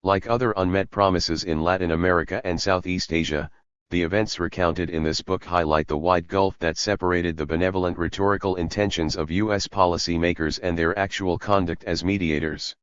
Like other unmet promises in Latin America and Southeast Asia, the events recounted in this book highlight the wide gulf that separated the benevolent rhetorical intentions of U.S. policymakers and their actual conduct as mediators.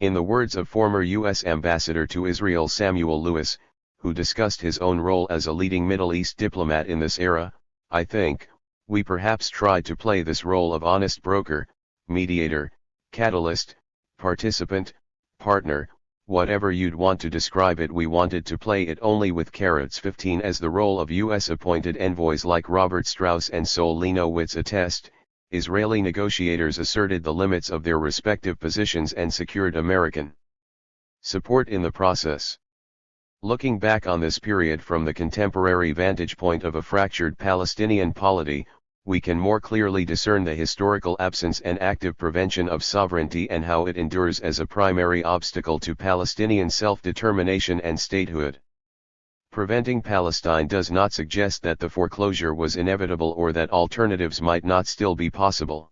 In the words of former U.S. Ambassador to Israel Samuel Lewis, who discussed his own role as a leading Middle East diplomat in this era, I think, we perhaps tried to play this role of honest broker, mediator, catalyst, participant, partner, whatever you'd want to describe it. We wanted to play it only with carrots. 15 As the role of U.S. appointed envoys like Robert Strauss and Sol Leonowitz attest, Israeli negotiators asserted the limits of their respective positions and secured American support in the process. Looking back on this period from the contemporary vantage point of a fractured Palestinian polity, we can more clearly discern the historical absence and active prevention of sovereignty and how it endures as a primary obstacle to Palestinian self-determination and statehood. Preventing Palestine does not suggest that the foreclosure was inevitable or that alternatives might not still be possible.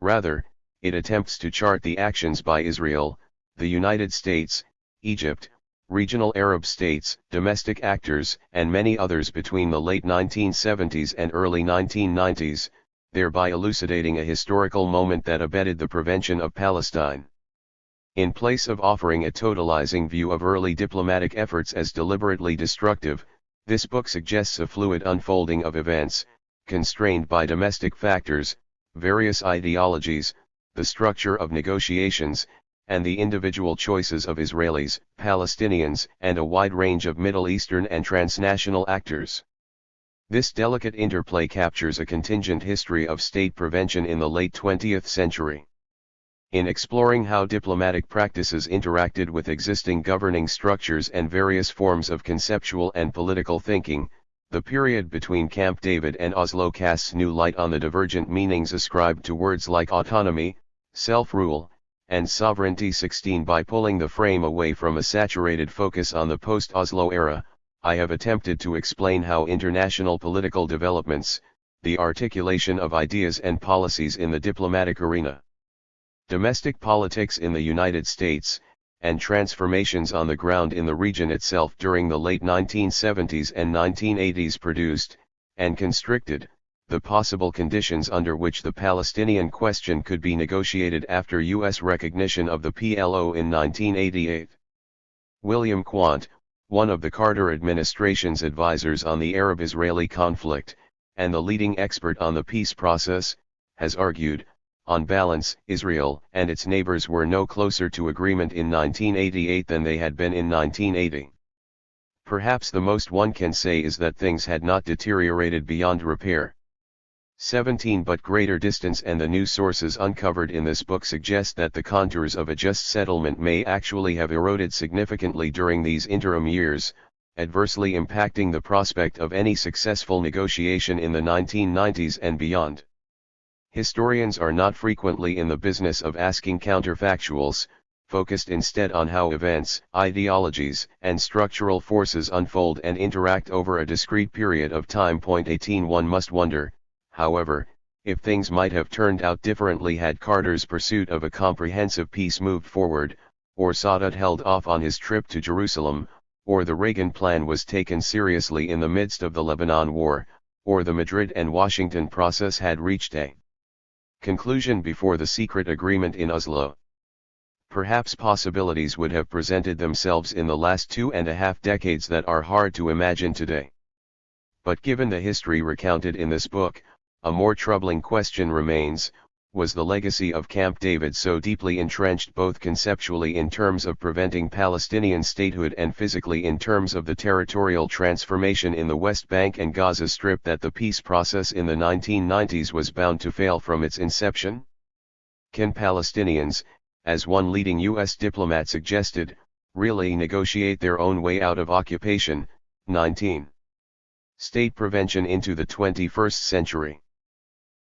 Rather, it attempts to chart the actions by Israel, the United States, Egypt, regional Arab states, domestic actors, and many others between the late 1970s and early 1990s, thereby elucidating a historical moment that abetted the prevention of Palestine. In place of offering a totalizing view of early diplomatic efforts as deliberately destructive, this book suggests a fluid unfolding of events, constrained by domestic factors, various ideologies, the structure of negotiations, and the individual choices of Israelis, Palestinians, and a wide range of Middle Eastern and transnational actors. This delicate interplay captures a contingent history of state prevention in the late 20th century. In exploring how diplomatic practices interacted with existing governing structures and various forms of conceptual and political thinking, the period between Camp David and Oslo casts new light on the divergent meanings ascribed to words like autonomy, self-rule, and sovereignty. 16 By pulling the frame away from a saturated focus on the post-Oslo era, I have attempted to explain how international political developments, the articulation of ideas and policies in the diplomatic arena, domestic politics in the United States, and transformations on the ground in the region itself during the late 1970s and 1980s produced, and constricted, the possible conditions under which the Palestinian question could be negotiated after U.S. recognition of the PLO in 1988. William Quandt, one of the Carter administration's advisors on the Arab-Israeli conflict, and the leading expert on the peace process, has argued, on balance, Israel and its neighbors were no closer to agreement in 1988 than they had been in 1980. Perhaps the most one can say is that things had not deteriorated beyond repair. 17 But greater distance and the new sources uncovered in this book suggest that the contours of a just settlement may actually have eroded significantly during these interim years, adversely impacting the prospect of any successful negotiation in the 1990s and beyond. Historians are not frequently in the business of asking counterfactuals, focused instead on how events, ideologies, and structural forces unfold and interact over a discrete period of time. 18 One must wonder, however, if things might have turned out differently had Carter's pursuit of a comprehensive peace moved forward, or Sadat held off on his trip to Jerusalem, or the Reagan plan was taken seriously in the midst of the Lebanon War, or the Madrid and Washington process had reached a conclusion before the secret agreement in Oslo. Perhaps possibilities would have presented themselves in the last 2.5 decades that are hard to imagine today. But given the history recounted in this book, a more troubling question remains: was the legacy of Camp David so deeply entrenched both conceptually in terms of preventing Palestinian statehood and physically in terms of the territorial transformation in the West Bank and Gaza Strip that the peace process in the 1990s was bound to fail from its inception? Can Palestinians, as one leading U.S. diplomat suggested, really negotiate their own way out of occupation? 19. State prevention into the 21st century.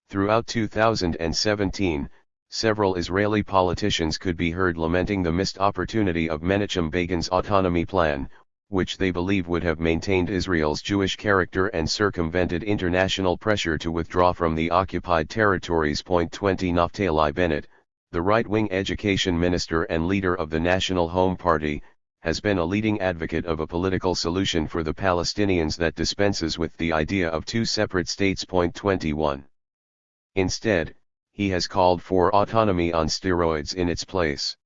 Throughout 2017, several Israeli politicians could be heard lamenting the missed opportunity of Menachem Begin's autonomy plan, which they believe would have maintained Israel's Jewish character and circumvented international pressure to withdraw from the occupied territories. 20 Naftali Bennett, the right-wing education minister and leader of the National Home Party, has been a leading advocate of a political solution for the Palestinians that dispenses with the idea of two separate states. 21. Instead, he has called for autonomy on steroids in its place.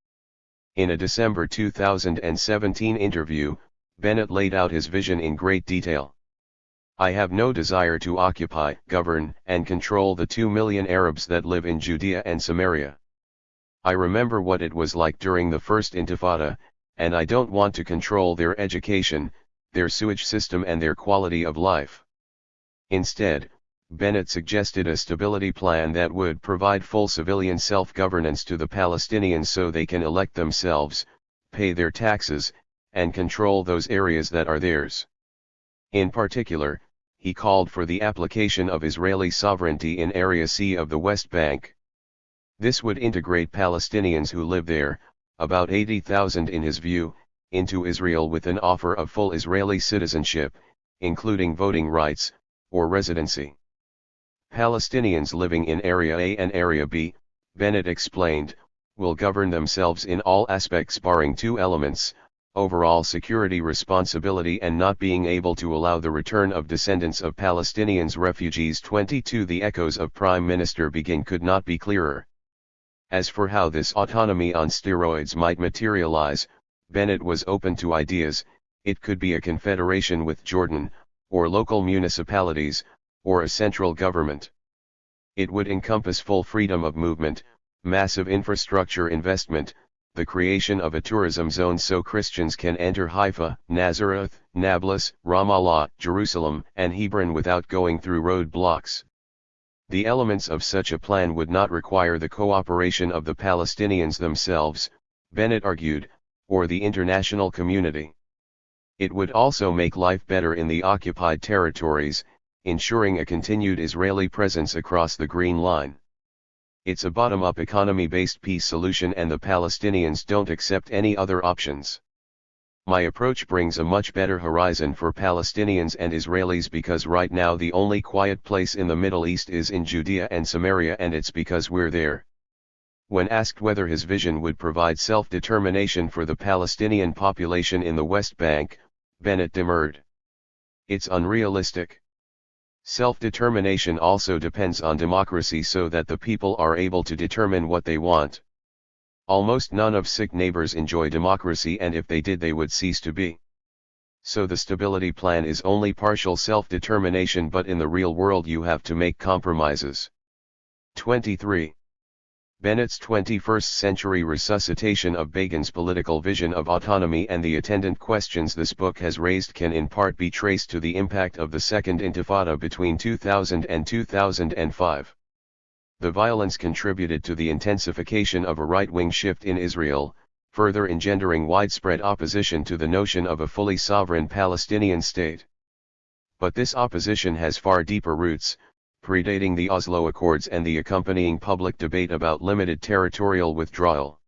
In a December 2017 interview, Bennett laid out his vision in great detail. "I have no desire to occupy, govern, and control the 2 million Arabs that live in Judea and Samaria. I remember what it was like during the First Intifada, and I don't want to control their education, their sewage system and their quality of life." Instead, Bennett suggested a stability plan that would provide full civilian self-governance to the Palestinians so they can elect themselves, pay their taxes, and control those areas that are theirs. In particular, he called for the application of Israeli sovereignty in Area C of the West Bank. This would integrate Palestinians who live there, about 80,000 in his view, into Israel with an offer of full Israeli citizenship, including voting rights, or residency. Palestinians living in Area A and Area B, Bennett explained, will govern themselves in all aspects barring two elements: overall security responsibility and not being able to allow the return of descendants of Palestinians refugees. 22 The echoes of Prime Minister Begin could not be clearer. As for how this autonomy on steroids might materialize, Bennett was open to ideas. It could be a confederation with Jordan, or local municipalities, or a central government. It would encompass full freedom of movement, massive infrastructure investment, the creation of a tourism zone so Christians can enter Haifa, Nazareth, Nablus, Ramallah, Jerusalem, and Hebron without going through roadblocks. The elements of such a plan would not require the cooperation of the Palestinians themselves, Bennett argued, or the international community. It would also make life better in the occupied territories, ensuring a continued Israeli presence across the Green Line. It's a bottom-up economy-based peace solution and the Palestinians don't accept any other options. My approach brings a much better horizon for Palestinians and Israelis because right now the only quiet place in the Middle East is in Judea and Samaria, and it's because we're there. When asked whether his vision would provide self-determination for the Palestinian population in the West Bank, Bennett demurred. It's unrealistic. Self-determination also depends on democracy so that the people are able to determine what they want. Almost none of sick neighbors enjoy democracy, and if they did they would cease to be. So the stability plan is only partial self-determination, but in the real world you have to make compromises. 23. Bennett's 21st-century resuscitation of Begin's political vision of autonomy and the attendant questions this book has raised can in part be traced to the impact of the Second Intifada between 2000 and 2005. The violence contributed to the intensification of a right-wing shift in Israel, further engendering widespread opposition to the notion of a fully sovereign Palestinian state. But this opposition has far deeper roots, predating the Oslo Accords and the accompanying public debate about limited territorial withdrawal.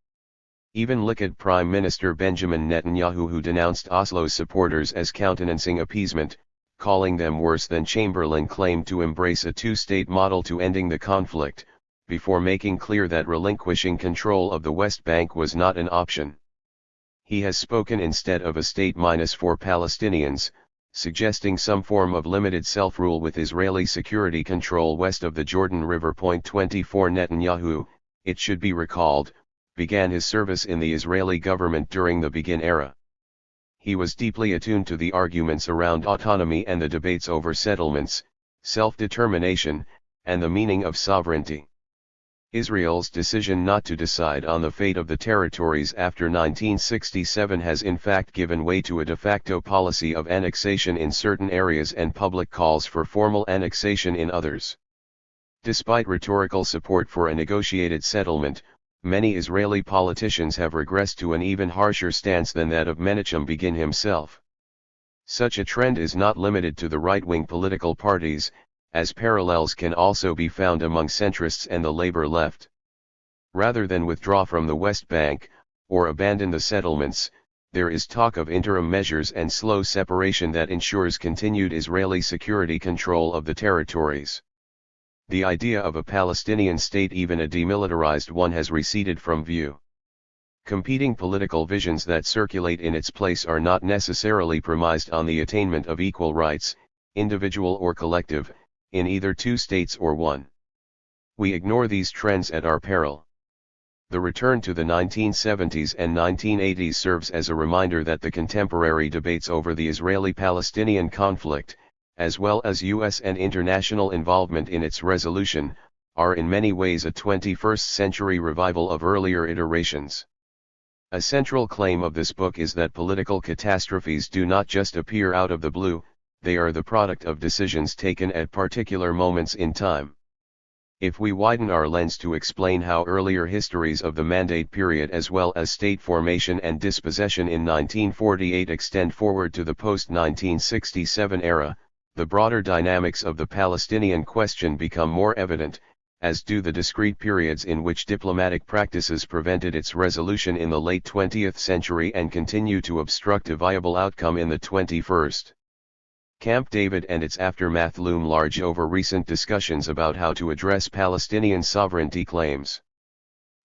Even look at Prime Minister Benjamin Netanyahu, who denounced Oslo's supporters as countenancing appeasement, calling them worse than Chamberlain claimed to embrace a two-state model to ending the conflict, before making clear that relinquishing control of the West Bank was not an option. He has spoken instead of a state minus for Palestinians, suggesting some form of limited self-rule with Israeli security control west of the Jordan River. 24 Netanyahu, it should be recalled, began his service in the Israeli government during the Begin era. He was deeply attuned to the arguments around autonomy and the debates over settlements, self-determination, and the meaning of sovereignty. Israel's decision not to decide on the fate of the territories after 1967 has in fact given way to a de facto policy of annexation in certain areas and public calls for formal annexation in others. Despite rhetorical support for a negotiated settlement, many Israeli politicians have regressed to an even harsher stance than that of Menachem Begin himself. Such a trend is not limited to the right-wing political parties, as parallels can also be found among centrists and the labor left. Rather than withdraw from the West Bank, or abandon the settlements, there is talk of interim measures and slow separation that ensures continued Israeli security control of the territories. The idea of a Palestinian state, even a demilitarized one, has receded from view. Competing political visions that circulate in its place are not necessarily premised on the attainment of equal rights, individual or collective, in either two states or one. We ignore these trends at our peril. The return to the 1970s and 1980s serves as a reminder that the contemporary debates over the Israeli-Palestinian conflict, as well as U.S. and international involvement in its resolution, are in many ways a 21st-century revival of earlier iterations. A central claim of this book is that political catastrophes do not just appear out of the blue, they are the product of decisions taken at particular moments in time. If we widen our lens to explain how earlier histories of the Mandate period as well as state formation and dispossession in 1948 extend forward to the post-1967 era, the broader dynamics of the Palestinian question become more evident, as do the discrete periods in which diplomatic practices prevented its resolution in the late 20th century and continue to obstruct a viable outcome in the 21st. Camp David and its aftermath loom large over recent discussions about how to address Palestinian sovereignty claims.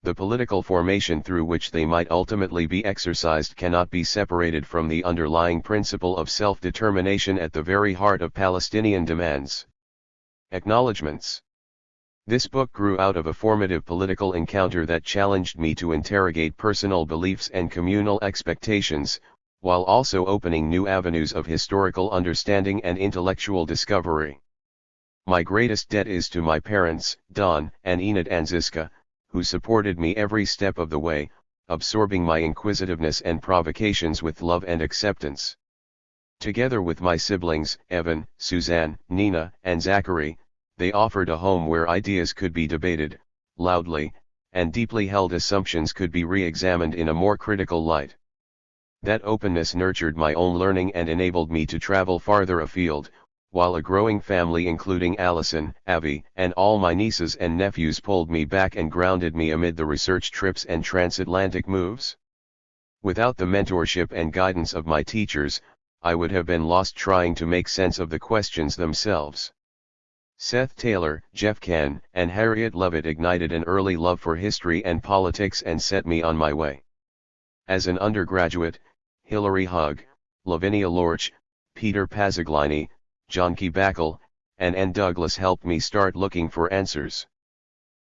The political formation through which they might ultimately be exercised cannot be separated from the underlying principle of self-determination at the very heart of Palestinian demands. Acknowledgements. This book grew out of a formative political encounter that challenged me to interrogate personal beliefs and communal expectations, while also opening new avenues of historical understanding and intellectual discovery. My greatest debt is to my parents, Don and Enid Anziska, who supported me every step of the way, absorbing my inquisitiveness and provocations with love and acceptance. Together with my siblings, Evan, Suzanne, Nina, and Zachary, they offered a home where ideas could be debated, loudly, and deeply held assumptions could be re-examined in a more critical light. That openness nurtured my own learning and enabled me to travel farther afield, while a growing family including Allison, Avi, and all my nieces and nephews pulled me back and grounded me amid the research trips and transatlantic moves. Without the mentorship and guidance of my teachers, I would have been lost trying to make sense of the questions themselves. Seth Taylor, Jeff Kahn, and Harriet Lovett ignited an early love for history and politics and set me on my way. As an undergraduate, Hilary Hugg, Lavinia Lorch, Peter Paziglini, John Key-Backel, and N. Douglas helped me start looking for answers.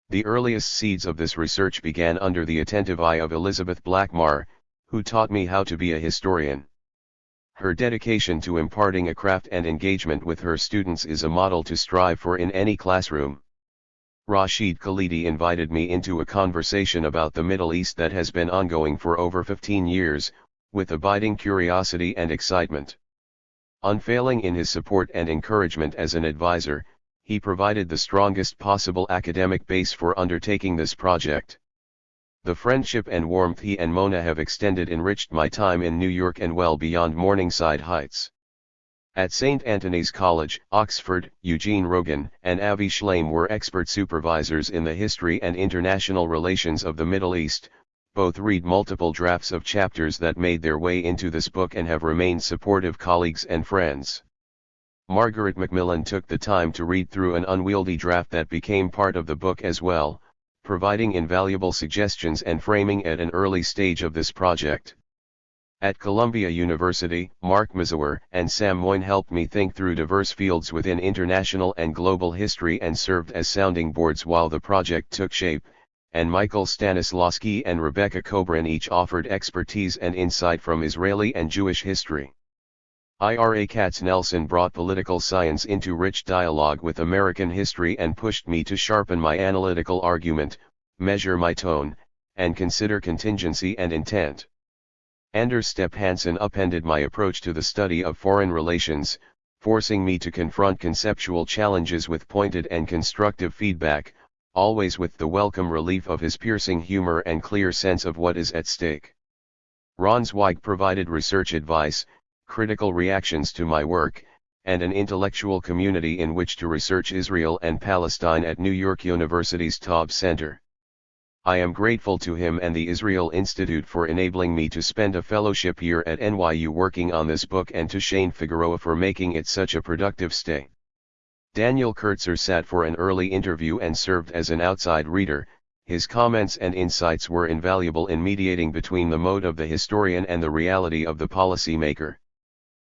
The earliest seeds of this research began under the attentive eye of Elizabeth Blackmar, who taught me how to be a historian. Her dedication to imparting a craft and engagement with her students is a model to strive for in any classroom. Rashid Khalidi invited me into a conversation about the Middle East that has been ongoing for over 15 years, with abiding curiosity and excitement. Unfailing in his support and encouragement as an advisor, he provided the strongest possible academic base for undertaking this project. The friendship and warmth he and Mona have extended enriched my time in New York and well beyond Morningside Heights. At St. Antony's College, Oxford, Eugene Rogan and Avi Schleim were expert supervisors in the history and international relations of the Middle East. Both read multiple drafts of chapters that made their way into this book and have remained supportive colleagues and friends. Margaret Macmillan took the time to read through an unwieldy draft that became part of the book as well, providing invaluable suggestions and framing at an early stage of this project. At Columbia University, Mark Mazur and Sam Moyne helped me think through diverse fields within international and global history and served as sounding boards while the project took shape, and Michael Stanislawski and Rebecca Kobrin each offered expertise and insight from Israeli and Jewish history. Ira Katz-Nelson brought political science into rich dialogue with American history and pushed me to sharpen my analytical argument, measure my tone, and consider contingency and intent. Anders Stepp Hansen upended my approach to the study of foreign relations, forcing me to confront conceptual challenges with pointed and constructive feedback, always with the welcome relief of his piercing humor and clear sense of what is at stake. Ron Zweig provided research advice, critical reactions to my work, and an intellectual community in which to research Israel and Palestine at New York University's Taub Center. I am grateful to him and the Israel Institute for enabling me to spend a fellowship year at NYU working on this book and to Shane Figueroa for making it such a productive stay. Daniel Kurtzer sat for an early interview and served as an outside reader. His comments and insights were invaluable in mediating between the mode of the historian and the reality of the policymaker.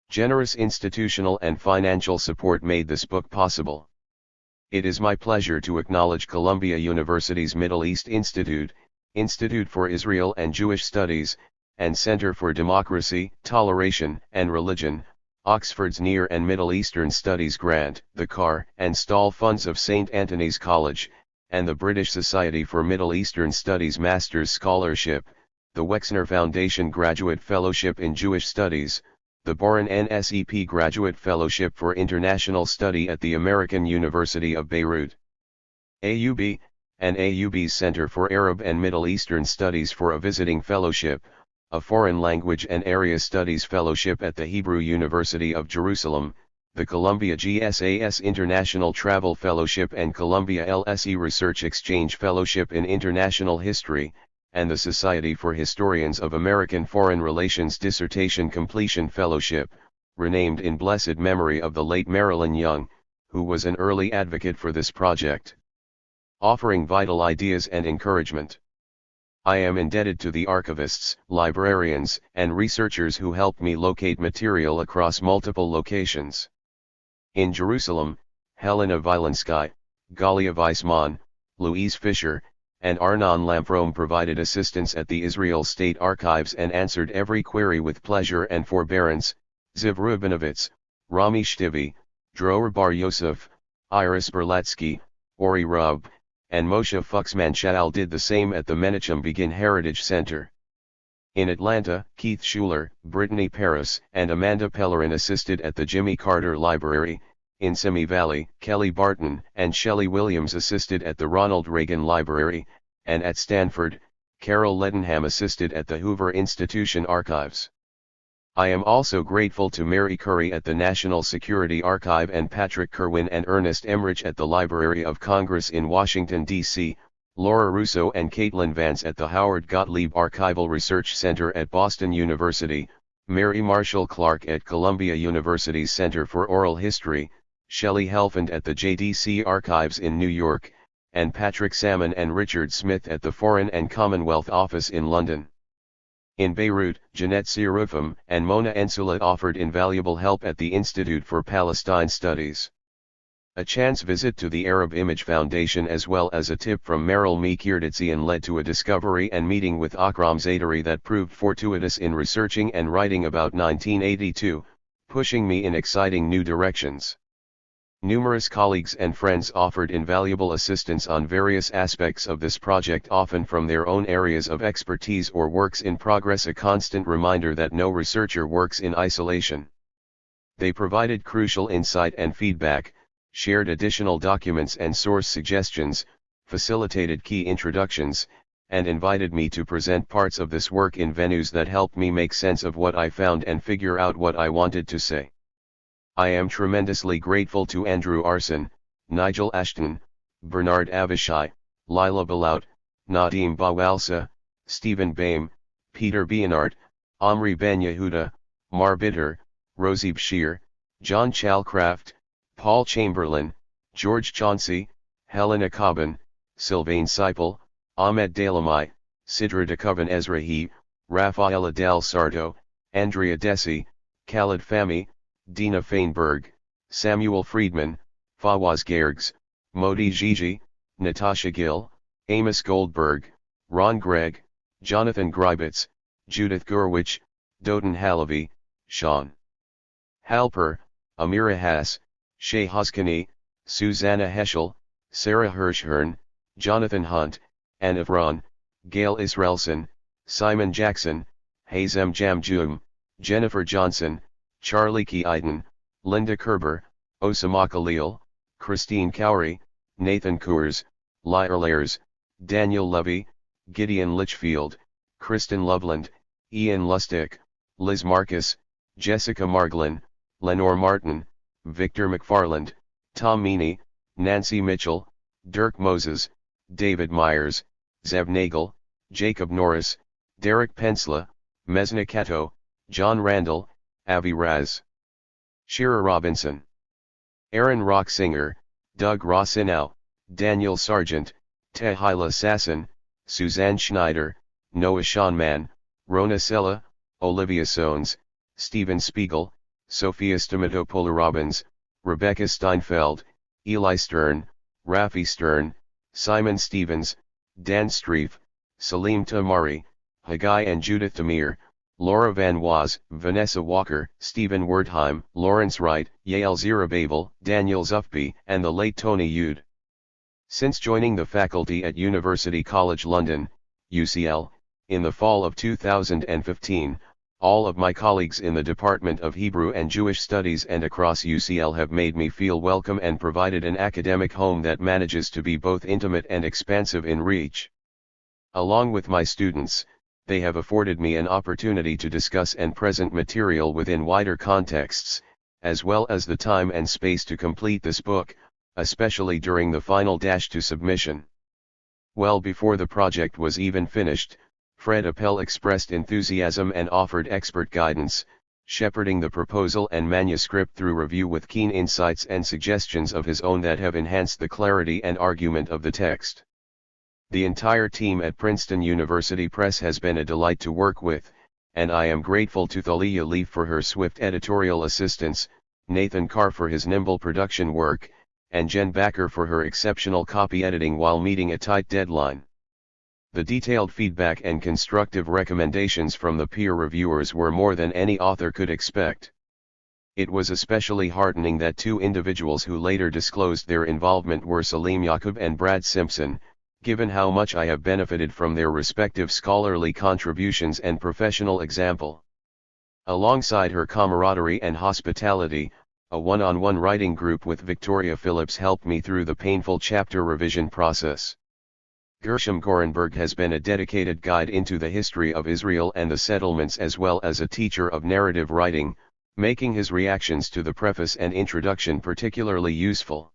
Generous institutional and financial support made this book possible. It is my pleasure to acknowledge Columbia University's Middle East Institute, Institute for Israel and Jewish Studies, and Center for Democracy, Toleration, and Religion, Oxford's Near and Middle Eastern Studies Grant, the Carr and Stall Funds of St. Antony's College, and the British Society for Middle Eastern Studies Master's Scholarship, the Wexner Foundation Graduate Fellowship in Jewish Studies, the Boren NSEP Graduate Fellowship for International Study at the American University of Beirut. AUB, and AUB's Center for Arab and Middle Eastern Studies for a Visiting Fellowship, a Foreign Language and Area Studies Fellowship at the Hebrew University of Jerusalem, the Columbia GSAS International Travel Fellowship and Columbia LSE Research Exchange Fellowship in International History, and the Society for Historians of American Foreign Relations Dissertation Completion Fellowship, renamed in blessed memory of the late Marilyn Young, who was an early advocate for this project, offering vital ideas and encouragement. I am indebted to the archivists, librarians, and researchers who helped me locate material across multiple locations. In Jerusalem, Helena Wilenski, Galia Weissman, Louise Fisher, and Arnon Lamprome provided assistance at the Israel State Archives and answered every query with pleasure and forbearance. Ziv Rubinovitz, Rami Shtivi, Dror Bar Yosef, Iris Berlatsky, Ori Rub, and Moshe Fuchsman-Shaal did the same at the Menachem Begin Heritage Center. In Atlanta, Keith Schuler, Brittany Paris, and Amanda Pellerin assisted at the Jimmy Carter Library. In Simi Valley, Kelly Barton and Shelley Williams assisted at the Ronald Reagan Library, and at Stanford, Carol Ledenham assisted at the Hoover Institution Archives. I am also grateful to Mary Curry at the National Security Archive and Patrick Kerwin and Ernest Emmerich at the Library of Congress in Washington, D.C., Laura Russo and Caitlin Vance at the Howard Gottlieb Archival Research Center at Boston University, Mary Marshall Clark at Columbia University's Center for Oral History, Shelley Helfand at the JDC Archives in New York, and Patrick Salmon and Richard Smith at the Foreign and Commonwealth Office in London. In Beirut, Jeanette Sirufim and Mona Ensula offered invaluable help at the Institute for Palestine Studies. A chance visit to the Arab Image Foundation as well as a tip from Meryl Mekirditzian led to a discovery and meeting with Akram Zaidari that proved fortuitous in researching and writing about 1982, pushing me in exciting new directions. Numerous colleagues and friends offered invaluable assistance on various aspects of this project, often from their own areas of expertise or works in progress, a constant reminder that no researcher works in isolation. They provided crucial insight and feedback, shared additional documents and source suggestions, facilitated key introductions, and invited me to present parts of this work in venues that helped me make sense of what I found and figure out what I wanted to say. I am tremendously grateful to Andrew Arson, Nigel Ashton, Bernard Avishai, Lila Balout, Nadim Bawalsa, Stephen Baim, Peter Bienart, Omri Ben Yehuda, Mar Bitter, Rosie Bashir, John Chalcraft, Paul Chamberlain, George Chauncey, Helena Cobbin, Sylvain Seipel, Ahmed Dalamai, Sidra Dekoven Ezrahi, Rafaela Del Sarto, Andrea Desi, Khalid Fahmy, Dina Feinberg, Samuel Friedman, Fawaz Gergs, Modi Gigi, Natasha Gill, Amos Goldberg, Ron Gregg, Jonathan Greibitz, Judith Gurwich, Doden Halavi, Sean Halper, Amira Haas, Shay Hoskany, Susanna Heschel, Sarah Hirschhorn, Jonathan Hunt, Anne Avron, Gail Israelson, Simon Jackson, Hazem Jamjum, Jennifer Johnson, Charlie Keaiden, Linda Kerber, Osama Khalil, Christine Cowrie, Nathan Coors, Lyra Lares, Daniel Levy, Gideon Litchfield, Kristen Loveland, Ian Lustick, Liz Marcus, Jessica Marglin, Lenore Martin, Victor McFarland, Tom Meany, Nancy Mitchell, Dirk Moses, David Myers, Zev Nagel, Jacob Norris, Derek Pensla, Mesna Cato, John Randall, Avi Raz, Shira Robinson, Aaron Rocksinger, Doug Rossinow, Daniel Sargent, Tehila Sasson, Suzanne Schneider, Noah Schonman, Rona Sella, Olivia Sones, Stephen Spiegel, Sophia Stamatopoulos Robbins, Rebecca Steinfeld, Eli Stern, Rafi Stern, Simon Stevens, Dan Streef, Salim Tamari, Hagai and Judith Demir, Laura Van Waz, Vanessa Walker, Stephen Wertheim, Lawrence Wright, Yael Zerubabel, Daniel Zufby, and the late Tony Yude. Since joining the faculty at University College London, UCL, in the fall of 2015, all of my colleagues in the Department of Hebrew and Jewish Studies and across UCL have made me feel welcome and provided an academic home that manages to be both intimate and expansive in reach. Along with my students, they have afforded me an opportunity to discuss and present material within wider contexts, as well as the time and space to complete this book, especially during the final dash to submission. Well before the project was even finished, Fred Appel expressed enthusiasm and offered expert guidance, shepherding the proposal and manuscript through review with keen insights and suggestions of his own that have enhanced the clarity and argument of the text. The entire team at Princeton University Press has been a delight to work with, and I am grateful to Thalia Leaf for her swift editorial assistance, Nathan Carr for his nimble production work, and Jen Backer for her exceptional copy editing while meeting a tight deadline. The detailed feedback and constructive recommendations from the peer reviewers were more than any author could expect. It was especially heartening that two individuals who later disclosed their involvement were Salim Yaqub and Brad Simpson, given how much I have benefited from their respective scholarly contributions and professional example. Alongside her camaraderie and hospitality, a one-on-one writing group with Victoria Phillips helped me through the painful chapter revision process. Gershom Gorenberg has been a dedicated guide into the history of Israel and the settlements as well as a teacher of narrative writing, making his reactions to the preface and introduction particularly useful.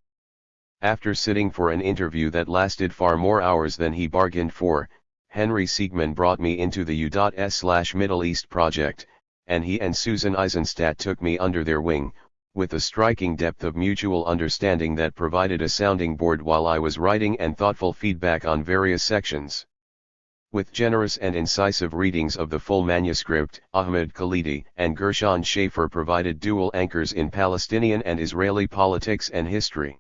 After sitting for an interview that lasted far more hours than he bargained for, Henry Siegman brought me into the U.S/Middle East project, and he and Susan Eisenstadt took me under their wing, with a striking depth of mutual understanding that provided a sounding board while I was writing and thoughtful feedback on various sections. With generous and incisive readings of the full manuscript, Ahmed Khalidi and Gershon Schaefer provided dual anchors in Palestinian and Israeli politics and history.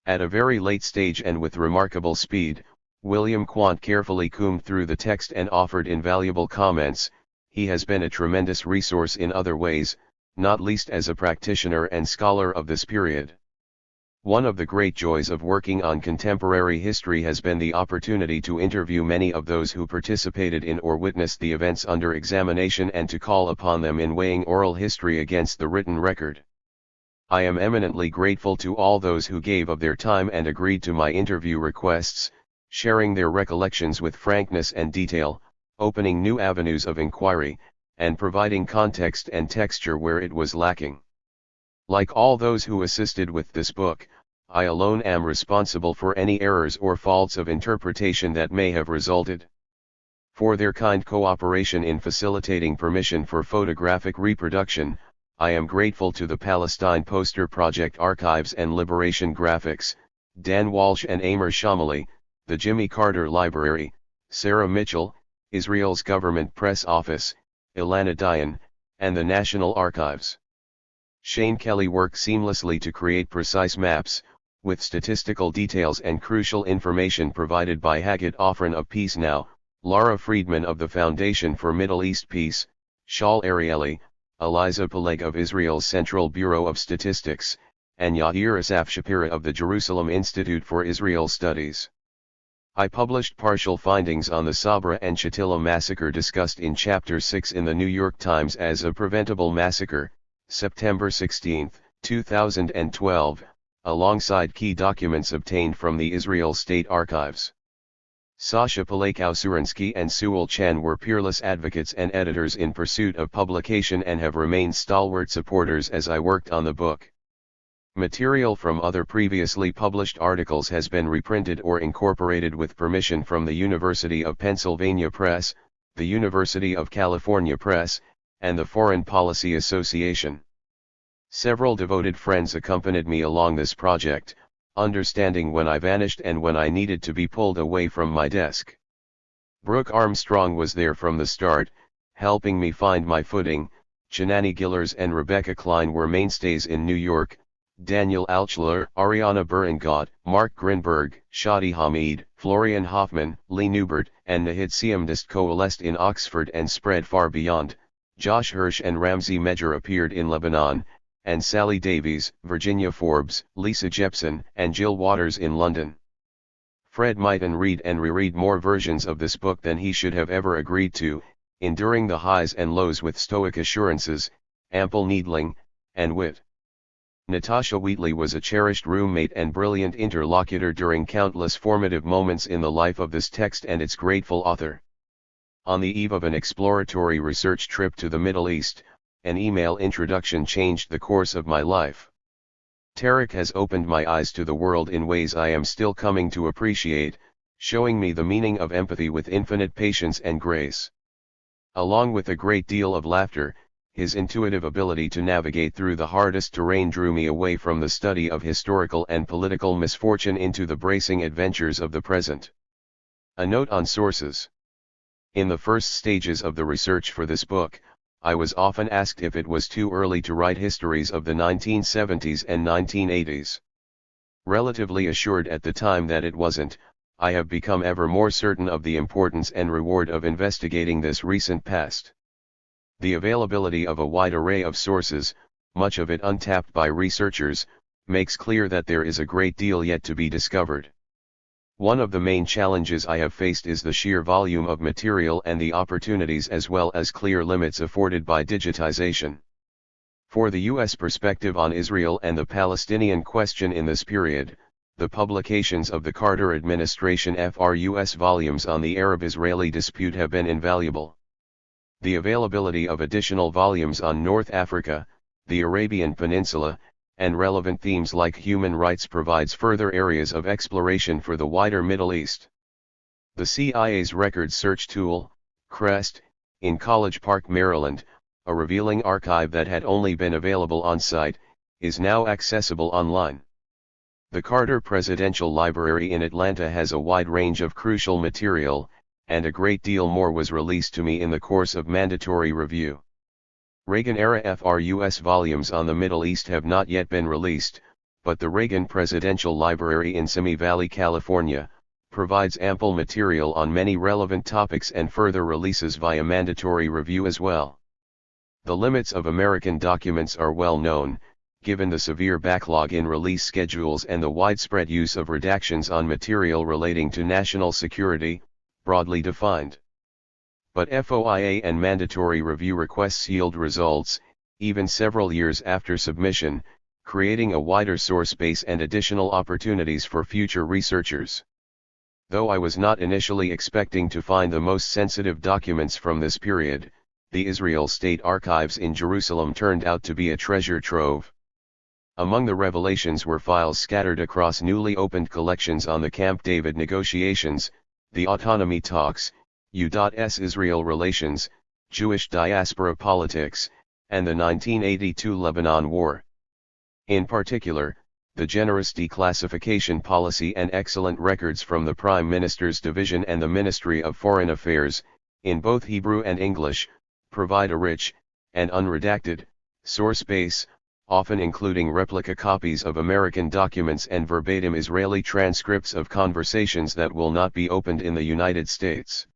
At a very late stage and with remarkable speed, William Quant carefully combed through the text and offered invaluable comments. He has been a tremendous resource in other ways, not least as a practitioner and scholar of this period. One of the great joys of working on contemporary history has been the opportunity to interview many of those who participated in or witnessed the events under examination and to call upon them in weighing oral history against the written record. I am eminently grateful to all those who gave of their time and agreed to my interview requests, sharing their recollections with frankness and detail, opening new avenues of inquiry, and providing context and texture where it was lacking. Like all those who assisted with this book, I alone am responsible for any errors or faults of interpretation that may have resulted. For their kind cooperation in facilitating permission for photographic reproduction, I am grateful to the Palestine Poster Project Archives and Liberation Graphics, Dan Walsh and Amer Shamali, the Jimmy Carter Library, Sarah Mitchell, Israel's Government Press Office, Ilana Dayan, and the National Archives. Shane Kelly worked seamlessly to create precise maps, with statistical details and crucial information provided by Haggett Offren of Peace Now, Laura Friedman of the Foundation for Middle East Peace, Shaul Arieli, Eliza Peleg of Israel's Central Bureau of Statistics, and Yair Asaf Shapira of the Jerusalem Institute for Israel Studies. I published partial findings on the Sabra and Shatila massacre discussed in Chapter 6 in the New York Times as a preventable massacre, September 16, 2012, alongside key documents obtained from the Israel State Archives. Sasha Palakau-Surinsky and Sewell Chan were peerless advocates and editors in pursuit of publication and have remained stalwart supporters as I worked on the book. Material from other previously published articles has been reprinted or incorporated with permission from the University of Pennsylvania Press, the University of California Press, and the Foreign Policy Association. Several devoted friends accompanied me along this project, understanding when I vanished and when I needed to be pulled away from my desk. Brooke Armstrong was there from the start, helping me find my footing. Chinani Gillers and Rebecca Klein were mainstays in New York. Daniel Altschuler, Ariana Berengaud, Mark Grinberg, Shadi Hamid, Florian Hoffman, Lee Newbert, and Nahid Siamdist coalesced in Oxford and spread far beyond. Josh Hirsch and Ramsey Medjer appeared in Lebanon, and Sally Davies, Virginia Forbes, Lisa Jepson, and Jill Waters in London. Fred might read and reread more versions of this book than he should have ever agreed to, enduring the highs and lows with stoic assurances, ample needling, and wit. Natasha Wheatley was a cherished roommate and brilliant interlocutor during countless formative moments in the life of this text and its grateful author. On the eve of an exploratory research trip to the Middle East, an email introduction changed the course of my life. Tarek has opened my eyes to the world in ways I am still coming to appreciate, showing me the meaning of empathy with infinite patience and grace. Along with a great deal of laughter, his intuitive ability to navigate through the hardest terrain drew me away from the study of historical and political misfortune into the bracing adventures of the present. A note on sources. In the first stages of the research for this book, I was often asked if it was too early to write histories of the 1970s and 1980s. Relatively assured at the time that it wasn't, I have become ever more certain of the importance and reward of investigating this recent past. The availability of a wide array of sources, much of it untapped by researchers, makes clear that there is a great deal yet to be discovered. One of the main challenges I have faced is the sheer volume of material and the opportunities as well as clear limits afforded by digitization. For the U.S. perspective on Israel and the Palestinian question in this period, the publications of the Carter administration FRUS volumes on the Arab-Israeli dispute have been invaluable. The availability of additional volumes on North Africa, the Arabian Peninsula, and relevant themes like human rights provides further areas of exploration for the wider Middle East. The CIA's records search tool, CREST, in College Park, Maryland, a revealing archive that had only been available on-site, is now accessible online. The Carter Presidential Library in Atlanta has a wide range of crucial material, and a great deal more was released to me in the course of mandatory review. Reagan-era FRUS volumes on the Middle East have not yet been released, but the Reagan Presidential Library in Simi Valley, California, provides ample material on many relevant topics and further releases via mandatory review as well. The limits of American documents are well known, given the severe backlog in release schedules and the widespread use of redactions on material relating to national security, broadly defined. But FOIA and mandatory review requests yield results, even several years after submission, creating a wider source base and additional opportunities for future researchers. Though I was not initially expecting to find the most sensitive documents from this period, the Israel State Archives in Jerusalem turned out to be a treasure trove. Among the revelations were files scattered across newly opened collections on the Camp David negotiations, the autonomy talks, U.S. Israel relations, Jewish diaspora politics, and the 1982 Lebanon War. In particular, the generous declassification policy and excellent records from the Prime Minister's Division and the Ministry of Foreign Affairs, in both Hebrew and English, provide a rich, and unredacted, source base, often including replica copies of American documents and verbatim Israeli transcripts of conversations that will not be opened in the United States.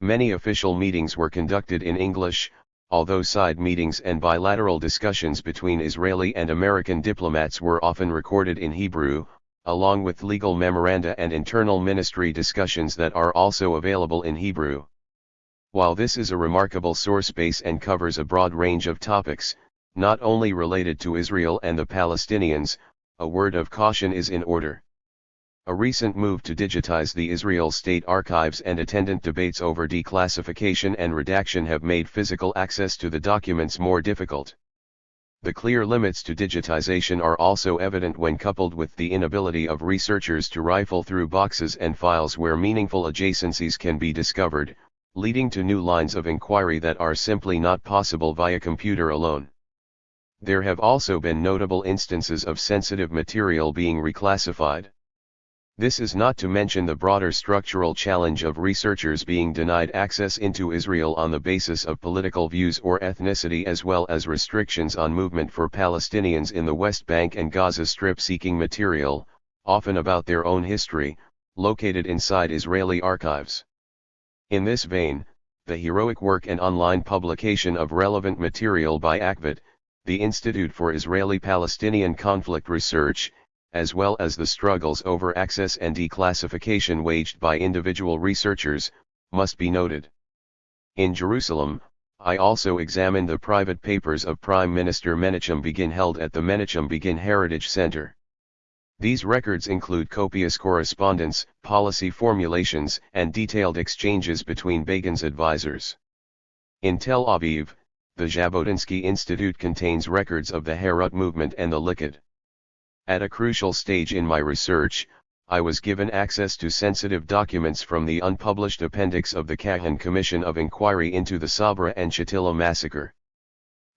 Many official meetings were conducted in English, although side meetings and bilateral discussions between Israeli and American diplomats were often recorded in Hebrew, along with legal memoranda and internal ministry discussions that are also available in Hebrew. While this is a remarkable source base and covers a broad range of topics, not only related to Israel and the Palestinians, a word of caution is in order. A recent move to digitize the Israel State Archives and attendant debates over declassification and redaction have made physical access to the documents more difficult. The clear limits to digitization are also evident when coupled with the inability of researchers to rifle through boxes and files where meaningful adjacencies can be discovered, leading to new lines of inquiry that are simply not possible via computer alone. There have also been notable instances of sensitive material being reclassified. This is not to mention the broader structural challenge of researchers being denied access into Israel on the basis of political views or ethnicity, as well as restrictions on movement for Palestinians in the West Bank and Gaza Strip seeking material, often about their own history, located inside Israeli archives. In this vein, the heroic work and online publication of relevant material by ACVIT, the Institute for Israeli-Palestinian Conflict Research, as well as the struggles over access and declassification waged by individual researchers, must be noted. In Jerusalem, I also examined the private papers of Prime Minister Menachem Begin held at the Menachem Begin Heritage Center. These records include copious correspondence, policy formulations, and detailed exchanges between Begin's advisors. In Tel Aviv, the Jabotinsky Institute contains records of the Herut movement and the Likud. At a crucial stage in my research, I was given access to sensitive documents from the unpublished appendix of the Kahan Commission of Inquiry into the Sabra and Shatila massacre.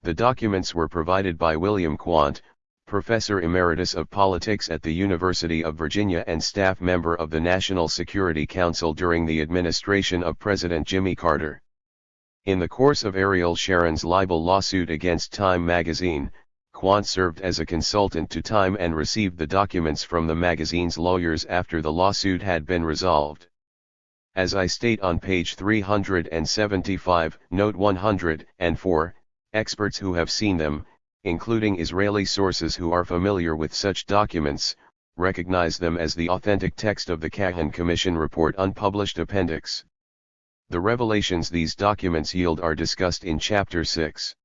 The documents were provided by William Quandt, Professor Emeritus of Politics at the University of Virginia and staff member of the National Security Council during the administration of President Jimmy Carter. In the course of Ariel Sharon's libel lawsuit against Time magazine, Quandt served as a consultant to Time and received the documents from the magazine's lawyers after the lawsuit had been resolved. As I state on page 375, note 104, experts who have seen them, including Israeli sources who are familiar with such documents, recognize them as the authentic text of the Kahan Commission report unpublished appendix. The revelations these documents yield are discussed in Chapter 6.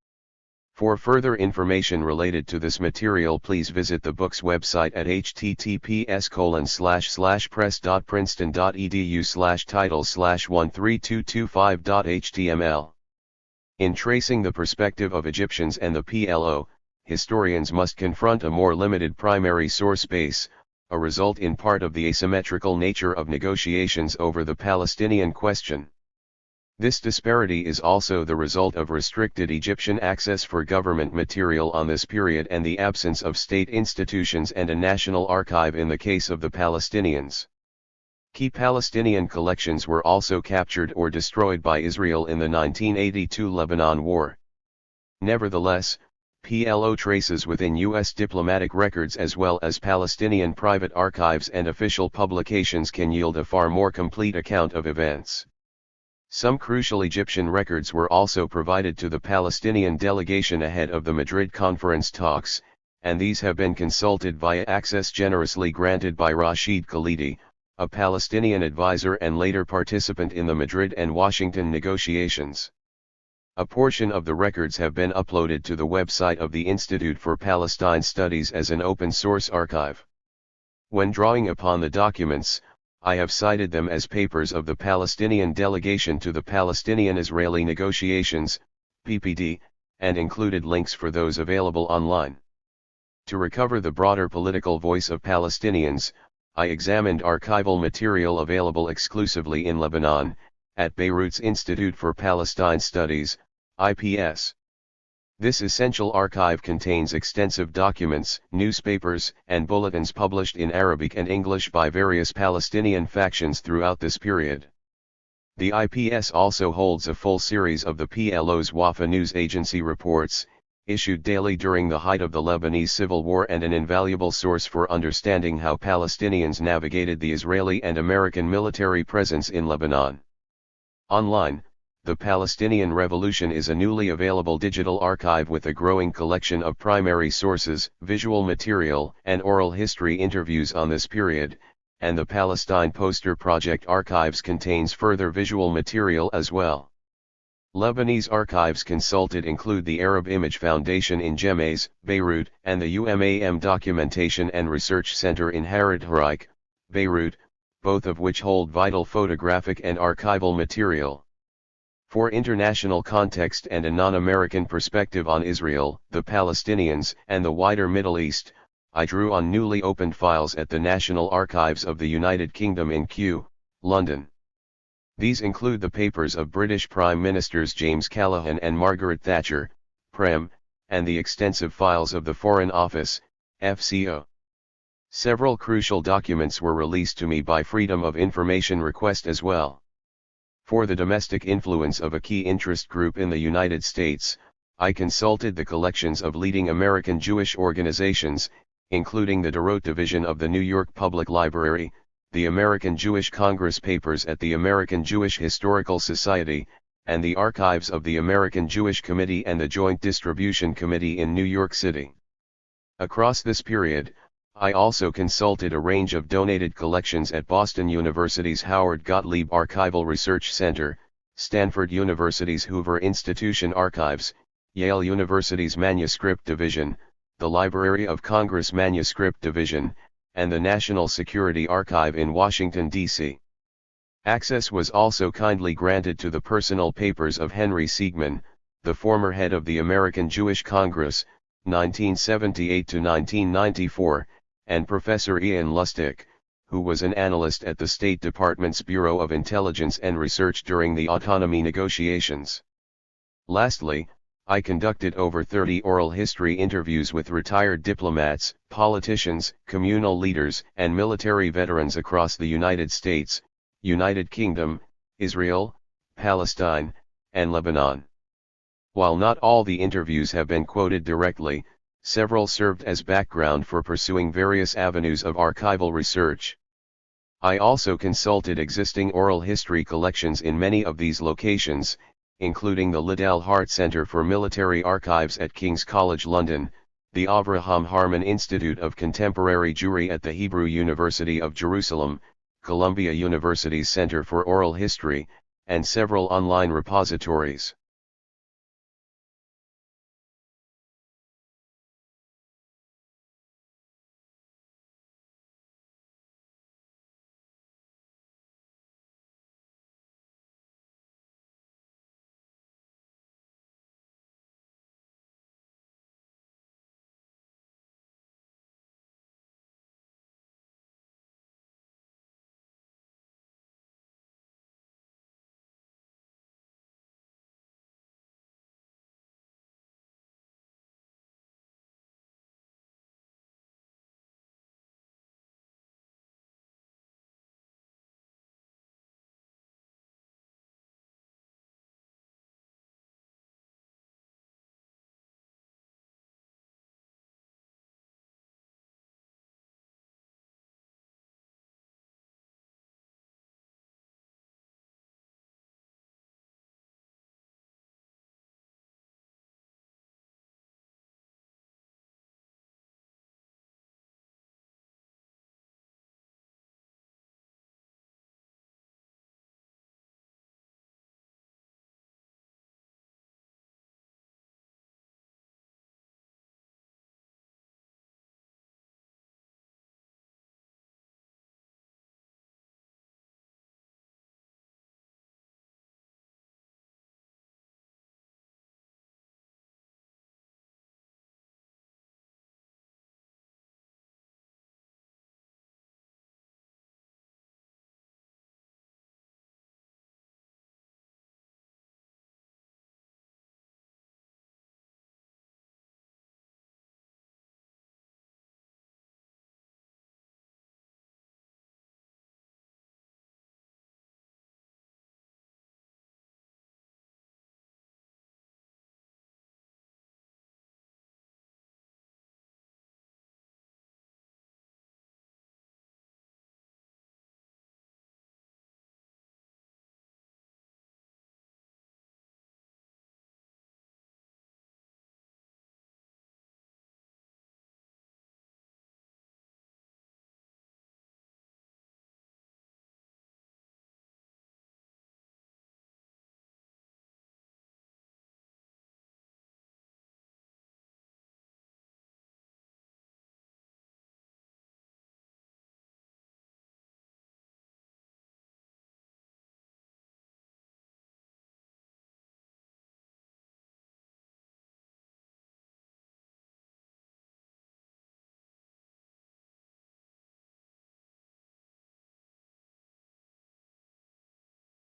For further information related to this material, please visit the book's website at https://press.princeton.edu/title/13225.html. In tracing the perspective of Egyptians and the PLO, historians must confront a more limited primary source base, a result in part of the asymmetrical nature of negotiations over the Palestinian question. This disparity is also the result of restricted Egyptian access for government material on this period and the absence of state institutions and a national archive in the case of the Palestinians. Key Palestinian collections were also captured or destroyed by Israel in the 1982 Lebanon War. Nevertheless, PLO traces within U.S. diplomatic records as well as Palestinian private archives and official publications can yield a far more complete account of events. Some crucial Egyptian records were also provided to the Palestinian delegation ahead of the Madrid conference talks, and these have been consulted via access generously granted by Rashid Khalidi, a Palestinian advisor and later participant in the Madrid and Washington negotiations. A portion of the records have been uploaded to the website of the Institute for Palestine Studies as an open-source archive. When drawing upon the documents, I have cited them as papers of the Palestinian delegation to the Palestinian-Israeli negotiations, PPD, and included links for those available online. To recover the broader political voice of Palestinians, I examined archival material available exclusively in Lebanon, at Beirut's Institute for Palestine Studies, IPS. This essential archive contains extensive documents, newspapers, and bulletins published in Arabic and English by various Palestinian factions throughout this period. The IPS also holds a full series of the PLO's Wafa news agency reports, issued daily during the height of the Lebanese civil war and an invaluable source for understanding how Palestinians navigated the Israeli and American military presence in Lebanon. Online, The Palestinian Revolution is a newly available digital archive with a growing collection of primary sources, visual material, and oral history interviews on this period, and the Palestine Poster Project Archives contains further visual material as well. Lebanese archives consulted include the Arab Image Foundation in Gemayes, Beirut, and the UMAM Documentation and Research Center in Harid Haraik, Beirut, both of which hold vital photographic and archival material. For international context and a non-American perspective on Israel, the Palestinians, and the wider Middle East, I drew on newly opened files at the National Archives of the United Kingdom in Kew, London. These include the papers of British Prime Ministers James Callaghan and Margaret Thatcher, Prem, and the extensive files of the Foreign Office, FCO. Several crucial documents were released to me by Freedom of Information request as well. For the domestic influence of a key interest group in the United States, I consulted the collections of leading American Jewish organizations, including the Dorot Division of the New York Public Library, the American Jewish Congress papers at the American Jewish Historical Society, and the archives of the American Jewish Committee and the Joint Distribution Committee in New York City. Across this period, I also consulted a range of donated collections at Boston University's Howard Gottlieb Archival Research Center, Stanford University's Hoover Institution Archives, Yale University's Manuscript Division, the Library of Congress Manuscript Division, and the National Security Archive in Washington, D.C. Access was also kindly granted to the personal papers of Henry Siegman, the former head of the American Jewish Congress, 1978 to 1994, and Professor Ian Lustig, who was an analyst at the State Department's Bureau of Intelligence and Research during the autonomy negotiations. Lastly, I conducted over 30 oral history interviews with retired diplomats, politicians, communal leaders, and military veterans across the United States, United Kingdom, Israel, Palestine, and Lebanon. While not all the interviews have been quoted directly, several served as background for pursuing various avenues of archival research. I also consulted existing oral history collections in many of these locations, including the Liddell Hart Center for Military Archives at King's College London, the Avraham Harman Institute of Contemporary Jewry at the Hebrew University of Jerusalem, Columbia University's Center for Oral History, and several online repositories.